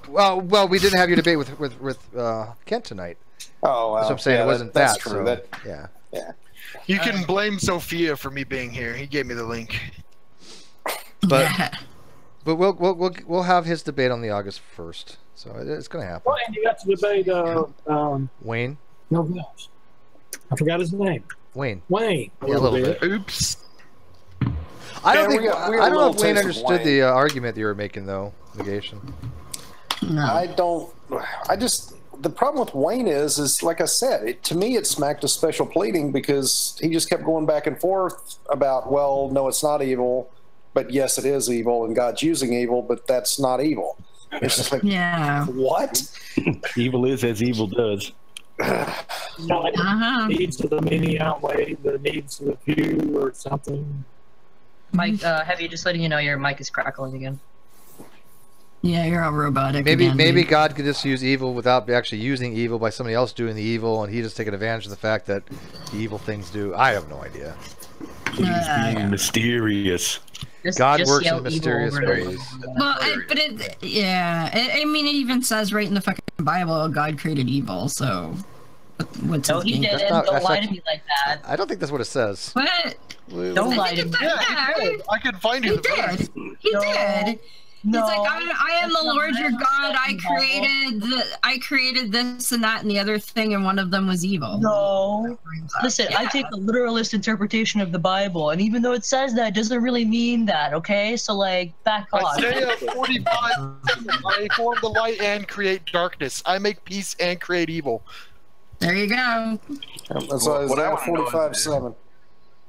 Well, we didn't have you debate with Kent tonight. Oh, that's what I'm saying. Yeah, it wasn't that's that. true. So, yeah. You can blame Sophia for me being here. He gave me the link. But we'll have his debate on the August 1st, so it's going to happen. Well, and you got to debate Wayne. No, I forgot his name. Wayne. Yeah, a little bit. Oops. I don't know if Wayne understood the argument that you were making, though. Negation. No. The problem with Wayne is like I said, to me it smacked of special pleading because he just kept going back and forth about, well, no, it's not evil, but yes, it is evil, and God's using evil, but that's not evil. It's just like, what? Evil is as evil does. The needs of the many outweigh the needs of the few, or something. Mike, Heavy, just letting you know your mic is crackling again. Yeah, you're all robotic. Maybe God could just use evil without actually using evil by somebody else doing the evil, and he just taking advantage of the fact that the evil things do. I have no idea. He's being mysterious. God works in mysterious ways. Well, it even says right in the fucking Bible, God created evil. So, what's his he game? didn't. Don't lie to me like that. I don't think that's what it says. What? Don't lie to me. I can find you. He did. He did. No, it's like I am the Lord your God. I created this and that and the other thing, and one of them was evil. No, listen, I take a literalist interpretation of the Bible, and even though it says that, it doesn't really mean that. Okay, so like back off. Isaiah 45:7. I form the light and create darkness. I make peace and create evil. There you go. That's Isaiah 45:7.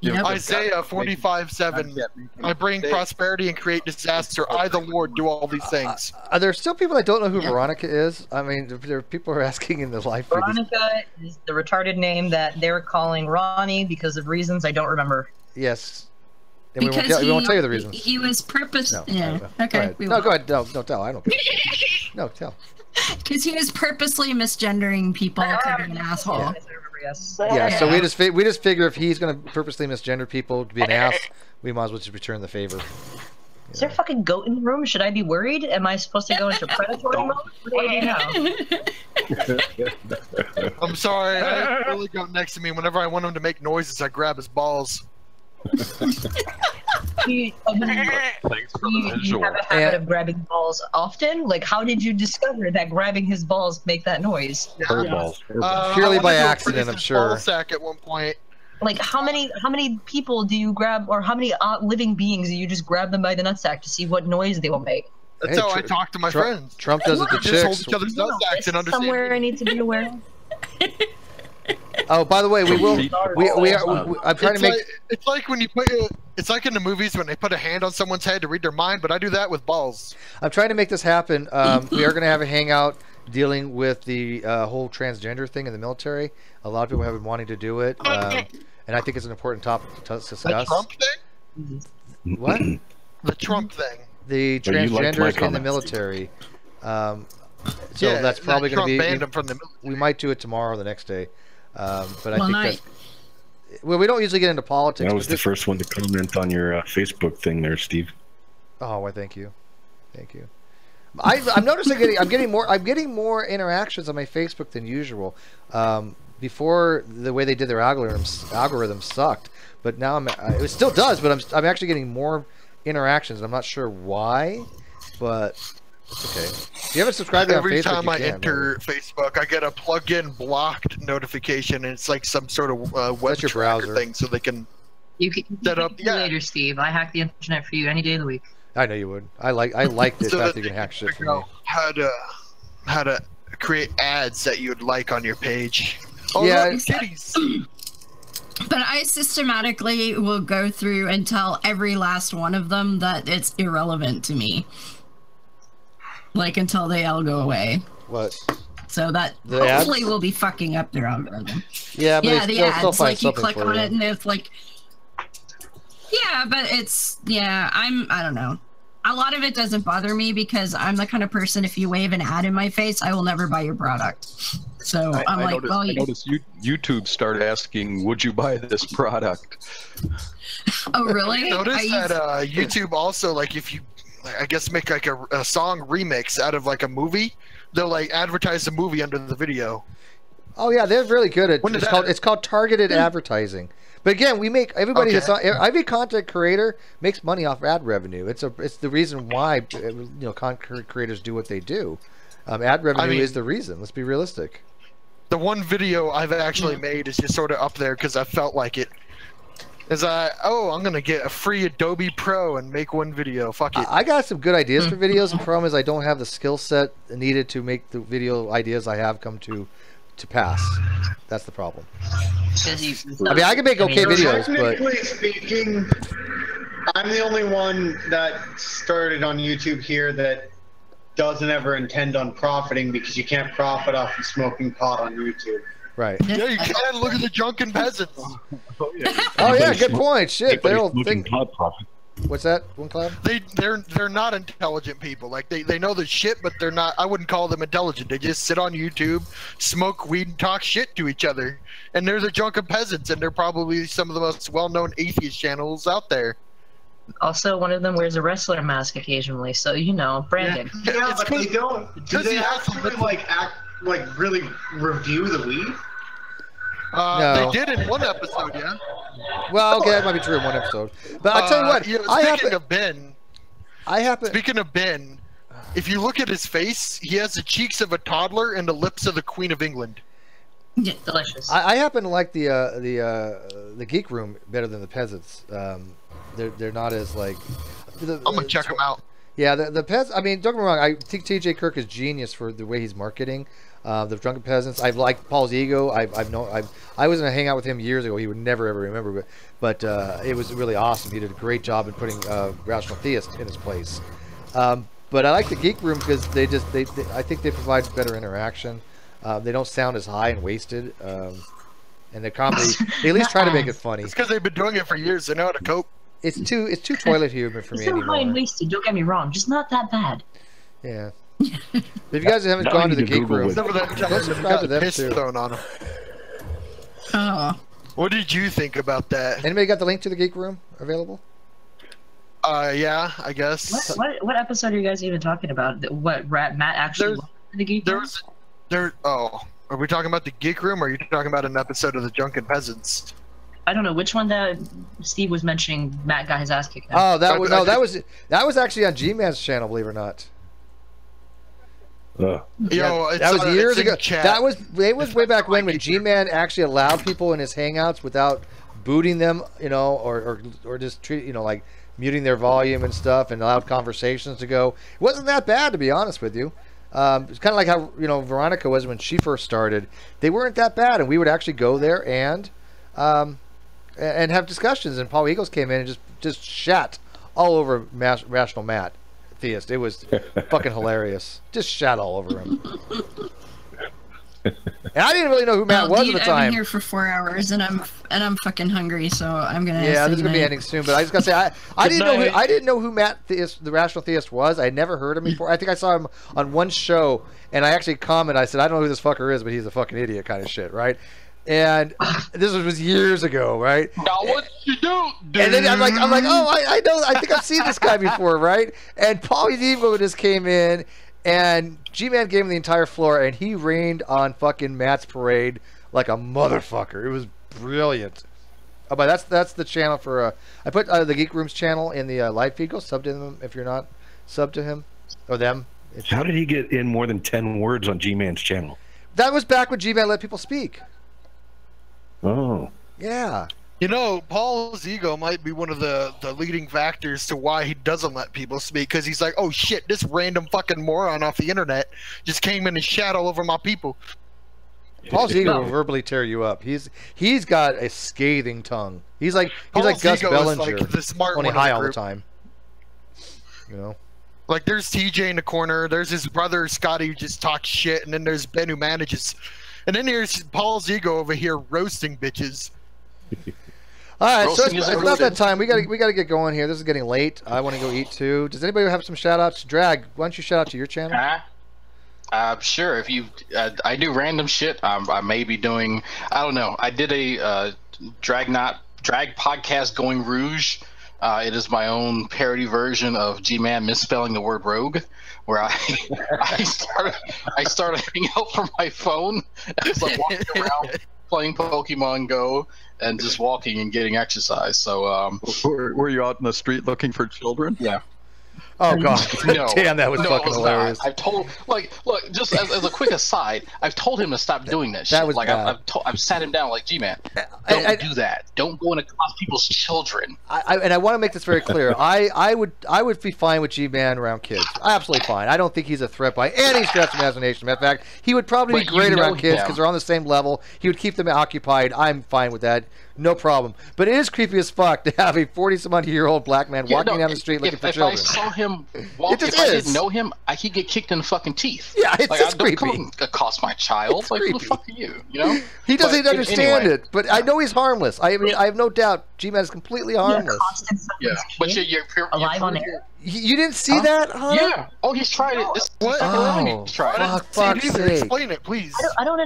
Yep. Isaiah 45:7. I bring prosperity and create disaster. I, the Lord, do all these things. Are there still people that don't know who Veronica is? I mean, there are people who are asking in the live feed. Veronica is the retarded name that they're calling Ronnie because of reasons I don't remember. Yes. And Because we won't tell you the reasons. He was No. yeah. Go Okay. ahead. No, go ahead. No, don't tell. I don't care. No, tell. Because he was purposely misgendering people to be an asshole. Yeah. So we just figure if he's going to purposely misgender people to be an ass, we might as well just return the favor. Is there a fucking goat in the room? Should I be worried? Am I supposed to go into predatory mode? What do I do now? I'm sorry. I have a really goat next to me. Whenever I want him to make noises, I grab his balls. You have a habit of grabbing balls often? Like, how did you discover that grabbing his balls make that noise? Purely by accident, I'm sure. Ball sack at one point. Like, how many people do you grab, or how many living beings do you just grab them by the nutsack to see what noise they will make? That's how I talk to my friends. Trump does it to We just hold chicks. each other's nutsacks and understand. Somewhere I need to be aware of. Oh, by the way, we will. I'm trying to make. It's like when you put. It's like in the movies when they put a hand on someone's head to read their mind, but I do that with balls. I'm trying to make this happen. We are going to have a hangout dealing with the whole transgender thing in the military. A lot of people have been wanting to do it, and I think it's an important topic to discuss. The Trump thing? What? The Trump thing. The transgenders in the military. So Yeah, that's probably that going to be. Trump banned them from the military. We might do it tomorrow or the next day. But I Well, think night. that's. Well, we don't usually get into politics. I was but the this- first one to comment on your Facebook thing there, Steve. Oh, well, thank you. Thank you. I'm noticing I'm getting more interactions on my Facebook than usual. Before, the way they did their algorithms sucked, but now it still does, but I'm actually getting more interactions. I'm not sure why, but it's okay. If you haven't subscribed to me on Every Facebook, time you I can, enter Facebook, I get a plug-in blocked notification, and it's like some sort of web your tracker browser. thing, so they can You can set up. do later, Steve. I hack the internet for you any day of the week. I know you would. I like the So fact that that you can hack shit figure for me. out how to create ads that you'd like on your page. Oh, Yeah, look, kitties. But I systematically will go through and tell every last one of them that it's irrelevant to me. Like, until they all go away. What? So that The hopefully ads? will be fucking up their algorithm. Yeah, but Yeah, the they'll still ads. find Like, you something click for on you. it and it's like... Yeah, but it's... Yeah, I don't know. A lot of it doesn't bother me because I'm the kind of person, if you wave an ad in my face, I will never buy your product. So I'm like, noticed, well, I noticed YouTube started asking, would you buy this product? Oh, really? Notice that YouTube also, like, if you, I guess, make like a song remix out of like a movie, they'll like advertise the movie under the video. Oh yeah, they're really good at. When did It's called targeted advertising. But again, we make everybody. Okay. Every content creator makes money off ad revenue. It's the reason why content creators do what they do. Ad revenue is the reason. Let's be realistic. The one video I've actually made is just sort of up there because I felt like it. I'm gonna get a free Adobe Pro and make one video. Fuck it. I got some good ideas for videos. The problem is I don't have the skill set needed to make the video ideas I have come to pass. That's the problem. I mean, I can make okay videos, but Technically speaking, I'm the only one that started on YouTube here that doesn't ever intend on profiting because you can't profit off of smoking pot on YouTube. right. Yeah, you can. Look at the drunken peasants. Oh yeah, good point. Shit, they don't think. Profit. What's that? One cloud? They're not intelligent people. Like they know the shit, but they're not. I wouldn't call them intelligent. They just sit on YouTube, smoke weed, and talk shit to each other. And they're the drunken peasants, and they're probably some of the most well-known atheist channels out there. Also, one of them wears a wrestler mask occasionally, so you know, branding. Yeah, but they don't. Do they actually like really review the weed? No. They did in one episode, yeah. Well, okay, that might be true in one episode. But I'll tell you what, Speaking of Ben, if you look at his face, he has the cheeks of a toddler and the lips of the Queen of England. Yeah, delicious. I happen to like the Geek Room better than the Peasants. They're not as like. I'm gonna check them out. Yeah, the Peasants. I mean, don't get me wrong. I think T.J. Kirk is genius for the way he's marketing. The Drunken Peasants. I've liked Paul's ego. I was gonna hang out with him years ago. He would never ever remember, but it was really awesome. He did a great job in putting Rational Theist in his place. But I like the Geek Room because they I think they provide better interaction. They don't sound as high and wasted. And the comedy, they at least try to make it funny. It's because they've been doing it for years. They know how to cope. It's too toilet humor for me It's not anymore. high and wasted. Don't get me wrong. Just not that bad. Yeah. If you guys haven't gone to the Geek Room, go subscribe to them piss too. thrown on them. Oh. What did you think about that? Anybody got the link to the Geek Room available? Yeah, I guess. What episode are you guys even talking about? What Matt actually went to the Geek Room? Oh, are we talking about the Geek Room, or are you talking about an episode of the Drunken Peasants? I don't know which one that Steve was mentioning. Matt got his ass kicked. Oh, that was actually on G-Man's channel, believe it or not. Yo, that was years ago. That was way back when G-Man actually allowed people in his hangouts without booting them, or just treat like muting their volume and stuff, and allowed conversations to go. It wasn't that bad, to be honest with you. It's kind of like how Veronica was when she first started. They weren't that bad, and we would actually go there and have discussions. And Paul Eagles came in and just shat all over Rational Matt Theist. It was fucking hilarious. Just shat all over him. And I didn't really know who Matt was at the time. I've been here for 4 hours and I'm fucking hungry, so I'm gonna. Yeah, this is gonna be ending soon. But I just gotta say, I didn't know who Matt Theist, the Rational Theist, was. I never heard him before. I think I saw him on one show, and I actually commented. I said, I don't know who this fucker is, but he's a fucking idiot, kind of shit, right? And this was years ago, right? Now what you do? And then I'm like, oh, I know. I think I've seen this guy before, right? And Paul Eagles just came in. And G-Man gave him the entire floor, and he rained on fucking Matt's parade like a motherfucker. It was brilliant. Oh, but that's the channel for. I put the Geek Room's channel in the live feed. Go sub to them if you're not sub to him or them. How did he get in more than 10 words on G-Man's channel? That was back when G-Man let people speak. Oh. Yeah. Paul's ego might be one of the leading factors to why he doesn't let people speak, because he's like, oh shit, this random fucking moron off the internet just came in and shat all over my people. Paul's ego will verbally tear you up. He's got a scathing tongue. He's like Gus Bellinger, like the smart only one high of the all the group. time. Like there's TJ in the corner, there's his brother Scotty who just talks shit, and then there's Ben who manages, and then there's Paul's ego over here roasting bitches. All right, so it's about that time. We got to get going here. This is getting late. I want to go eat too. Does anybody have some shout outs? Drag, why don't you shout out to your channel? Sure. If you, I do random shit. I may be doing. I don't know. I did a drag podcast going rouge. It is my own parody version of G-Man misspelling the word rogue, where I started hanging out from my phone as I'm walking around playing Pokemon Go and just walking and getting exercise. So were you out in the street looking for children? Yeah. Oh god! No, Damn, that was fucking hilarious. I've told, look, just as a quick aside, I've told him to stop doing that shit. That was bad. I've sat him down like, G-Man, don't do that. Don't go and accost people's children. And I want to make this very clear. I would be fine with G-Man around kids. Absolutely fine. I don't think he's a threat by any stretch of imagination. In fact, he would probably be great around kids because they're on the same level. He would keep them occupied. I'm fine with that. No problem. But it is creepy as fuck to have a 40-some-odd-year-old black man walking down the street looking for children. If I saw him walk, if I didn't know him, he'd get kicked in the fucking teeth. Yeah, it's just don't creepy. come and accost my child. Like, who the fuck are you? He doesn't understand it. But I know he's harmless. I mean, I have no doubt G-Man is completely harmless. Yeah, but you're alive on air. You didn't see that, huh? Yeah. Oh, he's tried it. This What? He's tried it. Fuck's sake. Explain it, please. I don't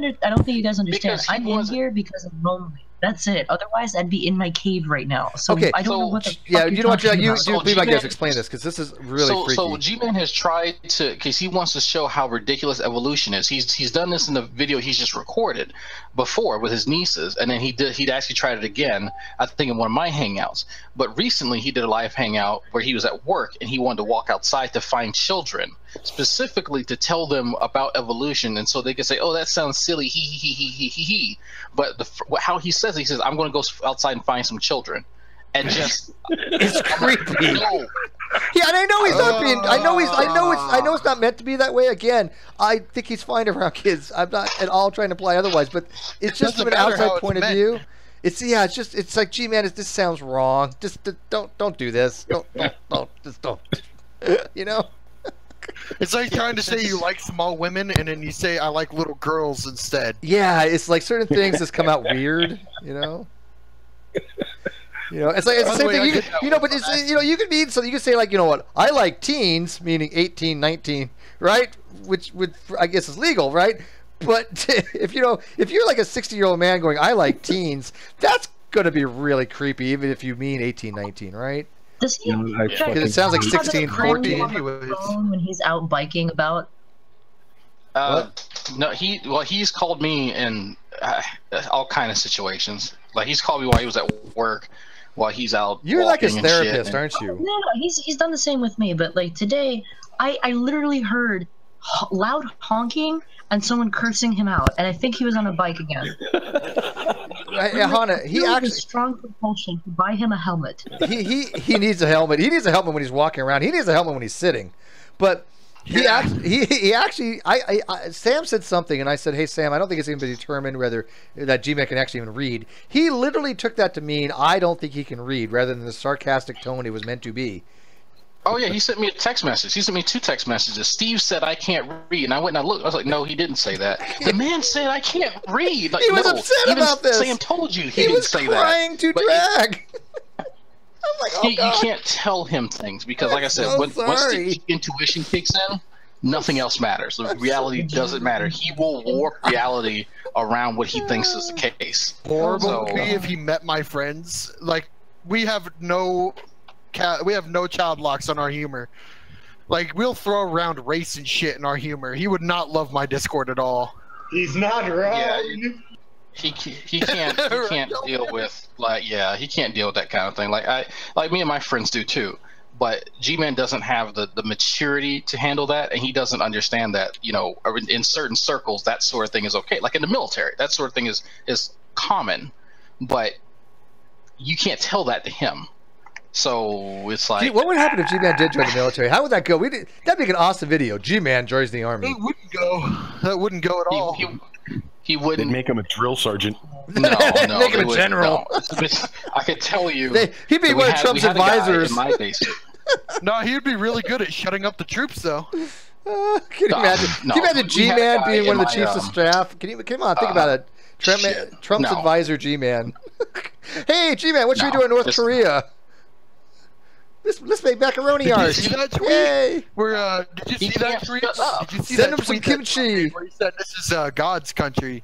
think you guys understand. Because I'm in here because I'm lonely. That's it. Otherwise, I'd be in my cave right now. So Okay, I don't know what the fuck Yeah, you're you know what, talking you about. be my guest. Explain this, because this is really freaky. So G-Man has tried to, because he wants to show how ridiculous evolution is. He's done this in the video he's just recorded before with his nieces, and then he'd actually tried it again, I think in one of my hangouts. But recently he did a live hangout where he was at work and he wanted to walk outside to find children, specifically to tell them about evolution, and so they could say, "Oh, that sounds silly, he." But how he says, "I'm going to go outside and find some children," and just it's creepy. No. Yeah, and I know he's not being. I know it's not meant to be that way. Again, I think he's fine around kids. I'm not at all trying to imply otherwise, but it's just from an outside point of view. It's like, G-Man, this sounds wrong. Just don't do this. Don't. You know. It's like trying to say you like small women, and then you say I like little girls instead. Yeah, it's like certain things just come out weird, you know. You know, it's like it's the same thing. You know, but it's, you know, you could mean something. You could say like, you know what, I like teens, meaning 18, 19, right? Which would, I guess, is legal, right? But if you're like a 60-year-old man going, I like teens, that's going to be really creepy, even if you mean 18, 19, right? Does he? Because it sounds like 16, 14. When he's out biking about. No, he's called me in all kind of situations. Like he's called me while he was at work, while he's out. You're like his walking therapist, and aren't you? No, he's done the same with me. But like today, I literally heard loud honking and someone cursing him out, and I think he was on a bike again. Hana, he actually strong compulsion to buy him a helmet. He needs a helmet. He needs a helmet when he's walking around. He needs a helmet when he's sitting. But he actually Sam said something, and I said, hey Sam, I don't think it's even been determined whether that G-Man can actually even read. He literally took that to mean I don't think he can read, rather than the sarcastic tone it was meant to be. Oh yeah, he sent me a text message. He sent me 2 text messages. Steve said I can't read, and I went and I looked. I was like, no, he didn't say that. The man said I can't read. Like, he was no, upset even about this. Sam told you he didn't say that. He was crying to drag. I'm like, oh, you can't tell him things because, like I said, once the intuition kicks in, nothing else matters. The reality doesn't matter. He will warp reality around what he thinks is the case. Horrible would be if he met my friends. Like we have no child locks on our humor. Like we'll throw around race and shit in our humor. He would not love my Discord at all. He's not wrong. Yeah, he can't deal with he can't deal with that kind of thing. Like me and my friends do too. But G-Man doesn't have the maturity to handle that, and he doesn't understand that, you know, in certain circles that sort of thing is okay. Like in the military, that sort of thing is common, but you can't tell that to him. So it's like, what would happen if G-Man did join the military? How would that go? That'd make an awesome video. G-Man joins the army. It wouldn't go. That wouldn't go at all. He wouldn't. They'd make him a drill sergeant. No, make him a general. No. I could tell you. He'd be one of Trump's advisors. In my basement. No, he'd be really good at shutting up the troops, though. Can you imagine? Can you imagine G-Man being one of the chiefs of staff? Come on, think about it. Trump's advisor, G-Man. Hey, G-Man, what should we do in North Korea? Let's make macaroni art. Did you see that tweet? Yay! Did you see that tweet? Did you see Send that him some tweet kimchi. Where he said this is God's country.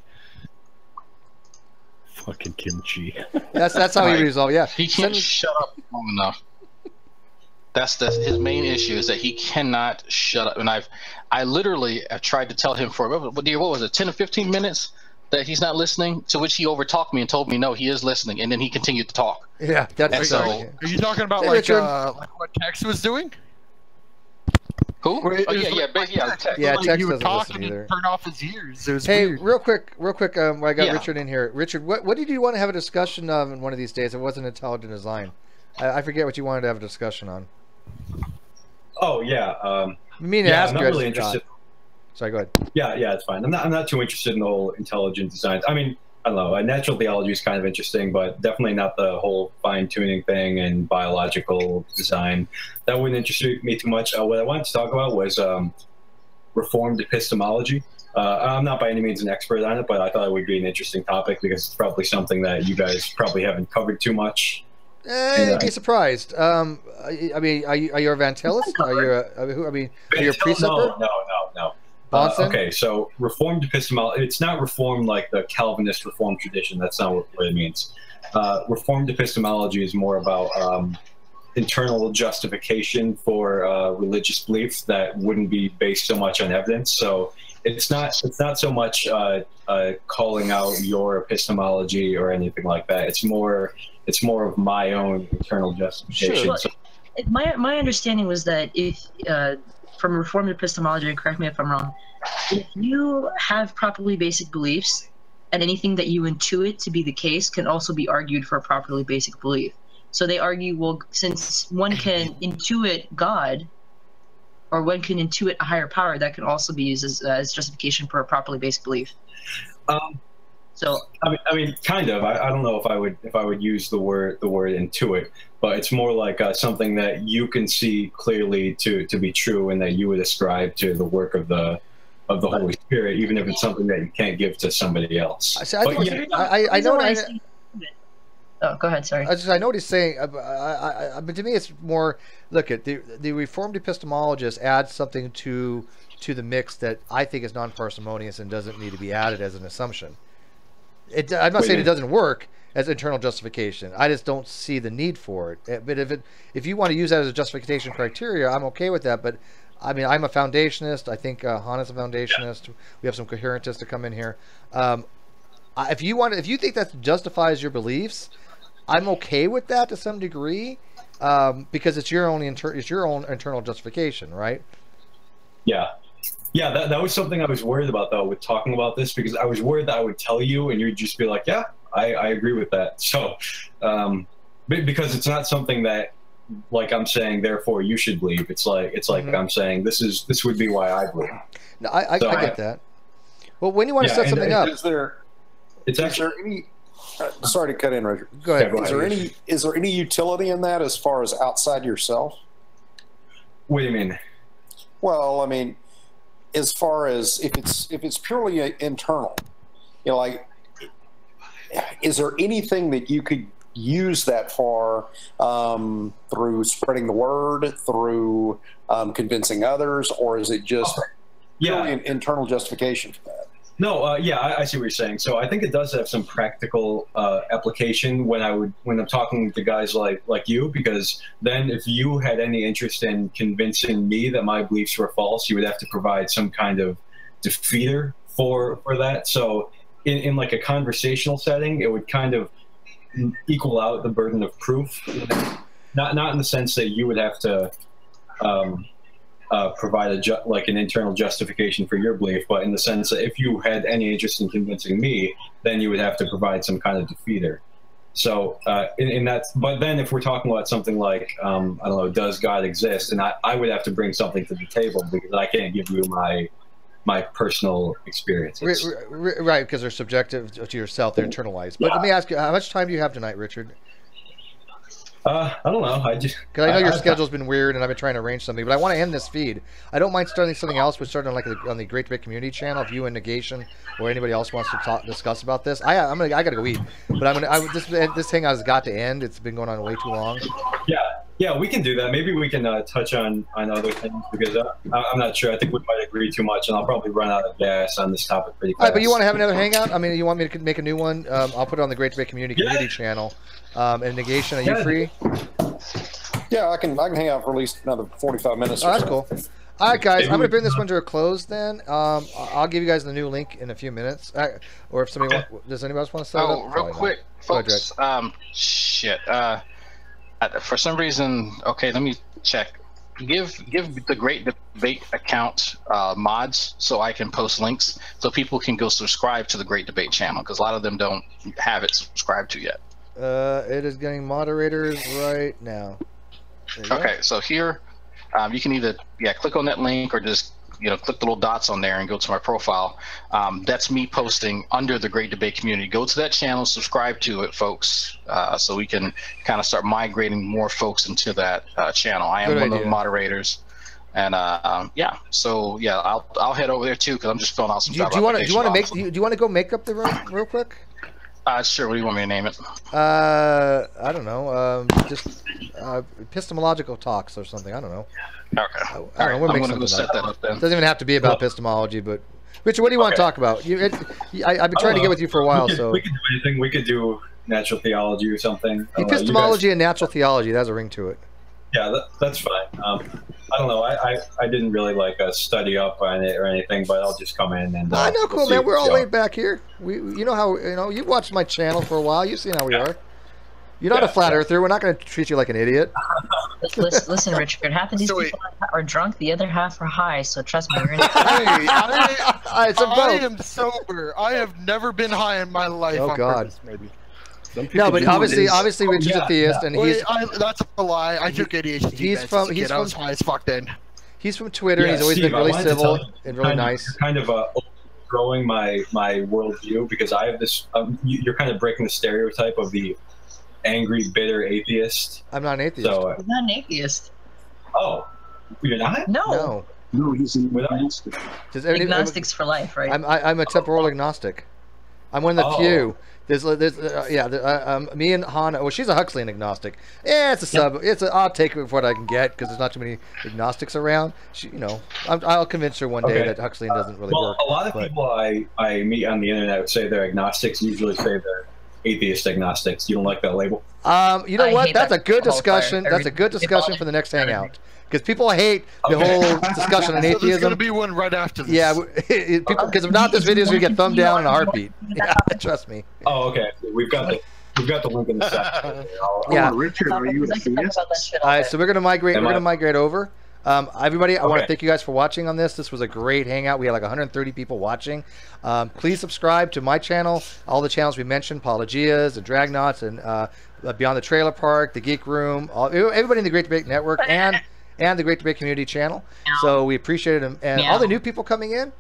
Fucking kimchi. That's how he resolved. Yeah, he can't shut up long enough. That's his main issue, is that he cannot shut up. And I literally have tried to tell him for what was it, 10 or 15 minutes that he's not listening, to which he overtalked me and told me no, he is listening, and then he continued to talk. Yeah, that's so. Are you talking about like what Tex was doing? Who? Tex. Yeah, Tex he would doesn't talk listen and either. Turn off his ears. It was hey, weird. real quick. I got Richard in here. Richard, what did you want to have a discussion of in one of these days? It wasn't intelligent design. I forget what you wanted to have a discussion on. Oh yeah. I'm not really interested. Sorry, go ahead. Yeah, it's fine. I'm not too interested in the whole intelligent design. I mean, I don't know. Natural theology is kind of interesting, but definitely not the whole fine-tuning thing and biological design. That wouldn't interest me too much. What I wanted to talk about was reformed epistemology. I'm not by any means an expert on it, but I thought it would be an interesting topic because it's probably something that you guys probably haven't covered too much. You'd be surprised. I mean, are you a Vantilist? Are you a preceptor? No. Bonson? Okay, so reformed epistemology, it's not reformed like the Calvinist reformed tradition. That's not what it means. Reformed epistemology is more about internal justification for religious beliefs that wouldn't be based so much on evidence. So it's not so much calling out your epistemology or anything like that. It's more of my own internal justification. Sure. My understanding was that if from Reformed epistemology, and correct me if I'm wrong, if you have properly basic beliefs, and anything that you intuit to be the case can also be argued for a properly basic belief. So they argue, well, since one can intuit God, or one can intuit a higher power, that can also be used as justification for a properly basic belief. So I mean, kind of. I don't know if I would use the word intuit, but it's more like something that you can see clearly to be true, and that you would ascribe to the work of the Holy Spirit, even if it's something that you can't give to somebody else. I know. Oh, go ahead. Sorry. I know what he's saying, but to me, it's more. Look at the Reformed epistemologist adds something to the mix that I think is non-parsimonious and doesn't need to be added as an assumption. I'm not saying it doesn't work as internal justification. I just don't see the need for it. But if you want to use that as a justification criteria, I'm okay with that. But I mean, I'm a foundationist. I think Hannah's a foundationist. We have some coherentists to come in here. If you think that justifies your beliefs, I'm okay with that to some degree, because it's your own internal justification, right? Yeah. Yeah, that was something I was worried about, though, with talking about this, because I was worried that I would tell you and you'd just be like, yeah, I agree with that. So, because it's not something that, like, I'm saying, therefore you should believe. It's like I'm saying, this would be why I believe. No, I get that. Well, when you want to set something up. Is there any... sorry to cut in, Richard. Go ahead. Is there any utility in that as far as outside yourself? What do you mean? Well, I mean, as far as if it's purely internal, like, is there anything that you could use that for through spreading the word, through convincing others, or is it just purely an internal justification for that? No, I see what you're saying. So I think it does have some practical application when I'm talking to guys like you, because then if you had any interest in convincing me that my beliefs were false, you would have to provide some kind of defeater for that. So in like a conversational setting, it would kind of equal out the burden of proof, not in the sense that you would have to provide an internal justification for your belief, but in the sense that if you had any interest in convincing me, then you would have to provide some kind of defeater. So in that, but then if we're talking about something like, I don't know, does God exist? And I would have to bring something to the table, because I can't give you my personal experiences. Right, because they're subjective to yourself, they're internalized. But let me ask you, how much time do you have tonight, Richard? I don't know. Because I know your schedule's been weird, and I've been trying to arrange something, but I want to end this feed. I don't mind starting something else. We're starting on the Great Debate Community channel. If you and Negation or anybody else wants to discuss about this, I gotta go eat. But this hangout has got to end. It's been going on way too long. Yeah, we can do that. Maybe we can touch on other things, because I'm not sure. I think we might agree too much, and I'll probably run out of gas on this topic pretty fast. All right, but you want to have another hangout? I mean, you want me to make a new one? I'll put it on the Great Debate Community channel. And Negation, are you free? Yeah, I can hang out for at least another 45 minutes. Oh, that's cool. All right, guys, I'm going to bring this one to a close then. I'll give you guys the new link in a few minutes. Or if somebody does anybody else want to set it up? Real quick, folks. Shit. For some reason, okay, let me check. Give the Great Debate account mods so I can post links so people can go subscribe to the Great Debate channel, because a lot of them don't have it subscribed to yet. It is getting moderators right now. Okay, so here you can either click on that link, or just click the little dots on there and go to my profile. That's me posting under the Great Debate Community. Go to that channel, subscribe to it, folks, so we can kind of start migrating more folks into that channel. I am one of the moderators, and I'll head over there too, because I'm just filling out some job applications. Do you want to go make up the room real quick? Sure. What do you want me to name it? I don't know. Just epistemological talks or something. I don't know. Okay. All right. I'm going to go set that up then. It doesn't even have to be about epistemology, but Richard, what do you want to talk about? I've been trying to get with you for a while. We could do anything. We could do natural theology or something. Epistemology and natural theology. That has a ring to it. Yeah, that's fine. I don't know. I didn't really study up on it or anything, but I'll just come in and. I know, cool, man. We're all laid back here. You know how you've watched my channel for a while. You've seen how we are. You're not a flat earther. We're not going to treat you like an idiot. Listen, Richard. Half of these people are drunk. The other half are high. So trust me, you're in. I am sober. I have never been high in my life. Oh God. Purpose, maybe. No, but obviously Richard's a theist, and that's a lie. I took ADHD meds. I was high as fuck then. He's from Twitter. He's always been really civil and really nice. Kind of outgrowing my worldview because I have this. You're kind of breaking the stereotype of the angry, bitter atheist. I'm not an atheist. So, He's not an atheist. oh, you're not? No. No, he's an agnostic. Agnostics for life, right? I'm a temporal agnostic. I'm one of the few. There's me and Hannah. Well, she's a Huxleyan agnostic. Yeah, it's a sub. I'll take it for what I can get because there's not too many agnostics around. I'll convince her one day that Huxleyan doesn't really work. A lot of people I meet on the internet would say they're agnostics. Usually say they're atheist agnostics. You don't like that label? You know what? That's a good discussion. That's a good discussion for the next hangout. Because people hate the whole discussion on atheism. There's going to be one right after this. Yeah, because if not, this video is going to get thumbed down in a heartbeat. Yeah, trust me. Oh, okay. We've got the link in the section. Yeah. Richard, are you a theist? All right, so we're going to migrate. We're going to migrate over. Everybody, I want to thank you guys for watching on this. This was a great hangout. We had like 130 people watching. Please subscribe to my channel, all the channels we mentioned, Apologias and Dragnauts and Beyond the Trailer Park, the Geek Room, everybody in the Great Debate Network and the Great Debate Community channk. So we appreciate it. And all the new people coming in,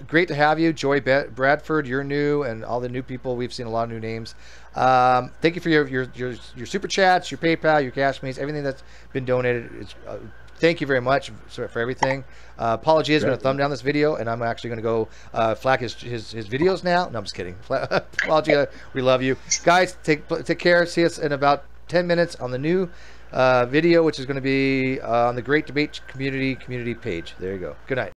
great to have you. Joy Bradford, you're new, and all the new people. We've seen a lot of new names. Thank you for your super chats, your PayPal, your Cash Me's, everything that's been donated. Thank you very much for everything. Apology is going to thumb down this video, and I'm actually going to go flag his videos now. No, I'm just kidding. Apology, we love you. Guys, take care. See us in about 10 minutes on the new video, which is going to be on the Great Debate community page. There you go. Good night.